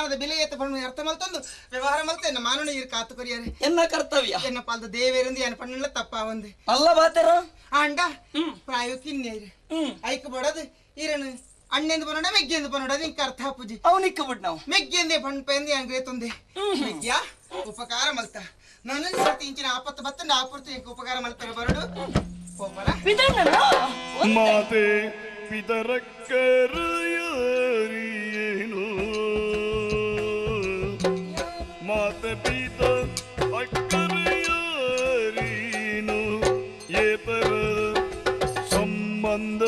ಪ್ರಾಣದ ಬೆಲೆ ಏತ ಪಣ್ಣು ಅರ್ಥ ಮಲ್ತೊಂದು ವ್ಯವಹಾರ ಮಲ್ತ ಎನ್ನ ಮಾನವ ಇರು ಕಾತು ಕೊರಿಯಾರೆ ಎನ್ನ ಕರ್ತವ್ಯ ಎನ್ನ ಪಾಲ್ದ ದೇವೇರಿಂದ ಎನ್ನ ಪಣ್ಣಲ್ಲ ತಪ್ಪ ಒಂದು ಅಲ್ಲ ಬಾತೆರ ಅಂಡ ಪ್ರಾಯೋಗಿ ಇನ್ನೇರು ಐಕ ಬಡದು ಇರನು ಅಣ್ಣೆಂದು ಬನ್ನಡ ಮೆಗ್ಗೆಂದು ಬನ್ನಡ ನಿಂಕ ಅರ್ಥ ಪೂಜಿ ಅವನಿಕ್ಕ ಬಿಡ್ ನಾವು ಮೆಗ್ಗೆಂದೆ ಪಣ್ ಪೆಂದಿ ಅಂಗ್ರೆ ತೊಂದೆ ಮೆಗ್ಗ್ಯಾ ಉಪಕಾರ ಮಲ್ತ ನಾನು ಸರ್ತಿ ಇಂಚಿನ ಆಪತ್ತು ಬತ್ತಂಡ ಆಪತ್ತು ಇಂಕ ಉಪಕಾರ ಮಲ್ಪರ ಬರಡು ಹೋಮರ ಮಾತೆ ಪಿತರಕ್ಕರಿಯೇನು ಮಾತೆ ಪಿತ ಅಕ್ಕರಿಯೇನು ಏತರ ಸಂಬಂಧ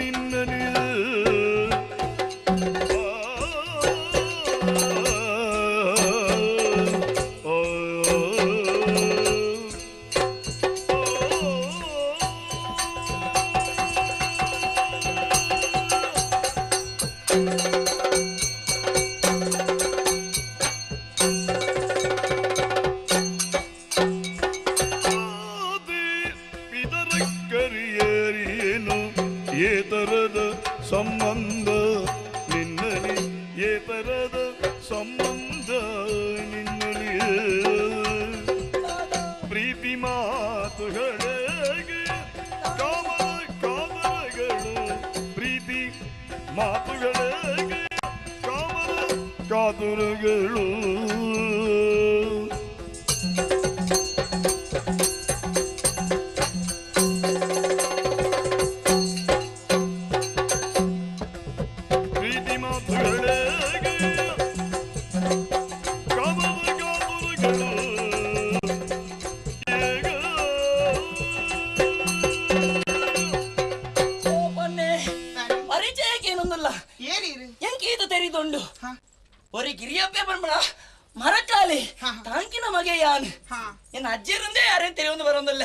ನಿನ್ನನೆ ಸಂಬಂಧ ನಿನ್ನಲಿ ಏತರದ ಸಂಬಂಧ ನಿನ್ನಲಿ ಪ್ರೀತಿ ಮಾತುಗಳಿಗೆ ಕಾಮರಗಳು ಪ್ರೀತಿ ಮಾತುಗಳಿಗೆ ಕಾಮರ ಕಾತುರಗಳು ஒரு கிரியப்பே பண்படா மரக்காலி தாங்கின மகையான் என் அஜ்ஜிருந்தே யாரையும் தெரியும் வரந்தல்ல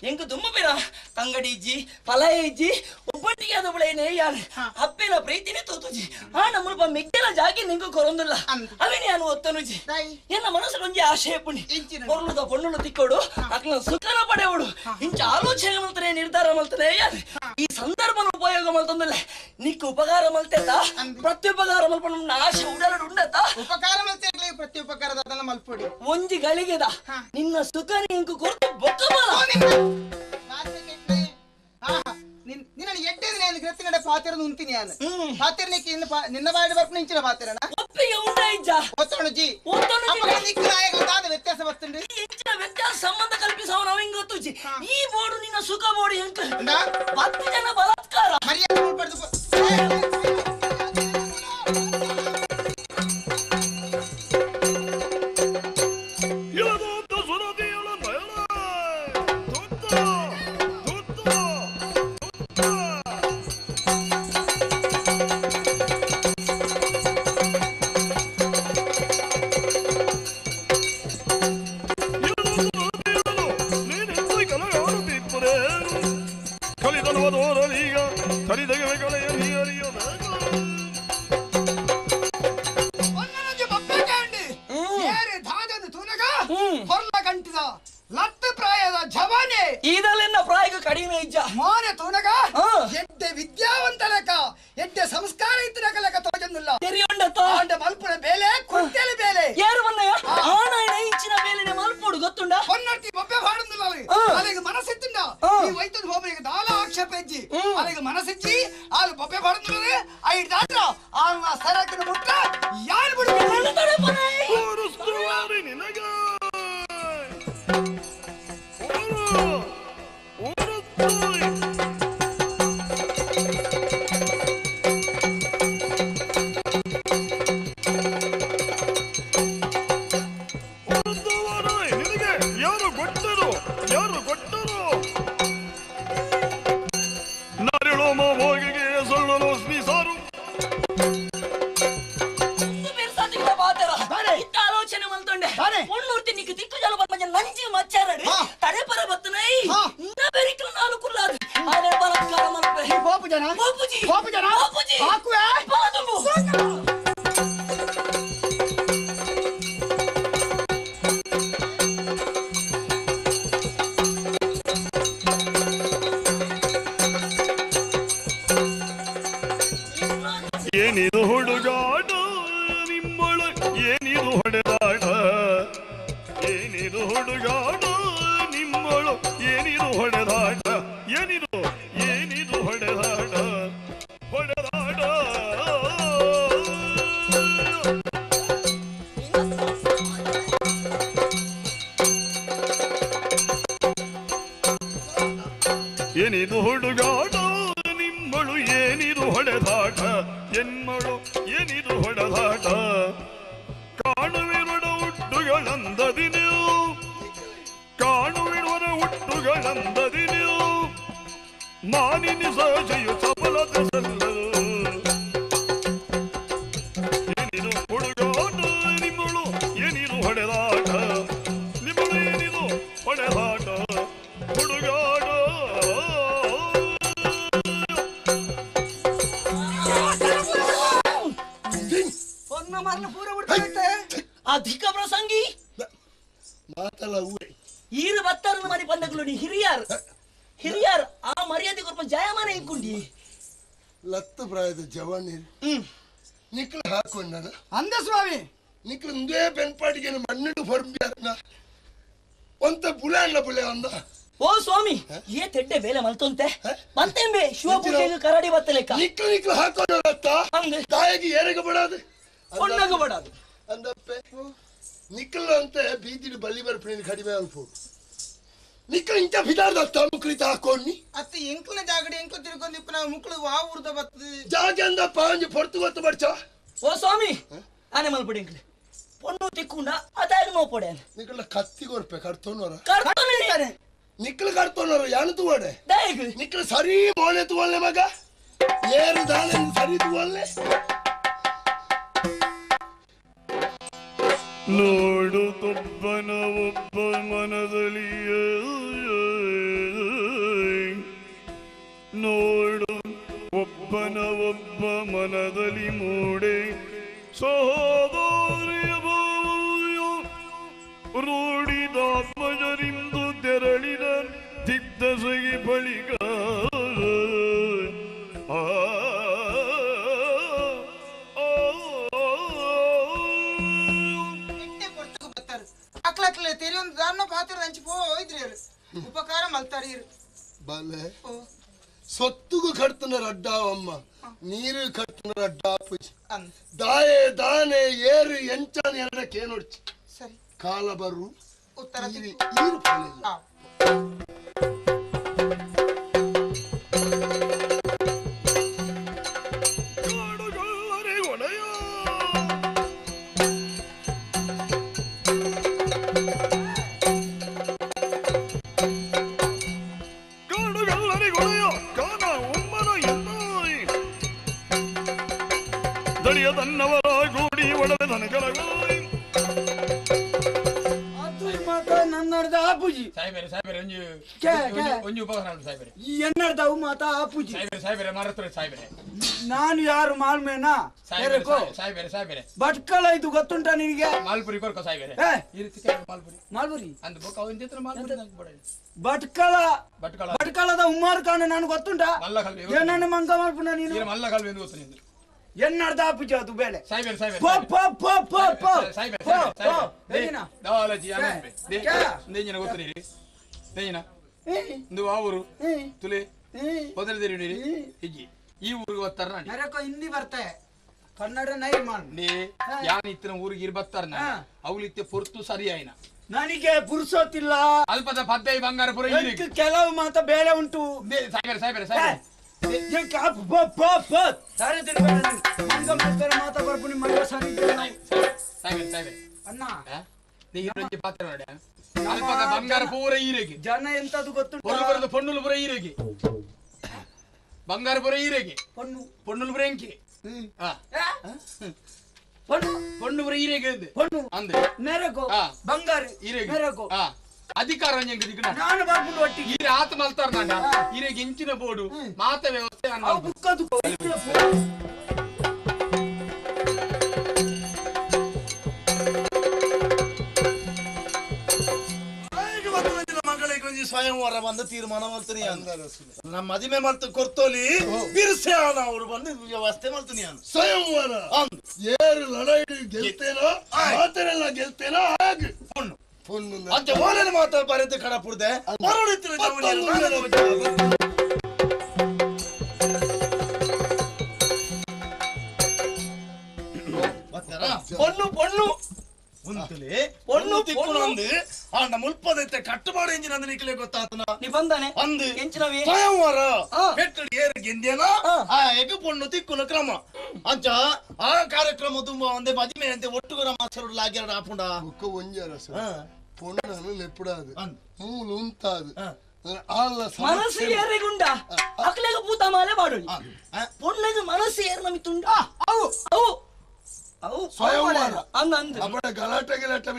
எங்க தும்ம பேரா ತಂಗಡಿಜ್ಜಿ ಪಲಾಯಿಜ್ಜಿ ಒಬ್ಬಟ್ಟಿಗೆ ಅದು ಬಿಳೇನೆ ಯಾನ್ ಅಪ್ಪೆನ ಪ್ರೀತಿನೇ ತೋತುಜಿ ಆ ನಮ್ಮ ಮಿಗ್ಗೆಲ ಜಾಗಿ ನಿಂಗು ಕೊರೊಂದಿಲ್ಲ ಅವೇ ನಾನು ಒತ್ತನುಜಿ ಎನ್ನ ಮನಸ್ಸಲ್ಲಿ ಒಂಜಿ ಆಶಯ ಪುಣಿ ಪೊರ್ಲುದ ಪೊಣ್ಣುಳು ತಿಕ್ಕೋಡು ಅಕ್ಲ ಸುಖನ ಪಡೆಯೋಡು ಇಂಚ ಆಲೋಚನೆ ಮಲ್ತನೆ ನಿರ್ಧಾರ ಮಲ್ತನೆ ಯಾನ್ ಈ ಸಂದರ್ಭನ ಉಪಯೋಗ ಮಲ್ತಂದಲ್ಲ ನಿಕ್ಕ ಉಪಕಾರ ಮಲ್ತೆತ ಪ್ರತ್ಯುಪಕಾರ ಮಲ್ಪನ ಆಶೆ ಉಡಲಡು ಉಂಡತ ಉಪಕಾರ ಮಲ್ತೆಗ್ಲಿ ಪ್ರತ್ಯುಪಕಾರದ ಅದನ್ನ ಮಲ್ಪೊಡಿ ಒಂಜಿ ಗಳಿಗೆದ ನಿನ್ನ ಸುಖ ನಿಂಕು ಕೊರ್ತು ಬೊಕ್ಕಬಲ ನಿನ್ನ ಎಡ್ಡೆ ಗ್ರತಿ ನಡೆ ಪಾತಿರ ಉಂತೀನಿ ನಾನು ಪಾತಿರ ನಿನ್ನ ಬಾಡಿ ಬರ್ಪು ಇಂಚಿನ ಪಾತಿರನ ಒಪ್ಪಿಗೆ ಉಂಟಾಯ್ಜ ಒತ್ತಣಜಿ ನಿಕ್ಕನಾಯಕದಾದ ವ್ಯತ್ಯಾಸ ಬರ್ತುಂಡು ಇಂಚಿನ ವ್ಯತ್ಯಾಸ ಸಂಬಂಧ ಕಲ್ಪಿಸವ ನಾವು ಹಿಂಗ ಗೊತ್ತುಜಿ ಈ ಬೋಡು ನಿನ್ನ ಸುಖ ಬೋಡಿ ಹೆಂಕ 10 ಜನ ಬಲಾತ್ಕಾರ ಮರ್ಯಾದೆ ಪಡೆದು ಇದೆಲ್ಲ ಪ್ರಾಯಗ ಕಡಿಮೆ ಇಜ್ಜ ಮೋನೆ ತೂನಗ ಎಡ್ಡೆ ವಿದ್ಯಾವಂತನಕ ಎಡ್ಡೆ ಸಂಸ್ಕಾರ ಇತ್ತನಕಲಕ ತೋಜಂದಿಲ್ಲ ತೆರಿಯೊಂಡತ ಆಂಡ ಮಲ್ಪುನ ಬೇಲೆ ಕುಂತೆಲಿ ಬೇಲೆ ಯಾರು ಬನ್ನಯ್ಯ ಆನಾಯನ ಇಂಚಿನ ಬೇಲೆನೆ ಮಲ್ಪೋಡು ಗೊತ್ತುಂಡ ಹೊನ್ನರ್ತಿ ಬೊಬ್ಬೆ ಬಾಡುಂದಿಲ್ಲ ಅಲ್ಲಿಗೆ ಮನಸ್ಸಿತ್ತಿಂಡ ಈ ವೈತದ ಹೋಬರಿಗೆ ದಾಲ ಆಕ್ಷೇಪ ಇಜ್ಜಿ ಅಲ್ಲಿಗೆ ಮನಸ್ಸಿಜ್ಜಿ ಅಲ್ಲಿ ಬೊಬ್ಬೆ ಬಾಡುಂದಿಲ್ಲ ಐದು ದಾತ್ರ ಆಲ್ನ ಸರಕಿನ ಮುಟ್ಟ ಯಾರು ಬಿಡುವ ನಿನಗ ಆಲೋಚನೆ ಮಲ್ತೊಂಡೆ ಮುನ್ನೂರ್ತಿ ನಿಕ್ ದಿಕ್ಕು ಜಲ ಬಂದ ನಂಜಿ ಮಚ್ಚಾರಡಿ ತಡೆ ಪರ ಬತ್ತನೈ ಬೆರಿಕಲ ನಾಲು ಕುಲ್ಲಾದ ಅದೇ ಬಲತ್ಕಾರ ಮಲ್ಪೆ ಬಾಪು ಜನ ಬಾಪುಜಿ ಬಾಪುಜಿ ಹಾಕುವೆ ಬಲದುಂಬು ಏನಿದು ಹುಡುಗಾಟ ನಿಮ್ಮೊಳಗೆ ಹೊಡೆದಾಟ ಏನಿದು ಹುಡುಗಾಟ ನಿಮ್ಮಳು ಏನಿದು ಹೊಡೆದಾಟ ಏನಿದು ಹೊಡೆದಾಟ ಏನಿದು ಹುಡುಗಾಟ ನಿಮ್ಮಳು ಏನಿದು ಹೊಡೆದಾಟ ಎನ್ಮಳು ಏನಿದು ಹೊಡೆದಾಟ ಕಾಣುವಿರುಡ ಹುಟ್ಟುಗಳಂದದಿನೆಯು ಕಾಣುವಿರುವರ ಹುಟ್ಟುಗಳಂದದಿನೆಯು ಮಾನಿನಿ ಸಹಜೆಯು ಸಫಲತೆ ಸಲ್ಲದು ಏನಿದು ಹುಡುಗಾಟ ನಿಮ್ಮಳು ಏನಿದು ಹೊಡೆದಾಟ ನಿಮ್ಮಳು ಏನಿದು ಹೊಡೆದಾಟ ಹುಡುಗಾಟ ಅಧಿಕ ಪ್ರಸಂಗಿ ಈರು ಬತ್ತಾರನ್ನು ಮರಿ ಬಂದಗಳು ನೀ ಹಿರಿಯಾರ್ ಆ ಮರ್ಯಾದೆ ಕೊರಪ ಜಯಮಾನ ಇಟ್ಕೊಂಡಿ ಲತ್ತು ಪ್ರಾಯದ ಜವಾನೀರು ನಿಕ್ಲು ಹಾಕೊಂಡ ಅಂದ ಸ್ವಾಮಿ ನಿಕ್ಲು ಒಂದೇ ಬೆನ್ಪಾಟಿಗೆ ಮಣ್ಣಿಡು ಹೊರಬಿಯಾರನ ಒಂತ ಬುಳೆ ಅಂದ ಓ ಸ್ವಾಮಿ ಏ ತೆಡ್ಡೆ ಬೇಲೆ ಮಲ್ತೊಂತೆ ಬಂತೆಂಬೆ ಶಿವಪೂಜೆಗೆ ಕರಡಿ ಬತ್ತಲೆಕ್ಕ ನಿಕ್ಲು ಹಾಕೊಂಡ ತಾಯಿಗೆ ಏರಗ ಬಡಾದು ಒಣ್ಣಗ ಬಡಾದು ಅಂದಪ್ಪೆ ನಿಕ್ಕಲ್ ಅಂತ ಬೀದಿಡು ಬಳ್ಳಿ ಬರ್ಪಣಿ ಕಡಿಮೆ ಅಲ್ಪ ನಿಕ್ಕಲ್ ಇಂತ ಬಿದಾರ್ದತ್ತ ಮುಕ್ಳಿತ ಹಾಕೊಂಡಿ ಅತ್ತ ಎಂಕ್ಲನ ಜಾಗಡಿ ಎಂಕ್ಲ ತಿರ್ಕೊಂದಿಪ್ಪ ನಾವು ಮುಕ್ಳು ವಾ ಊರ್ದ ಬತ್ತದು ಜಾಗ ಅಂದ ಪಾಂಜಿ ಪೊರ್ತು ಗೊತ್ತು ಬಡ್ಚ ಓ ಸ್ವಾಮಿ ಆನೆ ಮಲ್ಪಡಿ ಎಂಕ್ಲೆ ಪೊಣ್ಣು ತಿಕ್ಕುಂಡ ಅದಾಗ ನೋ ಪೊಡೆ ನಿಕ್ಕಲ ಕತ್ತಿ ಕೊರ್ಪೆ ಕರ್ತೋನೋರ ಕರ್ತೋನೆ ನಿಕ್ಕಲ್ ಕರ್ತೋನೋರ ಯಾನು ತುವಡೆ ದಯಗ್ ನಿಕ್ಕಲ್ ಸರಿ ಮೋನೆ ತುವಲ್ಲೆ ಮಗ ಏರು ದಾಳೆ ಸರಿ ತುವಲ್ಲೆ ನೋಡು ಒಬ್ಬನ ಒಬ್ಬ ಮನದಲ್ಲಿಯ ನೋಡು ಒಬ್ಬನ ಒಬ್ಬ ಮನದಲ್ಲಿ ಮೂಡೆ ಸಹೋದರಿಯ ರೂಢಿದಾತ್ಮಜರಿಂದು ತೆರಳಿದ ದಿಗ್ದಸೆಗೆ ಬಳಿಕ ಅಕ್ಲಕ್ಲೆ ತೆರಿ ಒಂದು ದಾನ ಪಾತ್ರ ಹಂಚಿ ಹೋಯ್ದ್ರಿ ಉಪಕಾರ ಮಲ್ತಾರಿ ಬಲೆ ಸೊತ್ತುಗು ಕಡ್ತನ ರಡ್ಡಾವಮ್ಮ ನೀರು ಕಡ್ತನ ರಡ್ಡಾಪುಜಿ ದಾಯೆ ದಾನೆ ಏರು ಎಂಚಾನ ಎರಡಕ್ಕೆ ನೋಡ್ಚಿ ಸರಿ ಕಾಲ ಬರು ಉತ್ತರ ಈರು ಪಾಲಿಲ್ಲ ತನ್ನವರ ಗೂಡಿ ಒಡವೆ ನನಗಲಗಾಯಿ ನನ್ನರ್ದ ಆಪುಜಿ ಸಾಯ್ಬೇರೆ ಸಾಯ್ಬೇರೆ ಒಂಜಿ ಉಪಕಾರ ಸಾಯ್ಬೇರೆ ಎನ್ನರ್ದ ಮಾತಾ ಆಪುಜಿ ಸಾಯ್ಬೇರೆ ಮಾರತ್ರ ಸಾಯ್ಬೇರೆ ನಾನು ಯಾರು ಮಾಲ್ಮೇನಾ ಸಾಯ್ಬೇರೆ ಸಾಯ್ಬೇರೆ ಭಟ್ಕಳ ಇದು ಗೊತ್ತುಂಟ ನಿನಗೆ ಮಾಲ್ಪುರಿ ಕೊರ್ಕ ಸಾಯ್ಬೇರೆ ಮಾಲ್ಪುರಿ ಅಂದ ಬೊಕ್ಕ ಒಂದ್ ಹತ್ರ ಮಾಲ್ಪುರಿ ಭಟ್ಕಳದ ಉಮ್ಮಾರ್ ಖಾನ್ ನಾನು ಗೊತ್ತುಂಟ ಏನನ್ನ ಮಂಗ ಮಾಲ್ಪುನ ನೀನು ಮಲ್ಲ ಕಲ್ವಿ ಎಂದು ಗೊತ್ತು ನಿಂದು ಎನ್ನರ್ದ ಆಪುಜಿ ಅದು ಬೇಳೆ ಸಾಯ್ಬೇರೆ ಸಾಯ್ಬೇರೆ ದೇಜಿನ ಗೊತ್ತು ನೀರಿ ದೇಜಿನ ಇಂದು ಆ ಊರು ತುಲೆ ಹೊದಲದೇರಿ ನೀರಿ ಹಿಜ್ಜಿ ಈ ಊರಿಗೆ ಬರ್ತಾರ ನಾನು ಹಿಂದಿ ಬರ್ತೆ ಕನ್ನಡ ನೈರ್ಮಾನ್ ಯಾನ್ ಇತ್ತಿನ ಊರಿಗೆ ಇರ್ ಬರ್ತಾರ ಅವಳಿತ್ತೆ ಪೊರ್ತು ಸರಿ ಆಯ್ನ ನನಗೆ ಪುರ್ಸೋತಿಲ್ಲ ಅಲ್ಪದ ಪದ್ಯ ಬಂಗಾರಪುರ ಕೆಲವು ಮಾತ ಬೇರೆ ಉಂಟು ಸಾಯ್ಬೇರೆ ಸಾಯ್ಬೇರೆ ಸಾಯ್ಬೇರೆ ಮಾತ ಬರ್ಪುನಿ ಮಗ ಸರಿ ಸಾಯ್ಬೇರೆ ಸಾಯ್ಬೇರೆ ಅಣ್ಣ ಪಾತ್ರ ನೋಡಿ ಅಲ್ಪದ ಬಂಗಾರ ಪೂರ ಈರೆಗೆ ಜನ ಎಂತದು ಗೊತ್ತುಂಟು ಪೊನ್ನುಬರದ ಪೊನ್ನುಲು ಪುರ ಈರೆಗೆ ಬಂಗಾರ ಪುರ ಈರೆಗೆ ಪೊನ್ನುಲು ಪುರ ಎಂಕಿ ಪೊಣ್ಣು ಪುರ ಈರೆಗೆ ಅಂದ್ರೆ ನೆರಗೋ ಬಂಗಾರ ಈರೆಗೆ ನೆರಗೋ ಅಧಿಕಾರ ನಾನು ಬರ್ಬಿಟ್ಟು ಒಟ್ಟಿಗೆ ಈರೆ ಆತ ಮಲ್ತಾರ ನಾಡ ಈರೆಗೆ ಇಂಚಿನ ಬೋರ್ಡು ಮಾತ ವ್ಯವಸ್ಥೆ ಸ್ವಯಂವರ ಬಂದು ತೀರ್ಮಾನ ಮಾಡ್ತೀನಿ ನಮ್ಮ ಮದುವೆ ಮಾಡ್ತು ಕೊರ್ತೋಲಿ ಬಿರ್ಸೆ ಅವರು ಬಂದು ವ್ಯವಸ್ಥೆ ಮಾಡ್ತೀನಿ ಸ್ವಯಂವರ ಏರು ಲಡಾಯಿ ಗೆಲ್ತೇನೋ ಮಾತರೆಲ್ಲ ಗೆಲ್ತೇನೋ ಹಾಗೆ ಅಂತ ಓಲನ ಮಾತಾಡ ಬರೆದು ಕಡಪುರ್ದೆ பொண்ணு பொண்ணு ಉಂತಲೆ பொண்ணு ತಿಕ್ಕುನಂದು ಆಂಡ ಮುಲ್ಪದೈತೆ ಕಟ್ಟುಮಾಡು ಎಂಜಿನ ಅಂದ ನಿಕ್ಲೆ ಗೊತ್ತಾತನ ನೀ ಬಂದಾನೆ ಅಂದು ಎಂಚಿನವಿ ಸ್ವಯಂವರ ಬೆಟ್ಟಡಿ ಏರು ಗೆಂದೇನ ಆ ಎಗ ಪೊಣ್ಣು ತಿಕ್ಕುನ ಕ್ರಮ ಅಂಚ ಆ ಕಾರ್ಯಕ್ರಮ ತುಂಬಾ ಒಂದೇ ಬಜಿಮೆ ಅಂತೆ ಒಟ್ಟುಗರ ಮಾಸ್ತರು ಲಾಗ್ಯಾರ ಆಪುಂಡ ಒಕ್ಕ ಒಂಜಾರ பொண்ணு லெப்படாது மூணு உந்தாது ಮನಸ್ಸು ಏರಿಗುಂಡ ಅಕ್ಲೆಗ ಪೂತ ಮಾಲೆ ಮಾಡೋಣ ಪೊಣ್ಣಗೆ ಮನಸ್ಸು ಏರ್ ನಮಿತುಂಡ ಅವು ಅವು ಅವು ಸ್ವಯಂವರ ಅಂದ ಅಪ್ಪಡ ಗಲಾಟೆ ಗಿಲಾಟೆ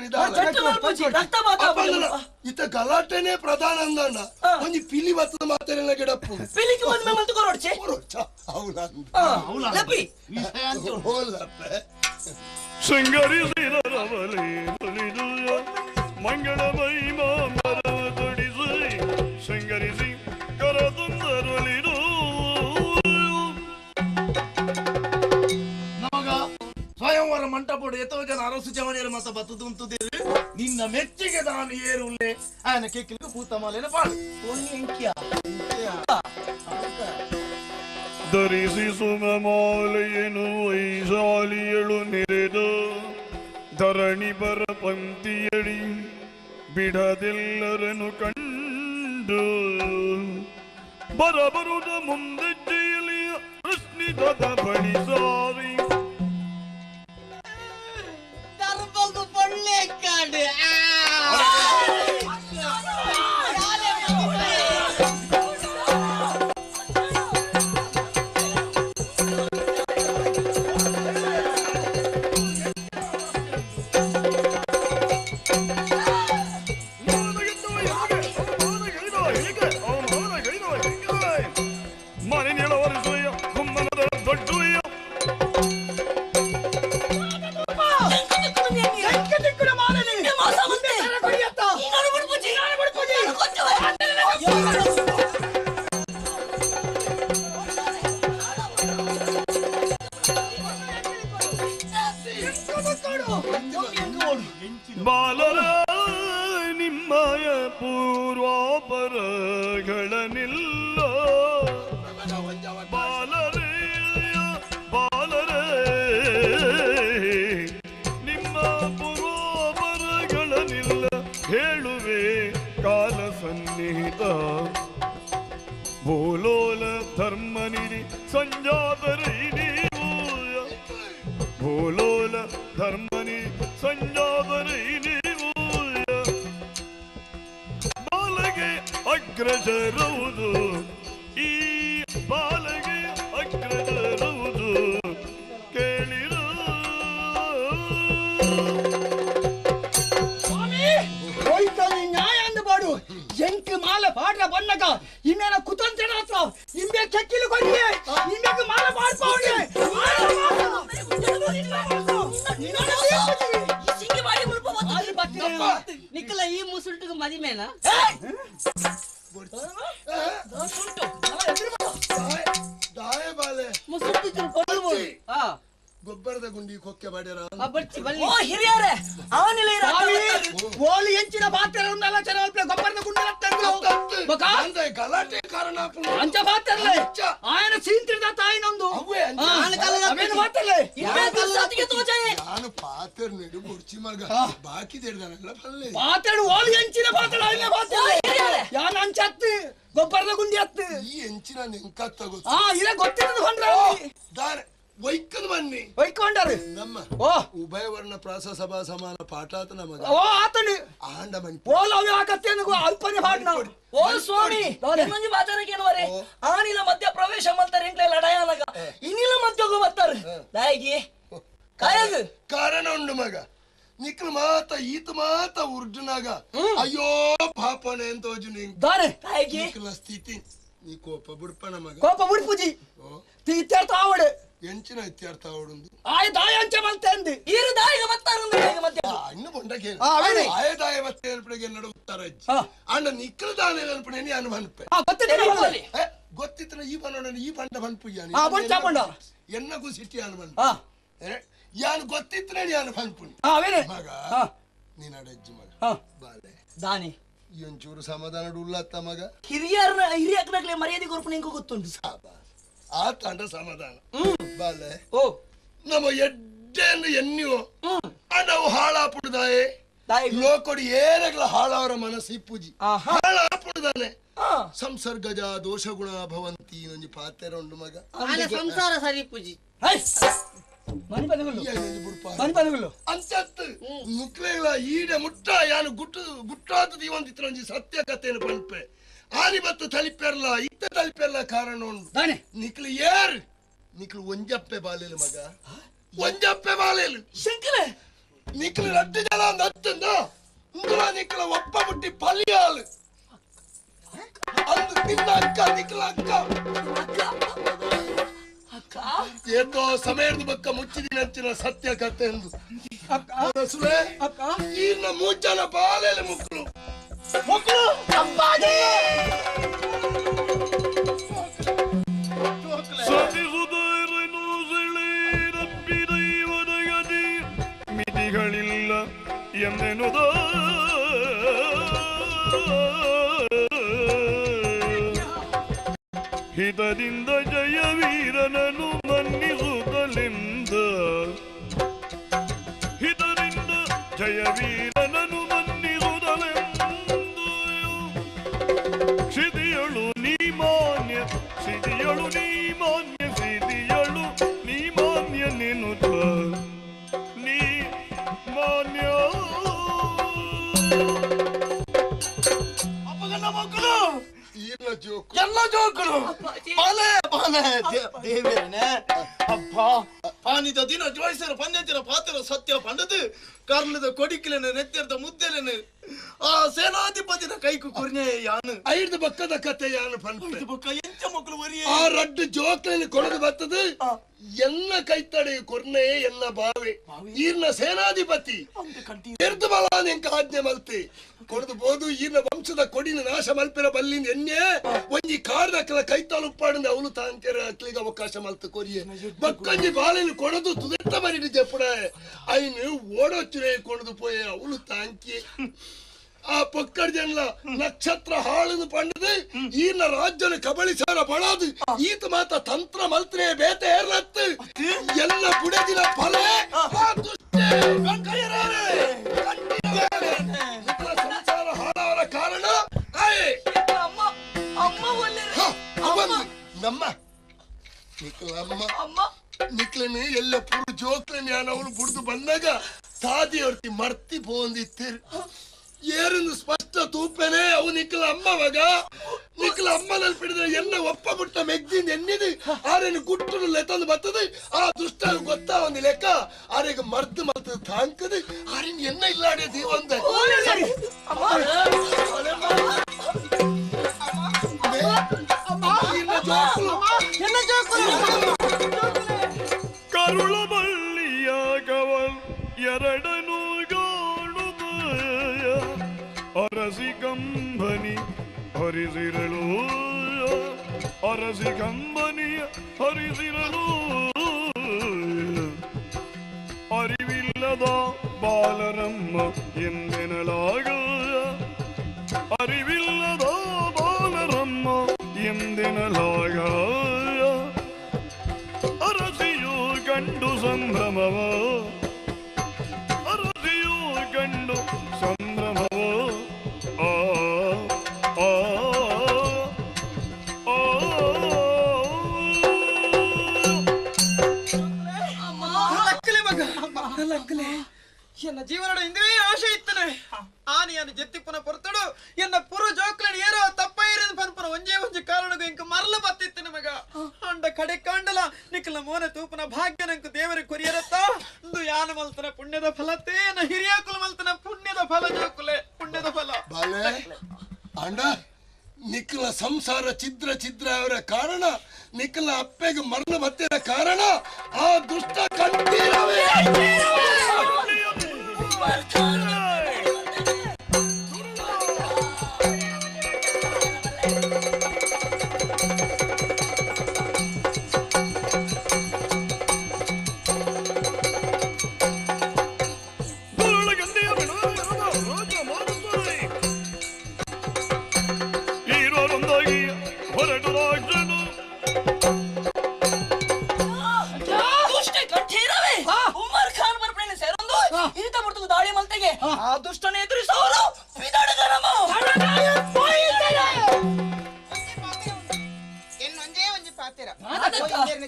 ಇತ್ತ ಗಲಾಟೆನೇ ಪ್ರಧಾನ ಅಂದಣ್ಣ ಒಂಜಿ ಪಿಲಿ ಬತ್ತದ ಮಾತಾರೆಲ್ಲ ಗಿಡಪ್ಪು ಪಿಲಿಗೆ ಬಂದ ಮೇಲೆ ಮಂತು ಕೊರೋಡ್ಚೆ ಲಪಿ ಶೃಂಗರಿಸಿದ ರವಲೆ ಬಲಿದು ಮಂಗಳಮೈ ಮಾಮರ ತೊಡಿಸಿ ಶೃಂಗರಿಸಿ ಕರತುಂದರಲಿದು ನಮಗ ಸ್ವಯಂವರ ಮಂಟಪೋಡು ಎತ್ತೋ ಜನ ಅರಸು ಜವನಿಯರು ಮತ ಬತ್ತದು ಅಂತಿದ್ದೀರಿ ನಿನ್ನ ಮೆಚ್ಚಿಗೆ ನಾನು ಏರುಳ್ಳೆ ಆಯನ ಕೆಕ್ಕಿಲಿಗೆ ಪೂತ ಮಾಲೆನ ಪಾಡು ಧರಿಸಿ ಸುಮಮಾಲೆಯನು ವೈಶಾಲಿಯಳು ನೆರೆದು ಧರಣಿ ಬರ ಪಂಕ್ತಿಯಡಿ ಬಿಡದೆಲ್ಲರನ್ನು ಕಂಡು ಬರಬರುದ ಮುಂದೆಜ್ಜೆಯಲ್ಲಿ ಪ್ರಶ್ನಿತದ ಬಳಿ ಸಾರಿ ದರ್ಬಗು ಪೊಳ್ಳೆ ಕಾಡು ಬಾಲರ ನಿಮ್ಮಯ ಪೂರ್ವಾಪರಗಳನಿಲ್ಲ ಬಾಲರೇ ಬಾಲರೇ ನಿಮ್ಮ ಪೂರ್ವಾಪರಗಳನಿಲ್ಲ ಹೇಳುವೆ ಕಾಲ ಸನ್ನಿಹಿತ ಭೂಲೋಲ ಧರ್ಮನಿಧಿ ಸಂಜಾತರೈ ನೀವು ಭೂಲೋಲ ಧರ್ಮನಿ ಸಂಜಾತರೈ ನೀವು ಬಾಲಗೆ ಅಗ್ರಜರುವುದು ಈ ಬಾಲಗೆ ಅಗ್ರಜರುವುದು ಕೇಳಿರು ನ್ಯಾಯ ಅಂದಬಾಡು ಎಂಟು ಮಾಲೆ ಪಾಠ ಬನ್ನಕ ಇನ್ನೇನ ಕುತಂತ್ರ ಇಂಬೆ ಕೆಕ್ಕಿಲು ಕೊಡಿಯೇ ಇಂಬೆಗೆ ಮಾಲೆ ಮಾಡ್ಪಾವಣೆ ನಿಕ್ಕಲ ಈ ಮುಸುಲ್ಟಿಗೆ ಮದಿಮೇನ ದಾಯ ಬಾಲೆ ಮುಸುಲ್ಟಿ ಗೊಬ್ಬರದ ಗುಂಡಿ ಕೊಕ್ಕೆ ಬಾಡ್ಯಾರ ಹಿರಿಯರೇ ಅವನಿಲ್ಲ ಓಲಿ ಎಂಚಿನ ಪಾತ್ರೆಲ್ಲ ಚೆನ್ನಾಗಿ ಗೊಬ್ಬರದ ಗುಂಡಿ ಗಲಾಟೆ ಕಾರಣ ಅಂಚ ಪಾತ್ರೆ ಆಯನ ಸೀಂತಿರ್ದ ತಾಯಿನೊಂದು ನಾನು ಪಾತ್ರೆ ನೆಡು ಬುಡ್ಚಿ ಮಗ ಬಾಕಿ ತೆಡ್ದಾನೆಲ್ಲ ಪಲ್ಲೆ ಪಾತ್ರೆ ಓಲಿ ಎಂಚಿನ ಪಾತ್ರೆ ಯಾನ ಅಂಚ ಹತ್ತು ಗೊಬ್ಬರದ ಗುಂಡಿ ಹತ್ತು ಈ ಎಂಚಿನ ನೆಂಕತ್ತ ಗೊತ್ತಿರೋದು ವೈಕನ್ ಬನ್ನಿ ವೈಕೊಂಡರು ನಮ್ಮ ಉಭಯ ವರ್ಣ ಪ್ರಾಸ ಸಭಾ ಸಮಾನ ಪಾಠಾತ ನಮಗ ಆತನು ಆಂಡ ಮನಿ ಓಲವ್ಯ ಆಗತ್ತೇನು ಅಲ್ಪನೆ ಪಾಠ ಓ ಸ್ವಾಮಿ ಇನ್ನೊಂದು ಬಾಚಾರಕ್ಕೇನುವರೆ ಆನಿಲ ಮಧ್ಯ ಪ್ರವೇಶ ಮಾಡ್ತಾರೆ ಎಂಟ್ಲೆ ಲಡಾಯನಗ ಇನ್ನಿಲ ಮಧ್ಯಗೂ ಬರ್ತಾರೆ ನಾಯಿಗೆ ಕಾಯದು ಕಾರಣ ಉಂಡು ಮಗ ನಿಕ್ಲು ಮಾತ ಈತ ಮಾತ ಉರ್ಜುನಾಗ ಅಯ್ಯೋ ಪಾಪನೆ ಅಂತ ಹೋಜು ನಿಕ್ಲ ಸ್ಥಿತಿ ನೀ ಕೋಪ ಬುಡ್ಪಣ ಮಗ ಕೋಪ ಬುಡ್ಪುಜಿ ಇತ್ಯರ್ಥ ಆವಡೆ ಎಂಚಿನ ಇತ್ಯರ್ಥ ಆವಡುಂದು ಆಯ ದಾಯ ಅಂಚೆ ಮಲ್ತೆಂದು ಈರು ದಾಯಿಗೆ ಬರ್ತಾರಂದು ಮಧ್ಯ ಇನ್ನು ಬಂಡಗೆ ಆಯ ದಾಯ ಮತ್ತೆ ನೆನಪಿಗೆ ನಡುತ್ತಾರ ಅಂಡ ನಿಕ್ಲ ದಾನ ನೆನಪಿನ ನೀ ಅನುಭನ್ಪೆ ಗೊತ್ತಿತ್ರ ಈ ಬನ್ನೋಡ ಈ ಬಂಡ ಬನ್ಪುಯ್ಯ ಎನ್ನಗೂ ಸಿಟಿ ಅನುಭನ್ ಯಾನು ಗೊತ್ತಿದ್ರೆ ಯಾನು ಪನ್ಪುಣಿ ಮಗ ನೀನಡಜ್ಜಿ ಮಗ ಬಾಲೆ ದಾನಿ ಒಂಚೂರು ಸಮಾಧಾನ ಉಳ್ಳತ್ತ ಮಗ ಹಿರಿಯಕ್ಕನಾಗ್ಲೇ ಮರ್ಯಾದೆ ಕೊರ್ಪು ನಿಂಗೂ ಗೊತ್ತುಂಟು ಆ ತಂಡ ಸಮಾಧಾನ ಬಾಲೆ ನಮ್ಮ ಎಡ್ಡೆನ್ನು ಎನ್ನಿಯೋ ನಾವು ಹಾಳಾಪುಡ್ದಾಯೆ ಲೋಕೊಡಿ ಏರಗಳ ಹಾಳವರ ಮನಸ್ಸಿ ಪೂಜಿ ಹಾಳಾಪುಡ್ದಾನೆ ಸಂಸರ್ಗಜ ದೋಷಗುಣ ಭವಂತಿ ನಂಜಿ ಪಾತೆರ ಉಂಡು ಮಗ ಸಂಸಾರ ಸರಿ ಪೂಜಿ ಅಂತತ್ತು ಮುಕ್ಲೆಗಳ ಈಡೆ ಮುಟ್ಟ ಯಾನು ಗುಟ್ಟಾದ ದೀವಂತಿತ್ರ ಒಂಜಿ ಸತ್ಯ ಕಥೆಯನ್ನು ಪಂಪೆ ಆನಿ ಬತ್ತು ತಲಿಪೆರ್ಲ ಇತ್ತ ತಲಿಪೆರ್ಲ ಕಾರಣ ಉಂಡು ನಿಕ್ಲು ಏರ್ ನಿಕ್ಲು ಒಂಜಪ್ಪೆ ಬಾಲೇಲು ಮಗ ಒಂಜಪ್ಪೆ ಬಾಲೇಲು ಶಂಕರೆ ನಿಕ್ಲು ರಡ್ಡು ಜನ ಒಂದು ಹತ್ತಂದ ಇಂದುಲ ನಿಕ್ಲ ಒಪ್ಪ ಮುಟ್ಟಿ ಪಲ್ಯಾಲು ಅಂದು ನಿನ್ನ ಅಕ್ಕ ನಿಕ್ಲ ಅಕ್ಕ ಏತೋ ಸಮಯದ ಬಕ್ಕ ಮುಚ್ಚಿದಿನಂಚಿನ ಸತ್ಯ ಕಥೆ ಎಂದು ಸುಲೇ ಈನ ಮೂಜನ ಬಾಲೇಲು ಮುಕ್ಳು ಮಿತಿಗಳಿಲ್ಲ ಎಂದೆನುದ ಹಿತದಿಂದ ಜಯವೀರನನು ಮನ್ನಿಸುತ್ತಲೆಂದ ಹಿತದಿಂದ ಜಯವೀರನನು ಮನ್ನಿಸುತ್ತಲೆಂದು ಕ್ಷಿತಿಯಳು ನೀ ಮಾನ್ಯ ಕ್ಷಿತಿಯಳು ನೀ ಮಾನ್ಯ ಕ್ಷಿತಿಯಳು ನೀ ಮಾನ್ಯ ನೆನುತ ನೀ ಮಾನ್ಯ ಅಪ್ಪಗನ್ನ ಮಕ್ಕಳು ಎಲ್ಲ ಜೋಕುಲು ಬಾಲೆ ಬಾಲೆ ದೇವೇನೆ ಅಪ್ಪ ಪಾನಿದ ದಿನ ಜೋಯಿಸರ ಪಂದ್ಯತಿನ ಪಾತ್ರ ಸತ್ಯ ಪಂಡದು ಕರ್ಲದ ಕೊಡಿಕಿಲೆನೆ ನೆತ್ತಿರ್ದ ಮುದ್ದೆಲೆನೆ ಆ ಸೇನಾಧಿಪತಿನ ಕೈಕು ಕುರ್ನೆ ಯಾನು ಐದು ಬಕ್ಕದ ಕತೆ ಯಾನು ಪಂಪೆ ಬಕ್ಕ ಎಂಚ ಮಕ್ಕಳು ವರಿಯೇ ಆ ರಡ್ಡು ಜೋಕ್ಲೆನೆ ಕೊಡದು ಬರ್ತದು ಎನ್ನ ಕೈತಡೆ ಕೊರ್ನೆ ಎನ್ನ ಬಾವೆ ಈರ್ನ ಸೇನಾಧಿಪತಿ ಎರ್ದು ಬಲ ನೆಂಕ ಆಜ್ಞೆ ಮಲ್ತೆ ಕೊಡದು ಬೋದು ಈರ್ನ ವಂಶದ ಕೊಡಿನ ನಾಶ ಮಲ್ಪಿರ ಬಲ್ಲಿಂದ ಎಣ್ಣೆ ಒಂಜಿ ಕಾರ್ದಕ್ಕಲ ಕೈತಾಲು ಉಪ್ಪಾಡಿಂದ ಅವಳು ತಾಂಕೆರ ಅಕ್ಲಿಗೆ ಅವಕಾಶ ಮಲ್ತು ಕೊರಿಯೆ ಬಕ್ಕಂಜಿ ಬಾಲೆನು ಕೊಡದು ತುದೆಟ್ಟ ಮರಿಡಿ ಜಪ್ಪುಡ ಐನು ಓಡೋಚುರೆ ಕೊಡದು ಪೋಯೆ ಅವಳು ತಾಂಕಿ ಆ ಪಕ್ಕಡ ಜನ ನಕ್ಷತ್ರ ಹಾಳದು ಪಂಡದು ಈನ ರಾಜ್ಯನ ಕಬಳಿಸಾರ ಬಳದು ಈತ ಮಾತ ತಂತ್ರ ಮಲ್ತ್ರೆ ಬೇತೆ ಏರ್ಲತ್ತು ಎಲ್ಲ ಬುಡದಿನ ಫಲ ಸಂಸಾರ ಹಾಳವರ ಕಾರಣ ನಮ್ಮ ನಿಕ್ಲಮ್ಮ ನಿಕ್ಲನೆ ಎಲ್ಲ ಪುರು ಜೋಕ್ಲನೆ ಯಾನವಳು ಬುಡ್ದು ಬಂದಾಗ ಸಾದಿಯೊರ್ತಿ ಮರ್ತಿ ಪೋಂದಿತ್ತಿರು ಏರನ್ನು ಸ್ಪಷ್ಟ ತೂಪೆನೆ ಅವು ನಿಕ್ಲ ಅಮ್ಮ ಮಗ ನಿಕ್ಲ ಅಮ್ಮನಲ್ಲಿ ಬಿಡಿದ್ರೆ ಎನ್ನ ಒಪ್ಪ ಬಿಟ್ಟ ಮೆಗ್ದಿಂದ ಎನ್ನಿದು ಆರೇನು ಗುಟ್ಟಲು ಲೆತಂದು ಬರ್ತದೆ ಆ ದುಷ್ಟ ಗೊತ್ತಾ ಒಂದು ಲೆಕ್ಕ ಆರೆಗೆ ಮರ್ದು ಮರ್ತದ ತಾಂಕದು ಆರೇನು ಎನ್ನ ಇಲ್ಲಾಡೆ ದೀವಂತ ಕರುಳ ಬಳ್ಳಿಯ ಕವಲ್ ಎರಡನು ಅರಸಿ ಕಂಬನಿ ಹರಿಸಿರಲು ಅರಸಿ ಕಂಬನಿಯ ಹರಿಸಿರಲು ಅರಿವಿಲ್ಲದ ಬಾಲರಮ್ಮ ಎಂದೆನಲಾಗ ಅರಿವಿಲ್ಲದ ಬಾಲರಮ್ಮ ಎಂದೆನಲಾಗ ಅರಸಿಯು ಕಂಡು ಸಂಭ್ರಮವ ಅರಸಿಯು ಕಂಡು ಸಂಭ್ರಮವ ಎನ್ನ ಜೀವನದ ಇಂದ್ರೇ ಆಶೆ ಇತ್ತನೆ ಆನೆಯನ್ನು ಜೆತ್ತಿಪ್ಪನ ಪೊರ್ತಡು ಎನ್ನ ಪುರು ಜೋಕ್ಲಡಿ ಏರೋ ತಪ್ಪ ಇರೋದು ಪನ್ಪನ ಒಂಜೇ ಒಂಜಿ ಕಾರಣಗೂ ಇಂಕ ಮರಲ ಬತ್ತಿತ್ತು ನಮಗ ಅಂಡ ಕಡೆ ಕಾಂಡಲ ನಿಖಲ ಮೋನ ತೂಪನ ಭಾಗ್ಯ ನಂಕು ದೇವರ ಕೊರಿಯರತ್ತ ಇಂದು ಯಾನ ಮಲ್ತನ ಪುಣ್ಯದ ಫಲತೆ ನ ಹಿರಿಯಾಕುಲ ಮಲ್ತನ ಪುಣ್ಯದ ಫಲ ಜೋಕುಲೆ ಪುಣ್ಯದ ಫಲ ಬಾಲೆ ಅಂಡ ನಿಖಲ ಸಂಸಾರ ಛಿದ್ರ ಅವರ ಕಾರಣ ನಿಖಲ ಅಪ್ಪೆಗೆ ಮರಣ ಬತ್ತಿನ ಕಾರಣ ಆ ದುಷ್ಟ ಕಂಠೀರವೇ ದುಷ್ಟನಿಗೆ ಆ ದುಷ್ಟನ ಎದುರಿಸುವವರು ಎನ್ನೊಂದೇ ಒಂಜಿ ಪಾತೆರ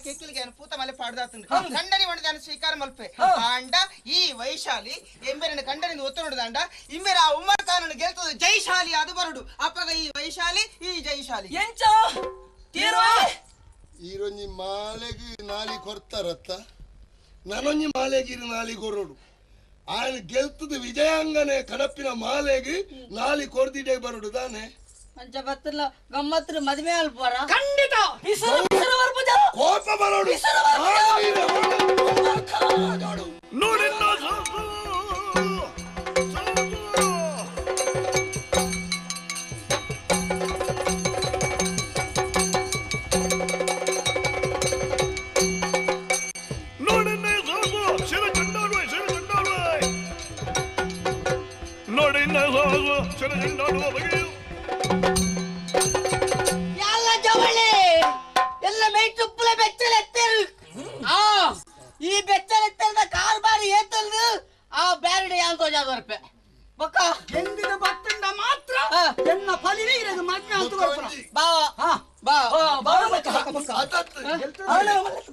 ಕೆಕ್ಕಿಲಿಗೆ ಪೂತ ಮಲೆ ಪಾಡ್ದಾತುಂಡು ಕಂಡನಿ ಒಣದಾನ ಸ್ವೀಕಾರ ಮಲ್ಪೆ ಆಂಡ ಈ ವೈಶಾಲಿ ಎಂಬೆರನ ಕಂಡನಿಂದ ಒತ್ತು ನೋಡಿದಾಂಡ ಇಂಬೆರ ಆ ಉಮರ್ ಖಾನನ್ನು ಗೆಲ್ತದ ಜೈಶಾಲಿ ಅದು ಬರಡು ಅಪ್ಪಗ ಈ ವೈಶಾಲಿ ಈ ಜೈಶಾಲಿ ಎಂಚ ತೀರೋ ಈರೊಂಜಿ ಮಾಲೆಗೆ ನಾಲಿ ಕೊರ್ತಾರತ್ತ ನನೊಂಜಿ ಮಾಲೆಗಿರಿ ನಾಲಿ ಕೊರಡು ఆయన ಗೆಲ್ತದ ವಿಜಯಾಂಗನೆ ಕಡಪಿನ ಮಾಲೆಗೆ ನಾಲಿ ಕೊರ್ದಿಡೆ ಬರಡು ತಾನೆ ಪಂಚಭತ್ತಲ ಗಮ್ಮತ್ರ ಮದುವೆ ಅಲ್ಪಾರ ಖಂಡಿತ ಕೋಪ ಬರಡು ಎಲ್ಲ ಜವಳಿ ಎಲ್ಲ ಮೈ ತುಪ್ಪಲೆ ಬೆಚ್ಚಲೆತ್ತರು ಈ ಬೆಚ್ಚಲೆತ್ತರದ ಕಾರ್ಬಾರಿ ಏತಲ್ದು ಆ ಬ್ಯಾರಡಿ ಅಂತ ಜಾದರ್ಪೆ ಬಕ್ಕ ಎಂದಿನ ಬತ್ತಂಡ ಮಾತ್ರ ಎನ್ನ ಫಲಿನೇ ಇರದು ಮದ್ವೆ ಅಂತ ಬರ್ಪರ ಬಾ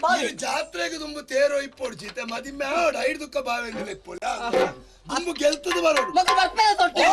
ಬಾ ಜಾತ್ರೆಗೆ ತುಂಬ ತೇರೋ ಇಪ್ಪೋಡು ಚೀತೆ ಮದಿಮೆ ಆಡ ಐದುಕ್ಕ ಬಾವೆಂಗಿಲ್ಲ ಇಪ್ಪೋಳ ತುಂಬ ಗೆಲ್ತದ ಬರೋಡು ಮಕ್ಕ ಬರ್ಪೆ ತೊಟ್ಟಿ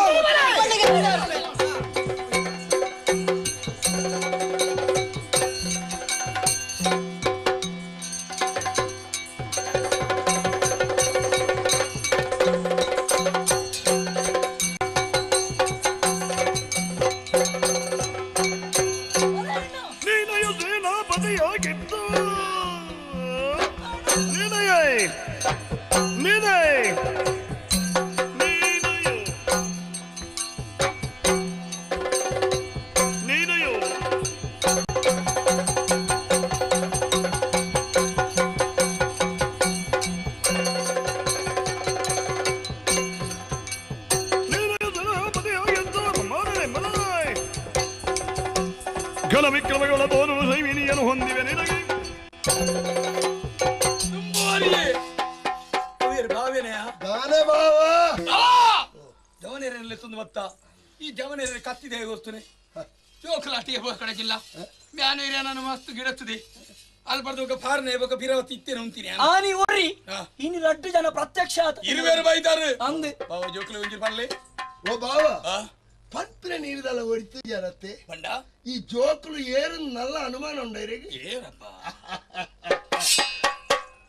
ವಿಕ್ರಮಗಳ ತೋರಲು ಸೈವಿನಿಯನ್ನು ಹೊಂದಿವೆ ನಿನಗೆ ಜವನೇರಲ್ಲಿ ತಂದು ಮತ್ತ ಈ ಜವನೇರಲ್ಲಿ ಕತ್ತಿದೆ ಹೇಗೆ ಹೋಗ್ತಾನೆ ಚೋಕಲಾಟಿಗೆ ಕಡೆ ಜಿಲ್ಲ ಮ್ಯಾನು ಇರ ನಾನು ಮಸ್ತ್ ಗಿಡತ್ತದೆ ಅಲ್ಲಿ ಬರ್ದು ಫಾರ್ನೆ ಬೇಕು ಬಿರವತಿ ಇತ್ತೇನೆ ಅಂತೀನಿ ಆನಿ ಓರಿ ಇನ್ನು 2 ಜನ ಪ್ರತ್ಯಕ್ಷ ಇರುವೇರು ಬೈತಾರೆ ಅಂದೆ ಬಾವ ಜೋಕಲೆ ಒಂಜಿ ಬರ್ಲೆ ಓ ಬಾವ ಪಂಪಿನ ನೀರಿದಲ್ಲ ಹೊಡಿತು ಜನತೆ ಬಂಡ ಈ ಜೋಕುಲು ಏರು ನಲ್ಲ ಅನುಮಾನ ಉಂಡ ಏನಪ್ಪ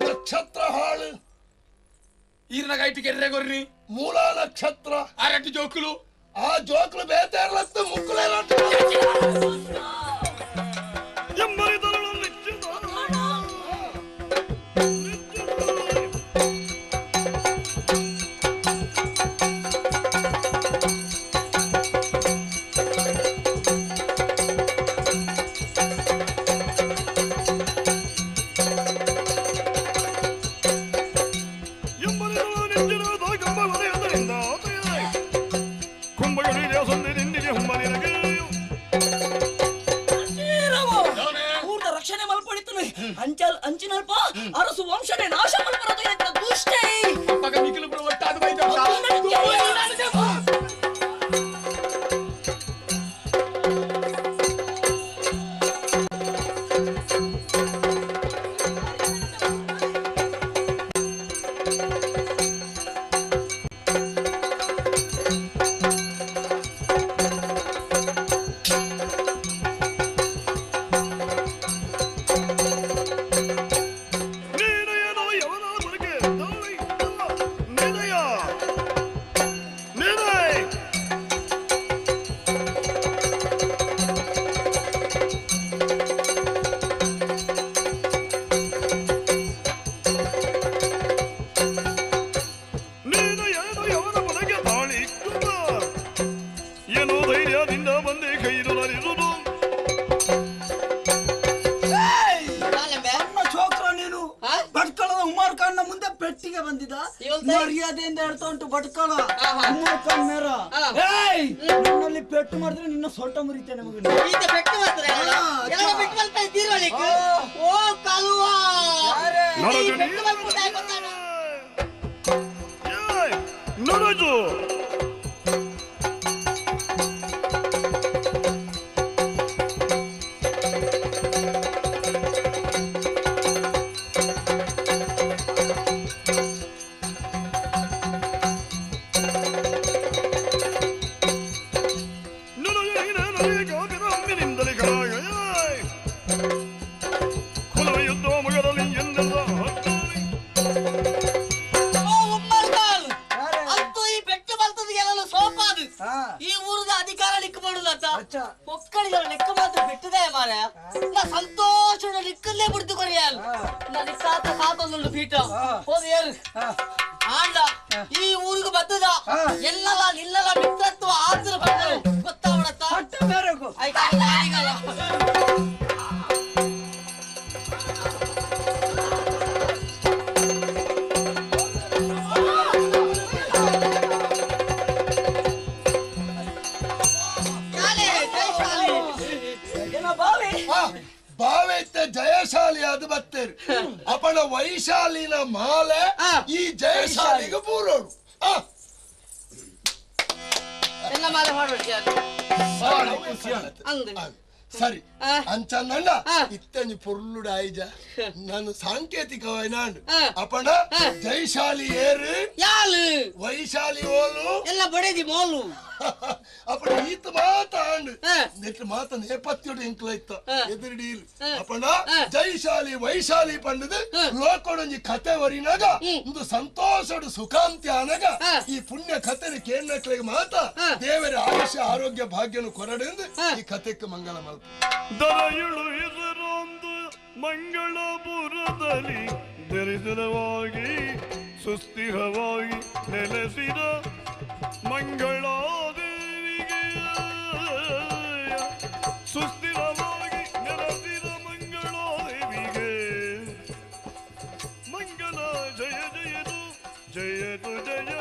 ನಕ್ಷತ್ರ ಹಾಳು ಈರಿನ ಗೈಟಿ ಕೆರ್ರೆಗೊರ್ರಿ ಮೂಲ ನಕ್ಷತ್ರ ಆರಟ್ಟು ಜೋಕುಲು ಆ ಜೋಕುಲು ಬೇತಾರ್ಲತ್ತ ಮುಕ್ಕುಲೆ ಅಂಚಿನಲ್ಪ ಅರಸು ವಂಶನೇ ನಾಶ ಮಾಡ್ಬರೋದು ದುಷ್ಟೇ ಮರ್ಯಾದೆಯಿಂದ ಹೇಳ್ತಾ ಉಂಟು ಬಡ್ಕಳ ನನ್ನಲ್ಲಿ ಪೆಟ್ಟು ಮಾಡಿದ್ರೆ ನಿನ್ನ ಸೊಟ್ಟ ಮುರಿತೇನೆ ಓ ಕಲ್ವಾ ನಡೆದು ಈ ಊರದ ಅಧಿಕಾರ ಲೆಕ್ಕ ಮಾಡುದತ್ತ ಒಕ್ಕಳಿಗಳ ಲೆಕ್ಕ ಮಾತ್ರ ಬಿಟ್ಟದೆ ಮಾರ ನಾ ಸಂತೋಷ ಲೆಕ್ಕಲ್ಲೇ ಬಿಡ್ತು ಕೊರಿಯಲ್ ನಾ ಲೆಕ್ಕಾತ ಕಾತೊಂದು ಪೀಠ ಹೋಗಿ ಏರು ಆಂಡ ಈ ಊರಿಗೆ ಬತ್ತದ ಎಲ್ಲಲ್ಲ ನಿಲ್ಲಲ್ಲ ಮಿತ್ರತ್ವ ಆತರ ಬಂದರು ಗೊತ್ತಾವಡತ್ತ ಭಾವೈತೆ ಜಯಶಾಲಿ ಅದು ಬತ್ತೇರು ಅಪಣ ವೈಶಾಲಿನ ಮಾಲೆ ಈ ಜಯಶಾಲಿಗೆ ಪೂರೋಡು ಎಲ್ಲ ಮಾಲೆ ಮಾಡ್ಬಿಡ್ತೀಯ ಸರಿ ಅಂಚಂದ ಇತ್ತಂಜಿ ಪೊರ್ಲುಡ ಆಯ್ಜ ನಾನು ಸಾಂಕೇತಿಕವಾಗಿ ನಾನು ಅಪಣ ಜೈಶಾಲಿ ಏರು ಯಾಲು ವೈಶಾಲಿ ಓಲು ಎಲ್ಲ ಬಡೇದಿ ಮೋಲು ಅಪಣ ಈತ ಮಾತಾಂಡು ನೆಟ್ ಮಾತ ನೇಪತ್ಯೋಡು ಎಂಕ್ಲ ಇತ್ತ ಎದುರುಡೀಲ್ ಅಪಣ ಜೈಶಾಲಿ ವೈಶಾಲಿ ಪಂಡದು ಲೋಕೊಡೊಂಜಿ ಕತೆ ವರಿನಾಗ ಒಂದು ಸಂತೋಷಡು ಸುಖಾಂತ್ಯ ಅನಗ ಈ ಪುಣ್ಯ ಕತೆನ ಕೇಳಕ್ಲಿಗೆ ಮಾತ ದೇವರ ಆಯುಷ್ಯ ಆರೋಗ್ಯ ಭಾಗ್ಯನು ಕೊರಡೆಂದು ಈ ಕತೆಕ್ಕೆ ಮಂಗಲ ಮಲ್ಪ ದರೆಯುಳು ಇದರೊಂದು ಮಂಗಳಪುರದಲ್ಲಿ ದರಿದ್ರವಾಗಿ ಸುಸ್ಥಿರವಾಗಿ ನೆಲೆಸಿದ ಮಂಗಳಾದೇವಿಗೆ ಸುಸ್ಥಿರವಾಗಿ ನೆಲೆಸಿದ ಮಂಗಳಾದೇವಿಗೆ ಮಂಗಲ ಜಯ ಜಯದು ಜಯದು ಜಯ